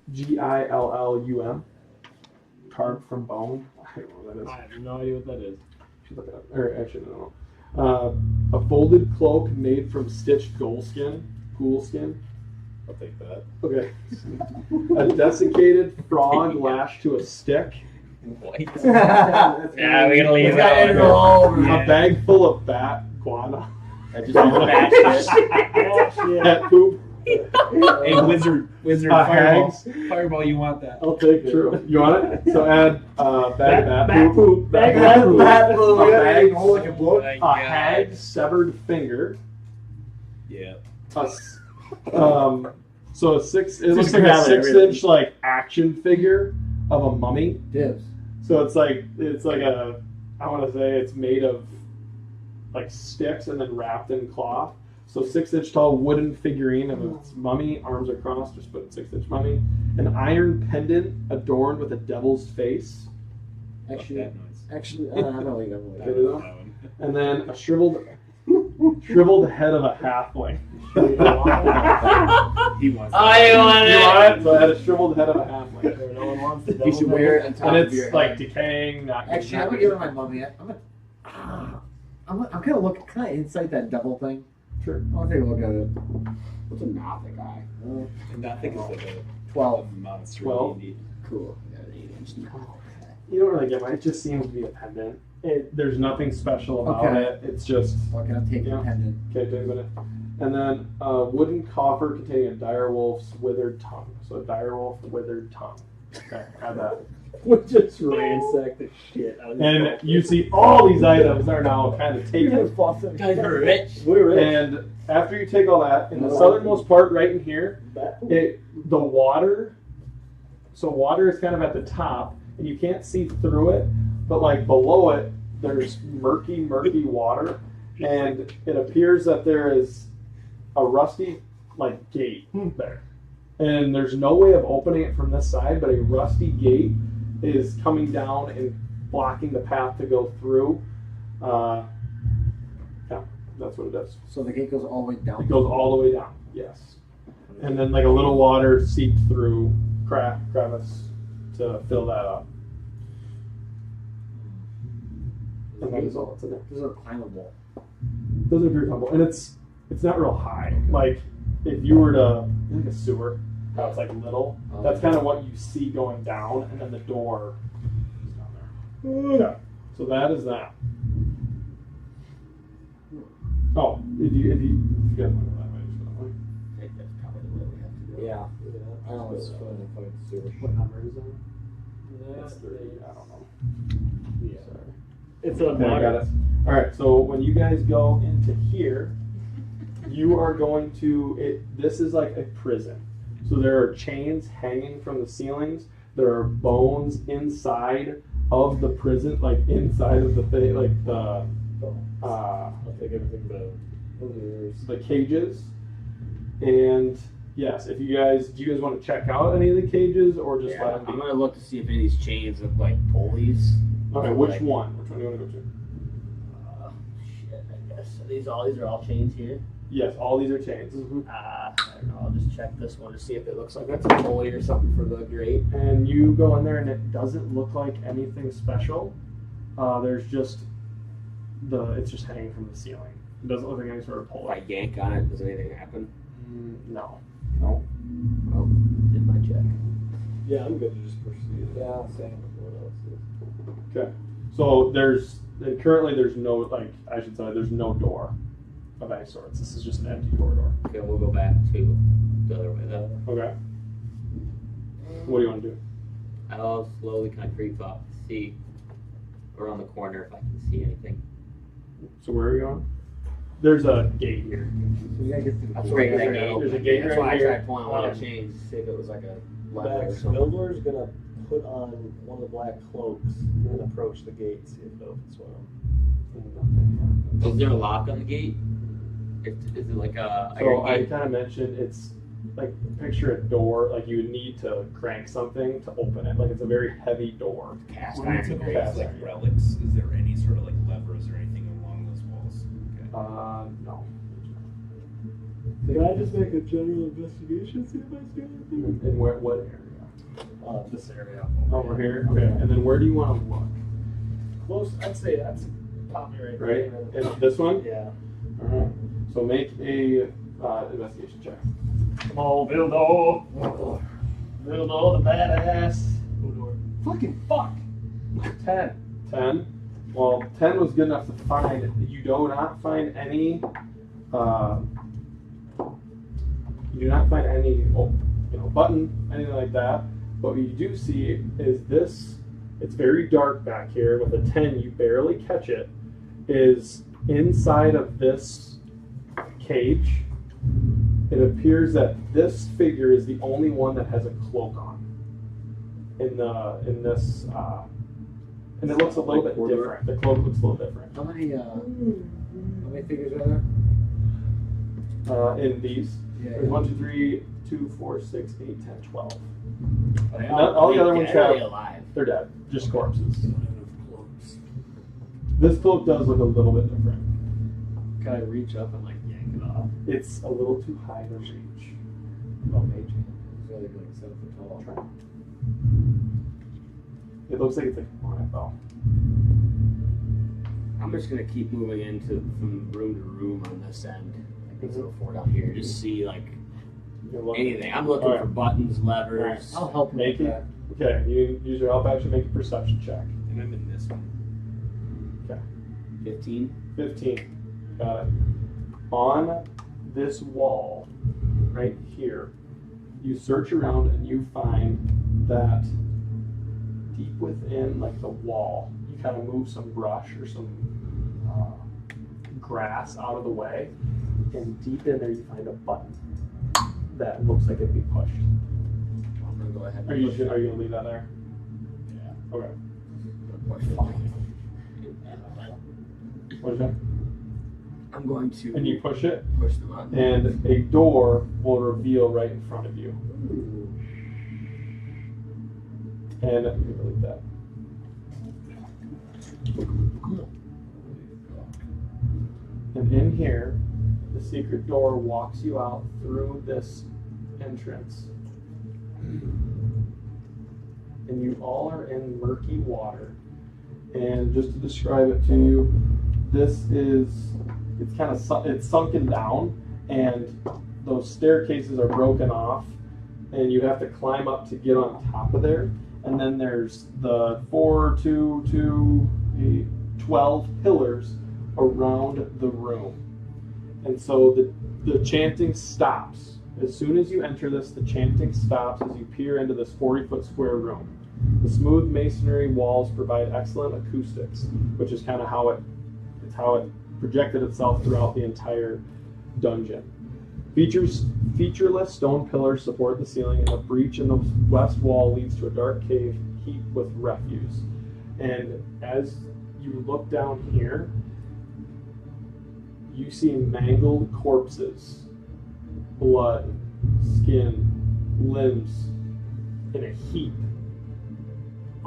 S2: ASPERGILLUM carved from bone. I don't know what that is.
S11: I have no idea what that is.
S2: Should look it up. Or actually, no. A folded cloak made from stitched ghoul skin.
S11: I'll take that.
S2: Okay. A desiccated frog lashed to a stick.
S6: What? Yeah, we gotta leave that one.
S2: A bag full of bat guana.
S4: I just bat shit.
S2: Cat poop.
S1: Hey, wizard
S2: Hags.
S1: fireball. Fireball, you want that?
S2: I'll take it. True. You want it? So add bag of bat poop.
S4: Bag
S2: of
S4: bat poop.
S2: A bag,
S4: Hold like a book.
S2: a hag's severed finger.
S1: Yeah.
S2: So a six. It looks
S4: Just
S2: like a
S4: grab it,
S2: 6-inch like action figure of a mummy.
S4: Dibs.
S2: So it's like a. I want to say it's made of like sticks and then wrapped in cloth. So 6-inch tall wooden figurine of its mummy, arms are crossed, just put 6-inch mummy. An iron pendant adorned with a devil's face.
S4: Actually,
S1: That noise.
S4: I'm gonna leave it.
S2: That one. And then a shriveled head of a halfling.
S1: He wants
S6: I want
S2: You
S6: it.
S2: want it? So I had a shriveled head of a halfling.
S11: No one wants the
S4: You should wear it on top
S2: And
S4: of your
S2: it's like
S4: head.
S2: decaying, not
S4: Actually, I'm gonna give it my mummy. I'm kind of looking. Can I insight that devil thing?
S2: Sure.
S4: I'll take a look at it. What's a Nothic eye?
S1: And I think it's like a
S4: 12.
S1: monster.
S2: 12.
S1: D&D.
S4: Cool. Yeah, an 8-inch Nothic.
S2: You don't really get mine. It just seems to be a pendant. There's nothing special about
S4: Okay.
S2: it. It's just
S4: Okay, I'm taking
S2: Yeah.
S4: a pendant.
S2: okay. Take a minute. And then a wooden coffer containing a direwolf's withered tongue. So a direwolf withered tongue. Okay, add that.
S11: We just ransacked the shit out of this.
S2: And you see all these items are now kind of taken.
S6: Guys are rich.
S11: We're rich.
S2: And after you take all that, in the southernmost part, right in here, the water. So water is kind of at the top, and you can't see through it. But like below it, there's murky water, and it appears that there is a rusty like gate there, and there's no way of opening it from this side. But a rusty gate is coming down and blocking the path to go through. Yeah, that's what it does.
S4: So the gate goes all the way down.
S2: It goes all the way down. Yes, and then like a little water seeped through crevice to fill that up. And that is all that's in there.
S9: Those are climbable.
S2: Those are very comfortable, and it's not real high. Like if you were to like a sewer, how it's like little. That's kind of what you see going down, and then the door is down there. Okay, so that is that. Oh, if you guys want to go that way, just go that way.
S4: I think that's probably the way we have to go.
S9: Yeah. I don't know. It's fun to find sewer.
S2: What number is that? That's 30. I don't know.
S11: Yeah.
S2: Sorry.
S11: It's a
S2: Okay, I got it. All right, so when you guys go into here, you are going to this is like a prison. So there are chains hanging from the ceilings. There are bones inside of the prison, like inside of the thing, like the
S11: I'll take everything but
S2: the cages. And yes, if you guys do you guys want to check out any of the cages or just
S4: Yeah,
S2: let them be?
S4: I'm gonna look to see if any of these chains look like pulleys.
S2: Okay,
S4: Or
S2: which
S4: like-
S2: one? Which one do you want to go to?
S4: Shit, I guess. These are all chains here.
S2: Yes, all these are chains.
S4: I don't know. I'll just check this one to see if it looks like that's a pulley or something for the grate.
S2: And you go in there and it doesn't look like anything special. There's just it's just hanging from the ceiling. It doesn't look like any sort of
S4: If
S2: pulley.
S4: I yank on it, does anything happen?
S2: No.
S4: Well, did my check.
S10: Yeah, I'm good to just proceed.
S9: Yeah, same.
S10: What else is?
S2: Okay. So currently there's no there's no door of any sorts. This is just an empty corridor.
S6: Okay, we'll go back to the other way then.
S2: Okay. What do you want to do?
S6: I'll slowly kind of creep up, see around the corner if I can see anything.
S2: So where are you going? There's a gate here.
S9: So we gotta get through.
S4: That's
S6: Break
S4: right,
S6: that gate.
S2: There's a gate
S4: That's
S2: right
S4: why I
S2: here.
S4: tried pulling one of the chains to see if it was like a lever or
S10: Max,
S4: something.
S10: Builder's gonna put on one of the black cloaks and approach the gate, see if it opens for him.
S6: Is there a lock on the gate? Is it like a
S2: So
S6: iron
S2: I
S6: gate?
S2: kind of mentioned it's like picture a door, like you would need to crank something to open it. Like it's a very heavy door.
S4: Cast
S14: When we
S4: iron
S14: took
S4: grate.
S14: all those like relics, is there any sort of like levers or anything along those walls? Okay.
S2: No.
S10: Can I just make a general investigation, see if I see anything?
S2: In what area?
S10: This area.
S2: Over here. Okay. And then where do you want to look?
S10: Close, I'd say that's probably right
S2: Right.
S10: there.
S2: And this one.
S10: Yeah.
S2: All right. So make a investigation check.
S11: Come on, Bildo. Bildo, the badass. Fucking fuck.
S2: 10. 10. Well, 10 was good enough to find. You do not find any. You do not find any, button, anything like that. But what you do see is this. It's very dark back here. With a 10, you barely catch it. Is inside of this cage. It appears that this figure is the only one that has a cloak on. In this. And it looks a little bit different. The cloak looks a little different.
S9: How many figures are there?
S2: In these,
S9: Yeah,
S2: there's 1, 2, 3, 2, 4, 6, 8, 10, 12.
S4: Are they
S2: All the other ones
S4: dead or are they
S2: have.
S4: alive?
S2: They're dead, just corpses. This cloak does look a little bit different.
S11: Can I reach up and like yank it off?
S2: It's a little too high to reach.
S9: Oh, mage. It's really like 7 foot tall.
S2: Try. It looks like it's like on it though.
S4: I'm just gonna keep moving from room to room on this end. Like these little four down here. Just see like
S2: You're looking.
S4: anything. I'm looking
S2: Alright.
S4: for buttons, levers.
S9: I'll help you
S2: Make
S9: with
S2: it.
S9: that.
S2: Okay, you use your help action, make a perception check.
S14: And I'm in this one.
S4: 15.
S2: 15. Got it. On this wall, right here, you search around and you find that deep within, like the wall, you kind of move some brush or some grass out of the way, and deep in there you find a button that looks like it'd be pushed.
S4: I'm gonna go ahead and
S2: Are you
S4: push it.
S2: gonna leave that there?
S4: Yeah.
S2: Okay.
S4: Push it.
S2: What is that?
S4: I'm going to
S2: And you push it,
S4: push the button.
S2: and a door will reveal right in front of you. And you can delete that. And in here, the secret door walks you out through this entrance and you all are in murky water. And just to describe it to you, it's kind of it's sunken down, and those staircases are broken off, and you have to climb up to get on top of there. And then there's the 12 pillars around the room. And so the chanting stops. As soon as you enter this, the chanting stops as you peer into this 40-foot square room. The smooth masonry walls provide excellent acoustics, which is kind of how it projected itself throughout the entire dungeon. Featureless stone pillars support the ceiling, and a breach in the west wall leads to a dark cave heaped with refuse. And as you look down here, you see mangled corpses, blood, skin, limbs in a heap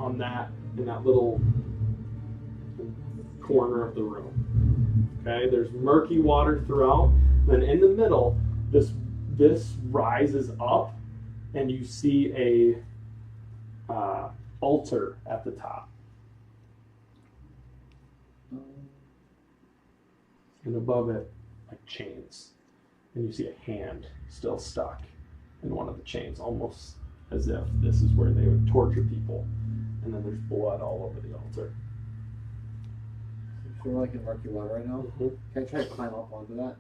S2: in that little corner of the room. Okay, there's murky water throughout. Then in the middle, this rises up, and you see a altar at the top. And above it, like chains. And you see a hand still stuck in one of the chains, almost as if this is where they would torture people. And then there's blood all over the altar.
S9: So we're like in murky water right now?
S2: Mm-hmm.
S9: Can I try to climb up onto that?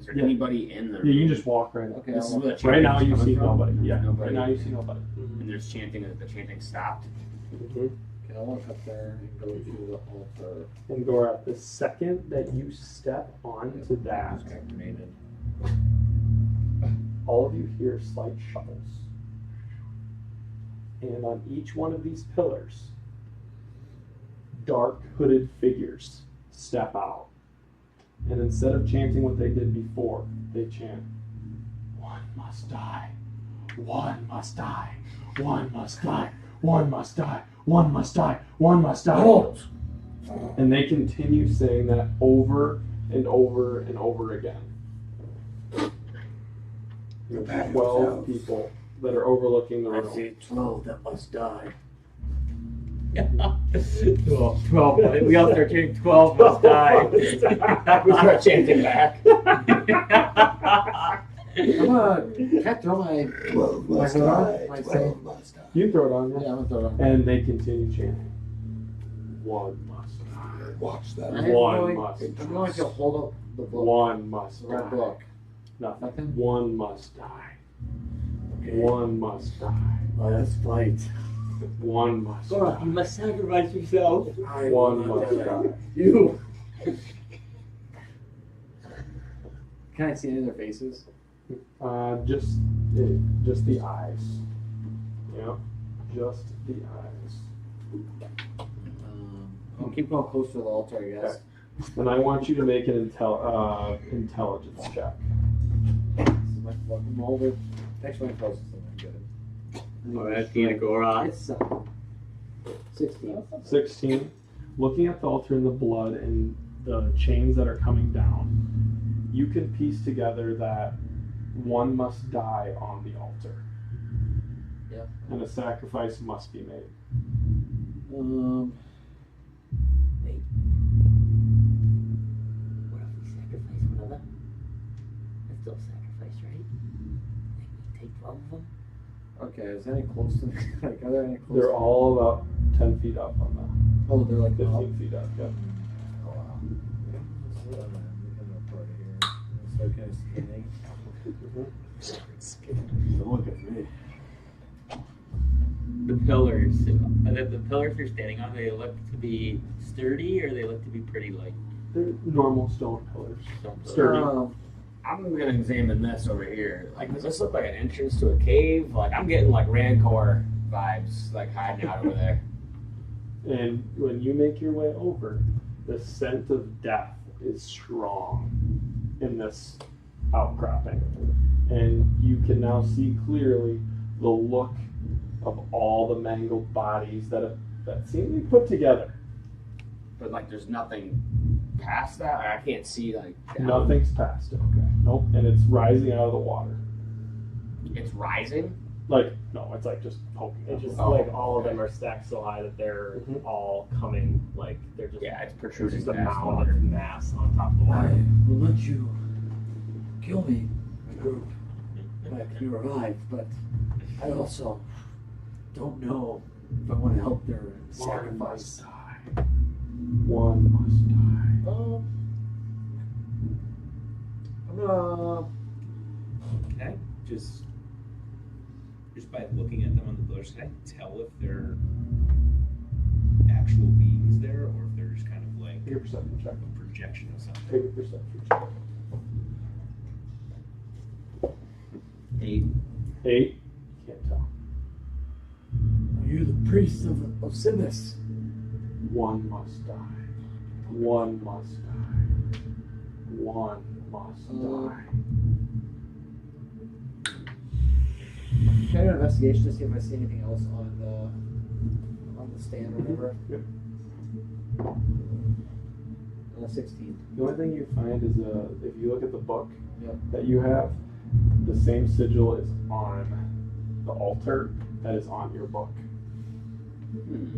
S4: Is there anybody in the room?
S2: Yeah, you can just walk right up.
S9: Okay,
S4: This is where the
S2: Right now
S4: chanting's
S2: you
S4: coming
S2: see
S4: from?
S2: nobody. Yeah,
S4: Nobody.
S2: right now you see nobody.
S4: And there's chanting, the chanting stopped.
S2: Mm-hmm.
S9: Okay, I'll walk up there and go to the altar.
S2: And Gora, the second that you step onto that, all of you hear slight shuffles. And on each one of these pillars, dark hooded figures step out. And instead of chanting what they did before, they chant, "One must die, one must die, one must die, one must die, one must die, one must die." And they continue saying that over and over and over again. There's 12 people that are overlooking the room.
S8: I see 12 that must die.
S6: 12. We all start chanting 12 must die.
S4: We start chanting back.
S9: Can I throw my
S7: 12 must
S9: hood on?
S7: die,
S9: Might
S7: 12
S9: say.
S7: must die.
S2: You throw it on,
S9: Yeah, I'm gonna throw it on.
S2: and they continue chanting. One must die.
S7: Watch that.
S2: One must
S9: I'm going to hold up the book.
S2: One must
S9: The red
S2: die.
S9: book.
S2: Nothing. One must die. One must die.
S8: Let us fight.
S2: One must
S6: Gora,
S2: die.
S6: you must sacrifice yourself.
S2: One must die.
S8: You.
S9: Can I see any of their faces?
S2: Just the eyes. Yeah, just the eyes.
S9: I'll keep going close to the altar, I guess.
S2: And I want you to make an intelligence check.
S9: My fucking over. Actually, my intelligence isn't good.
S6: Oh, that's the Gora.
S9: It's 16.
S2: 16. Looking at the altar and the blood and the chains that are coming down, you can piece together that one must die on the altar.
S9: Yeah.
S2: And a sacrifice must be made.
S6: Wait. What if we sacrifice one of them? That's still a sacrifice, right? Like we take 12 of them?
S9: Okay, is there any close to like, are there any close
S2: They're
S9: to
S2: all about 10 feet up on that.
S9: Oh, they're like
S2: 15 feet up, yeah.
S9: Oh, wow. So I'm looking up right here. So kind of skinning.
S5: Don't look at me.
S6: The pillars. The pillars you're standing on, they look to be sturdy or they look to be pretty light?
S2: They're normal stone pillars.
S6: Stone pillars.
S2: Sturdy.
S4: I'm gonna examine this over here. Like, does this look like an entrance to a cave? Like, I'm getting like Rancor vibes, like hiding out over there.
S2: And when you make your way over, the scent of death is strong in this outcropping. And you can now see clearly the look of all the mangled bodies that seem to be put together.
S4: But like, there's nothing past that. I can't see like down.
S2: Nothing's past it. Okay. Nope. And it's rising out of the water.
S4: It's rising.
S2: Like, no, it's like just poking.
S11: It's just
S2: up.
S11: like all of them are stacked so high that they're all coming, like they're just
S4: Yeah, it's
S11: it's
S4: protruding
S11: just a
S4: past the
S11: mound
S4: water.
S11: of mass on top of the
S8: I
S11: water.
S8: will let you kill me, my group, after you arrive, but I also don't know if I want to help their sacrifice.
S2: One must die.
S9: I'm gonna.
S14: Can I just by looking at them on the pillars, can I tell if they're actual beings there or if they're just kind of like
S2: Take a perception check.
S14: a projection of something?
S2: Take a perception check.
S4: 8.
S2: 8. Can't tell.
S8: Are you the priest of Sibis?
S2: One must die. One must die. One must die.
S9: Can I do an investigation to see if I see anything else on the stand or whatever?
S2: Yep.
S9: 16.
S2: The only thing you find is if you look at the book
S9: Yep.
S2: that you have, the same sigil is on the altar that is on your book.
S9: Let me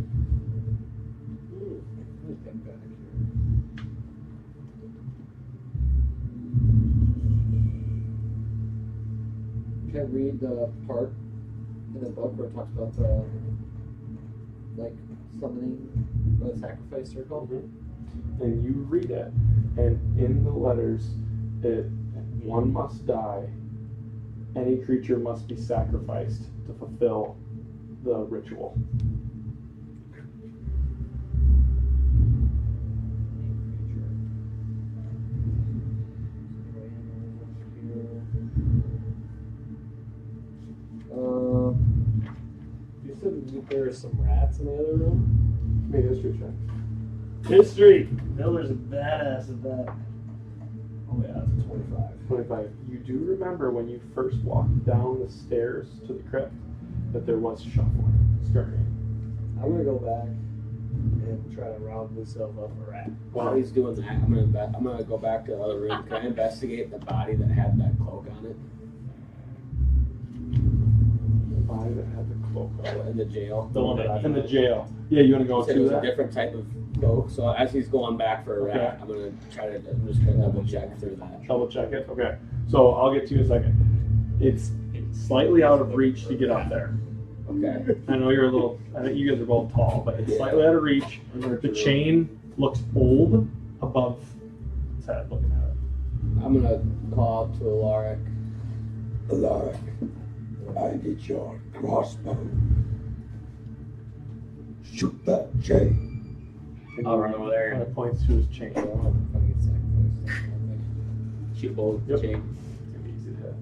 S9: think back here. Can I read the part in the book where it talks about the summoning the sacrifice circle?
S2: And you read it, and in the letters, one must die. Any creature must be sacrificed to fulfill the ritual.
S11: You said there were some rats in the other room?
S2: Make a history check.
S11: History! Miller's a badass at that. Oh yeah, that's a 25.
S2: 25. You do remember when you first walked down the stairs to the crypt that there was shuffling, scurrying.
S11: I'm gonna go back and try to round myself up a rat.
S4: While he's doing that, I'm gonna go back to the other room. Can I investigate the body that had that cloak on it?
S2: The body that had the cloak on it.
S4: In the jail.
S11: The one that I
S2: In the jail. Yeah, you want to go
S4: He said it
S2: to
S4: was
S2: that?
S4: a different type of cloak. So as he's going back for a rat, I'm just gonna double check through that.
S2: Double check it? Okay. So I'll get to you in a second. It's slightly out of reach to get up there.
S4: Okay.
S2: I know you're a little, I think you guys are both tall, but it's slightly out of reach. The chain looks old above its head, looking at it.
S4: I'm gonna call out to Alaric.
S7: Alaric, I need your crossbow. Shoot that chain.
S4: I'll run over there.
S2: Kind of points to his chain.
S4: Shoot both the chain.
S2: It's gonna be easy to hit.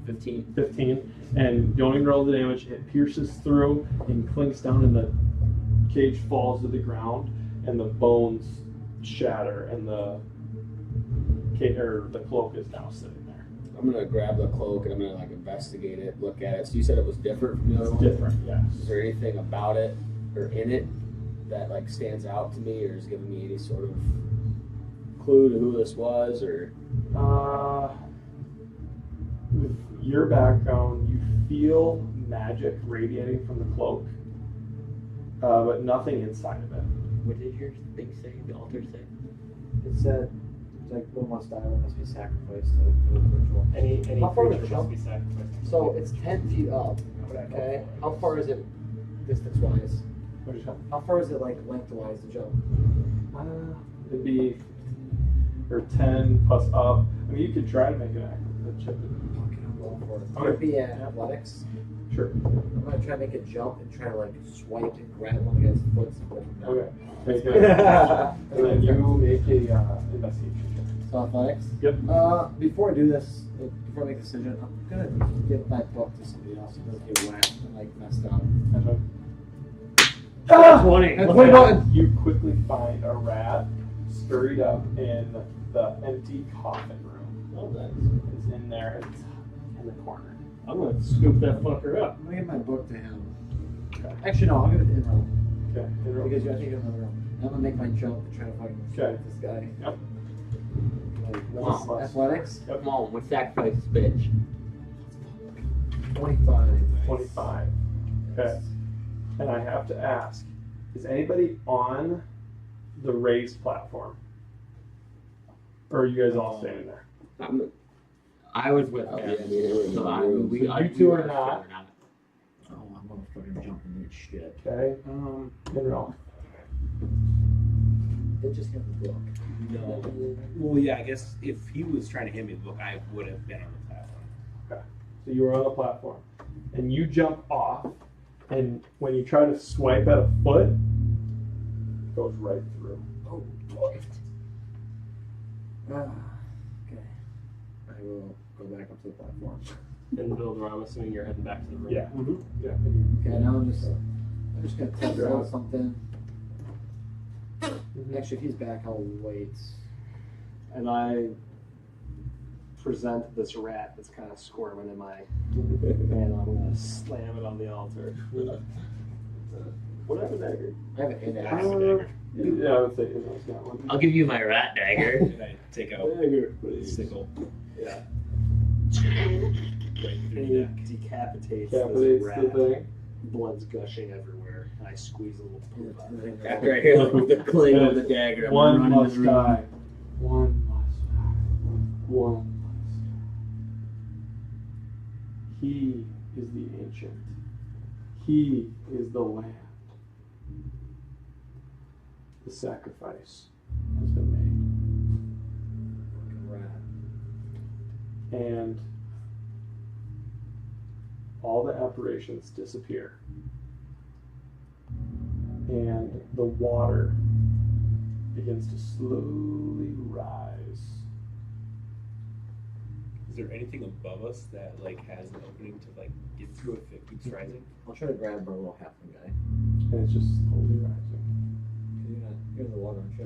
S4: 15.
S2: 15. And you only roll the damage. It pierces through and clinks down, and the cage falls to the ground, and the bones shatter, and the cloak is now sitting there.
S4: I'm gonna grab the cloak and I'm gonna investigate it, look at it. So you said it was different from the other
S2: It's
S4: one?
S2: different, yes.
S4: Is there anything about it or in it that stands out to me or is giving me any sort of clue to who this was or?
S2: With your background, you feel magic radiating from the cloak, but nothing inside of it.
S6: What did your thing say? The altar say?
S9: It said, one must die, one must be sacrificed to the ritual.
S11: Any
S9: How far
S11: creature
S9: is the
S11: must
S9: jump?
S11: be sacrificed.
S9: So it's 10 feet up. Okay. How far is it distance-wise?
S2: What did you say?
S9: How far is it lengthwise to jump?
S2: It'd be or 10 plus up. I mean, you could try to make an accurate check.
S9: Would it be athletics?
S2: Sure.
S9: I'm gonna try to make a jump and try to swipe and grab one of the guy's foot.
S2: Okay. Make it. And then you make a investigation check.
S9: So athletics?
S2: Yep.
S9: Before I do this, before I make a decision, I'm gonna give my book to somebody else who doesn't get whacked and messed up.
S2: That's right.
S9: Ah!
S11: 20.
S9: That's 20 buttons.
S2: You quickly find a rat scurried up in the empty coffin room.
S11: Oh, nice.
S2: It's in there. It's in the corner.
S11: I'm gonna scoop that fucker up.
S9: I'm gonna give my book to him.
S2: Okay.
S9: Actually, no, I'll give it to Inro.
S2: Okay.
S9: Because I think another room. I'm gonna make my jump and try to fucking
S2: Okay.
S9: swipe this guy.
S2: Yep.
S9: Athletics?
S6: Come on, we sacrifice this bitch.
S9: 25.
S2: 25. Okay. And I have to ask, is anybody on the raised platform? Or are you guys all standing there?
S6: I was with
S4: Oh,
S6: him.
S4: yeah, yeah,
S6: So
S4: yeah.
S2: You two are not.
S8: Oh, I'm gonna fucking jump in that shit.
S2: Okay. Enroll.
S8: They just have the book.
S14: No. Well, yeah, I guess if he was trying to hand me the book, I would have been on the platform.
S2: Okay. So you were on the platform. And you jump off, and when you try to swipe at a foot, it goes right through.
S8: Oh, what? Okay.
S9: I will go back up to the platform.
S11: And build around, I'm assuming you're heading back to the room.
S2: Yeah. Yeah.
S9: Okay, now I'm just gonna test out something. Actually, if he's back, I'll wait.
S11: And I present this rat that's kind of squirming in my and I'm gonna slam it on the altar. What happened, dagger?
S9: I have an index.
S2: Yeah, I would say Enroll's got one.
S6: I'll give you my rat dagger.
S14: And I take out
S11: Dagger,
S14: the
S11: please.
S14: sickle.
S11: Yeah.
S14: Right through
S11: And
S14: the
S11: he
S14: neck.
S11: decapitates
S2: Decapitates
S11: this
S2: the
S11: rat.
S2: thing.
S11: Blood's gushing everywhere, and I squeeze a little poop out of it.
S4: After I hear like, with the cling of the dagger, I'm
S2: One
S4: running to
S2: must
S4: the room.
S2: die. One must die. One must die. He is the ancient. He is the land. The sacrifice has been made. And all the apparitions disappear. And the water begins to slowly rise.
S14: Is there anything above us that like has an opening to like get through if it keeps rising?
S9: I'll try to grab our little halfling guy.
S2: And it's just slowly rising.
S9: You're in the water, aren't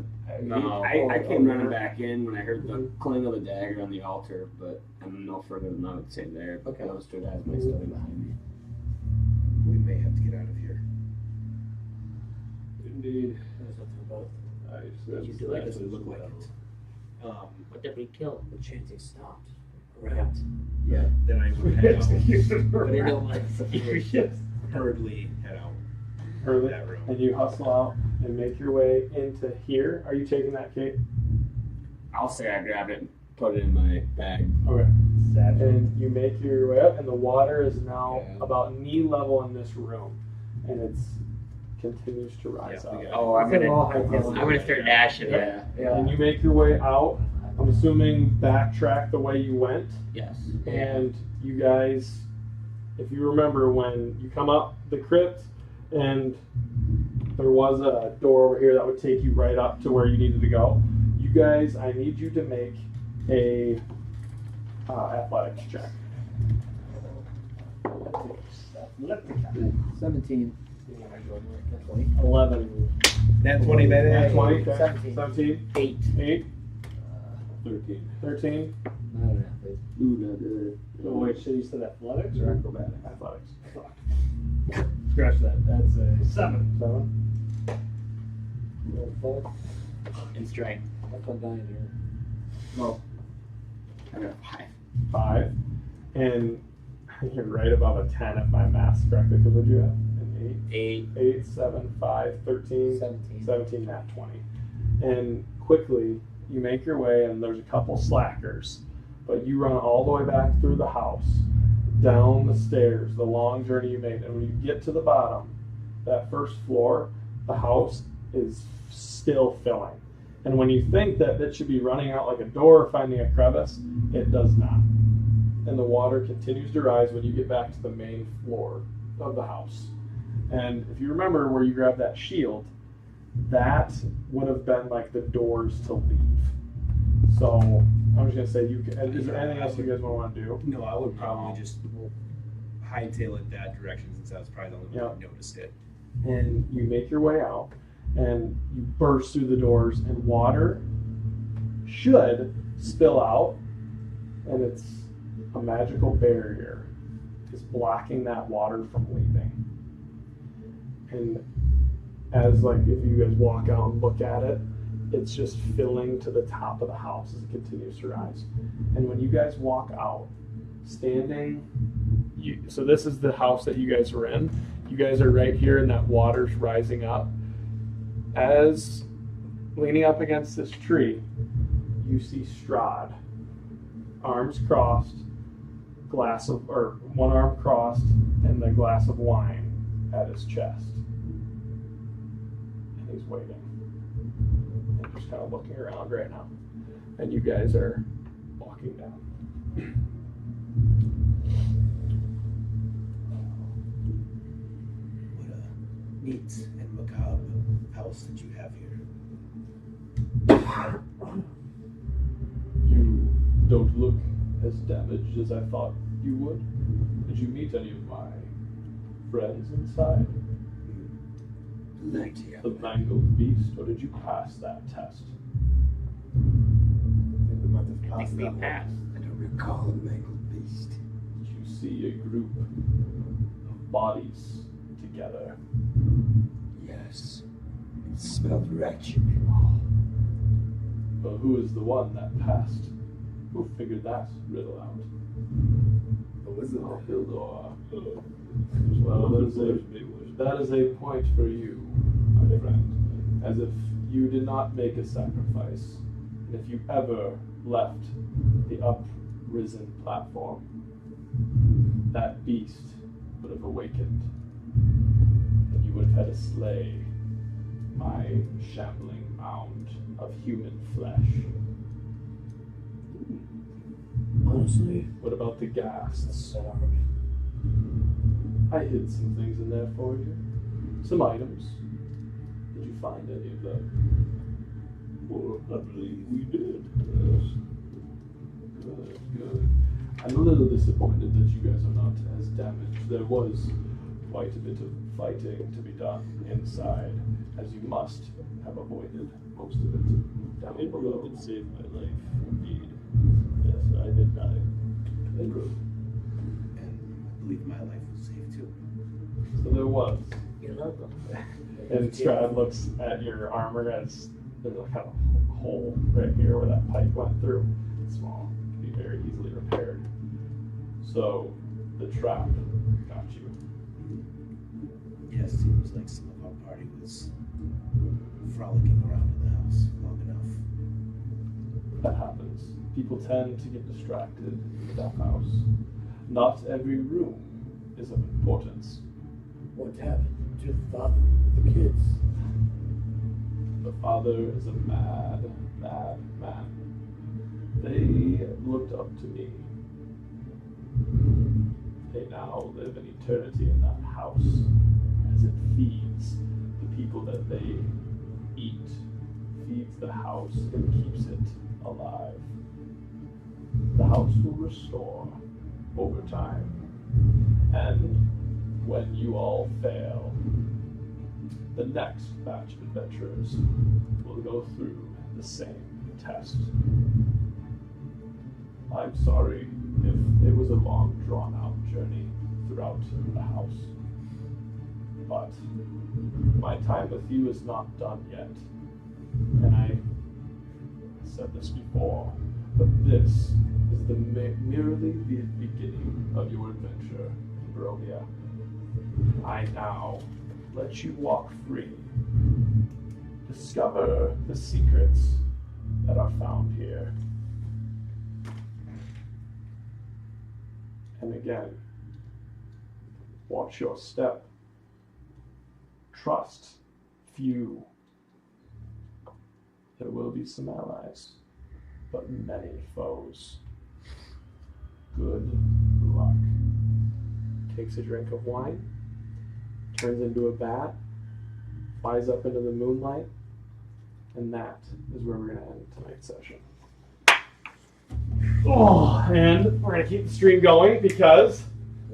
S9: you?
S6: No.
S4: I came running back in when I heard the cling of the dagger on the altar, but I'm no further than I would say there. But
S9: Okay.
S4: those stood as my study behind me.
S1: We may have to get out of here.
S11: Indeed.
S8: There's nothing about
S14: That
S6: You do like
S14: doesn't look like it.
S6: What did we kill?
S8: the chanting stopped. Correct.
S14: Yeah. Then I would head out.
S6: But they don't like
S14: Hurriedly head out.
S2: Early.
S14: That room.
S2: And you hustle out and make your way into here. Are you taking that, Kate?
S4: I'll say I grabbed it and put it in my bag.
S2: Okay. And you make your way up, and the water is now about knee level in this room, and it's continues to rise up.
S6: Oh, I'm gonna start dashing it.
S2: And you make your way out. I'm assuming backtrack the way you went.
S6: Yes.
S2: And you guys, if you remember when you come up the crypt, and there was a door over here that would take you right up to where you needed to go. You guys, I need you to make a athletics check.
S9: 17. 20.
S11: 11.
S14: That 20, baby.
S2: Nat 20, okay.
S9: 17.
S2: 17.
S6: 8.
S2: 8.
S11: 13.
S2: 13.
S9: Not an athlete.
S4: Ooh, not good.
S11: Oh, wait, so you said athletics or acrobatics?
S2: Athletics.
S11: Fuck. Scratch that. That's a 7.
S2: 7.
S6: In strength.
S9: I'm dying here.
S4: Well, I got a 5.
S2: 5. And you're right above a 10 if my math's correct. Because would you have an
S6: 8.
S2: 8, 7, 5, 13,
S9: 17.
S2: 17, not 20. And quickly, you make your way, and there's a couple slackers. But you run all the way back through the house, down the stairs, the long journey you made. And when you get to the bottom, that first floor, the house is still filling. And when you think that it should be running out like a door or finding a crevice, it does not. And the water continues to rise when you get back to the main floor of the house. And if you remember where you grabbed that shield, that would have been like the doors to leave. So I'm just gonna say, is there anything else you guys want to do?
S14: No, I would probably just hightail it that direction since I was probably the only one who noticed it.
S2: And you make your way out, and you burst through the doors, and water should spill out, and it's a magical barrier is blocking that water from leaving. And as like if you guys walk out and look at it, it's just filling to the top of the house as it continues to rise. And when you guys walk out, so this is the house that you guys were in. You guys are right here and that water's rising up. As leaning up against this tree, you see Strahd, arms crossed, one arm crossed, and the glass of wine at his chest. And he's waiting. And just kind of looking around right now. And you guys are walking down.
S1: What a neat and macabre house that you have here.
S2: You don't look as damaged as I thought you would. Did you meet any of my friends inside?
S7: Plenty of
S2: The mangled beast, or did you pass that test?
S5: I think we might have
S6: I
S5: passed
S6: think we
S5: that one.
S6: passed.
S7: I don't recall a mangled beast.
S2: Did you see a group of bodies together?
S7: Yes. It smelled wretched.
S2: But who is the one that passed? Who figured that riddle out?
S5: The wizard.
S2: Hildor. Well, that is a point for you, my friend. As if you did not make a sacrifice, and if you ever left the uprisen platform, that beast would have awakened, and you would have had to slay my shambling mound of human flesh.
S8: Honestly,
S2: What about the
S8: that's
S2: ghasts?
S8: hard.
S2: I hid some things in there for you. Some items. Did you find any of them?
S10: Well, I believe we did.
S2: Good, good. I'm a little disappointed that you guys are not as damaged. There was quite a bit of fighting to be done inside, as you must have avoided most of it down
S10: It
S2: below.
S10: did save my life, indeed. Yes, I did die.
S2: And
S1: And I believe my life was saved too.
S2: so there was.
S6: You're welcome.
S2: And Strahd looks at your armor as there's a kind of hole right here where that pipe went through. It's small, can be very easily repaired. So the trap got you.
S1: Yes, it seems like some of our party was frolicking around in the house long enough.
S2: That happens. People tend to get distracted in that house. Not every room is of importance.
S8: What happened to the father of the kids?
S2: The father is a mad, mad man. They looked up to me. They now live an eternity in that house as it feeds the people that they eat, feeds the house and keeps it alive. The house will restore over time. And when you all fail, the next batch of adventurers will go through the same test. I'm sorry if it was a long, drawn-out journey throughout the house, but my time with you is not done yet. And I said this before, but this is merely the beginning of your adventure in Barovia. I now let you walk free. Discover the secrets that are found here. And again, watch your step. Trust few. There will be some allies, but many foes. Good luck. Takes a drink of wine, turns into a bat, flies up into the moonlight, and that is where we're going to end tonight's session. Oh, and we're going to keep the stream going because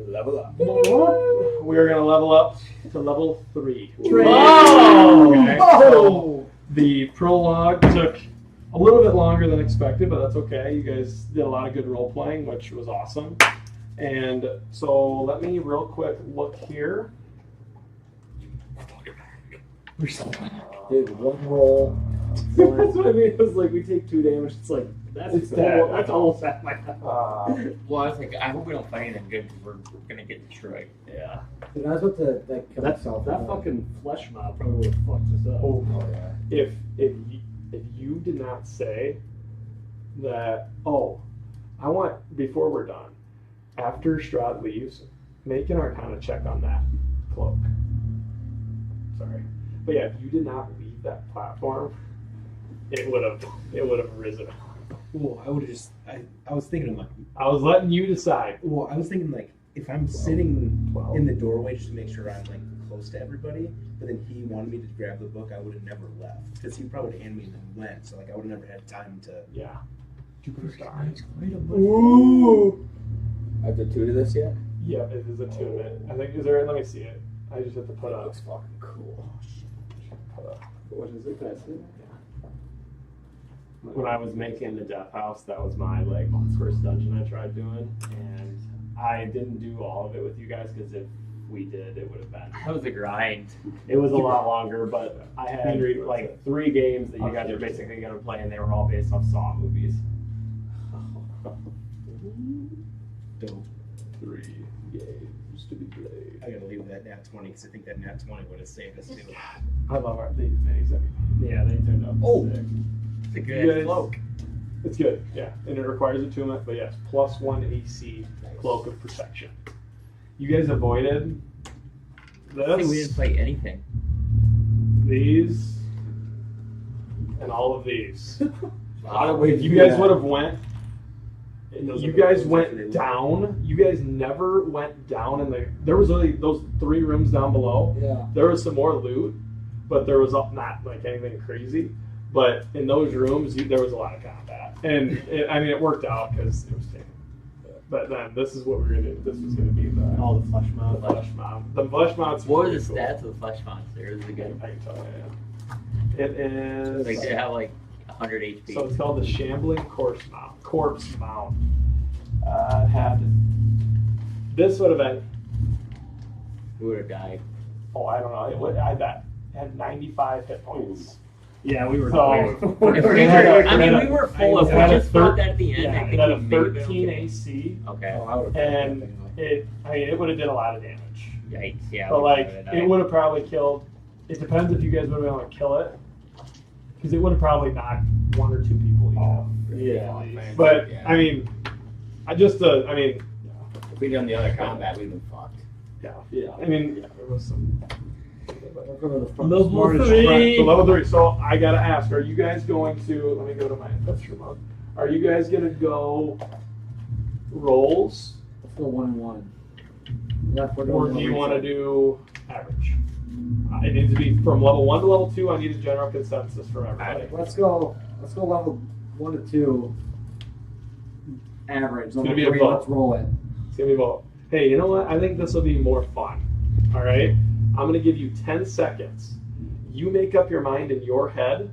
S4: level up.
S2: We are going to level up to level 3.
S8: Oh!
S2: Okay, so the prologue took a little bit longer than expected, but that's okay. You guys did a lot of good role playing, which was awesome. And so let me real quick look here.
S9: Did one roll
S11: That's what I mean. It was like we take 2 damage. It's like that's almost half my health.
S6: Well, I was like, I hope we don't find anything good because we're gonna get destroyed.
S11: Yeah.
S9: Dude, I was about to like kill myself.
S11: That fucking flesh mob probably would have fucked us up.
S2: Oh,
S9: yeah.
S2: If you did not say that, I want, before we're done, after Strahd leaves, make an Arcana check on that cloak. Sorry, but yeah, if you did not leave that platform, it would have risen.
S14: Well, I would have just. I was thinking like.
S2: I was letting you decide.
S14: Well, I was thinking like if I'm sitting in the doorway just to make sure I'm like close to everybody, but then he wanted me to grab the book, I would have never left because he probably would hand me and then went. So like I would have never had time to.
S2: Yeah.
S4: Ooh. I have to 2 to this yet?
S2: Yeah, it is a 2-minute. I think, is there, let me see it. I just have to put up.
S4: Looks fucking cool.
S11: What is it? Can I see it? When I was making the Death House, that was my like first dungeon I tried doing, and I didn't do all of it with you guys because if we did, it would have been.
S6: That was a grind.
S11: It was a lot longer, but I had like 3 games that you guys are basically going to play, and they were all based off Saw movies.
S14: Dope.
S11: 3 games to be played.
S14: I gotta leave that nat 20 because I think that nat 20 would have saved us too.
S2: I love our these minis.
S11: Yeah, they turned out sick.
S6: It's a good cloak.
S2: It's good, yeah. And it requires a 2-minute, but yes, +1 AC cloak of protection. You guys avoided
S6: I think we
S2: this,
S6: didn't play anything.
S2: these, and all of these.
S4: If
S2: You guys would have went. You guys went down. You guys never went down in there was only those 3 rooms down below.
S9: Yeah.
S2: There was some more loot, but there was not like anything crazy. But in those rooms, there was a lot of combat, and it worked out because it was taken. But then this is what we're gonna do. This was gonna be
S11: All the flesh mob.
S2: the flesh mob. The flesh mob's
S6: What were the
S2: pretty cool.
S6: stats of the flesh monster? Is it good?
S2: I can tell you. Yeah. It is.
S6: Like they have like 100 HP.
S2: So it's called the Shambling Corpse Mound. Had this would have been.
S6: Who would have died?
S2: Oh, I don't know. I bet had 95 hit points.
S11: Yeah, we were.
S2: So,
S6: we were full of. We just fought that at the end. I
S2: it
S6: think
S2: had
S6: we
S2: a
S6: may have been
S2: 13
S6: okay.
S2: AC.
S6: Okay.
S2: And it would have did a lot of damage.
S6: Yikes! Yeah.
S2: But
S6: we
S2: like,
S6: would've died.
S2: it would have probably killed. It depends if you guys would have been able to kill it, because it would have probably knocked 1 or 2 people off.
S11: Yeah.
S2: But I mean,
S4: If we'd done the other combat, we'd been fucked.
S2: yeah. I mean, there was some.
S6: Level 3.
S2: So level 3. So I gotta ask: are you guys going to? Let me go to my adventure mode. Are you guys gonna go rolls,
S9: Let's go 1 and 1. Left, we're
S2: or
S9: doing
S2: do you
S9: one.
S2: want to do average? It needs to be from level 1 to level 2. I need a general consensus from everybody.
S9: Let's go level 1 to 2. Average.
S2: gonna
S9: Level
S2: be a
S9: 3,
S2: vote.
S9: let's roll it.
S2: It's gonna be both. Hey, you know what? I think this will be more fun. All right, I'm gonna give you 10 seconds. You make up your mind in your head,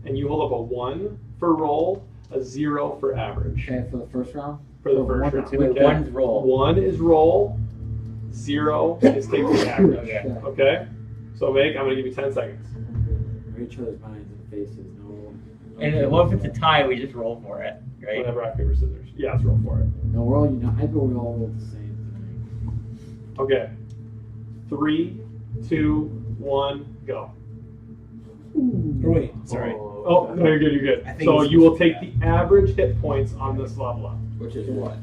S2: and you hold up a 1 for roll, a 0 for average.
S9: Okay, for the first round?
S2: For the
S9: So
S2: first
S9: 1 to
S2: round.
S9: 2.
S2: Okay?
S6: 1's roll.
S2: 1 is roll, 0 is take the average.
S6: Okay.
S2: Okay? So I'm gonna give you 10 seconds.
S9: Read each other's minds and faces.
S6: And what if it's a tie? We just roll for it, right?
S2: Whatever, rock, paper, scissors. Yeah, let's roll for it.
S9: No, we're all united. I think we all rolled the same
S2: Okay. 3, 2, 1, go.
S14: Wait, sorry.
S2: Oh, no, you're good, you're good.
S14: I think
S2: So
S14: it's
S2: you will
S14: supposed
S2: take
S14: to
S2: the average hit points on this level up.
S4: Which is what?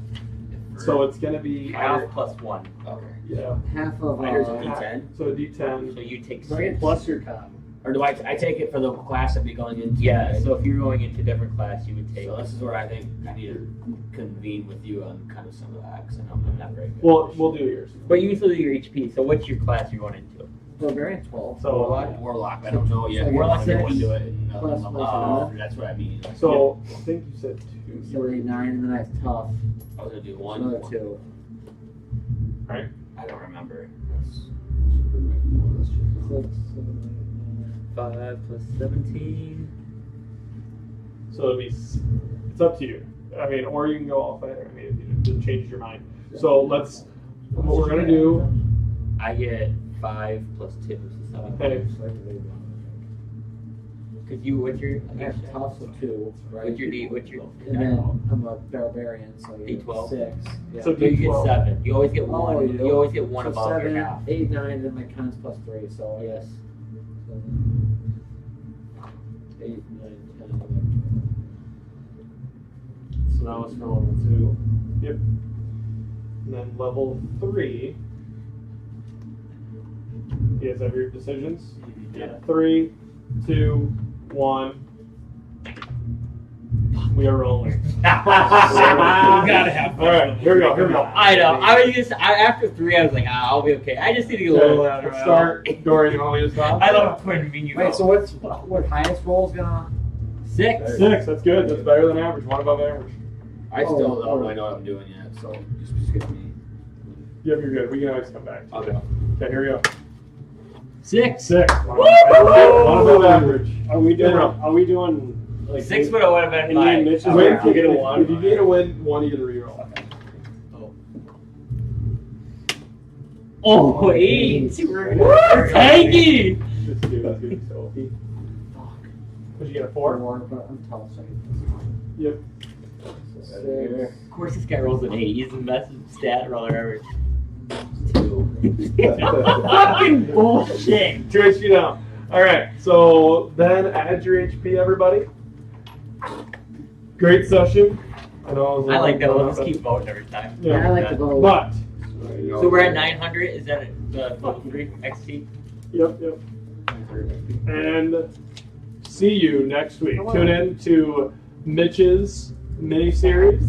S2: So it's going to be
S6: Half plus 1.
S4: Okay.
S2: Yeah.
S9: Half of
S4: Here's a D10.
S2: So a D10.
S6: So you take
S11: So I get
S6: 6.
S11: plus your con.
S4: Or do I take it for the class I'd be going into?
S6: Yeah. So if you're going into different class, you would take.
S4: So this is where I think I need to convene with you on kind of some of that because I know I'm not very good.
S2: Well, we'll do yours.
S6: But you still do your HP. So what's your class you're going into?
S9: Barbarian 12.
S2: So
S4: Warlock. I don't know yet.
S9: So
S4: Warlock
S9: six
S4: go into it. And
S9: plus
S4: level
S9: plus
S4: 2. That's what I mean. Like,
S2: So I think you said 2.
S9: So 8, 9, and then I have tough.
S4: I was gonna do one.
S9: Another 2.
S2: Right.
S4: I don't remember.
S9: 6,
S6: 5 plus 17.
S2: So it'll be, it's up to you. I mean, or you can go all fighter. I mean, it changes your mind. So what we're going to do.
S6: I get 5 plus 2, so 7.
S2: Okay.
S6: Cause you, what's your?
S9: I have tough of 2, right?
S6: What's your D? What's your?
S9: And then I'm a barbarian, so I get
S6: D12?
S9: 6. Yeah.
S2: So
S6: So you get
S2: D12.
S6: 7. You always get
S9: Oh,
S6: 1.
S9: you do?
S6: You always get 1
S9: So
S6: above
S9: 7,
S6: your half.
S9: 8, 9, then my cons plus 3, so I
S6: Yes.
S9: guess 8, 9, 10, 11.
S11: So now it's for level 2.
S2: Yep. And then level 3. You guys have your decisions?
S11: Yeah.
S2: 3, 2, 1. We are rolling.
S4: You gotta have fun.
S2: All right, here we go.
S6: I know. I was just after 3, I was like, I'll be okay. I just need to get a little out of
S2: Let's start. Dorian, you want me to stop?
S6: I love putting you.
S9: Wait, so what highest roll's gonna?
S6: 6.
S2: 6. That's good. That's better than average. 1 above average.
S4: I still don't really know what I'm doing yet, so just get me.
S2: Yep, you're good. We can always come back.
S4: Okay.
S2: Okay, here we go.
S6: 6.
S2: 6.
S6: Woo!
S2: 1 above average.
S11: Are we doing?
S2: General.
S11: Are we doing? Like
S6: 6 would have been
S11: Indian
S6: 5.
S11: Mitch's
S2: Wait,
S11: win, if you get a
S2: if
S11: 1.
S2: you get a win, 1 you get a reroll.
S6: Oh, 8. We're tanky.
S2: This dude is getting so OP. Did you get a 4?
S9: 4, but I'm tough, so I get
S2: Yep.
S9: this. So 6.
S6: Of course, this guy rolls an 8. He's the best stat roller ever. 2. Fucking bullshit.
S2: 2 HP down. All right, so then add your HP, everybody. Great session. I know.
S6: I like that. We'll just keep voting every time.
S9: Yeah, I like to vote.
S2: But
S6: So we're at 900. Is that the level 3 XT?
S2: yep. And see you next week. Tune in to Mitch's mini series.